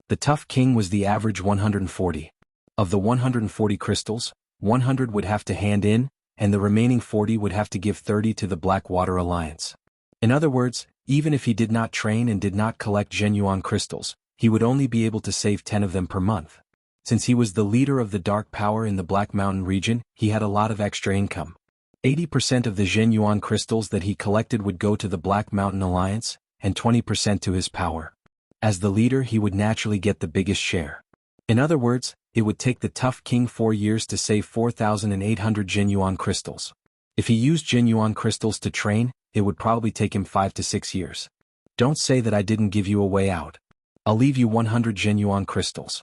The tough king was the average 140. Of the 140 crystals, 100 would have to hand in, and the remaining 40 would have to give 30 to the Blackwater Alliance. In other words, even if he did not train and did not collect Jianyuan crystals, he would only be able to save 10 of them per month. Since he was the leader of the dark power in the Black Mountain region, he had a lot of extra income. 80% of the Jianyuan crystals that he collected would go to the Black Mountain Alliance, and 20% to his power. As the leader, he would naturally get the biggest share. In other words, it would take the tough king 4 years to save 4,800 Jianyuan crystals. If he used Jianyuan crystals to train, it would probably take him 5 to 6 years. Don't say that I didn't give you a way out. I'll leave you 100 Jianyuan crystals.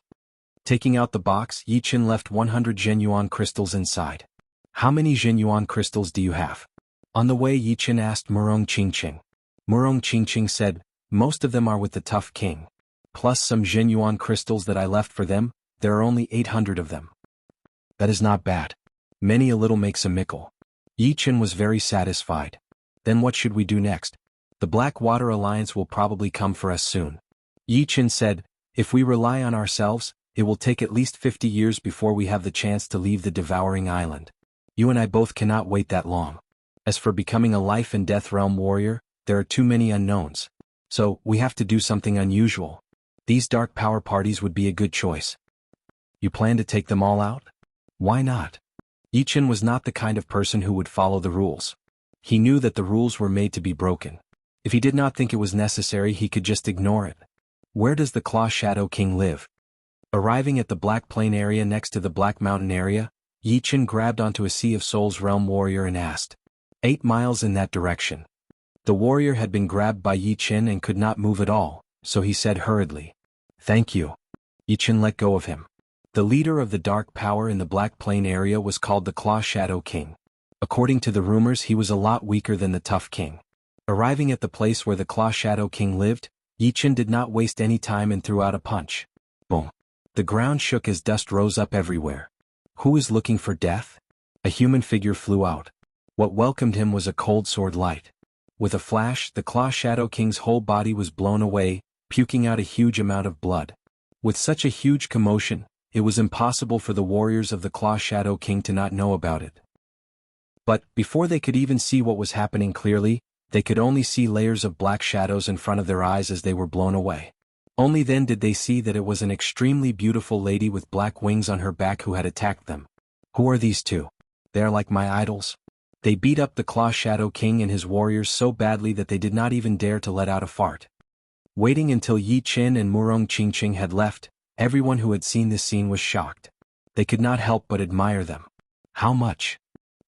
Taking out the box, Yi Chen left 100 Jianyuan crystals inside. How many Jianyuan crystals do you have? On the way, Yi Chen asked Murong Qingqing. Murong Qingqing said, "Most of them are with the tough king. Plus some Jianyuan crystals that I left for them, there are only 800 of them." "That is not bad. Many a little makes a mickle." Yi Chen was very satisfied. "Then what should we do next? The Blackwater Alliance will probably come for us soon." Yi Chen said, "If we rely on ourselves, it will take at least 50 years before we have the chance to leave the Devouring Island. You and I both cannot wait that long. As for becoming a life and death realm warrior, there are too many unknowns. So, we have to do something unusual. These dark power parties would be a good choice. You plan to take them all out? Why not? Yi Chen was not the kind of person who would follow the rules. He knew that the rules were made to be broken. If he did not think it was necessary, he could just ignore it. Where does the Claw Shadow King live? Arriving at the Black Plain area next to the Black Mountain area, Yi Chen grabbed onto a Sea of Souls realm warrior and asked. 8 miles in that direction. The warrior had been grabbed by Yi Chen and could not move at all, so he said hurriedly. Thank you. Yi Chen let go of him. The leader of the dark power in the Black Plain area was called the Claw Shadow King. According to the rumors, he was a lot weaker than the Tough King. Arriving at the place where the Claw Shadow King lived, Yi Chen did not waste any time and threw out a punch. Boom. The ground shook as dust rose up everywhere. Who is looking for death? A human figure flew out. What welcomed him was a cold sword light. With a flash, the Claw Shadow King's whole body was blown away, puking out a huge amount of blood. With such a huge commotion, it was impossible for the warriors of the Claw Shadow King to not know about it. But, before they could even see what was happening clearly, they could only see layers of black shadows in front of their eyes as they were blown away. Only then did they see that it was an extremely beautiful lady with black wings on her back who had attacked them. Who are these two? They are like my idols. They beat up the Claw Shadow King and his warriors so badly that they did not even dare to let out a fart. Waiting until Yi Chen and Murong Qingqing had left, everyone who had seen this scene was shocked. They could not help but admire them. How much?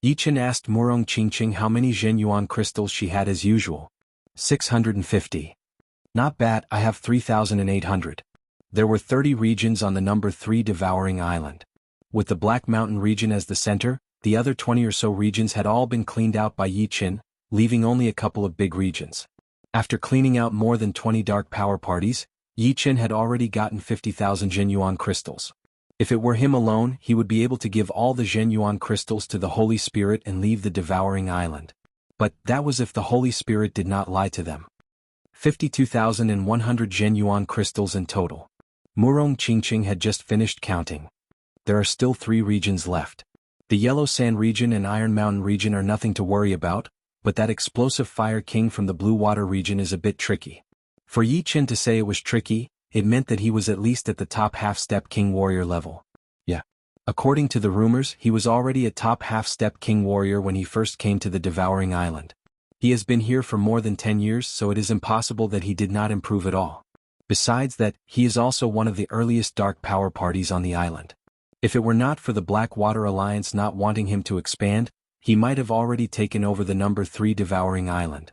Yi Chen asked Murong Qingqing how many Zhenyuan crystals she had as usual. 650. Not bad, I have 3,800. There were 30 regions on the number 3 devouring island. With the Black Mountain region as the center, the other 20 or so regions had all been cleaned out by Yi Chen, leaving only a couple of big regions. After cleaning out more than 20 dark power parties, Yi Chen had already gotten 50,000 Zhenyuan crystals. If it were him alone, he would be able to give all the Zhenyuan crystals to the Holy Spirit and leave the devouring island. But that was if the Holy Spirit did not lie to them. 52,100 Zhenyuan crystals in total. Murong Qingqing had just finished counting. There are still 3 regions left. The Yellow Sand region and Iron Mountain region are nothing to worry about, but that explosive Fire King from the Blue Water region is a bit tricky. For Yi Chen to say it was tricky, it meant that he was at least at the top half-step King Warrior level. Yeah. According to the rumors, he was already a top half-step King Warrior when he first came to the Devouring Island. He has been here for more than 10 years, so it is impossible that he did not improve at all. Besides that, he is also one of the earliest dark power parties on the island. If it were not for the Blackwater Alliance not wanting him to expand, he might have already taken over the number 3 devouring island.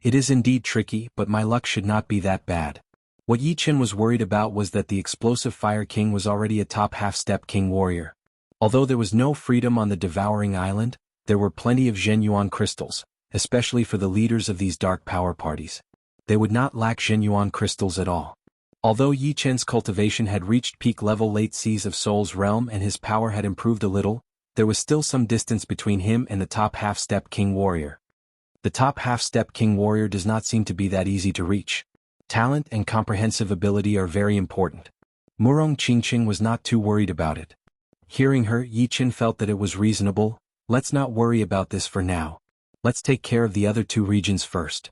It is indeed tricky, but my luck should not be that bad. What Yi Chen was worried about was that the explosive Fire King was already a top half-step King Warrior. Although there was no freedom on the devouring island, there were plenty of Zhenyuan crystals, especially for the leaders of these dark power parties. They would not lack Zhenyuan crystals at all. Although Yi Chen's cultivation had reached peak level late Seas of Souls realm and his power had improved a little, there was still some distance between him and the top half-step King Warrior. The top half-step King Warrior does not seem to be that easy to reach. Talent and comprehensive ability are very important. Murong Qingqing was not too worried about it. Hearing her, Yi Chen felt that it was reasonable. Let's not worry about this for now. Let's take care of the other 2 regions first.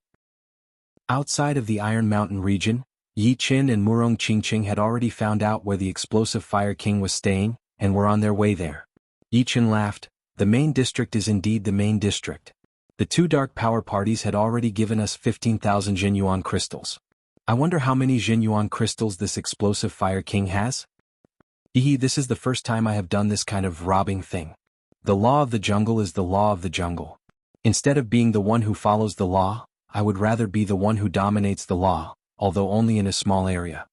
Outside of the Iron Mountain region, Yi Chen and Murong Qingqing had already found out where the explosive Fire King was staying, and were on their way there. Yi Chen laughed. The main district is indeed the main district. The 2 dark power parties had already given us 15,000 Zhenyuan crystals. I wonder how many Zhenyuan crystals this explosive Fire King has? This is the first time I have done this kind of robbing thing. The law of the jungle is the law of the jungle. Instead of being the one who follows the law, I would rather be the one who dominates the law, although only in a small area.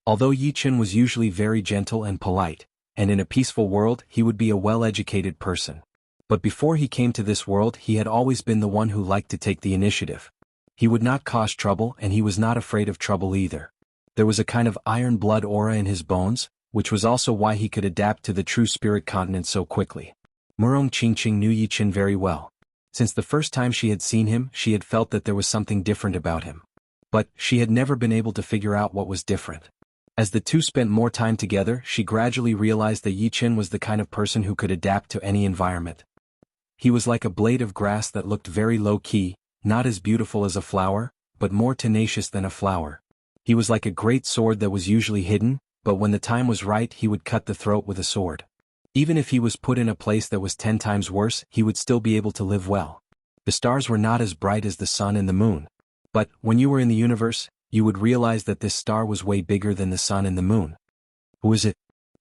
Although Yi Chen was usually very gentle and polite, and in a peaceful world he would be a well-educated person. But before he came to this world he had always been the one who liked to take the initiative. He would not cause trouble and he was not afraid of trouble either. There was a kind of iron blood aura in his bones, which was also why he could adapt to the true spirit continent so quickly. Murong Qingqing knew Yi Chen very well. Since the first time she had seen him, she had felt that there was something different about him. But she had never been able to figure out what was different. As the 2 spent more time together, she gradually realized that Yi Chen was the kind of person who could adapt to any environment. He was like a blade of grass that looked very low-key, not as beautiful as a flower, but more tenacious than a flower. He was like a great sword that was usually hidden, but when the time was right he would cut the throat with a sword. Even if he was put in a place that was 10 times worse, he would still be able to live well. The stars were not as bright as the sun and the moon. But, when you were in the universe, you would realize that this star was way bigger than the sun and the moon. Who is it?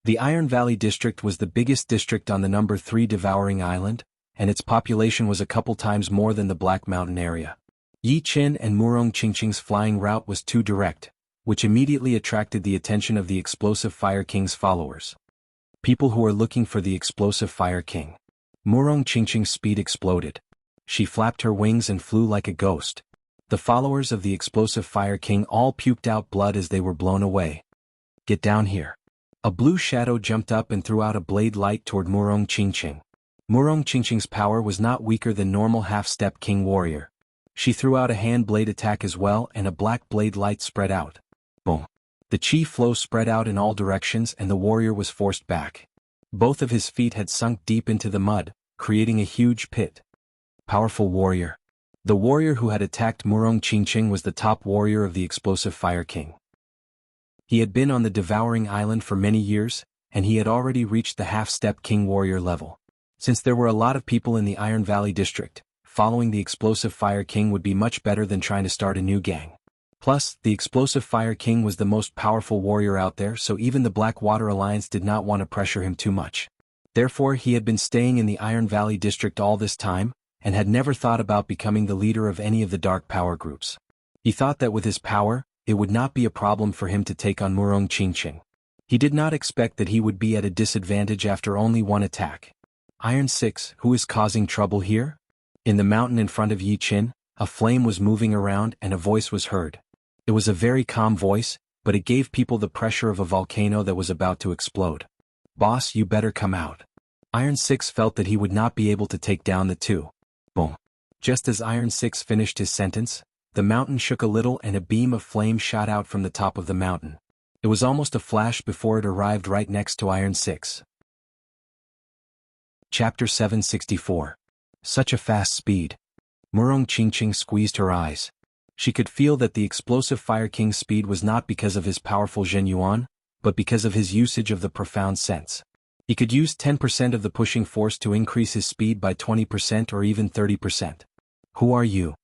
The Iron Valley District was the biggest district on the number 3 Devouring Island, and its population was a couple times more than the Black Mountain area. Yi Qin and Murong Qingqing's flying route was too direct, which immediately attracted the attention of the Explosive Fire King's followers. People who are looking for the Explosive Fire King. Murong Qingqing's speed exploded. She flapped her wings and flew like a ghost. The followers of the Explosive Fire King all puked out blood as they were blown away. Get down here. A blue shadow jumped up and threw out a blade light toward Murong Qingqing. Murong Qingqing's power was not weaker than normal half-step king warrior. She threw out a hand blade attack as well and a black blade light spread out. Boom. The chi flow spread out in all directions and the warrior was forced back. Both of his feet had sunk deep into the mud, creating a huge pit. Powerful warrior. The warrior who had attacked Murong Qingqing was the top warrior of the Explosive Fire King. He had been on the Devouring Island for many years, and he had already reached the half-step king warrior level. Since there were a lot of people in the Iron Valley District, following the Explosive Fire King would be much better than trying to start a new gang. Plus, the Explosive Fire King was the most powerful warrior out there, so even the Blackwater Alliance did not want to pressure him too much. Therefore, he had been staying in the Iron Valley District all this time, and had never thought about becoming the leader of any of the dark power groups. He thought that with his power, it would not be a problem for him to take on Murong Qingqing. He did not expect that he would be at a disadvantage after only one attack. Iron 6, who is causing trouble here? In the mountain in front of Yi Qin, a flame was moving around and a voice was heard. It was a very calm voice, but it gave people the pressure of a volcano that was about to explode. Boss, you better come out. Iron 6 felt that he would not be able to take down the two. Boom. Just as Iron 6 finished his sentence, the mountain shook a little and a beam of flame shot out from the top of the mountain. It was almost a flash before it arrived right next to Iron 6. Chapter 764. Such a fast speed. Murong Qingqing squeezed her eyes. She could feel that the Explosive Fire King's speed was not because of his powerful Zhen Yuan, but because of his usage of the profound sense. He could use 10% of the pushing force to increase his speed by 20% or even 30%. Who are you?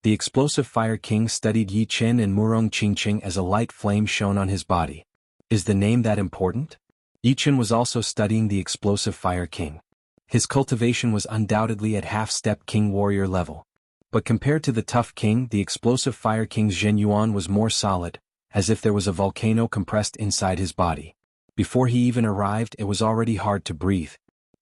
The Explosive Fire King studied Yi Qin and Murong Qingqing as a light flame shone on his body. Is the name that important? Yi Qin was also studying the Explosive Fire King. His cultivation was undoubtedly at half-step king warrior level. But compared to the tough king, the Explosive Fire King's Zhen Yuan was more solid, as if there was a volcano compressed inside his body. Before he even arrived, it was already hard to breathe.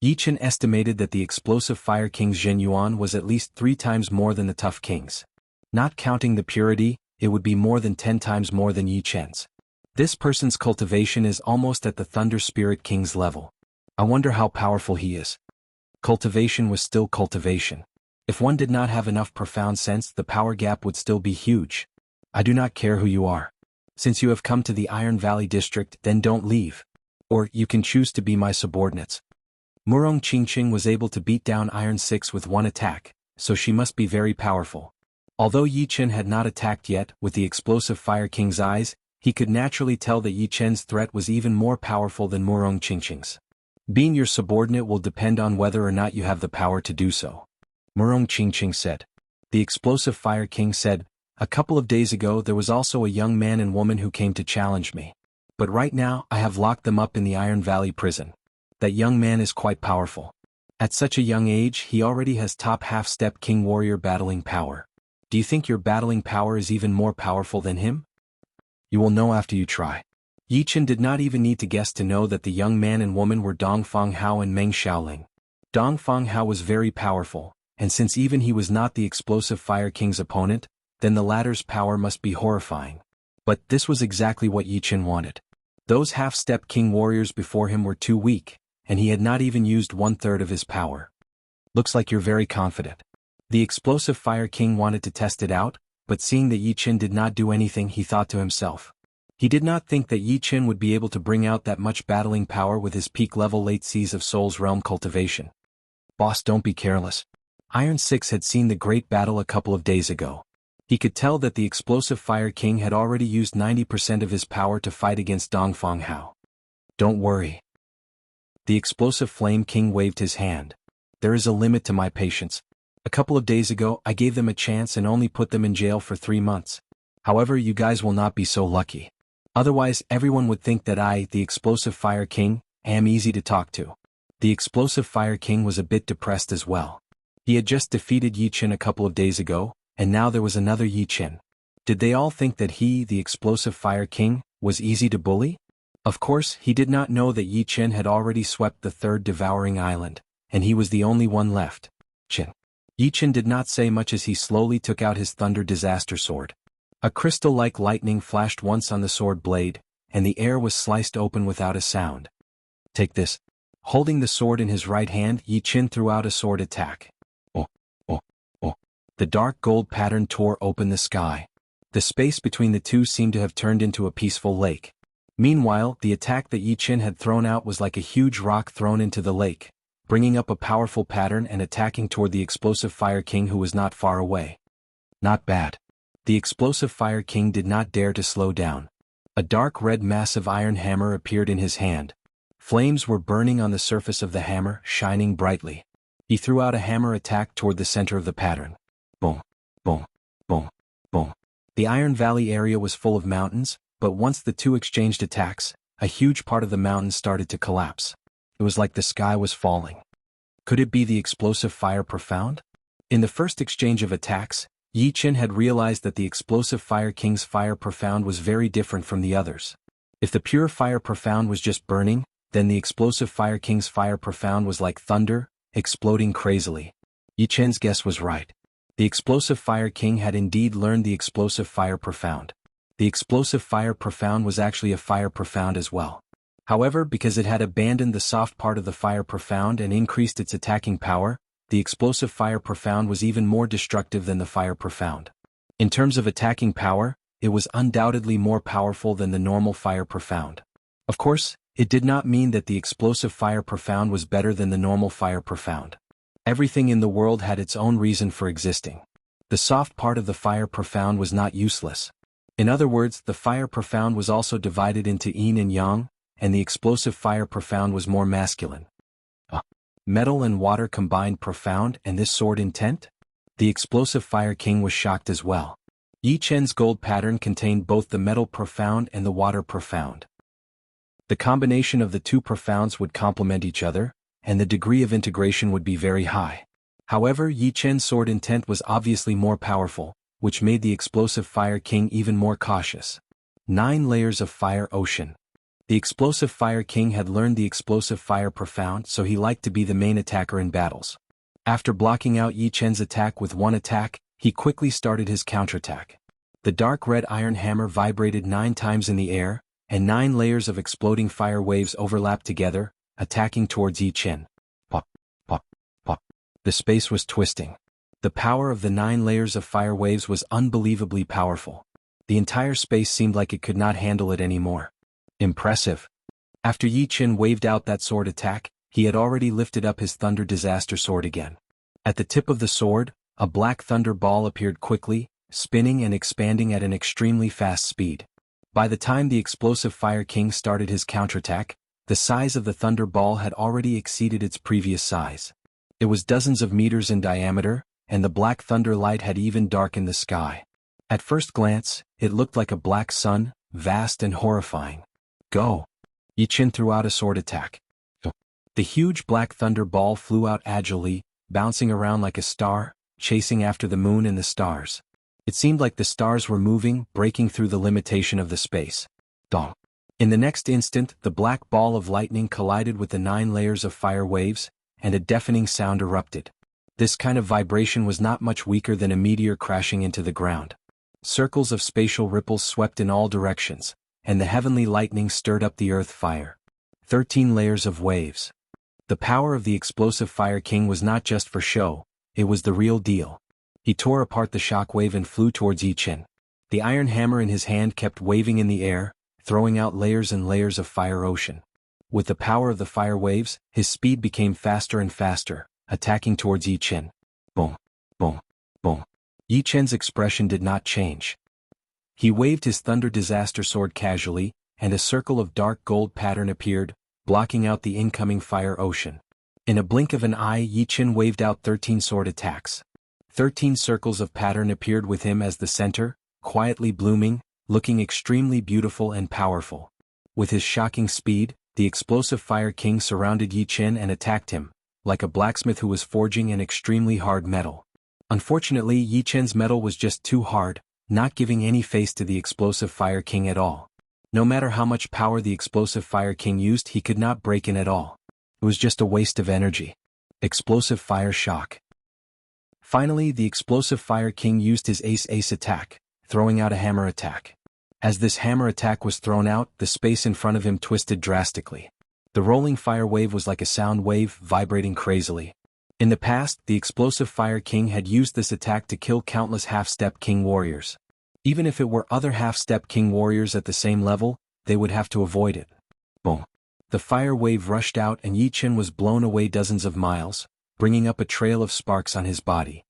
Yi Qin estimated that the Explosive Fire King's Zhen Yuan was at least 3 times more than the tough king's. Not counting the purity, it would be more than 10 times more than Yi Qin's. This person's cultivation is almost at the Thunder Spirit King's level. I wonder how powerful he is. Cultivation was still cultivation. If one did not have enough profound sense, the power gap would still be huge. I do not care who you are. Since you have come to the Iron Valley District, then don't leave. Or, you can choose to be my subordinates. Murong Qingqing was able to beat down Iron 6 with one attack, so she must be very powerful. Although Yi Qin had not attacked yet, with the Explosive Fire King's eyes, he could naturally tell that Yi Qin's threat was even more powerful than Murong Qingqing's. Being your subordinate will depend on whether or not you have the power to do so. Murong Qingqing said. The Explosive Fire King said, a couple of days ago there was also a young man and woman who came to challenge me. But right now, I have locked them up in the Iron Valley prison. That young man is quite powerful. At such a young age, he already has top half-step king warrior battling power. Do you think your battling power is even more powerful than him? You will know after you try. Yi Qin did not even need to guess to know that the young man and woman were Dongfang Hao and Meng Xiaoling. Dongfang Hao was very powerful, and since even he was not the Explosive Fire King's opponent, then the latter's power must be horrifying. But this was exactly what Yi Qin wanted. Those half-step king warriors before him were too weak, and he had not even used 1/3 of his power. Looks like you're very confident. The Explosive Fire King wanted to test it out, but seeing that Yi Qin did not do anything, he thought to himself. He did not think that Yi Qin would be able to bring out that much battling power with his peak-level late Seas of Soul's realm cultivation. Boss, don't be careless. Iron 6 had seen the great battle a couple of days ago. He could tell that the explosive Fire King had already used 90% of his power to fight against Dongfang Hao. Don't worry. The explosive Flame King waved his hand. There is a limit to my patience. A couple of days ago I gave them a chance and only put them in jail for 3 months. However, you guys will not be so lucky. Otherwise everyone would think that I, the explosive Fire King, am easy to talk to. The explosive Fire King was a bit depressed as well. He had just defeated Yi Qin a couple of days ago, and now there was another Yi Qin. Did they all think that he, the explosive Fire King, was easy to bully? Of course, he did not know that Yi Qin had already swept the third devouring island, and he was the only one left. Yi Qin did not say much as he slowly took out his Thunder Disaster Sword. A crystal-like lightning flashed once on the sword blade, and the air was sliced open without a sound. Take this. Holding the sword in his right hand, Yi Qin threw out a sword attack. Oh, oh, oh. The dark gold pattern tore open the sky. The space between the two seemed to have turned into a peaceful lake. Meanwhile, the attack that Yi Qin had thrown out was like a huge rock thrown into the lake, bringing up a powerful pattern and attacking toward the explosive Fire King who was not far away. Not bad. The explosive Fire King did not dare to slow down. A dark red massive iron hammer appeared in his hand. Flames were burning on the surface of the hammer, shining brightly. He threw out a hammer attack toward the center of the pattern. Boom, boom, boom, boom. The Iron Valley area was full of mountains, but once the two exchanged attacks, a huge part of the mountain started to collapse. It was like the sky was falling. Could it be the explosive Fire Profound? In the first exchange of attacks, Yi Qin had realized that the explosive Fire King's Fire Profound was very different from the others. If the pure Fire Profound was just burning, then the explosive Fire King's Fire Profound was like thunder, exploding crazily. Yi Qin's guess was right. The explosive Fire King had indeed learned the explosive Fire Profound. The explosive Fire Profound was actually a Fire Profound as well. However, because it had abandoned the soft part of the Fire Profound and increased its attacking power, the explosive Fire Profound was even more destructive than the Fire Profound. In terms of attacking power, it was undoubtedly more powerful than the normal Fire Profound. Of course, it did not mean that the explosive Fire Profound was better than the normal Fire Profound. Everything in the world had its own reason for existing. The soft part of the Fire Profound was not useless. In other words, the Fire Profound was also divided into yin and yang, and the explosive Fire Profound was more masculine. Metal and water combined profound and this sword intent? The explosive Fire King was shocked as well. Yi Qin's gold pattern contained both the metal profound and the water profound. The combination of the two profounds would complement each other, and the degree of integration would be very high. However, Yi Qin's sword intent was obviously more powerful, which made the explosive Fire King even more cautious. 9 layers of Fire Ocean. The explosive Fire King had learned the explosive Fire Profound, so he liked to be the main attacker in battles. After blocking out Yi Qin's attack with one attack, he quickly started his counterattack. The dark red iron hammer vibrated 9 times in the air, and 9 layers of exploding fire waves overlapped together, attacking towards Yi Qin. Pop, pop, pop. The space was twisting. The power of the 9 layers of fire waves was unbelievably powerful. The entire space seemed like it could not handle it anymore. Impressive. After Yi Qin waved out that sword attack, he had already lifted up his Thunder Disaster Sword again. At the tip of the sword, a black thunder ball appeared quickly, spinning and expanding at an extremely fast speed. By the time the explosive Fire King started his counterattack, the size of the thunder ball had already exceeded its previous size. It was dozens of meters in diameter, and the black thunder light had even darkened the sky. At first glance, it looked like a black sun, vast and horrifying. Go! Yi Qin threw out a sword attack. The huge black thunder ball flew out agilely, bouncing around like a star, chasing after the moon and the stars. It seemed like the stars were moving, breaking through the limitation of the space. Dong! In the next instant, the black ball of lightning collided with the 9 layers of fire waves, and a deafening sound erupted. This kind of vibration was not much weaker than a meteor crashing into the ground. Circles of spatial ripples swept in all directions, and the heavenly lightning stirred up the earth fire. 13 layers of waves. The power of the explosive Fire King was not just for show, it was the real deal. He tore apart the shockwave and flew towards Yi Qin. The iron hammer in his hand kept waving in the air, throwing out layers and layers of fire ocean. With the power of the fire waves, his speed became faster and faster, attacking towards Yi Qin. Boom, boom, boom. Yi Chen's expression did not change. He waved his Thunder Disaster Sword casually, and a circle of dark gold pattern appeared, blocking out the incoming fire ocean. In a blink of an eye, Yi Chen waved out 13 sword attacks. 13 circles of pattern appeared with him as the center, quietly blooming, looking extremely beautiful and powerful. With his shocking speed, the explosive Fire King surrounded Yi Chen and attacked him, like a blacksmith who was forging an extremely hard metal. Unfortunately, Yi Chen's metal was just too hard, not giving any face to the explosive Fire King at all. No matter how much power the explosive Fire King used, he could not break in at all. It was just a waste of energy. Explosive Fire Shock. Finally, the explosive Fire King used his ace attack, throwing out a hammer attack. As this hammer attack was thrown out, the space in front of him twisted drastically. The rolling fire wave was like a sound wave, vibrating crazily. In the past, the explosive Fire King had used this attack to kill countless half-step king warriors. Even if it were other half-step king warriors at the same level, they would have to avoid it. Boom. The fire wave rushed out and Yi Chen was blown away dozens of miles, bringing up a trail of sparks on his body.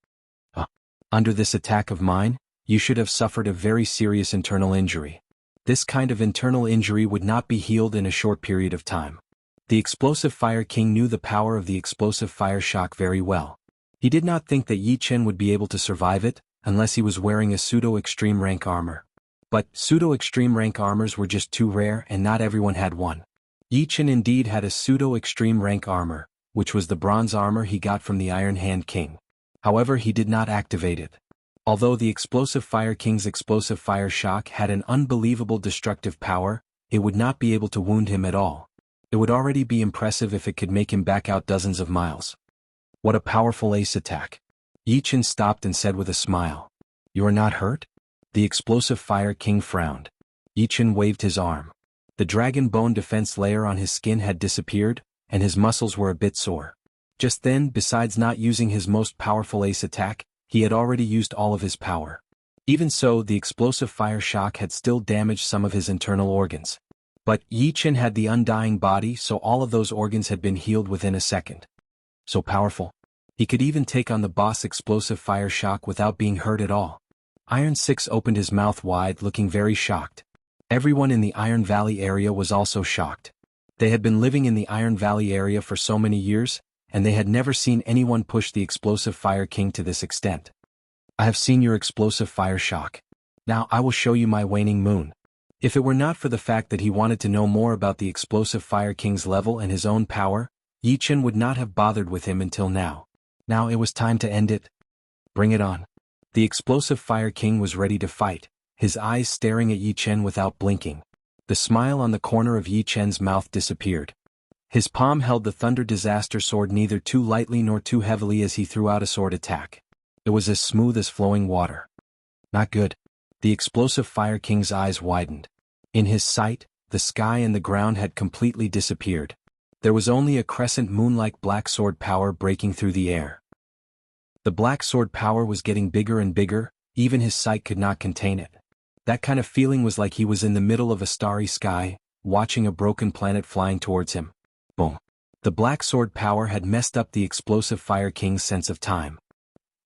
Under this attack of mine, you should have suffered a very serious internal injury. This kind of internal injury would not be healed in a short period of time. The explosive Fire King knew the power of the explosive fire shock very well. He did not think that Yi Chen would be able to survive it, unless he was wearing a pseudo-extreme rank armor. But pseudo-extreme rank armors were just too rare and not everyone had one. Yi Chen indeed had a pseudo-extreme rank armor, which was the bronze armor he got from the Iron Hand King. However, he did not activate it. Although the explosive Fire King's explosive fire shock had an unbelievable destructive power, it would not be able to wound him at all. It would already be impressive if it could make him back out dozens of miles. What a powerful ace attack. Yi Chen stopped and said with a smile. You are not hurt? The explosive Fire King frowned. Yi Chen waved his arm. The dragon bone defense layer on his skin had disappeared, and his muscles were a bit sore. Just then, besides not using his most powerful ace attack, he had already used all of his power. Even so, the explosive fire shock had still damaged some of his internal organs. But Yi Chen had the undying body, so all of those organs had been healed within a second. So powerful. He could even take on the boss explosive fire shock without being hurt at all. Iron 6 opened his mouth wide, looking very shocked. Everyone in the Iron Valley area was also shocked. They had been living in the Iron Valley area for so many years, and they had never seen anyone push the explosive Fire King to this extent. I have seen your explosive fire shock. Now I will show you my waning moon. If it were not for the fact that he wanted to know more about the explosive Fire King's level and his own power, Yi Chen would not have bothered with him until now. Now it was time to end it. Bring it on. The explosive Fire King was ready to fight, his eyes staring at Yi Chen without blinking. The smile on the corner of Yi Chen's mouth disappeared. His palm held the Thunder Disaster Sword neither too lightly nor too heavily as he threw out a sword attack. It was as smooth as flowing water. Not good. The explosive Fire King's eyes widened. In his sight, the sky and the ground had completely disappeared. There was only a crescent moon-like black sword power breaking through the air. The black sword power was getting bigger and bigger, even his sight could not contain it. That kind of feeling was like he was in the middle of a starry sky, watching a broken planet flying towards him. Boom. The black sword power had messed up the explosive Fire King's sense of time.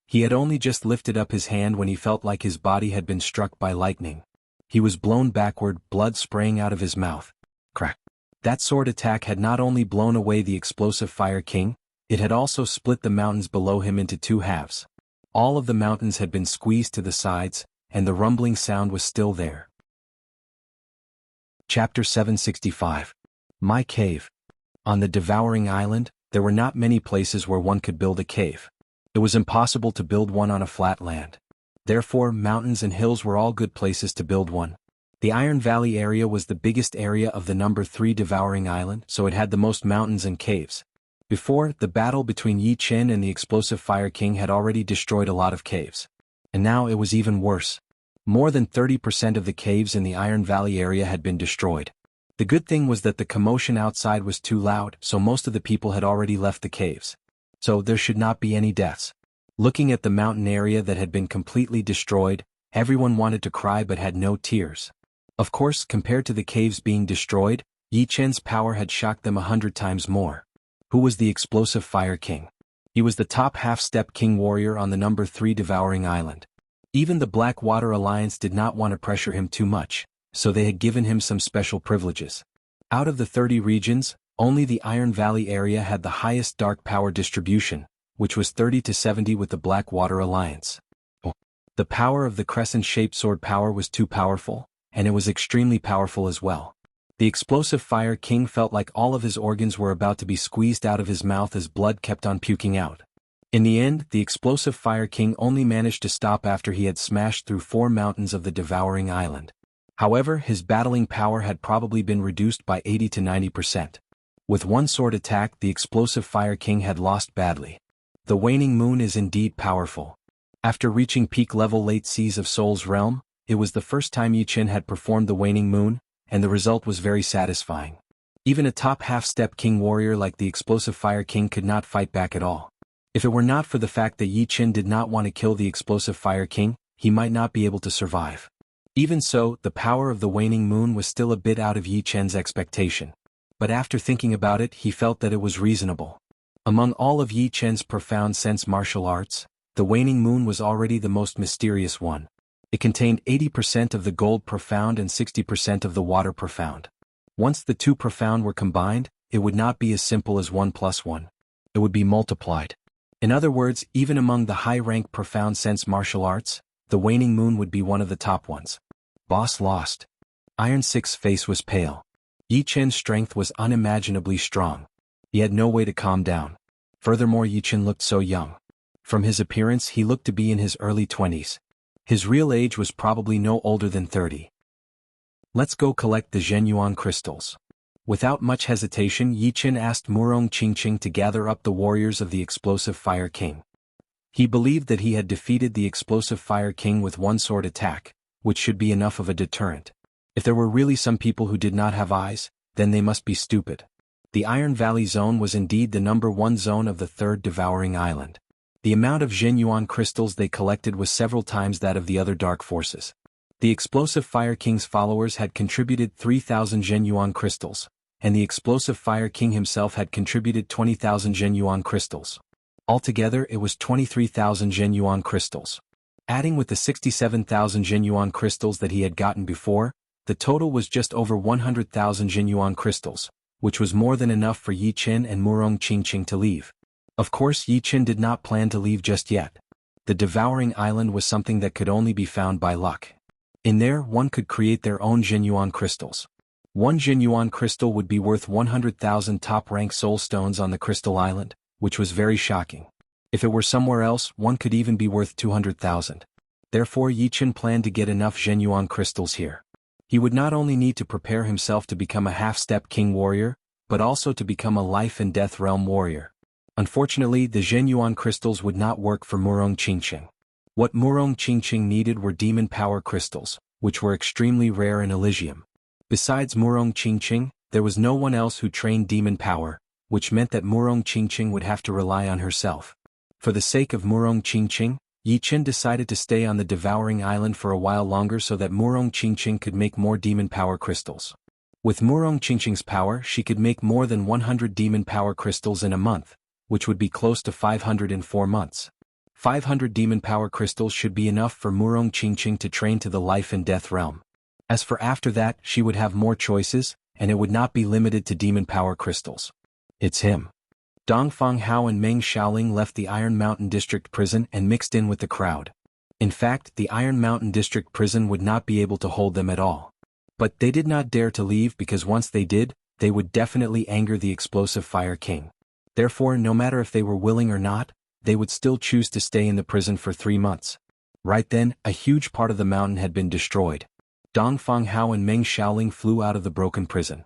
He had only just lifted up his hand when he felt like his body had been struck by lightning. He was blown backward, blood spraying out of his mouth. Crack. That sword attack had not only blown away the explosive Fire King, it had also split the mountains below him into two halves. All of the mountains had been squeezed to the sides, and the rumbling sound was still there. Chapter 765. My Cave. On the Devouring Island, there were not many places where one could build a cave. It was impossible to build one on a flat land. Therefore, mountains and hills were all good places to build one. The Iron Valley area was the biggest area of the number 3 Devouring Island, so it had the most mountains and caves. Before, the battle between Yi Chen and the explosive Fire King had already destroyed a lot of caves. And now it was even worse. More than 30% of the caves in the Iron Valley area had been destroyed. The good thing was that the commotion outside was too loud, so most of the people had already left the caves. So there should not be any deaths. Looking at the mountain area that had been completely destroyed, everyone wanted to cry but had no tears. Of course, compared to the caves being destroyed, Yi Chen's power had shocked them 100 times more. Who was the explosive Fire King? He was the top half-step king warrior on the number 3 Devouring Island. Even the Blackwater Alliance did not want to pressure him too much, so they had given him some special privileges. Out of the 30 regions, only the Iron Valley area had the highest dark power distribution, which was 30 to 70 with the Blackwater Alliance. The power of the crescent-shaped sword power was too powerful, and it was extremely powerful as well. The explosive Fire King felt like all of his organs were about to be squeezed out of his mouth as blood kept on puking out. In the end, the explosive Fire King only managed to stop after he had smashed through 4 mountains of the Devouring Island. However, his battling power had probably been reduced by 80 to 90%. With one sword attack, the explosive Fire King had lost badly. The waning moon is indeed powerful. After reaching peak level late seas of Soul's realm, it was the first time Yi Qin had performed the waning moon, and the result was very satisfying. Even a top half-step king warrior like the explosive Fire King could not fight back at all. If it were not for the fact that Yi Qin did not want to kill the explosive Fire King, he might not be able to survive. Even so, the power of the waning moon was still a bit out of Yi Qin's expectation. But after thinking about it, he felt that it was reasonable. Among all of Yi Qin's profound sense martial arts, the waning moon was already the most mysterious one. It contained 80% of the gold profound and 60% of the water profound. Once the two profound were combined, it would not be as simple as 1 plus 1. It would be multiplied. In other words, even among the high-rank profound sense martial arts, the waning moon would be one of the top ones. Boss lost. Iron Six's face was pale. Yi Qin's strength was unimaginably strong. He had no way to calm down. Furthermore, Yi Qin looked so young. From his appearance, he looked to be in his early 20s. His real age was probably no older than 30. Let's go collect the Zhenyuan crystals. Without much hesitation, Yi Qin asked Murong Qingqing to gather up the warriors of the explosive Fire King. He believed that he had defeated the explosive Fire King with one sword attack, which should be enough of a deterrent. If there were really some people who did not have eyes, then they must be stupid. The Iron Valley Zone was indeed the #1 zone of the third Devouring Island. The amount of Zhenyuan crystals they collected was several times that of the other dark forces. The explosive Fire King's followers had contributed 3,000 Zhenyuan crystals, and the explosive Fire King himself had contributed 20,000 Zhenyuan crystals. Altogether, it was 23,000 Zhenyuan crystals. Adding with the 67,000 Zhenyuan crystals that he had gotten before, the total was just over 100,000 Zhenyuan crystals, which was more than enough for Yi Qin and Murong Qingqing to leave. Of course, Yi Qin did not plan to leave just yet. The Devouring Island was something that could only be found by luck. In there, one could create their own Zhenyuan crystals. One Zhenyuan crystal would be worth 100,000 top-rank soul stones on the Crystal Island, which was very shocking. If it were somewhere else, one could even be worth 200,000. Therefore, Yi Qin planned to get enough Zhenyuan crystals here. He would not only need to prepare himself to become a half-step king warrior, but also to become a life and death realm warrior. Unfortunately, the Zhenyuan crystals would not work for Murong Qingqing. What Murong Qingqing needed were demon power crystals, which were extremely rare in Elysium. Besides Murong Qingqing, there was no one else who trained demon power, which meant that Murong Qingqing would have to rely on herself. For the sake of Murong Qingqing, Yi Qin decided to stay on the Devouring Island for a while longer so that Murong Qingqing could make more demon power crystals. With Murong Qingqing's power, she could make more than 100 demon power crystals in a month, which would be close to 500 in 4 months. 500 demon power crystals should be enough for Murong Qingqing to train to the life and death realm. As for after that, she would have more choices, and it would not be limited to demon power crystals. It's him. Dongfang Hao and Meng Xiaoling left the Iron Mountain District Prison and mixed in with the crowd. In fact, the Iron Mountain District Prison would not be able to hold them at all. But they did not dare to leave because once they did, they would definitely anger the explosive Fire King. Therefore, no matter if they were willing or not, they would still choose to stay in the prison for 3 months. Right then, a huge part of the mountain had been destroyed. Dongfang Hao and Meng Xiaoling flew out of the broken prison.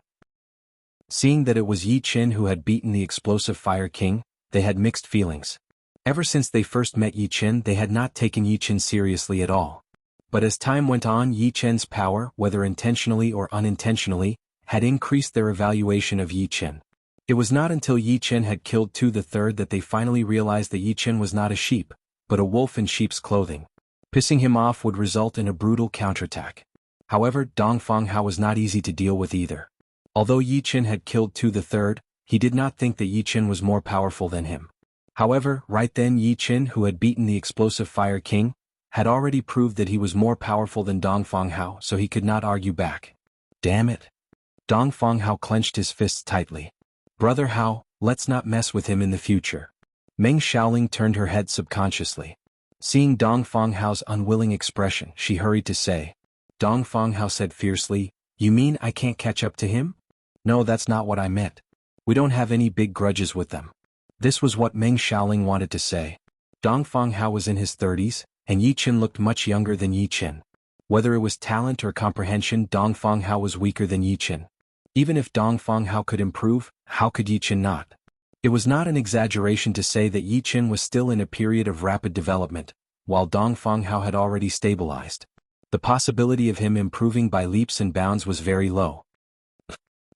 Seeing that it was Yi Qin who had beaten the explosive Fire King, they had mixed feelings. Ever since they first met Yi Qin, they had not taken Yi Qin seriously at all. But as time went on, Yi Qin's power, whether intentionally or unintentionally, had increased their evaluation of Yi Qin. It was not until Yi Qin had killed Tu the Third that they finally realized that Yi Qin was not a sheep, but a wolf in sheep's clothing. Pissing him off would result in a brutal counterattack. However, Dongfang Hao was not easy to deal with either. Although Yi Qin had killed Tu the Third, he did not think that Yi Qin was more powerful than him. However, right then Yi Qin, who had beaten the explosive Fire King, had already proved that he was more powerful than Dong Fanghao, so he could not argue back. Damn it. Dong Fanghao clenched his fists tightly. Brother Hao, let's not mess with him in the future. Meng Xiaoling turned her head subconsciously. Seeing Dong Fanghao's unwilling expression, she hurried to say. Dong Fanghao said fiercely, "You mean I can't catch up to him?" "No, that's not what I meant. We don't have any big grudges with them." This was what Meng Xiaoling wanted to say. Dong Fanghao was in his 30s, and Yi Qin looked much younger than Yi Qin. Whether it was talent or comprehension, Dong Fanghao was weaker than Yi Qin. Even if Dong Fanghao could improve, how could Yi Qin not? It was not an exaggeration to say that Yi Qin was still in a period of rapid development, while Dong Fanghao had already stabilized. The possibility of him improving by leaps and bounds was very low.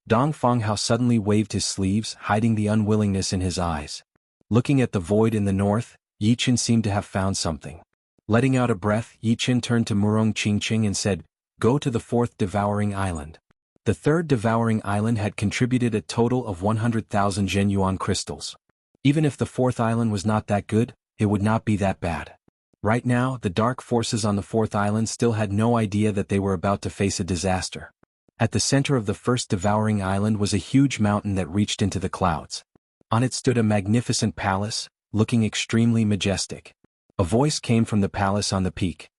Dong Fanghao suddenly waved his sleeves, hiding the unwillingness in his eyes. Looking at the void in the north, Yi Qin seemed to have found something. Letting out a breath, Yi Qin turned to Murong Qingqing and said, "Go to the fourth devouring island." The third devouring island had contributed a total of 100,000 Zhenyuan crystals. Even if the fourth island was not that good, it would not be that bad. Right now, the dark forces on the fourth island still had no idea that they were about to face a disaster. At the center of the first devouring island was a huge mountain that reached into the clouds. On it stood a magnificent palace, looking extremely majestic. A voice came from the palace on the peak.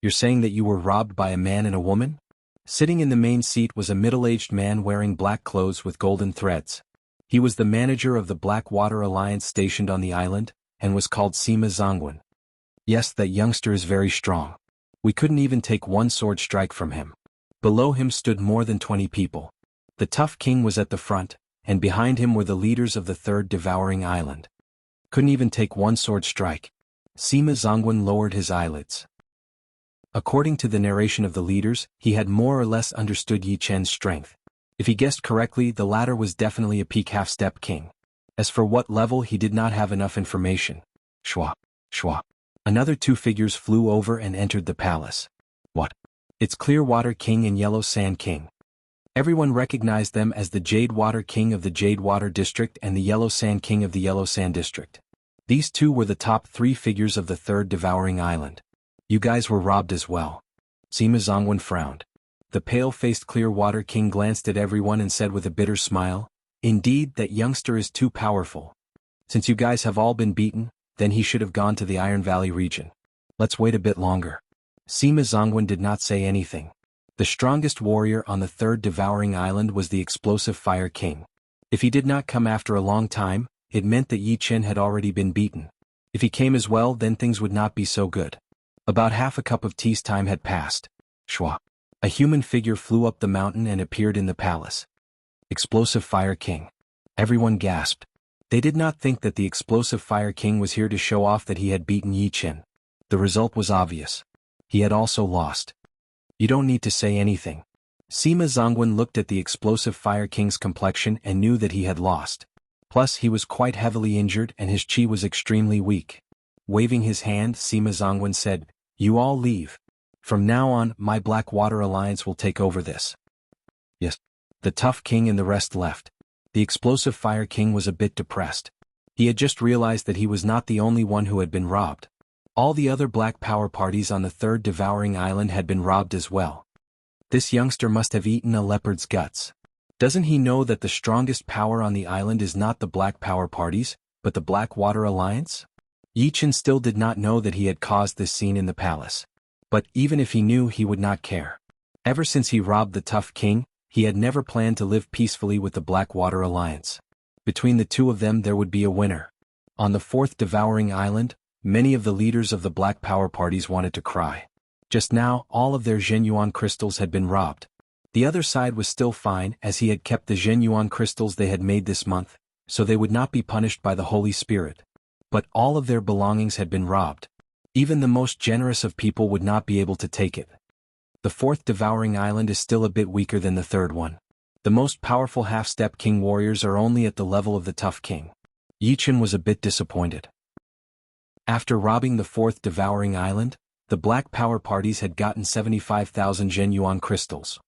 "You're saying that you were robbed by a man and a woman?" Sitting in the main seat was a middle-aged man wearing black clothes with golden threads. He was the manager of the Blackwater Alliance stationed on the island, and was called Sima Zongwen. "Yes, that youngster is very strong. We couldn't even take one sword strike from him." Below him stood more than 20 people. The tough king was at the front, and behind him were the leaders of the third devouring island. Couldn't even take one sword strike. Sima Zongwen lowered his eyelids. According to the narration of the leaders, he had more or less understood Yi Chen's strength. If he guessed correctly, the latter was definitely a peak half-step king. As for what level, he did not have enough information. Shwa, shwa. Another two figures flew over and entered the palace. What? It's Clearwater King and Yellow Sand King. Everyone recognized them as the Jade Water King of the Jade Water District and the Yellow Sand King of the Yellow Sand District. These two were the top three figures of the third devouring island. "You guys were robbed as well." Sima Zongwen frowned. The pale-faced Clearwater King glanced at everyone and said with a bitter smile, "Indeed, that youngster is too powerful. Since you guys have all been beaten, then he should have gone to the Iron Valley region. Let's wait a bit longer." Sima Zongwen did not say anything. The strongest warrior on the third devouring island was the Explosive Fire King. If he did not come after a long time, it meant that Yi Qin had already been beaten. If he came as well, then things would not be so good. About half a cup of tea's time had passed. Shwa. A human figure flew up the mountain and appeared in the palace. Explosive Fire King. Everyone gasped. They did not think that the Explosive Fire King was here to show off that he had beaten Yi Qin. The result was obvious. He had also lost. "You don't need to say anything." Sima Zongwen looked at the Explosive Fire King's complexion and knew that he had lost. Plus, he was quite heavily injured and his chi was extremely weak. Waving his hand, Sima Zongwen said, "You all leave. From now on, my Blackwater Alliance will take over this." Yes. The tough king and the rest left. The Explosive Fire King was a bit depressed. He had just realized that he was not the only one who had been robbed. All the other black power parties on the third devouring island had been robbed as well. This youngster must have eaten a leopard's guts. Doesn't he know that the strongest power on the island is not the black power parties, but the Blackwater Alliance? Yi Qin still did not know that he had caused this scene in the palace. But even if he knew, he would not care. Ever since he robbed the tough king, he had never planned to live peacefully with the Blackwater Alliance. Between the two of them there would be a winner. On the fourth devouring island, many of the leaders of the black power parties wanted to cry. Just now, all of their Zhenyuan crystals had been robbed. The other side was still fine, as he had kept the Zhenyuan crystals they had made this month, so they would not be punished by the Holy Spirit. But all of their belongings had been robbed. Even the most generous of people would not be able to take it. The fourth devouring island is still a bit weaker than the third one. The most powerful half-step king warriors are only at the level of the tough king. Yi Qin was a bit disappointed. After robbing the fourth devouring island, the black power parties had gotten 75,000 Zhenyuan crystals.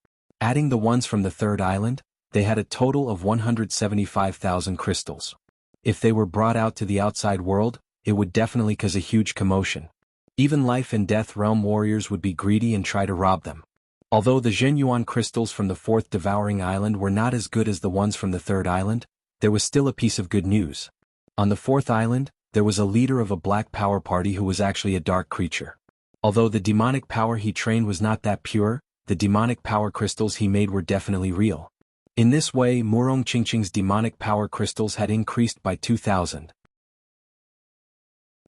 Adding the ones from the third island, they had a total of 175,000 crystals. If they were brought out to the outside world, it would definitely cause a huge commotion. Even life and death realm warriors would be greedy and try to rob them. Although the Zhenyuan crystals from the fourth devouring island were not as good as the ones from the third island, there was still a piece of good news. On the fourth island, there was a leader of a black power party who was actually a dark creature. Although the demonic power he trained was not that pure, the demonic power crystals he made were definitely real. In this way, Murong Qingqing's demonic power crystals had increased by 2,000.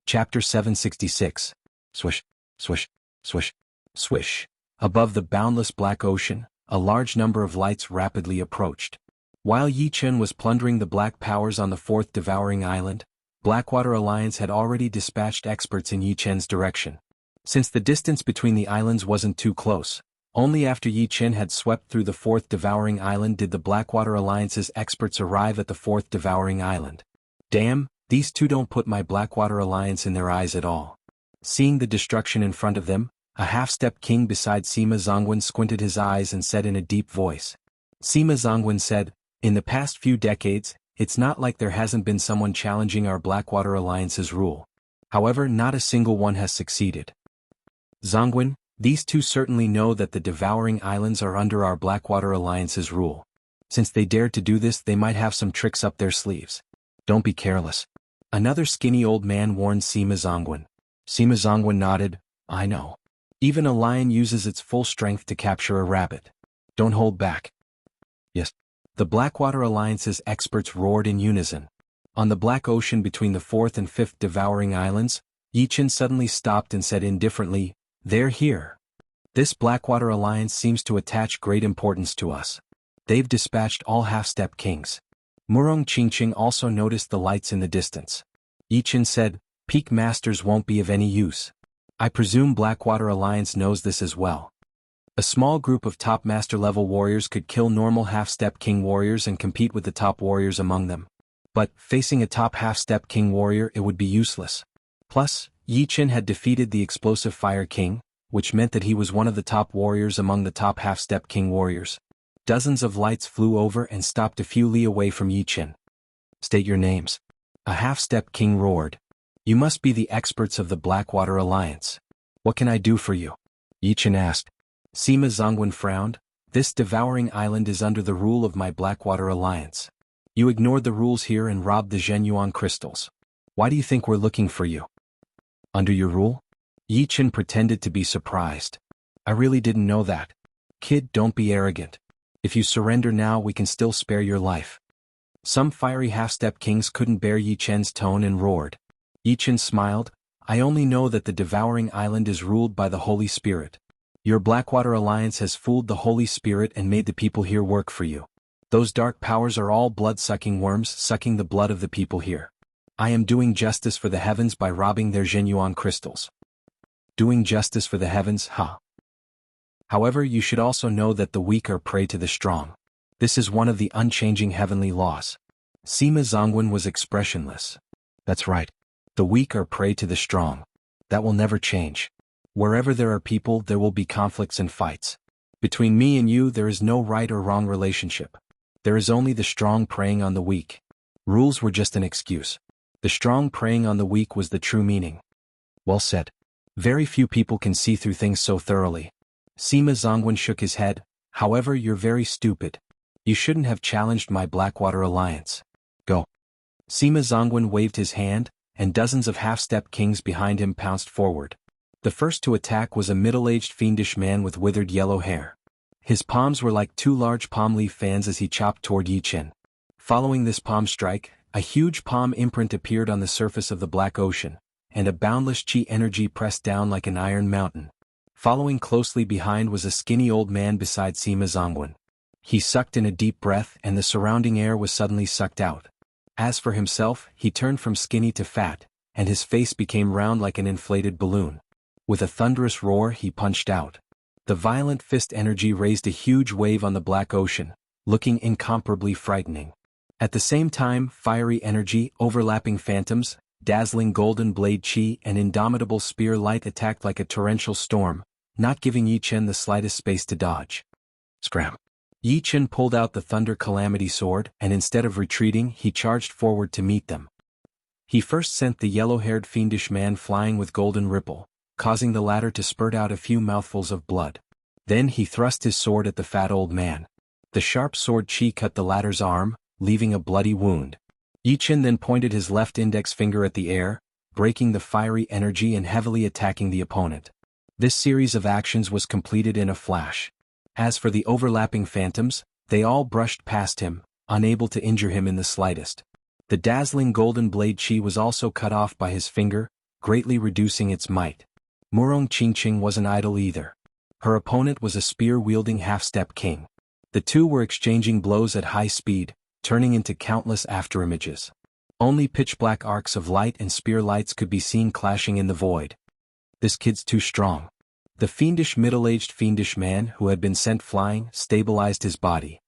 Chapter 766. Swish, swish, swish, swish. Above the boundless black ocean, a large number of lights rapidly approached. While Yi Chen was plundering the black powers on the fourth devouring island, Blackwater Alliance had already dispatched experts in Yi Chen's direction. Since the distance between the islands wasn't too close, only after Yi Chen had swept through the fourth devouring island did the Blackwater Alliance's experts arrive at the fourth devouring island. Damn, these two don't put my Blackwater Alliance in their eyes at all. Seeing the destruction in front of them, a half-step king beside Sima Zongwen squinted his eyes and said in a deep voice. Sima Zongwen said, "In the past few decades, it's not like there hasn't been someone challenging our Blackwater Alliance's rule. However, not a single one has succeeded. Zongwen, these two certainly know that the devouring islands are under our Blackwater Alliance's rule. Since they dared to do this, they might have some tricks up their sleeves. Don't be careless." Another skinny old man warned Sima Zongwen. Sima Zongwen nodded, "I know. Even a lion uses its full strength to capture a rabbit. Don't hold back." Yes. The Blackwater Alliance's experts roared in unison. On the black ocean between the fourth and fifth devouring islands, Yi Chen suddenly stopped and said indifferently, "They're here. This Blackwater Alliance seems to attach great importance to us. They've dispatched all half-step kings." Murong Qingqing also noticed the lights in the distance. Yi Chen said, "Peak masters won't be of any use. I presume Blackwater Alliance knows this as well. A small group of top master-level warriors could kill normal half-step king warriors and compete with the top warriors among them. But, facing a top half-step king warrior it would be useless. Plus, Yi Chen had defeated the explosive fire king, which meant that he was one of the top warriors among the top half-step king warriors." Dozens of lights flew over and stopped a few li away from Yi Chen. "State your names." A half-step king roared. "You must be the experts of the Blackwater Alliance. What can I do for you?" Yi Chen asked. Sima Zongwen frowned. "This devouring island is under the rule of my Blackwater Alliance. You ignored the rules here and robbed the Zhenyuan crystals. Why do you think we're looking for you?" "Under your rule?" Yi Chen pretended to be surprised. "I really didn't know that. Kid, don't be arrogant. If you surrender now we can still spare your life." Some fiery half-step kings couldn't bear Yi Chen's tone and roared. Yi Chen smiled. "I only know that the devouring island is ruled by the Holy Spirit. Your Blackwater Alliance has fooled the Holy Spirit and made the people here work for you. Those dark powers are all blood-sucking worms sucking the blood of the people here. I am doing justice for the heavens by robbing their Zhenyuan crystals." Doing justice for the heavens, huh? However, you should also know that the weak are prey to the strong. This is one of the unchanging heavenly laws. Sima Zongwen was expressionless. "That's right. The weak are prey to the strong. That will never change. Wherever there are people, there will be conflicts and fights. Between me and you there is no right or wrong relationship. There is only the strong preying on the weak. Rules were just an excuse. The strong preying on the weak was the true meaning." Well said. Very few people can see through things so thoroughly. Sima Zongwen shook his head. "However, you're very stupid. You shouldn't have challenged my Blackwater Alliance. Go." Sima Zongwen waved his hand, and dozens of half-step kings behind him pounced forward. The first to attack was a middle-aged fiendish man with withered yellow hair. His palms were like two large palm leaf fans as he chopped toward Yi Chen. Following this palm strike, a huge palm imprint appeared on the surface of the black ocean, and a boundless chi energy pressed down like an iron mountain. Following closely behind was a skinny old man beside Sima Zongwen. He sucked in a deep breath and the surrounding air was suddenly sucked out. As for himself, he turned from skinny to fat, and his face became round like an inflated balloon. With a thunderous roar he punched out. The violent fist energy raised a huge wave on the black ocean, looking incomparably frightening. At the same time, fiery energy, overlapping phantoms, dazzling golden blade chi and indomitable spear light attacked like a torrential storm, not giving Yi Chen the slightest space to dodge. Scram! Yi Chen pulled out the Thunder Calamity sword, and instead of retreating he charged forward to meet them. He first sent the yellow-haired fiendish man flying with golden ripple, causing the latter to spurt out a few mouthfuls of blood. Then he thrust his sword at the fat old man. The sharp sword chi cut the latter's arm, leaving a bloody wound. Yi Chen then pointed his left index finger at the air, breaking the fiery energy and heavily attacking the opponent. This series of actions was completed in a flash. As for the overlapping phantoms, they all brushed past him, unable to injure him in the slightest. The dazzling golden blade chi was also cut off by his finger, greatly reducing its might. Murong Qingqing wasn't idle either. Her opponent was a spear-wielding half-step king. The two were exchanging blows at high speed, turning into countless afterimages. Only pitch-black arcs of light and spear lights could be seen clashing in the void. This kid's too strong. The fiendish middle-aged fiendish man who had been sent flying stabilized his body.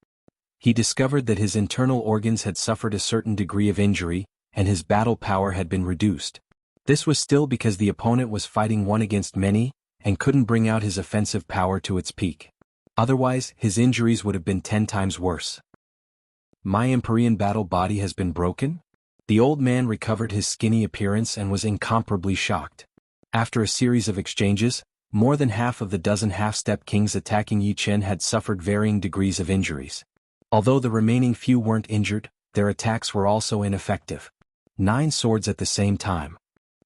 He discovered that his internal organs had suffered a certain degree of injury, and his battle power had been reduced. This was still because the opponent was fighting one against many, and couldn't bring out his offensive power to its peak. Otherwise, his injuries would have been 10 times worse. My Empyrean battle body has been broken? The old man recovered his skinny appearance and was incomparably shocked. After a series of exchanges, more than half of the dozen half-step kings attacking Yi Chen had suffered varying degrees of injuries. Although the remaining few weren't injured, their attacks were also ineffective. 9 swords at the same time.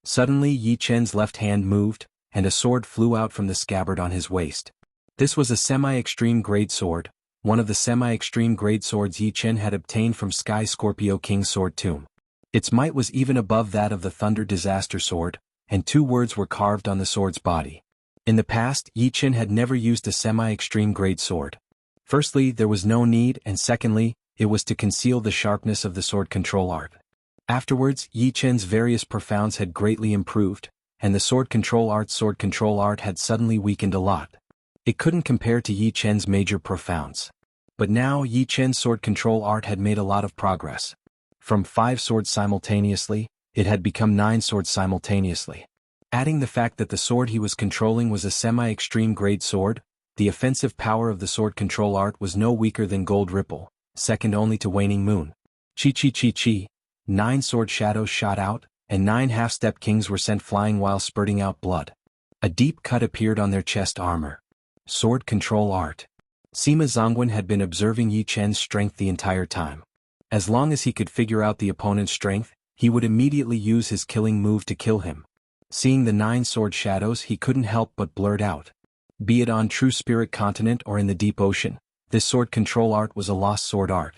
Suddenly Yi Chen's left hand moved, and a sword flew out from the scabbard on his waist. This was a semi-extreme grade sword, one of the semi-extreme grade swords Yi Chen had obtained from Sky Scorpio King's sword tomb. Its might was even above that of the Thunder Disaster sword, and 2 words were carved on the sword's body. In the past, Yi Chen had never used a semi-extreme grade sword. Firstly, there was no need, and secondly, it was to conceal the sharpness of the sword control art. Afterwards, Yi Chen's various profounds had greatly improved, and the sword control art had suddenly weakened a lot. It couldn't compare to Yi Chen's major profounds. But now Yi Chen's sword control art had made a lot of progress. From 5 swords simultaneously, it had become 9 swords simultaneously. Adding the fact that the sword he was controlling was a semi-extreme grade sword, the offensive power of the sword control art was no weaker than Gold Ripple, second only to Waning Moon. Chi. 9 sword shadows shot out, and 9 half-step kings were sent flying while spurting out blood. A deep cut appeared on their chest armor. Sword control art. Sima Zongwen had been observing Yi Chen's strength the entire time. As long as he could figure out the opponent's strength, he would immediately use his killing move to kill him. Seeing the 9 sword shadows, he couldn't help but blurt out. Be it on True Spirit Continent or in the deep ocean, this sword control art was a lost sword art.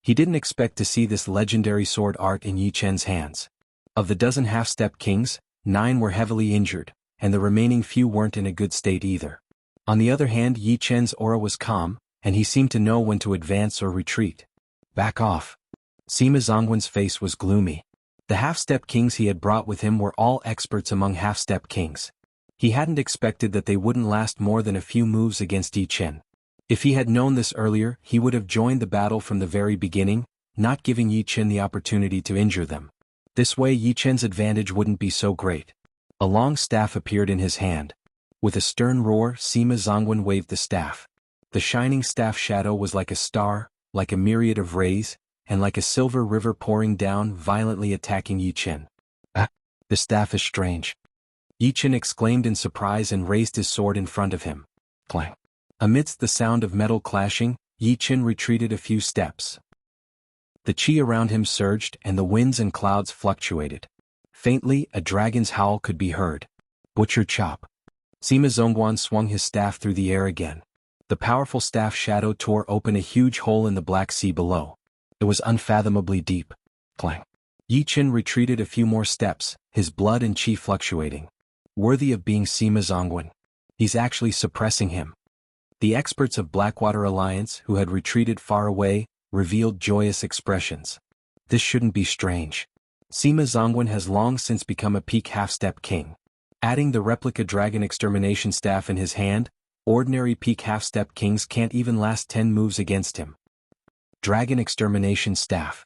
He didn't expect to see this legendary sword art in Yi Chen's hands. Of the dozen half-step kings, 9 were heavily injured, and the remaining few weren't in a good state either. On the other hand, Yi Chen's aura was calm, and he seemed to know when to advance or retreat. Back off. Sima Zongwen's face was gloomy. The half-step kings he had brought with him were all experts among half-step kings. He hadn't expected that they wouldn't last more than a few moves against Yi Chen. If he had known this earlier, he would have joined the battle from the very beginning, not giving Yi Chen the opportunity to injure them. This way Yi Chen's advantage wouldn't be so great. A long staff appeared in his hand. With a stern roar, Sima Zongwen waved the staff. The shining staff shadow was like a star, like a myriad of rays, and like a silver river pouring down, violently attacking Yi Chen. Ah, the staff is strange. Yi Chen exclaimed in surprise and raised his sword in front of him. Clang. Amidst the sound of metal clashing, Yi Chen retreated a few steps. The chi around him surged and the winds and clouds fluctuated. Faintly, a dragon's howl could be heard. Butcher chop. Sima Zongguan swung his staff through the air again. The powerful staff shadow tore open a huge hole in the Black Sea below. It was unfathomably deep. Clang. Yi Chen retreated a few more steps, his blood and chi fluctuating. Worthy of being Sima Zongguan. He's actually suppressing him. The experts of Blackwater Alliance, who had retreated far away, revealed joyous expressions. This shouldn't be strange. Sima Zongguan has long since become a peak half-step king. Adding the replica dragon extermination staff in his hand, ordinary peak half-step kings can't even last 10 moves against him. Dragon extermination staff.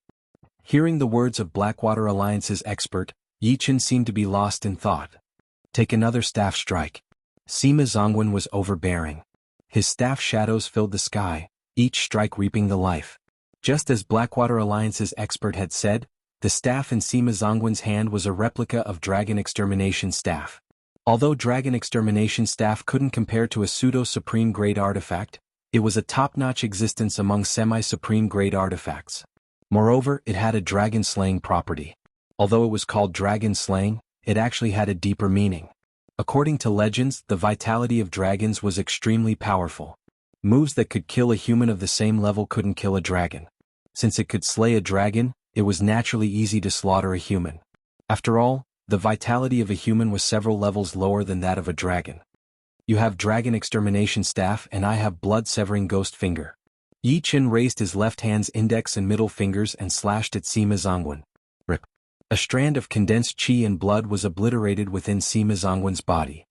Hearing the words of Blackwater Alliance's expert, Yi Chen seemed to be lost in thought. Take another staff strike. Sima Zongwen was overbearing. His staff shadows filled the sky, each strike reaping the life. Just as Blackwater Alliance's expert had said, the staff in Sima Zongwen's hand was a replica of dragon extermination staff. Although Dragon Extermination Staff couldn't compare to a pseudo-supreme grade artifact, it was a top-notch existence among semi-supreme grade artifacts. Moreover, it had a dragon-slaying property. Although it was called dragon-slaying, it actually had a deeper meaning. According to legends, the vitality of dragons was extremely powerful. Moves that could kill a human of the same level couldn't kill a dragon. Since it could slay a dragon, it was naturally easy to slaughter a human. After all, the vitality of a human was several levels lower than that of a dragon. You have Dragon Extermination Staff and I have Blood-Severing Ghost Finger. Yi Chen raised his left hand's index and middle fingers and slashed at Sima Zongwen. Rip. A strand of condensed qi and blood was obliterated within Sima Zongwen's body.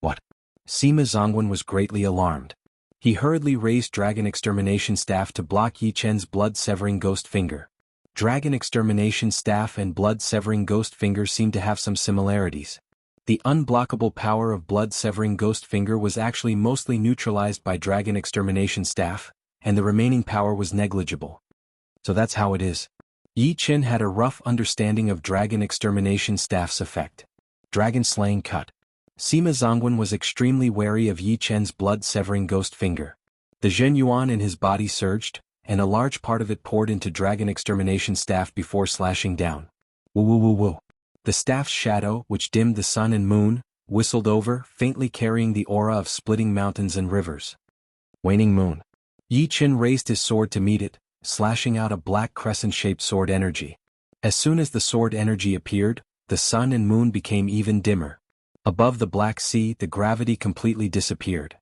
What? Sima Zongwen was greatly alarmed. He hurriedly raised Dragon Extermination Staff to block Yi Chen's Blood-Severing Ghost Finger. Dragon Extermination Staff and Blood-Severing Ghost Finger seemed to have some similarities. The unblockable power of Blood-Severing Ghost Finger was actually mostly neutralized by Dragon Extermination Staff, and the remaining power was negligible. So that's how it is. Yi Chen had a rough understanding of Dragon Extermination Staff's effect. Dragon Slaying Cut. Sima Zongwen was extremely wary of Yi Chen's Blood-Severing Ghost Finger. The Zhen Yuan in his body surged, and a large part of it poured into Dragon Extermination Staff before slashing down. Woo woo woo woo. The staff's shadow, which dimmed the sun and moon, whistled over, faintly carrying the aura of splitting mountains and rivers. Waning moon. Yi Chen raised his sword to meet it, slashing out a black crescent-shaped sword energy. As soon as the sword energy appeared, the sun and moon became even dimmer. Above the Black Sea, the gravity completely disappeared.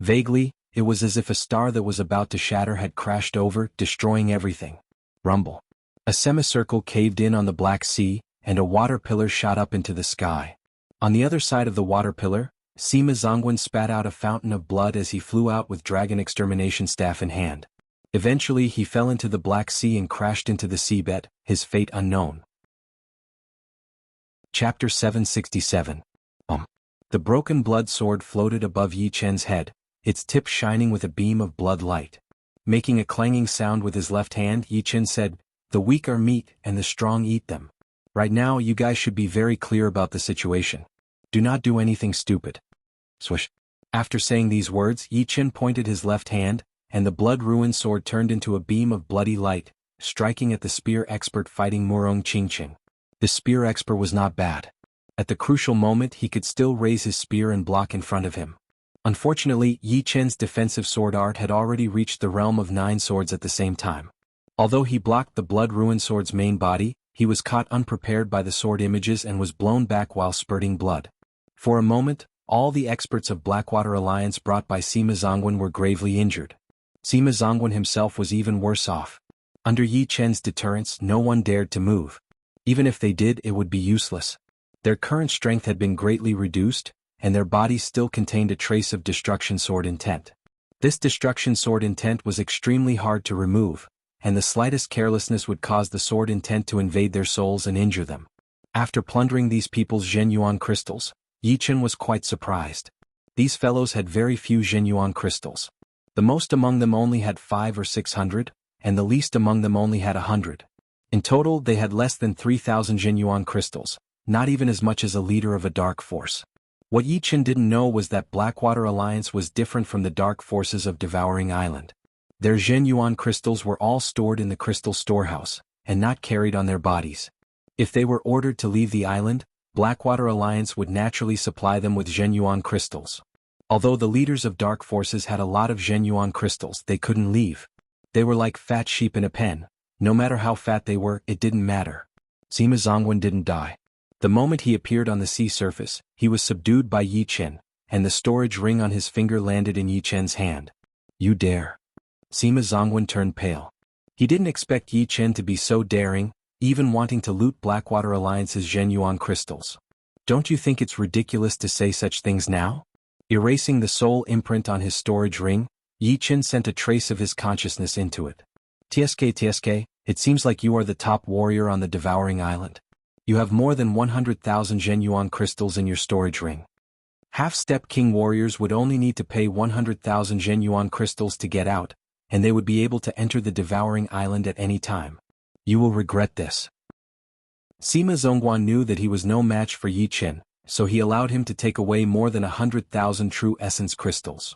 Vaguely, it was as if a star that was about to shatter had crashed over, destroying everything. Rumble. A semicircle caved in on the Black Sea, and a water pillar shot up into the sky. On the other side of the water pillar, Sima Zongwen spat out a fountain of blood as he flew out with Dragon Extermination Staff in hand. Eventually he fell into the Black Sea and crashed into the seabed, his fate unknown. Chapter 767. The broken blood sword floated above Yi Chen's head, its tip shining with a beam of blood light. Making a clanging sound with his left hand, Yi Chen said, "The weak are meat and the strong eat them. Right now you guys should be very clear about the situation. Do not do anything stupid." Swish. After saying these words, Yi Chen pointed his left hand, and the blood-ruined sword turned into a beam of bloody light, striking at the spear expert fighting Murong Qingqing. The spear expert was not bad. At the crucial moment he could still raise his spear and block in front of him. Unfortunately, Yi Chen's defensive sword art had already reached the realm of 9 swords at the same time. Although he blocked the blood-ruined sword's main body, he was caught unprepared by the sword images and was blown back while spurting blood. For a moment, all the experts of Blackwater Alliance brought by Sima Zongwen were gravely injured. Sima Zongwen himself was even worse off. Under Yi Chen's deterrence, no one dared to move. Even if they did, it would be useless. Their current strength had been greatly reduced, and their bodies still contained a trace of destruction sword intent. This destruction sword intent was extremely hard to remove, and the slightest carelessness would cause the sword intent to invade their souls and injure them. After plundering these people's Zhen Yuan crystals, Yi Chen was quite surprised. These fellows had very few Zhen Yuan crystals. The most among them only had 500 or 600, and the least among them only had 100. In total, they had less than 3,000 Zhen Yuan crystals, not even as much as a leader of a dark force. What Yi Chen didn't know was that Blackwater Alliance was different from the dark forces of Devouring Island. Their Zhen Yuan crystals were all stored in the crystal storehouse, and not carried on their bodies. If they were ordered to leave the island, Blackwater Alliance would naturally supply them with Zhen Yuan crystals. Although the leaders of dark forces had a lot of Zhen Yuan crystals, they couldn't leave. They were like fat sheep in a pen. No matter how fat they were, it didn't matter. Sima Zongwen didn't die. The moment he appeared on the sea surface, he was subdued by Yi Chen, and the storage ring on his finger landed in Yi Chen's hand. "You dare." Sima Zongwen turned pale. He didn't expect Yi Chen to be so daring, even wanting to loot Blackwater Alliance's Zhen Yuan crystals. "Don't you think it's ridiculous to say such things now?" Erasing the soul imprint on his storage ring, Yi Chen sent a trace of his consciousness into it. "TSK, it seems like you are the top warrior on the Devouring Island. You have more than 100,000 Zhen Yuan crystals in your storage ring. Half-step king warriors would only need to pay 100,000 Zhen Yuan crystals to get out, and they would be able to enter the Devouring Island at any time. You will regret this." Sima Zongguan knew that he was no match for Yi Chen, so he allowed him to take away more than 100,000 true essence crystals.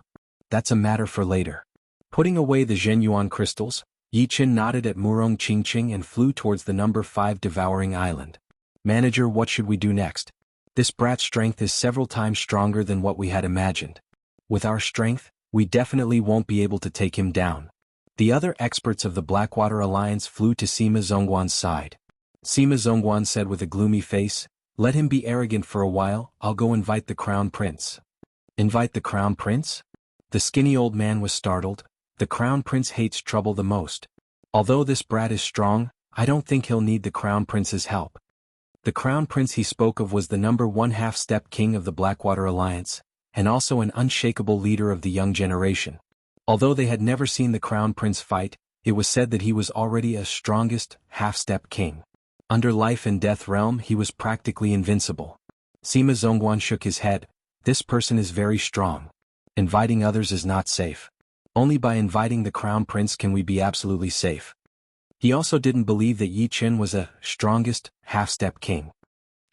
That's a matter for later. Putting away the Zhenyuan crystals, Yi Qin nodded at Murong Qingqing and flew towards the number 5 devouring island. Manager, what should we do next? This brat's strength is several times stronger than what we had imagined. With our strength, we definitely won't be able to take him down. The other experts of the Blackwater Alliance flew to Sima Zhongguan's side. Sima Zhongguan said with a gloomy face, "Let him be arrogant for a while, I'll go invite the Crown Prince." Invite the Crown Prince? The skinny old man was startled. The Crown Prince hates trouble the most. Although this brat is strong, I don't think he'll need the Crown Prince's help. The Crown Prince he spoke of was the number 1 half-step king of the Blackwater Alliance, and also an unshakable leader of the young generation. Although they had never seen the Crown Prince fight, it was said that he was already a strongest half-step king. Under life and death realm he was practically invincible. Sima Zhongguan shook his head. This person is very strong. Inviting others is not safe. Only by inviting the Crown Prince can we be absolutely safe. He also didn't believe that Yi Qin was a strongest half-step king.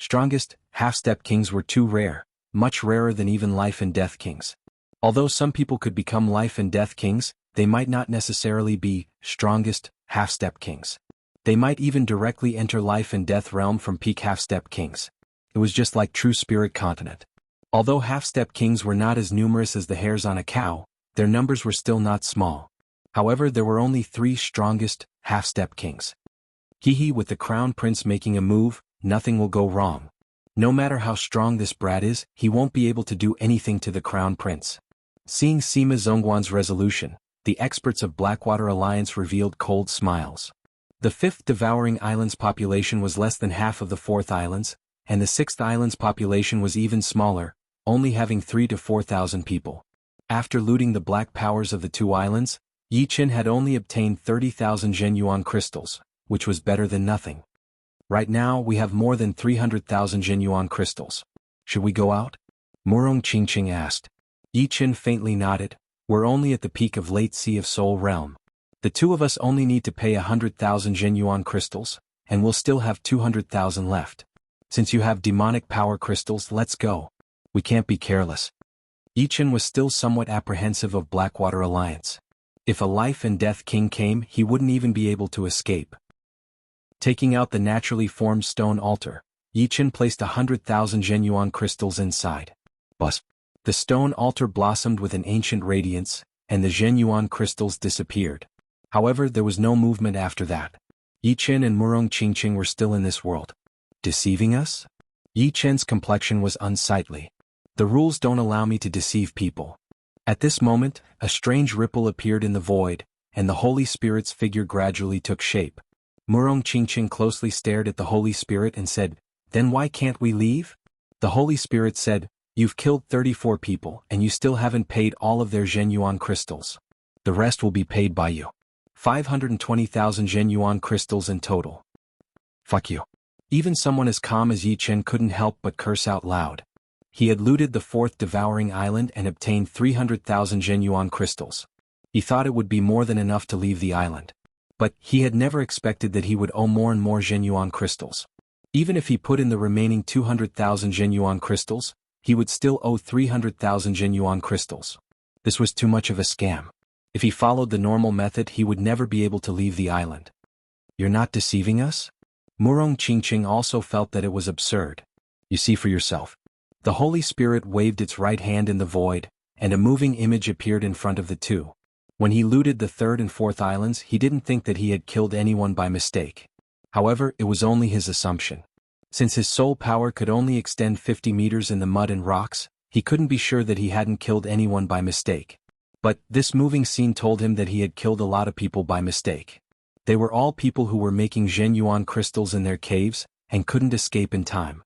Strongest half-step kings were too rare, much rarer than even life and death kings. Although some people could become life and death kings, they might not necessarily be strongest half-step kings. They might even directly enter life and death realm from peak half-step kings. It was just like true spirit continent. Although half-step kings were not as numerous as the hairs on a cow, their numbers were still not small. However, there were only 3 strongest half-step kings. Hee, with the Crown Prince making a move, nothing will go wrong. No matter how strong this brat is, he won't be able to do anything to the Crown Prince. Seeing Sima Zhongguan's resolution, the experts of Blackwater Alliance revealed cold smiles. The 5th devouring island's population was less than half of the 4th island's, and the 6th island's population was even smaller, only having 3,000 to 4,000 people. After looting the black powers of the 2 islands, Yi Qin had only obtained 30,000 Zhenyuan crystals, which was better than nothing. Right now we have more than 300,000 Zhenyuan crystals. Should we go out? Murong Qingqing asked. Yi Qin faintly nodded. We're only at the peak of Late Sea of Soul Realm. The 2 of us only need to pay 100,000 Zhenyuan crystals, and we'll still have 200,000 left. Since you have demonic power crystals, let's go. We can't be careless. Yi Qin was still somewhat apprehensive of Blackwater Alliance. If a life and death king came, he wouldn't even be able to escape. Taking out the naturally formed stone altar, Yi Qin placed 100,000 Zhenyuan crystals inside. Buzz. The stone altar blossomed with an ancient radiance, and the Zhenyuan crystals disappeared. However, there was no movement after that. Yi Qin and Murong Qingqing were still in this world. Deceiving us? Yi Qin's complexion was unsightly. The rules don't allow me to deceive people. At this moment, a strange ripple appeared in the void, and the Holy Spirit's figure gradually took shape. Murong Qingqing closely stared at the Holy Spirit and said, "Then why can't we leave?" The Holy Spirit said, "You've killed 34 people and you still haven't paid all of their Zhenyuan crystals. The rest will be paid by you. 520,000 Zhenyuan crystals in total." Fuck you. Even someone as calm as Yi Qin couldn't help but curse out loud. He had looted the 4th devouring island and obtained 300,000 Zhenyuan crystals. He thought it would be more than enough to leave the island. But he had never expected that he would owe more and more Zhenyuan crystals. Even if he put in the remaining 200,000 Zhenyuan crystals, he would still owe 300,000 Zhenyuan crystals. This was too much of a scam. If he followed the normal method, he would never be able to leave the island. You're not deceiving us? Murong Qingqing also felt that it was absurd. You see for yourself. The Holy Spirit waved its right hand in the void, and a moving image appeared in front of the 2. When he looted the 3rd and 4th islands, he didn't think that he had killed anyone by mistake. However, it was only his assumption. Since his soul power could only extend 50 meters in the mud and rocks, he couldn't be sure that he hadn't killed anyone by mistake. But this moving scene told him that he had killed a lot of people by mistake. They were all people who were making Zhenyuan crystals in their caves, and couldn't escape in time.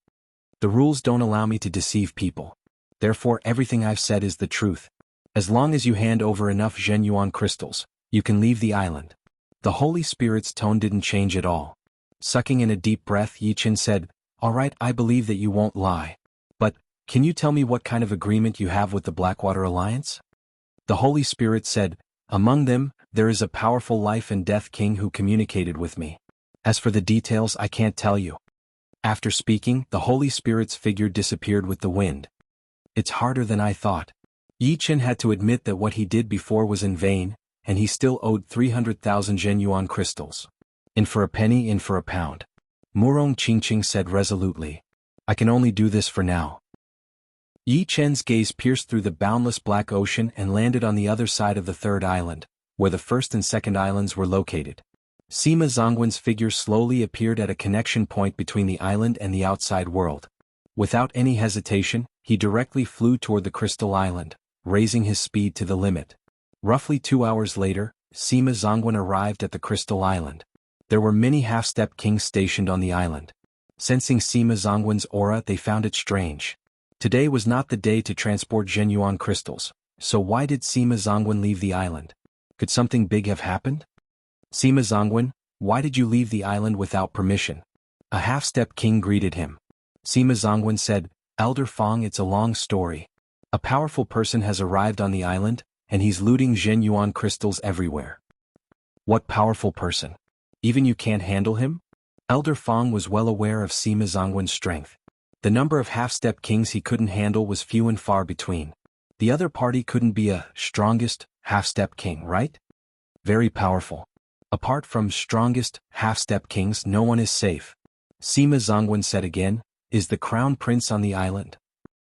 The rules don't allow me to deceive people. Therefore everything I've said is the truth. As long as you hand over enough Zhenyuan crystals, you can leave the island. The Holy Spirit's tone didn't change at all. Sucking in a deep breath, Yi Qin said, "All right, I believe that you won't lie. But, can you tell me what kind of agreement you have with the Blackwater Alliance?" The Holy Spirit said, "Among them, there is a powerful life and death king who communicated with me. As for the details, I can't tell you." After speaking, the Holy Spirit's figure disappeared with the wind. It's harder than I thought. Yi Chen had to admit that what he did before was in vain, and he still owed 300,000 Zhenyuan crystals. In for a penny, in for a pound. Murong Qingqing said resolutely. I can only do this for now. Yi Chen's gaze pierced through the boundless black ocean and landed on the other side of the third island, where the first and second islands were located. Sima Zongwen's figure slowly appeared at a connection point between the island and the outside world. Without any hesitation, he directly flew toward the Crystal Island, raising his speed to the limit. Roughly 2 hours later, Sima Zongwen arrived at the Crystal Island. There were many half-step kings stationed on the island. Sensing Sima Zongwen's aura, they found it strange. Today was not the day to transport Zhenyuan crystals, so why did Sima Zongwen leave the island? Could something big have happened? Sima Zongwen, why did you leave the island without permission? A half-step king greeted him. Sima Zongwen said, Elder Fong, it's a long story. A powerful person has arrived on the island, and he's looting Zhenyuan crystals everywhere. What powerful person? Even you can't handle him? Elder Fong was well aware of Sima Zongwen's strength. The number of half-step kings he couldn't handle was few and far between. The other party couldn't be a strongest half-step king, right? Very powerful. Apart from strongest half-step kings, no one is safe. Sima Zongwen said again, is the Crown Prince on the island?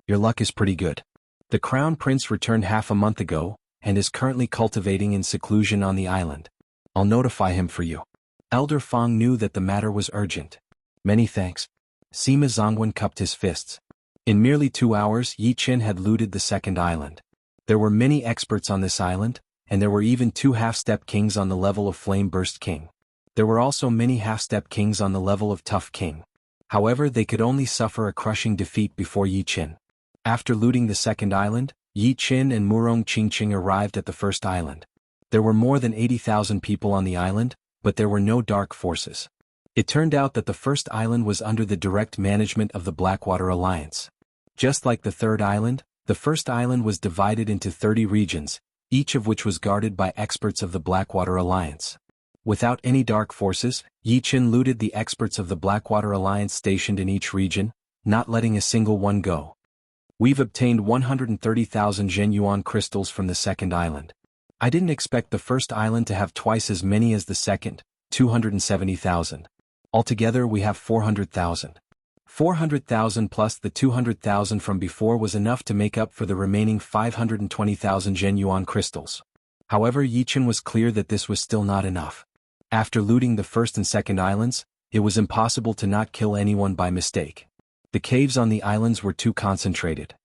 Your luck is pretty good. The Crown Prince returned half a month ago, and is currently cultivating in seclusion on the island. I'll notify him for you. Elder Fong knew that the matter was urgent. Many thanks. Sima Zongwen cupped his fists. In merely 2 hours, Yi Chen had looted the second island. There were many experts on this island, and there were even 2 half-step kings on the level of Flame Burst King. There were also many half-step kings on the level of Tough King. However, they could only suffer a crushing defeat before Yi Chen. After looting the second island, Yi Chen and Murong Qingqing arrived at the first island. There were more than 80,000 people on the island, but there were no dark forces. It turned out that the first island was under the direct management of the Blackwater Alliance. Just like the third island, the first island was divided into 30 regions, each of which was guarded by experts of the Blackwater Alliance. Without any dark forces, Yi Chen looted the experts of the Blackwater Alliance stationed in each region, not letting a single one go. We've obtained 130,000 Zhenyuan crystals from the second island. I didn't expect the first island to have twice as many as the second, 270,000. Altogether we have 400,000. 400,000 plus the 200,000 from before was enough to make up for the remaining 520,000 Zhenyuan crystals. However, Yi Chen was clear that this was still not enough. After looting the first and second islands, it was impossible to not kill anyone by mistake. The caves on the islands were too concentrated.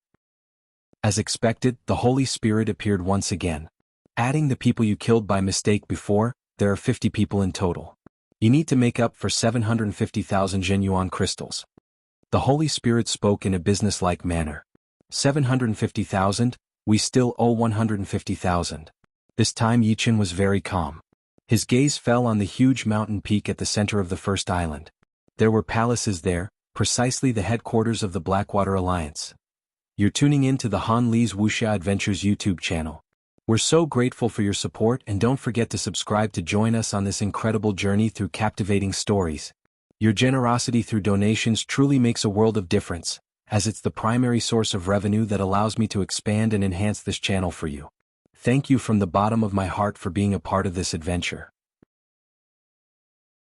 As expected, the Holy Spirit appeared once again. Adding the people you killed by mistake before, there are 50 people in total. You need to make up for 750,000 Zhenyuan crystals. The Holy Spirit spoke in a business-like manner. 750,000, we still owe 150,000. This time Yi Chen was very calm. His gaze fell on the huge mountain peak at the center of the first island. There were palaces there, precisely the headquarters of the Blackwater Alliance. You're tuning in to the Han Li's Wuxia Adventures YouTube channel. We're so grateful for your support, and don't forget to subscribe to join us on this incredible journey through captivating stories. Your generosity through donations truly makes a world of difference, as it's the primary source of revenue that allows me to expand and enhance this channel for you. Thank you from the bottom of my heart for being a part of this adventure.